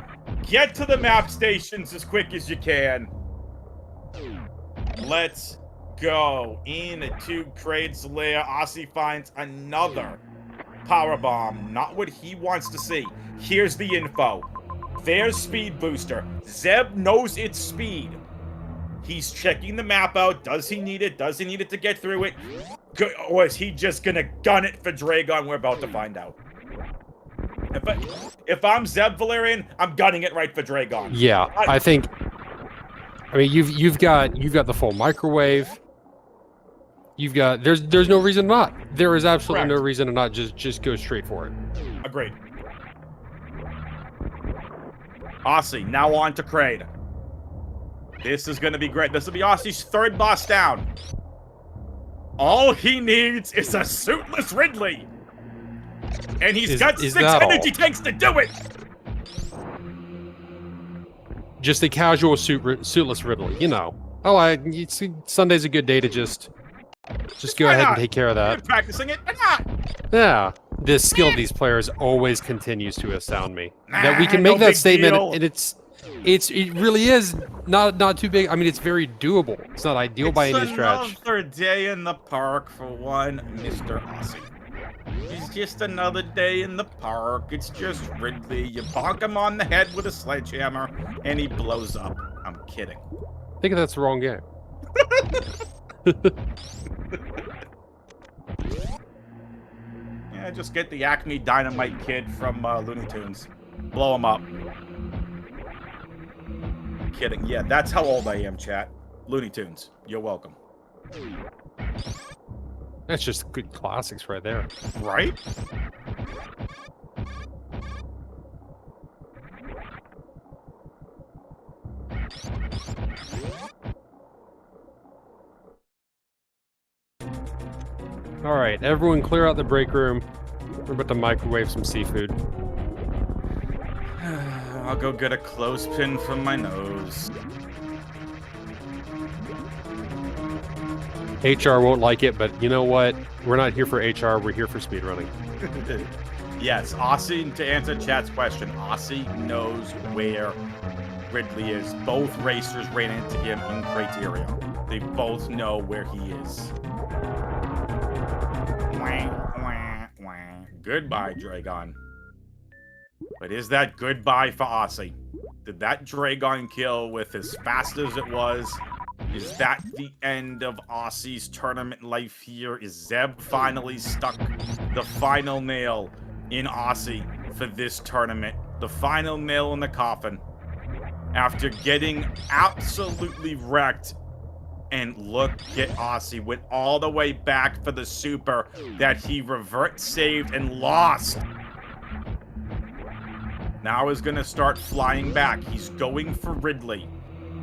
get to the map stations as quick as you can. Let's go. Into Kraid's lair, Osse finds another power bomb. Not what he wants to see. Here's the info. There's speed booster. Zeb knows its speed. He's checking the map out. Does he need it? Does he need it to get through it? Or is he just gonna gun it for Dragon? We're about to find out. If I'm Zeb Valerian, I'm gunning it right for Dragon. Yeah, I think. I mean, you've got the full microwave. You've got there's no reason not. There is absolutely no reason to not just go straight for it. Agreed. Osse, now on to Kraid. This is going to be great. This will be Osse's 3rd boss down. All he needs is a suitless Ridley. And he's got 6 energy tanks to do it. Just a casual suitless Ridley, you know. Oh, Sunday's a good day to just go ahead and take care of that. You're practicing it. Why not? Yeah. The skill of these players always continues to astound me. That we can make that statement, and it really is not too big. I mean, it's very doable. It's not ideal by any stretch. It's another day in the park for one Mr. Osse. It's just another day in the park. It's just Ridley. You bonk him on the head with a sledgehammer, and he blows up. I'm kidding. I think that's the wrong game. Yeah, just get the Acme Dynamite kid from Looney Tunes. Blow him up. Kidding. Yeah, that's how old I am, chat. Looney Tunes. You're welcome. That's just good classics right there. Right? All right, everyone clear out the break room. We're about to microwave some seafood. I'll go get a clothespin from my nose. HR won't like it, but you know what? We're not here for HR. We're here for speedrunning. Yes, Osse, to answer chat's question, Osse knows where Ridley is. Both racers ran into him in Criteria. They both know where he is. Goodbye, Dragon. But is that goodbye for Osse? Did that Dragon kill with as fast as it was? Is that the end of Osse's tournament life here? Is Zeb finally stuck the final nail in Osse for this tournament? The final nail in the coffin. After getting absolutely wrecked. And look at Osse, went all the way back for the super that he saved and lost. Now is going to start flying back. He's going for Ridley.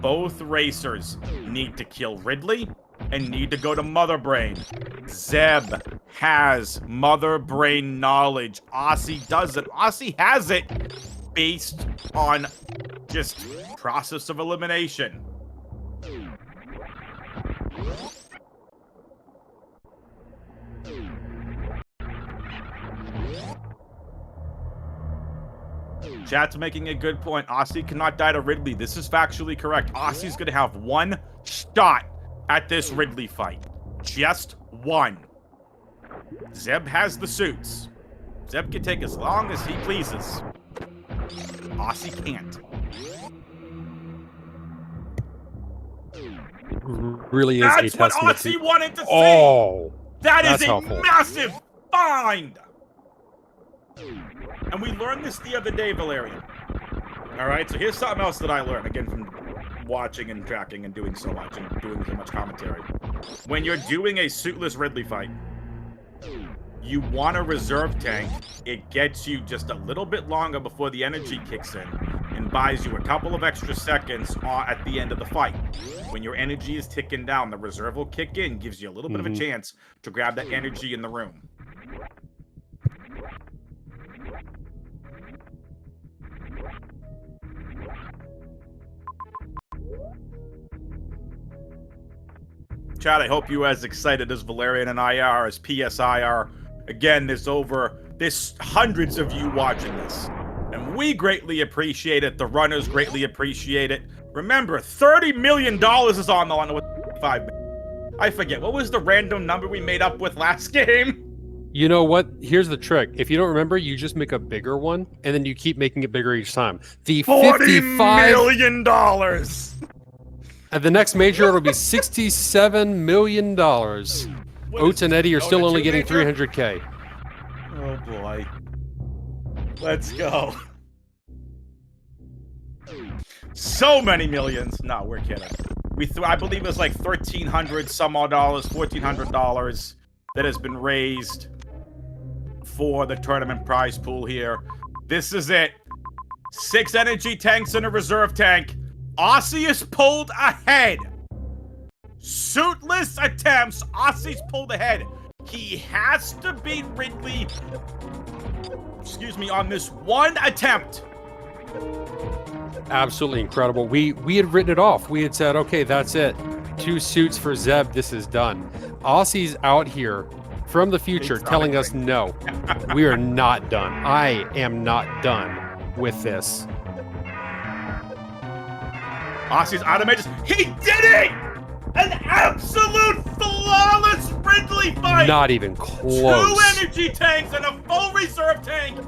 Both racers need to kill Ridley and need to go to Mother Brain. Zeb has Mother Brain knowledge. Osse doesn't. Osse has it based on just process of elimination. Chat's making a good point. Osse cannot die to Ridley. This is factually correct. Osse's going to have one shot at this Ridley fight. Just one. Zeb has the suits. Zeb can take as long as he pleases. Osse can't. Really is That's a what testament Osse to... wanted to see! Oh! That is that's a helpful. massive find! And we learned this the other day, Valerian. Alright, so here's something else that I learned, again, from watching and tracking and doing so much and doing so much commentary. When you're doing a suitless Ridley fight, you want a reserve tank. It gets you just a little bit longer before the energy kicks in and buys you a couple of extra seconds at the end of the fight. When your energy is ticking down, the reserve will kick in, gives you a little bit of a chance to grab that energy in the room. Chad, I hope you're as excited as Valerian and I are, as PSI are. Again, there's hundreds of you watching this, and we greatly appreciate it. The runners greatly appreciate it. Remember, $30 million is on the line with 5. I forget, what was the random number we made up with last game? You know what? Here's the trick. If you don't remember, you just make a bigger one, and then you keep making it bigger each time. The $40 million! At the next major, it'll be $67 million. Oates and Eddie are still only getting 300K. Oh boy. Let's go. So many millions. No, we're kidding. I believe it was like $1,300 some odd dollars, $1,400 that has been raised for the tournament prize pool here. This is it. 6 energy tanks and a reserve tank. Osse is pulled ahead. Suitless attempts. Osse's pulled ahead. He has to beat Ridley, on this one attempt. Absolutely incredible. We had written it off. We had said, okay, that's it. 2 suits for Zeb. This is done. Osse's out here from the future telling us, no, we are not done. I am not done with this. Osse's automated. He did it! An absolute flawless Ridley fight! Not even close. 2 energy tanks and a full reserve tank.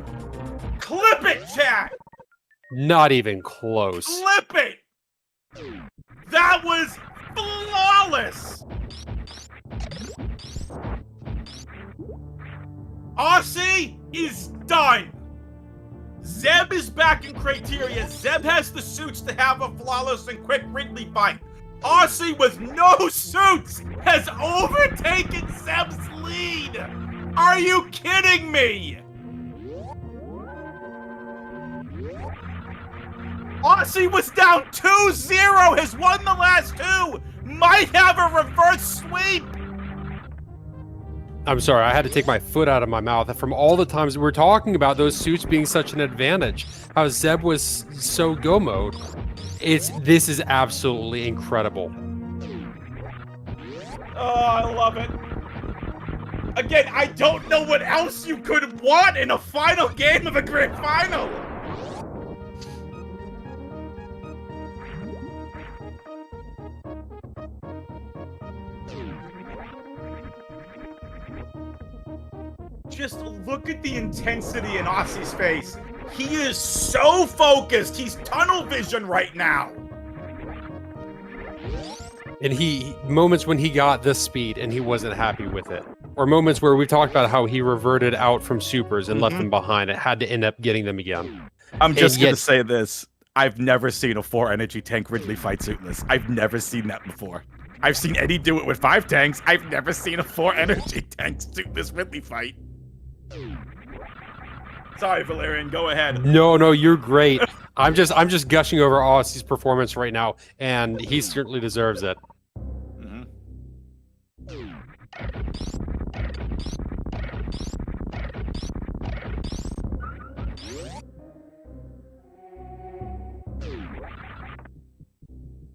Clip it, chat! Not even close. Clip it! That was flawless! Osse is done! Zeb is back in criteria. Zeb has the suits to have a flawless and quick Ridley fight. Osse with no suits has overtaken Zeb's lead. Are you kidding me? Osse was down 2-0, has won the last 2, might have a reverse sweep. I'm sorry, I had to take my foot out of my mouth from all the times we were talking about those suits being such an advantage. How Zeb was so go mode. This is absolutely incredible. Oh, I love it. Again, I don't know what else you could want in a final game of a grand final. Just look at the intensity in Osse's face. He is so focused. He's tunnel vision right now. And moments when he got this speed and he wasn't happy with it. Or moments where we talked about how he reverted out from supers and left them behind. It had to end up getting them again. I'm just going to say this. I've never seen a 4 energy tank Ridley fight suitless. I've never seen that before. I've seen Eddie do it with 5 tanks. I've never seen a 4 energy tank suitless Ridley fight. Sorry, Valerian, go ahead. No, you're great. I'm just gushing over Osse's performance right now, and he certainly deserves it.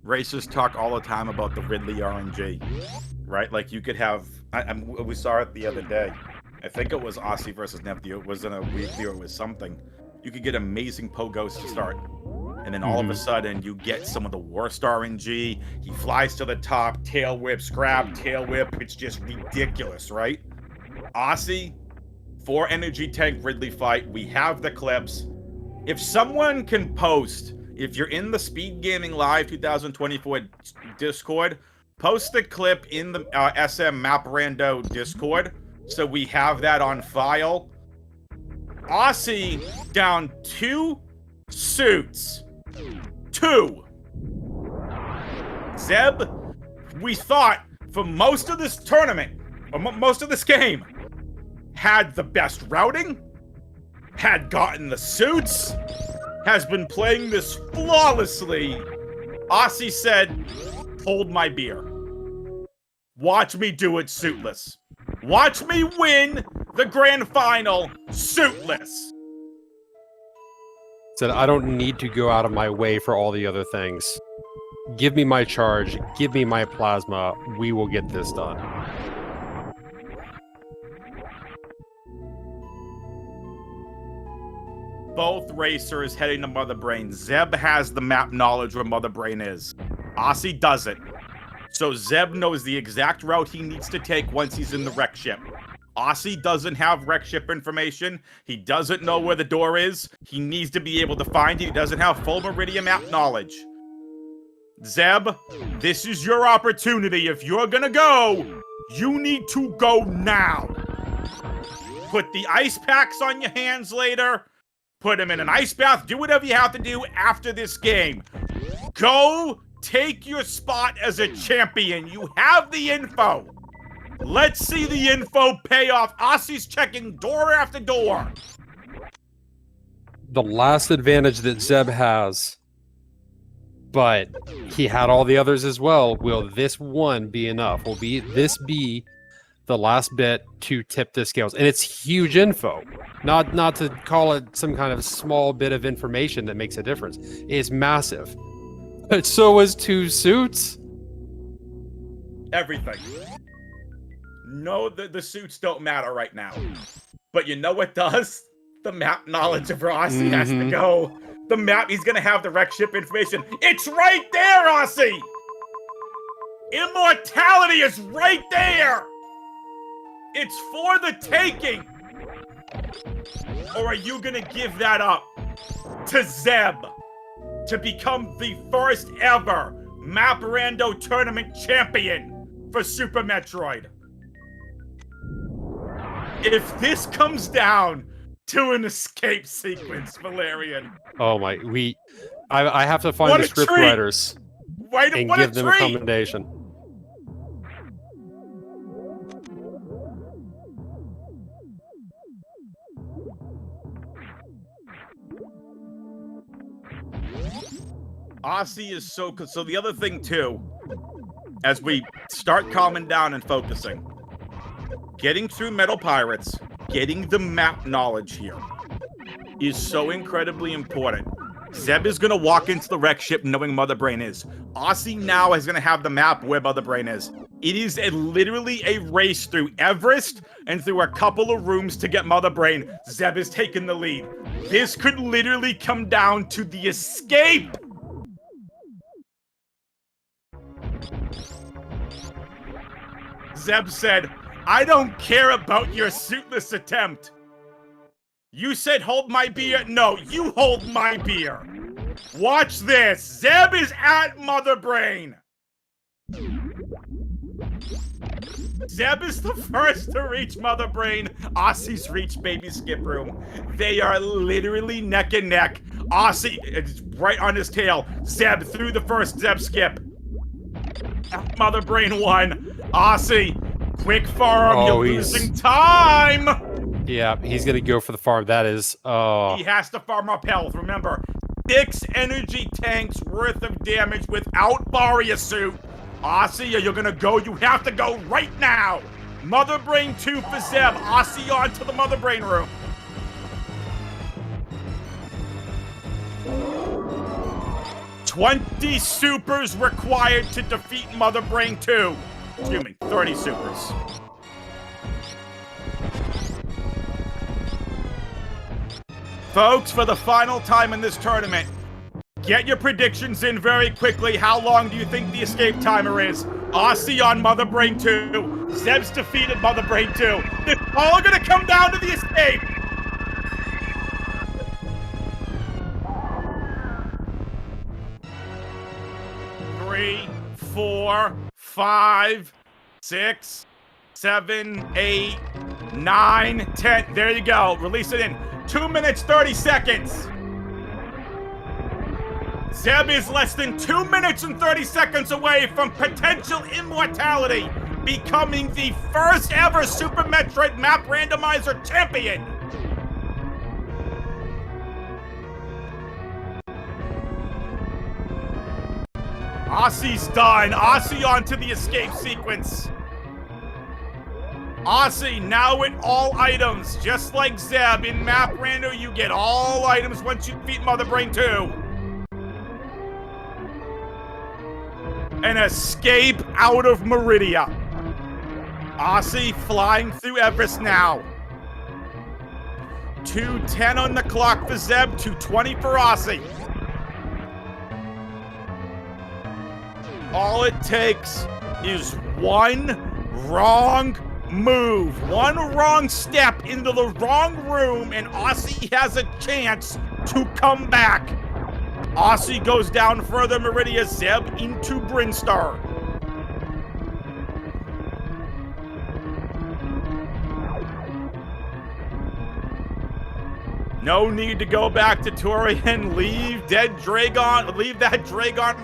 Racers talk all the time about the Ridley RNG, right? Like you could have, we saw it the other day. I think it was Osse versus Nephew. It wasn't a weekly or it was something. You could get amazing pogos to start. And then all of a sudden you get some of the worst RNG. He flies to the top, tail whips, grab, tail whip. It's just ridiculous, right? Osse, 4 energy tank Ridley fight. We have the clips. If someone can post, if you're in the Speedgaming Live 2024 Discord, post the clip in the SM Map Rando Discord. So we have that on file. Osse down 2 suits. 2. Zeb, we thought for most of this tournament, or most of this game, had the best routing, had gotten the suits, has been playing this flawlessly. Osse said, hold my beer. Watch me do it suitless. Watch me win the grand final suitless. Said, I don't need to go out of my way for all the other things. Give me my charge. Give me my plasma. We will get this done. Both racers heading to Mother Brain. Zeb has the map knowledge where Mother Brain is. Osse doesn't. So Zeb knows the exact route he needs to take once he's in the wreck ship. Osse doesn't have wreck ship information. He doesn't know where the door is. He needs to be able to find it. He doesn't have full Meridian map knowledge. Zeb, this is your opportunity. If you're gonna go, you need to go now. Put the ice packs on your hands later. Put them in an ice bath. Do whatever you have to do after this game. Go take your spot as a champion. You have the info. Let's see the info pay off. Osse's checking door after door. The last advantage that Zeb has, but he had all the others as well. Will this one be enough? Will this be the last bit to tip the scales? And it's huge info. Not to call it some kind of small bit of information that makes a difference. It's massive. But so is 2 suits. Everything. No, the suits don't matter right now. But you know what does? The map knowledge of where Osse has to go. The map, he's gonna have the wreck ship information. It's right there, Osse! Immortality is right there! It's for the taking! Or are you gonna give that up to Zeb to become the first ever Map Rando Tournament champion for Super Metroid? If this comes down to an escape sequence, Valerian. Oh my, I have to find the script writers and give them a commendation. Osse is so good. So the other thing too, as we start calming down and focusing, getting through Metal Pirates, getting the map knowledge here is so incredibly important. Zeb is going to walk into the wreck ship knowing Mother Brain is. Osse now is going to have the map where Mother Brain is. It is literally a race through Everest and through a couple of rooms to get Mother Brain. Zeb is taking the lead. This could literally come down to the escape. Zeb said, I don't care about your suitless attempt. You said hold my beer? No, you hold my beer. Watch this. Zeb is at Mother Brain. Zeb is the first to reach Mother Brain. Osse's reached Baby Skip Room. They are literally neck and neck. Osse is right on his tail. Zeb through the first Zeb skip. Mother Brain won. Osse, quick farm. You're losing time. Yeah, he's going to go for the farm. That is... He has to farm up health. Remember, 6 energy tanks worth of damage without Varia suit. Osse, you're going to go. You have to go right now. Mother Brain 2 for Zeb. Osse on to the Mother Brain room. $20 supers required to defeat Mother Brain 2. Excuse me, 30 supers. Folks, for the final time in this tournament, get your predictions in very quickly. How long do you think the escape timer is? Osse on Mother Brain 2. Zeb's defeated Mother Brain 2. It's all gonna come down to the escape. Three, 4, 5, 6, 7, 8, 9, 10. There you go. Release it in 2 minutes, 30 seconds. Zeb is less than 2 minutes and 30 seconds away from potential immortality, becoming the first ever Super Metroid Map Randomizer champion. Osse's done. Osse onto the escape sequence. Osse now with all items, just like Zeb. In Map Rando, you get all items once you defeat Mother Brain 2. An escape out of Meridia. Osse flying through Everest now. 2:10 on the clock for Zeb, 2:20 for Osse. All it takes is one wrong move, one wrong step into the wrong room, and Osse has a chance to come back. Osse goes down further Meridia, Zeb into Brinstar. No need to go back to Torian. Leave that Dragon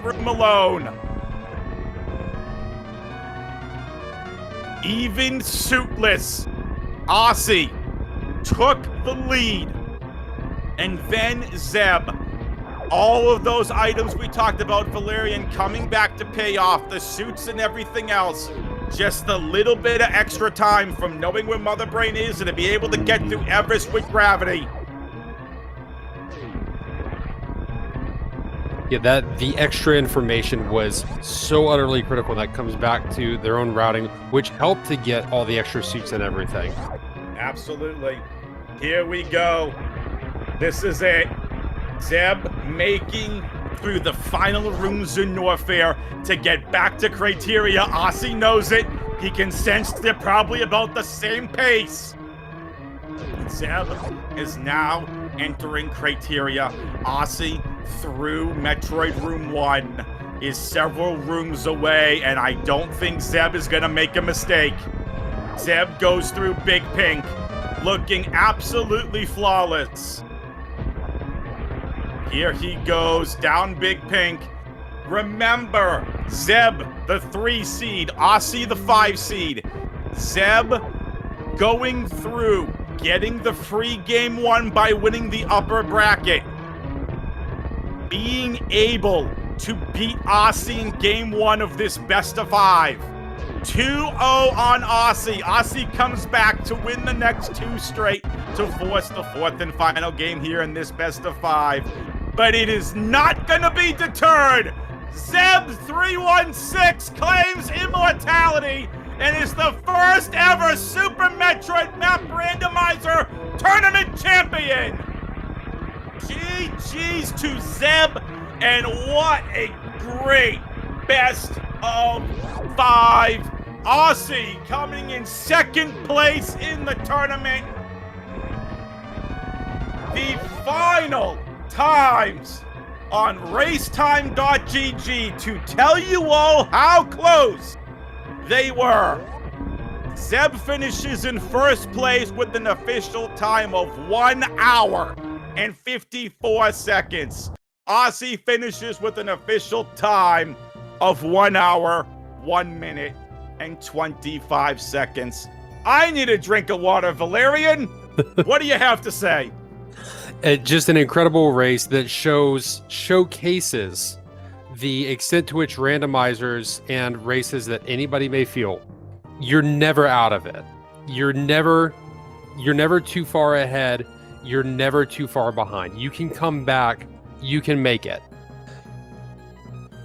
room alone. Even suitless, Osse took the lead. And then Zeb. All of those items we talked about, Valerian coming back to pay off, the suits and everything else. Just a little bit of extra time from knowing where Mother Brain is and to be able to get through Everest with gravity. Yeah, the extra information was so utterly critical. That comes back to their own routing, which helped to get all the extra suits and everything. Absolutely. Here we go. This is it. Zeb making through the final rooms in Norfair to get back to Criteria. Osse knows it. He can sense they're probably about the same pace. Zeb is now entering Criteria. Osse through Metroid Room 1 is several rooms away, and I don't think Zeb is gonna make a mistake. Zeb goes through Big Pink, looking absolutely flawless. Here he goes down Big Pink. Remember, Zeb, the 3 seed, Osse, the 5 seed. Zeb going through, getting the free game 1 by winning the upper bracket. Being able to beat Osse in game 1 of this best of 5. 2-0 on Osse. Osse comes back to win the next 2 straight to force the 4th and final game here in this best of 5. But it is not gonna be deterred. Zeb316 claims immortality and is the first ever Super Metroid Map Randomizer Tournament Champion. GG's to Zeb, and what a great best of 5. Osse coming in 2nd place in the tournament. The final times on racetime.gg to tell you all how close they were. Zeb finishes in 1st place with an official time of 1 hour and 54 seconds. Osse finishes with an official time of 1 hour, 1 minute, and 25 seconds. I need a drink of water, Valerian. What do you have to say? Just an incredible race that showcases the extent to which randomizers and races that anybody may feel, you're never out of it. You're never too far ahead. You're never too far behind. You can come back. You can make it.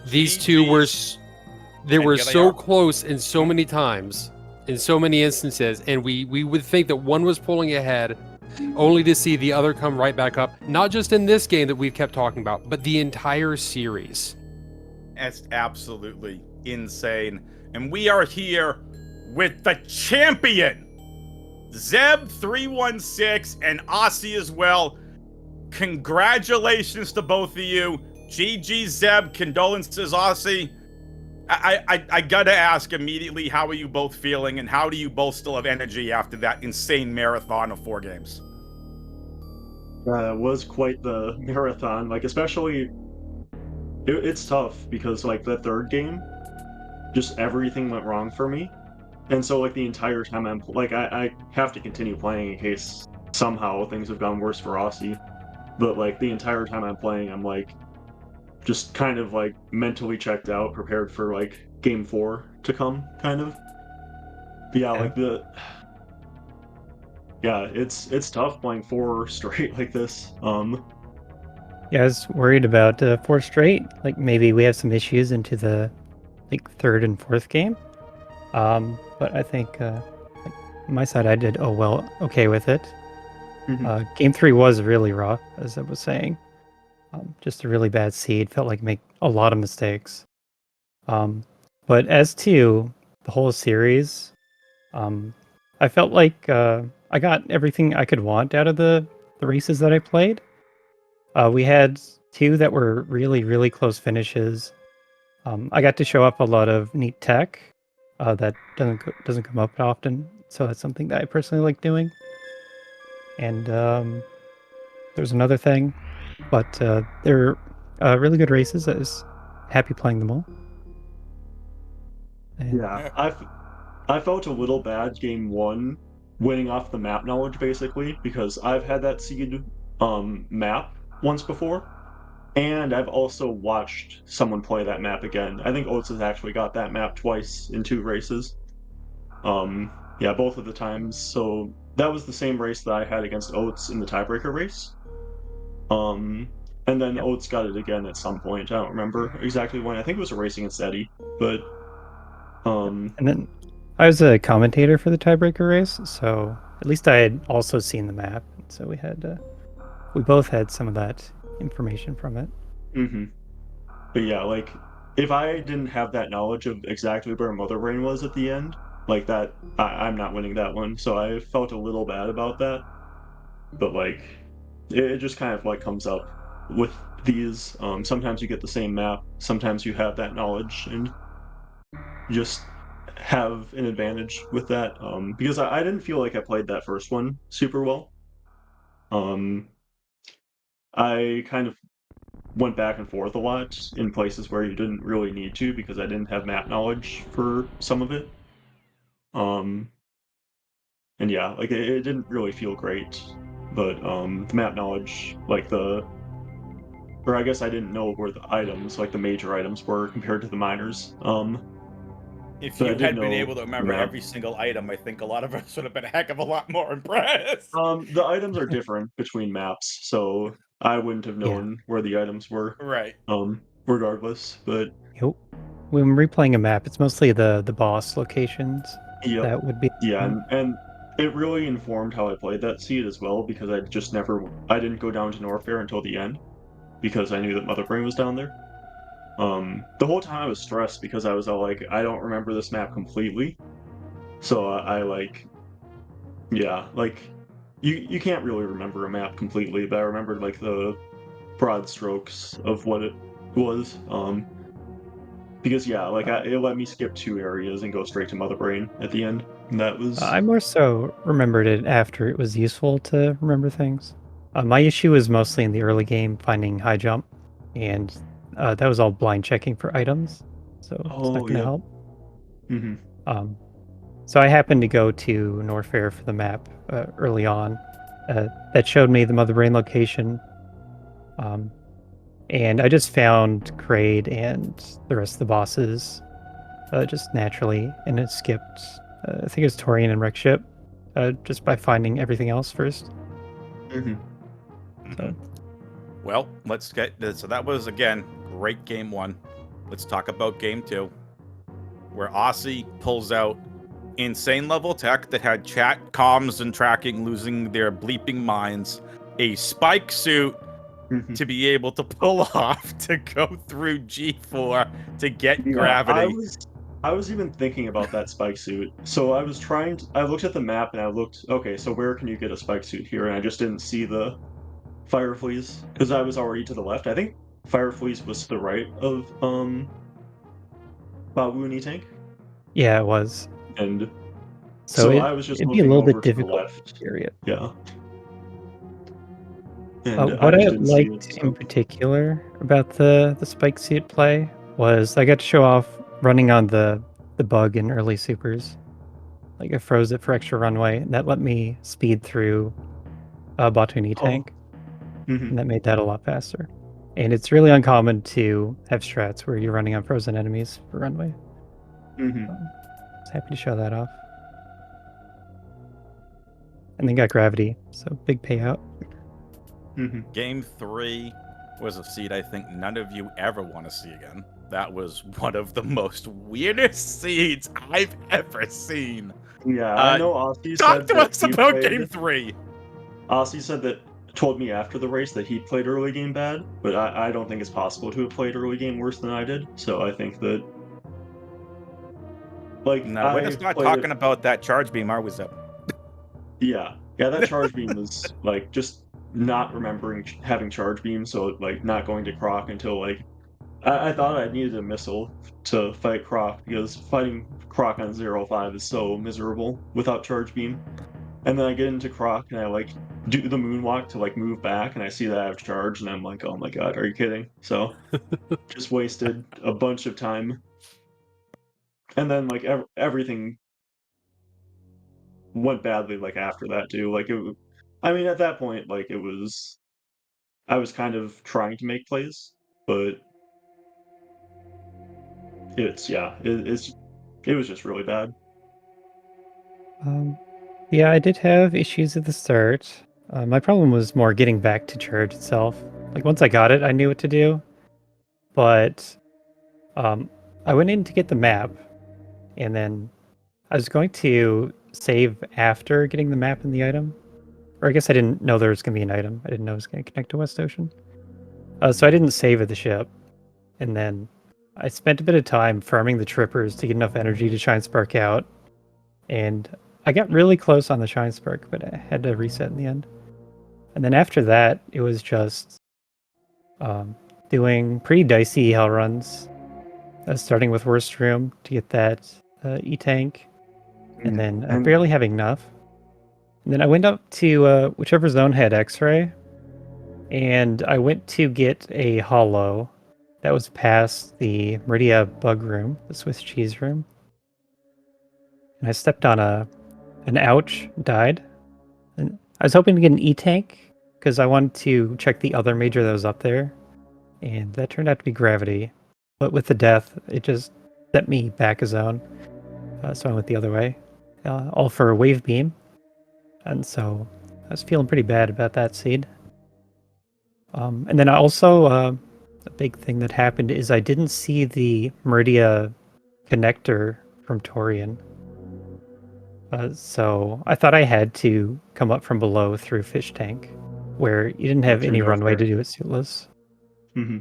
These two were so close in so many times, in so many instances, and we would think that one was pulling ahead, only to see the other come right back up. Not just in this game that we've kept talking about, but the entire series. That's absolutely insane. And we are here with the champion, Zeb316, and Osse as well. Congratulations to both of you. GG Zeb, condolences Osse. I gotta ask immediately, how are you both feeling, and how do you both still have energy after that insane marathon of 4 games? It was quite the marathon, like especially it's tough because like the third game, just everything went wrong for me, and so like the entire time I'm like I have to continue playing in case somehow things have gone worse for Aussie, but like the entire time I'm playing, I'm like just kind of like mentally checked out, prepared for like game 4 to come, kind of. But yeah, like it's tough playing 4 straight like this. Yeah, I was worried about 4 straight. Like maybe we have some issues into the like third and fourth game. But I think like my side I did okay with it. Game 3 was really rough, as I was saying. Just a really bad seed. Felt like make a lot of mistakes. But as to the whole series, I felt like I got everything I could want out of the races that I played. We had 2 that were really, really close finishes. I got to show up a lot of neat tech that doesn't come up often, so that's something that I personally like doing. And there's another thing, but they're really good races. I was happy playing them all. And Yeah, I felt a little bad game 1 winning off the map knowledge basically because I've had that seed map once before, and I've also watched someone play that map again. I think Oates has actually got that map twice in 2 races. Yeah, both of the times. So that was the same race that I had against Oates in the tiebreaker race. And then Oates got it again at some point. I don't remember exactly when. I think it was a race against Eddie, but and then I was a commentator for the tiebreaker race, so at least I had also seen the map. So we both had some of that information from it. But yeah, like if I didn't have that knowledge of exactly where Mother Brain was at the end, like that, I'm not winning that one. So I felt a little bad about that. But like, it just kind of like comes up with these. Sometimes you get the same map, sometimes you have that knowledge, and you just have an advantage with that. Because I didn't feel like I played that first one super well. I kind of went back and forth a lot in places where you didn't really need to because I didn't have map knowledge for some of it. And yeah, like it didn't really feel great. But the map knowledge, or I guess I didn't know where the items, like the major items, were compared to the minors. If but I you did had been know able to remember the map. every single item, I think a lot of us would have been a heck of a lot more impressed. The items are different between maps, so I wouldn't have Yeah. known where the items were. Right. Regardless, but when replaying a map, it's mostly the boss locations yep. that would be. Yeah, and it really informed how I played that seed as well because I didn't go down to Norfair until the end because I knew that Mother Brain was down there. The whole time I was stressed because I was all like, I don't remember this map completely, so I like, yeah, like you can't really remember a map completely, but I remembered like the broad strokes of what it was. Because yeah, like it let me skip 2 areas and go straight to Mother Brain at the end. And that was I more so remembered it after it was useful to remember things. My issue was mostly in the early game finding high jump, and that was all blind checking for items, so it's not going to yeah. help. Mm-hmm. So I happened to go to Norfair for the map early on. That showed me the Mother Brain location, and I just found Kraid and the rest of the bosses just naturally, and it skipped. I think it was Torian and Wreckship, just by finding everything else first. So. Well, let's get this. So that was, again, great game 1. Let's talk about game 2, where Aussie pulls out insane level tech that had chat, comms, and tracking losing their bleeping minds, a spike suit to be able to pull off to go through G4 to get gravity. I was even thinking about that spike suit. So I looked at the map and I looked, okay, so where can you get a spike suit here? And I just didn't see the Fire Fleas because I was already to the left. I think Fire Fleas was to the right of Babu and E-Tank. Yeah, it was. And so I was just it'd be a looking little over bit to the difficult. left. Period. Yeah. And What I just didn't see liked it. in particular about the spike suit play was I got to show off running on the bug in early supers. Like I froze it for extra runway, and that let me speed through a Batuni tank, Mhm. and that made that a lot faster. And it's really uncommon to have strats where you're running on frozen enemies for runway. Mhm. I was happy to show that off. And then got gravity, so big payout. Mhm. Game 3 was a seed I think none of you ever want to see again. That was one of the most weirdest seeds I've ever seen. Yeah, I Uh, know Osse Talk said to that us he about played. Game 3. Osse said that told me after the race that he played early game bad, but I don't think it's possible to have played early game worse than I did. So I think that like No, we're just not talking about that charge beam, are we, Zeb? Yeah, that charge beam was like just not remembering having charge beam, so like not going to Croc until like I thought I needed a missile to fight Croc because fighting Croc on 0-5 is so miserable without charge beam. And then I get into Croc and I like do the moonwalk to like move back and I see that I have charge and I'm like, oh my god, are you kidding? So just wasted a bunch of time. And then like everything went badly like after that too. Like I mean at that point like I was kind of trying to make plays, but it was just really bad. Yeah, I did have issues at the start. My problem was more getting back to charge itself. Like once I got it, I knew what to do, but I went in to get the map, and then I was going to save after getting the map and the item. Or I guess I didn't know there was going to be an item. I didn't know it was going to connect to West Ocean. So I didn't save at the ship. And then I spent a bit of time farming the trippers to get enough energy to shine spark out. And I got really close on the shine spark, but I had to reset in the end. And then after that, it was just doing pretty dicey hell runs, starting with worst room to get that E-tank, and then barely having enough. And then I went up to whichever zone had X-ray, and I went to get a hollow that was past the Meridia bug room, the Swiss cheese room. And I stepped on an ouch, died. And I was hoping to get an E-tank because I wanted to check the other major that was up there, and that turned out to be gravity. But with the death, it just set me back a zone, so I went the other way, all for a wave beam. And so I was feeling pretty bad about that seed. And then I also, a big thing that happened is I didn't see the Meridia connector from Torian. So I thought I had to come up from below through Fish Tank, where you didn't have Through any runway Norfair. to do it suitless. Mm-hmm.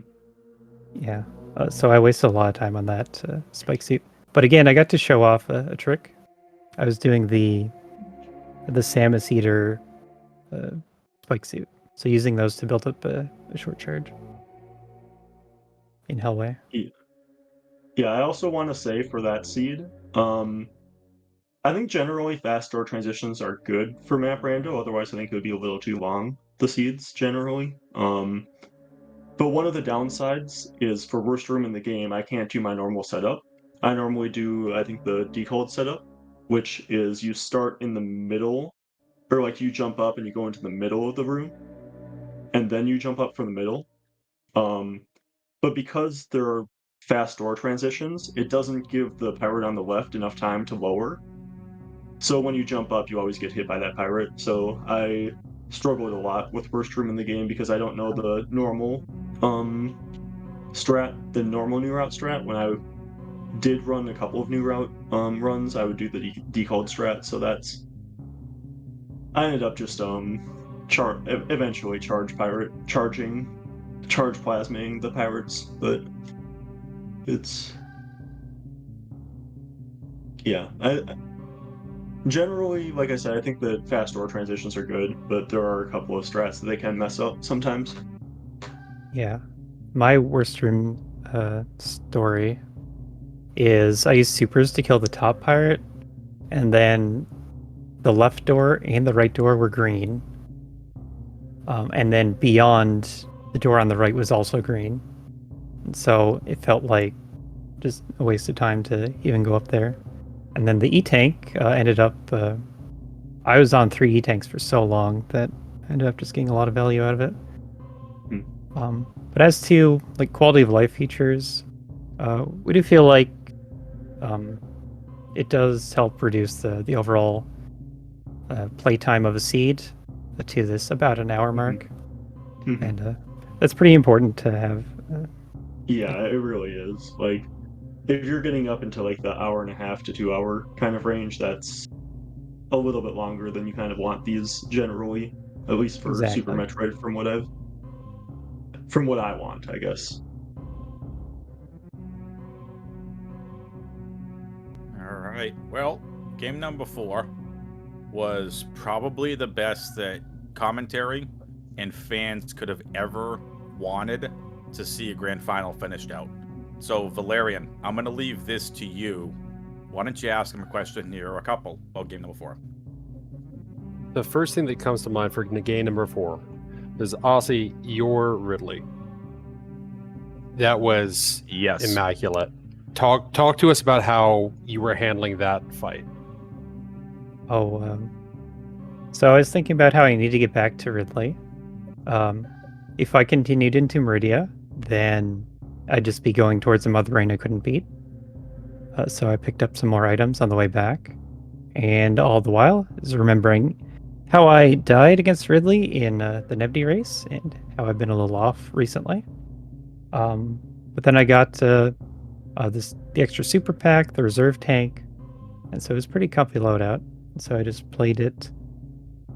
Yeah. So I wasted a lot of time on that spike suit. But again, I got to show off a trick. I was doing the Samus Eater spike suit. So using those to build up a short charge in Hellway. Yeah, I also want to say for that seed, I think generally fast door transitions are good for map rando. Otherwise, I think it would be a little too long. The seeds generally. But one of the downsides is for worst room in the game, I can't do my normal setup. I normally do, I think, the decode setup, which is you start in the middle, or like you jump up and you go into the middle of the room, and then you jump up from the middle. But because there are fast door transitions, it doesn't give the pirate on the left enough time to lower. So when you jump up, you always get hit by that pirate. So I struggled a lot with worst room in the game because I don't know the normal strat, the normal new route strat. When I did run a couple of new route runs, I would do the decode strat. So that's I ended up just eventually charge plasming the pirates, but it's yeah. Generally, like I said, I think the fast door transitions are good, but there are a couple of strats that they can mess up sometimes. Yeah. My worst room story is I used supers to kill the top pirate, and then the left door and the right door were green. and then beyond the door on the right was also green. And so it felt like just a waste of time to even go up there. And then the E-Tank ended up... I was on 3 E-Tanks for so long that I ended up just getting a lot of value out of it. But as to like quality of life features, we do feel like it does help reduce the overall playtime of a seed to this about an hour mark. And that's pretty important to have. Yeah, it really is. Like, if you're getting up into like the hour and a half to 2 hour kind of range, that's a little bit longer than you kind of want these generally, at least for Super Exactly. Metroid from what I want, I guess. All right. Well, game number 4 was probably the best that commentary and fans could have ever wanted to see a grand final finished out. So, Valerian, I'm going to leave this to you. Why don't you ask him a question here, or a couple, about game number 4? The first thing that comes to mind for game number 4 is Osse, your Ridley. That was immaculate. Talk to us about how you were handling that fight. So I was thinking about how I need to get back to Ridley. If I continued into Meridia, then I'd just be going towards the Mother Brain I couldn't beat. So I picked up some more items on the way back. And all the while is remembering how I died against Ridley in the Nebdi race and how I've been a little off recently. But then I got the extra super pack, the reserve tank, and so it was pretty comfy loadout. So I just played it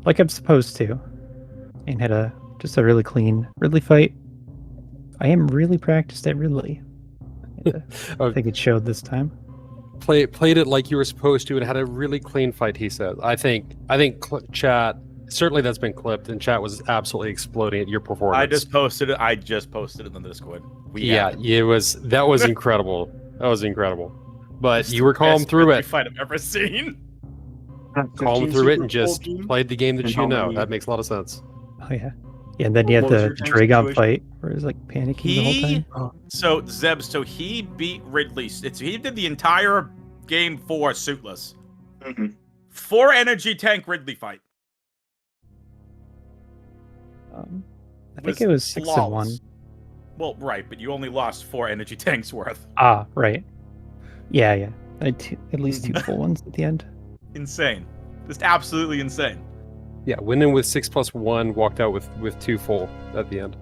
like I'm supposed to, and had just a really clean Ridley fight. I am really practiced at Ridley. I think it showed this time. Played it like you were supposed to and had a really clean fight, he said. I think chat, certainly that's been clipped, and chat was absolutely exploding at your performance. I just posted it in the Discord. That was incredible. That was incredible. But you were calm through it. Fight I've ever seen. Calm through it and just played the game that you know. That makes a lot of sense. Oh yeah. Yeah, and then you had the Dragon fight where it was like panicking the whole time. So Zeb, he beat Ridley. He did the entire game 4 suitless. 4 energy tank Ridley fight. I think it was 6-1. Well, right, but you only lost 4 energy tanks worth. Ah, right. Yeah. I had at least 2 full ones at the end. Insane. Just absolutely insane. Yeah, went in with 6+1, walked out with 2 full at the end.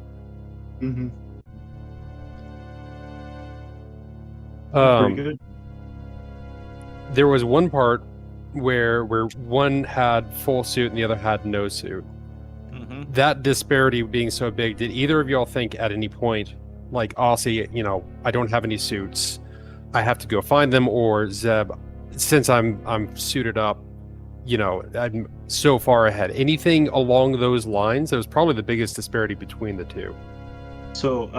Pretty good. There was one part where one had full suit and the other had no suit. That disparity being so big, did either of y'all think at any point, like Osse, I don't have any suits, I have to go find them, or Zeb, since I'm suited up, I'm so far ahead? Anything along those lines? That was probably the biggest disparity between the two. So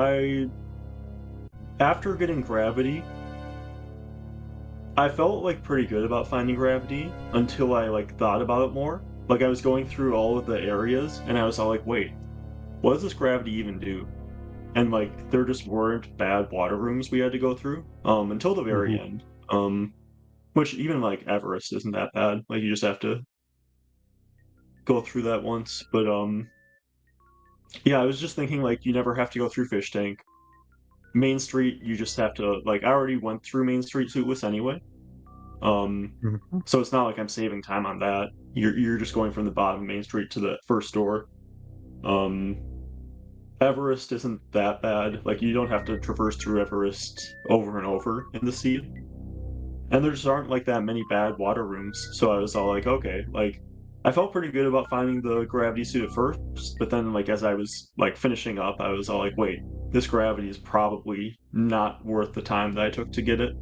after getting Gravity, I felt like pretty good about finding Gravity until I thought about it more. Like, I was going through all of the areas and I was all like, wait, what does this Gravity even do? And there just weren't bad water rooms we had to go through until the very end. Which even Everest isn't that bad. You just have to go through that once. But yeah, I was just thinking you never have to go through Fish Tank. Main Street, you just have to I already went through Main Street suitless anyway. So it's not like I'm saving time on that. You're just going from the bottom of Main Street to the first door. Everest isn't that bad. You don't have to traverse through Everest over and over in the seed. And there just aren't that many bad water rooms. So I was all okay. I felt pretty good about finding the Gravity suit at first, but then as I was finishing up, I was all wait, this Gravity is probably not worth the time that I took to get it.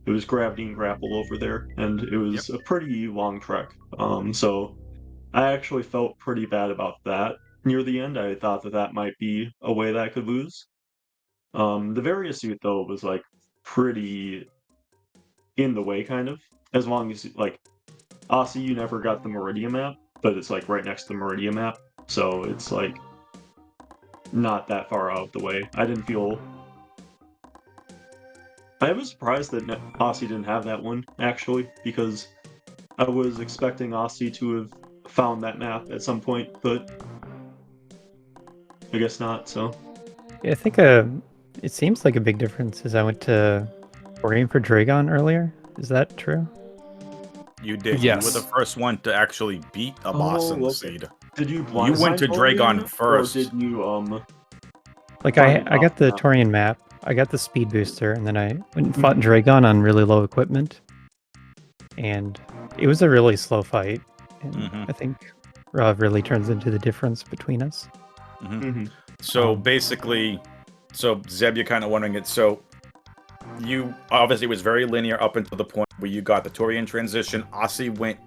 It was Gravity and Grapple over there, and it was a pretty long trek. So I actually felt pretty bad about that. Near the end, I thought that might be a way that I could lose. The Various suit, though, was pretty in the way, kind of. As long as Osse, you never got the Meridian map, but it's right next to the Meridian map. so it's like not that far out of the way. I didn't feel. I was surprised that Osse didn't have that one actually, because I was expecting Osse to have found that map at some point, but I guess not. So Yeah, I think it seems like a big difference is I went to Orion for Dragon earlier. Is that true? You did. Yes. You were the first one to actually beat a boss in the okay. seed. Did you You blind went to Dragon first. or did you Like find I got the off- Torian map, I got the speed booster, and then I went and fought Mhm. Dragon on really low equipment, and it was a really slow fight. And Mhm. I think Rav really turns into the difference between us. Mhm. So basically, so Zeb, you're kind of wondering it. So you obviously was very linear up until the point where you got the Torian transition. Osse went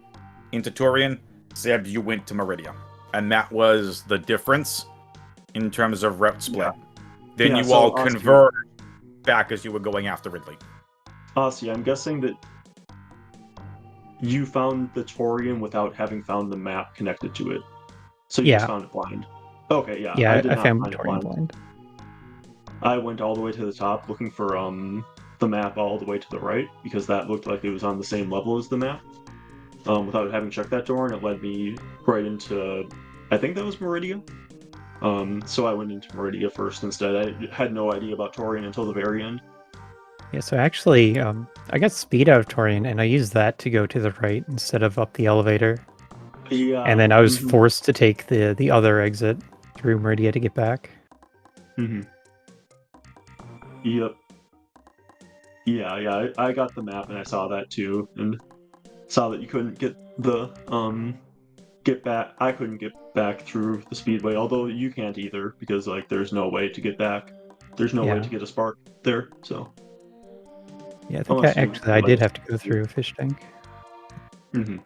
into Torian. Zeb, you went to Meridia, and that was the difference in terms of rep split. Then Yeah, you so all Osse- converted back as you were going after Ridley. Osse, I'm guessing that you found the Torian without having found the map connected to it. So you just Yeah. found it blind. Okay, yeah. Yeah, I did I not found find it Torian blind. blind. I went all the way to the top looking for the map all the way to the right because that looked like it was on the same level as the map. Without having checked that door, and it led me right into, I think that was Meridia. So I went into Meridia first instead. I had no idea about Torian until the very end. Yeah, so actually, I got speed out of Torian, and I used that to go to the right instead of up the elevator. Yeah. And then I was mhm, forced to take the other exit through Meridia to get back. mhm. Yep. Yeah. I got the map and I saw that too, and saw that you couldn't get the get back. I couldn't get back through the speedway, although you can't either because like there's no way to get back. There's no way Yeah. to get a spark there. So Yeah, I think unless you actually I like, did have to go through a fish tank. mhm.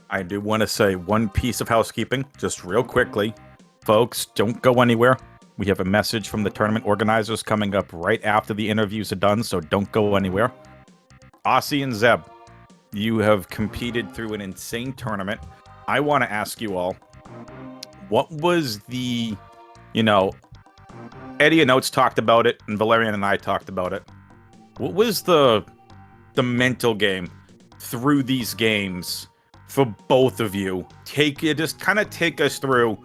I do want to say one piece of housekeeping, just real quickly. Folks, don't go anywhere. We have a message from the tournament organizers coming up right after the interviews are done, so don't go anywhere. Osse and Zeb, you have competed through an insane tournament. I want to ask you all, what was the, Eddie and Oates talked about it, and Valerian and I talked about it. What was the mental game through these games for both of you? Just kind of take us through.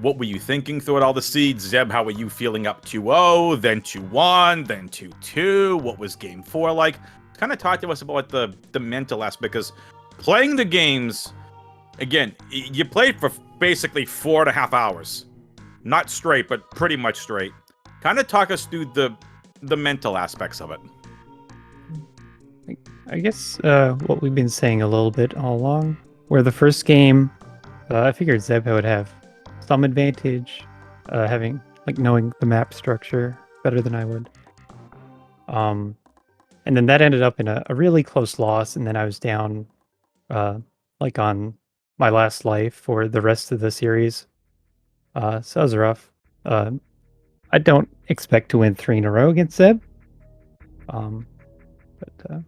What were you thinking throughout all the seeds? Zeb, how were you feeling up 2-0, then 2-1, then 2-2? What was game 4 like? Kind of talk to us about the mental aspect, because playing the games, again, you played for basically 4.5 hours. Not straight, but pretty much straight. Kind of talk us through the mental aspects of it. I guess what we've been saying a little bit all along, where the first game, I figured Zeb would have some advantage, having knowing the map structure better than I would. And then that ended up in a really close loss, and then I was down, on my last life for the rest of the series. So that was rough. I don't expect to win 3 in a row against Zeb. But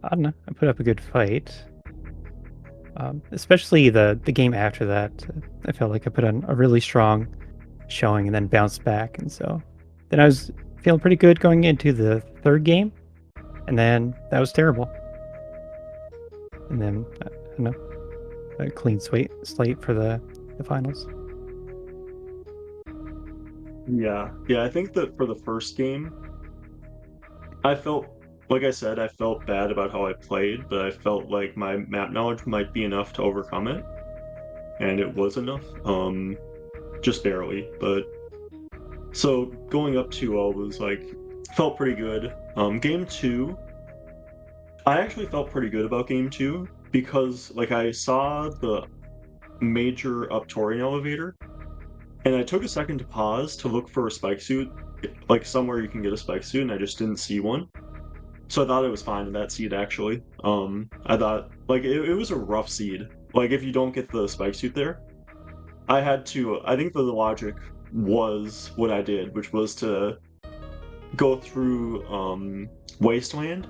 I don't know. I put up a good fight. Especially the game after that. I felt like I put on a really strong showing and then bounced back. And so then I was feeling pretty good going into the third game. And then that was terrible. And then, I don't know, a clean slate for the finals. Yeah. I think that for the first game, I felt, like I said, I felt bad about how I played, but I felt like my map knowledge might be enough to overcome it, and it was enough. Just barely, but so going up 2-0 was felt pretty good. Game 2, I actually felt pretty good about game 2 because I saw the major up Torian elevator, and I took a second to pause to look for a spike suit, somewhere you can get a spike suit, and I just didn't see one. So I thought it was fine in that seed actually. I thought it was a rough seed. If you don't get the spike suit there, I think the logic was what I did, which was to go through Wasteland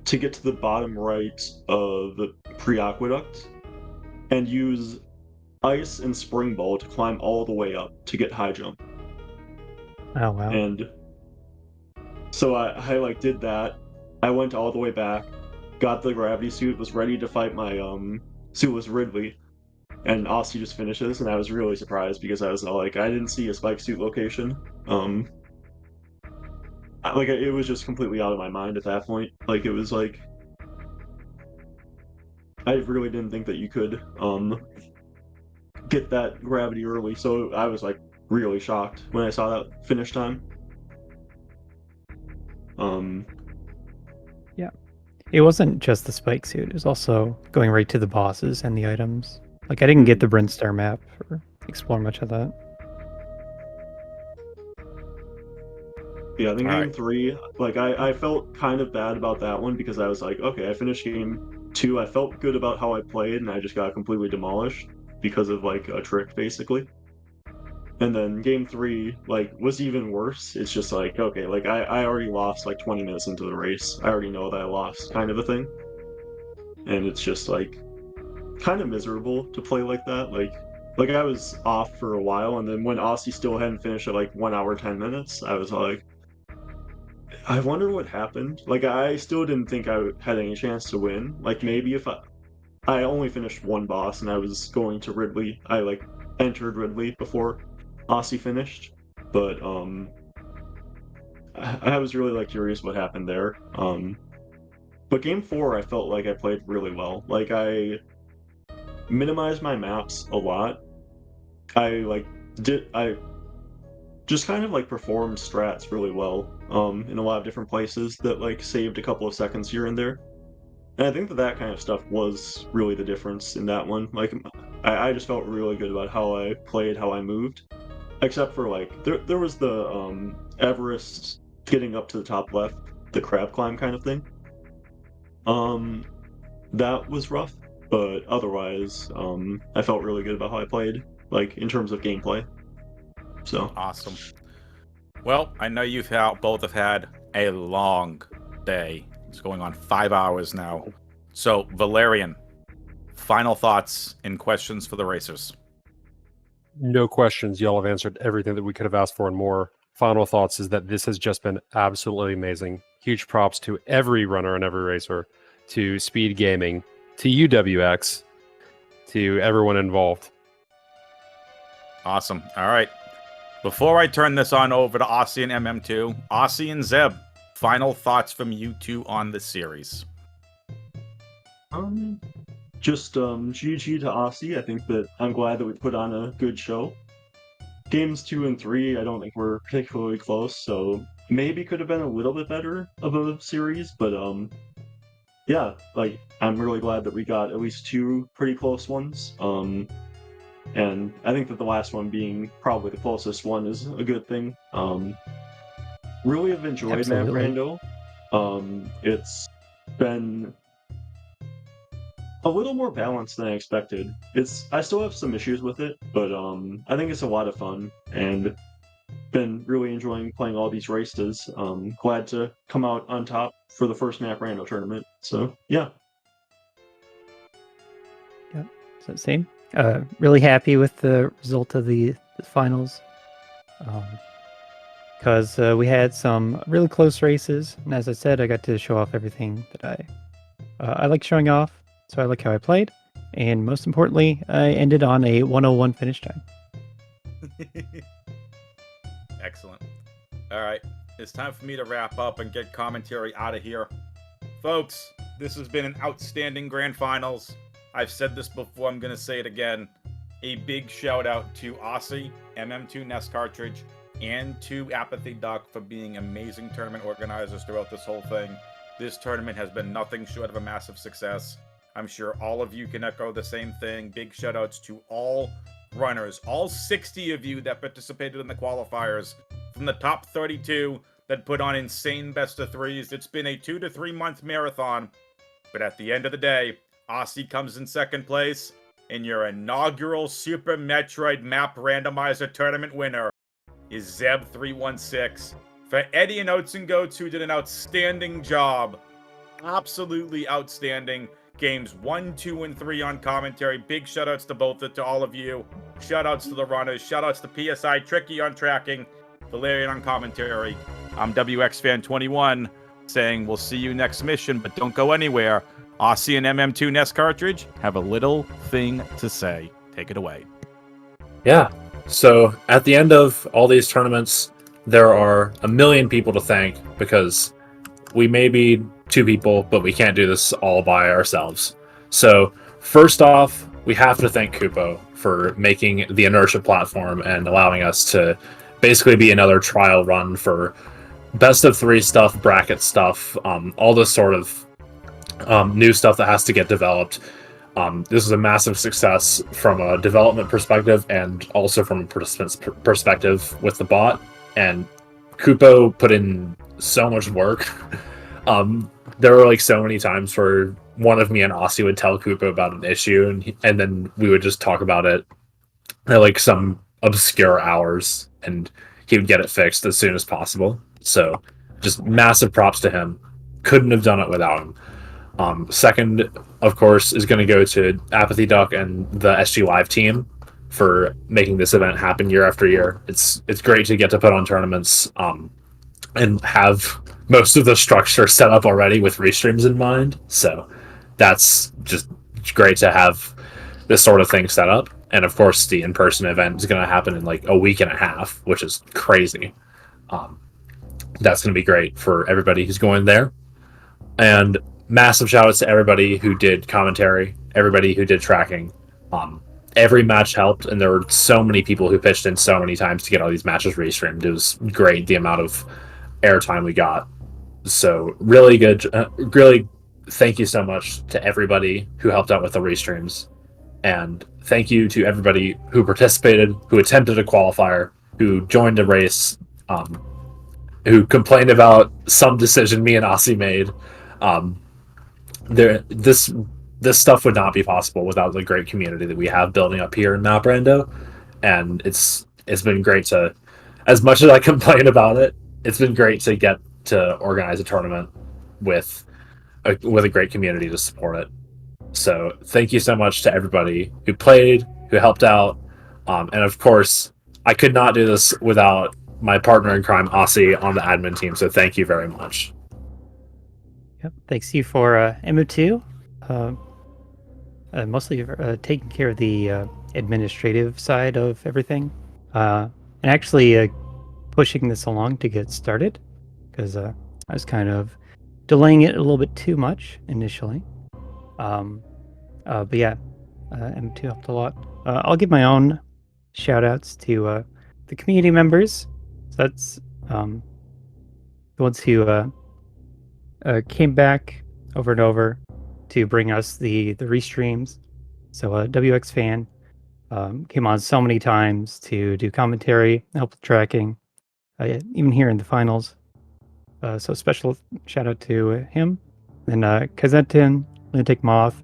to get to the bottom right of the pre-aqueduct, and use ice and spring ball to climb all the way up to get high jump. Oh wow. And so I like did that. I went all the way back, got the gravity suit, was ready to fight my suitless Ridley, and Osse just finishes, and I was really surprised because I was like, I didn't see a spike suit location. Like it was just completely out of my mind at that point. Like it was like I really didn't think that you could get that gravity early, so I was like really shocked when I saw that finish time. Yeah. It wasn't just the spike suit, it was also going right to the bosses and the items. Like I didn't get the Brinstar map or explore much of that. Yeah, I think All game right. 3, like I felt kind of bad about that one because I was like, okay, I finished game 2, I felt good about how I played, and I just got completely demolished because of like a trick, basically. And then game 3, like, was even worse. It's just like, okay, like I already lost like 20 minutes into the race. I already know that I lost, kind of a thing. And it's just like kind of miserable to play like that. Like I was off for a while, and then when Osse still hadn't finished at like 1 hour 10 minutes, I was like, I wonder what happened. Like I still didn't think I had any chance to win. Like maybe if I only finished one boss and I was going to Ridley. I like entered Ridley before Osse finished, but I was really like curious what happened there. But game 4 I felt like I played really well. Like I minimized my maps a lot. I just kind of like performed strats really well in a lot of different places that like saved a couple of seconds here and there. And I think that that kind of stuff was really the difference in that one. Like, I just felt really good about how I played, how I moved. Except for, like, there was the Everest getting up to the top left, the crab climb kind of thing. That was rough, but otherwise, I felt really good about how I played, like, in terms of gameplay. So, Awesome. Well, I know both have had a long day. It's going on 5 hours now. So, Valerian, final thoughts and questions for the racers. No questions. Y'all have answered everything that we could have asked for and more. Final thoughts is that this has just been absolutely amazing. Huge props to every runner and every racer, to Speedgaming, to UWX, to everyone involved. Awesome. All right. Before I turn this on over to Osse and MM2, Osse and Zeb, final thoughts from you two on the series. just GG to Osse. I think that I'm glad that we put on a good show. Games 2 and 3, I don't think were particularly close, so maybe could have been a little bit better of a series, but yeah, like I'm really glad that we got at least 2 pretty close ones. And I think that the last one being probably the closest one is a good thing. Really have enjoyed Map Absolutely. Rando. It's been a little more balanced than I expected. I still have some issues with it, but I think it's a lot of fun and been really enjoying playing all these races. Glad to come out on top for the first Map Rando tournament. So yeah. Yeah. So same. Really happy with the result of the finals. Because we had some really close races, and as I said, I got to show off everything that I like showing off. So I like how I played, and most importantly, I ended on a 101 finish time. Excellent. All right. It's time for me to wrap up and get commentary out of here. Folks, this has been an outstanding Grand Finals. I've said this before, I'm going to say it again. A big shout out to Osse, MM2 Nest Cartridge, and to Apathy Duck for being amazing tournament organizers throughout this whole thing. This tournament has been nothing short of a massive success. I'm sure all of you can echo the same thing. Big shout outs to all runners, all 60 of you that participated in the qualifiers, from the top 32 that put on insane best of threes. It's been a 2 to 3 month marathon, but at the end of the day, Osse comes in second place, and your inaugural Super Metroid Map Randomizer tournament winner is Zeb316. For Eddie and Oats and Goats, who did an outstanding job, absolutely outstanding, games 1, 2, and 3 on commentary. Big shout outs to all of you. Shout outs to the runners. Shout outs to PSI, Tricky on tracking, Valerian on commentary. I'm WXFan21 saying we'll see you next mission, but don't go anywhere. Osse and MM2 NES cartridge have a little thing to say. Take it away. Yeah. So at the end of all these tournaments, there are a million people to thank because we may be 2 people, but we can't do this all by ourselves. So first off, we have to thank Kupo for making the Inertia platform and allowing us to basically be another trial run for best of 3 stuff, bracket stuff, all this sort of new stuff that has to get developed. This is a massive success from a development perspective and also from a participant's perspective with the bot. And Kupo put in so much work. There were like so many times where one of me and Osse would tell Kupo about an issue, and then we would just talk about it at like some obscure hours, and he would get it fixed as soon as possible. So just massive props to him. Couldn't have done it without him. Second, of course, is going to go to Apathy Duck and the SGLIVE team for making this event happen year after year. It's great to get to put on tournaments and have most of the structure set up already with restreams in mind. So that's just great to have this sort of thing set up. And of course, the in-person event is going to happen in like a week and a half, which is crazy. That's going to be great for everybody who's going there. And massive shout outs to everybody who did commentary, everybody who did tracking. Every match helped, and there were so many people who pitched in so many times to get all these matches restreamed. It was great, the amount of airtime we got. So really good. Really, thank you so much to everybody who helped out with the restreams. And thank you to everybody who participated, who attempted a qualifier, who joined a race, who complained about some decision me and Osse made. This stuff would not be possible without the great community that we have building up here in Map Rando. And it's been great to, as much as I complain about it, it's been great to get to organize a tournament with a great community to support it. So thank you so much to everybody who played, who helped out. And of course, I could not do this without my partner in crime, Osse, on the admin team. So thank you very much. Yep. Thanks you for M2. Mostly taking care of the administrative side of everything. And actually pushing this along to get started. Because I was kind of delaying it a little bit too much initially. But yeah, M2 helped a lot. I'll give my own shout outs to the community members. So that's the ones who came back over and over to bring us the restreams. So WX Fan came on so many times to do commentary, help with tracking, even here in the finals. So special shout out to him. And Kazetin, Lunatic Moth,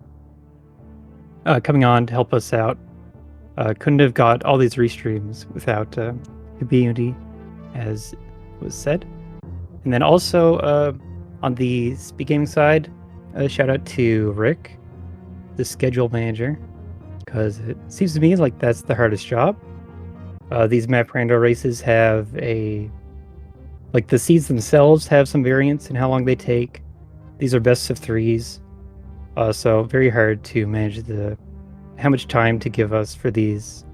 coming on to help us out. Couldn't have got all these restreams without the community, as was said. And then also on the Speedgaming side, shout out to Rick, the schedule manager, because it seems to me like that's the hardest job. These Map Rando races have the seeds themselves have some variance in how long they take. These are best of 3s. So very hard to manage how much time to give us for these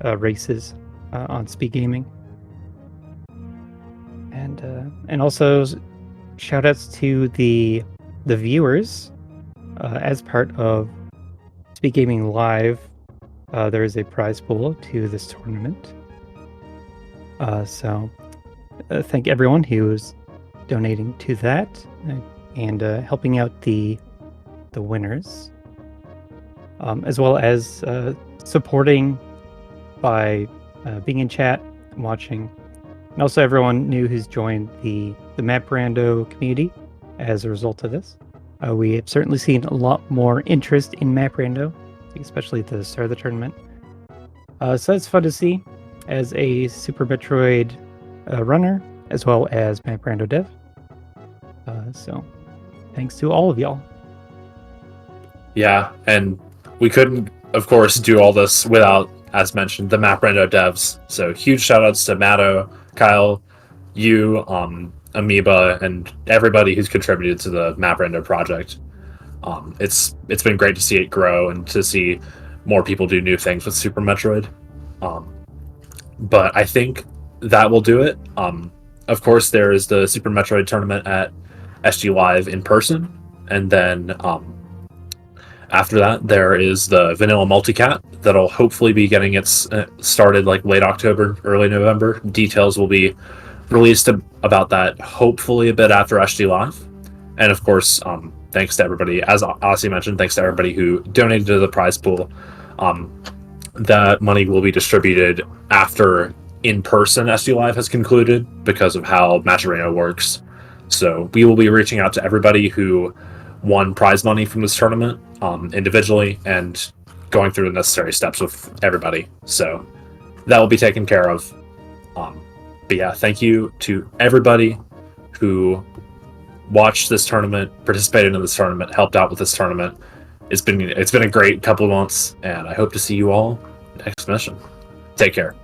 races on Speedgaming. And also shout outs to the viewers. As part of Speedgaming Live, there is a prize pool to this tournament. So thank everyone who's donating to that and helping out the winners, as well as supporting by being in chat, watching, and also everyone new who's joined the Map Rando community as a result of this. We have certainly seen a lot more interest in Map Rando, especially at the start of the tournament. So it's fun to see as a Super Metroid runner, as well as Map Rando dev. So thanks to all of y'all. Yeah, and we couldn't, of course, do all this without, as mentioned, the Map Rando devs. So huge shout outs to Matto, Kyle, you, Amoeba, and everybody who's contributed to the Map Rando project. It's been great to see it grow and to see more people do new things with Super Metroid. But I think that will do it. Of course, there is the Super Metroid tournament at SGLIVE in person, and then after that, there is the Vanilla Multicat that'll hopefully be getting its started like late October, early November. Details will be released about that hopefully a bit after SGLIVE. And of course, thanks to everybody, as Osse mentioned, thanks to everybody who donated to the prize pool. That money will be distributed after in-person SGLIVE has concluded because of how Match Arena works. So we will be reaching out to everybody who won prize money from this tournament individually and going through the necessary steps with everybody. So that will be taken care of. But yeah, thank you to everybody who watched this tournament, participated in this tournament, helped out with this tournament. It's been a great couple of months, and I hope to see you all next mission. Take care.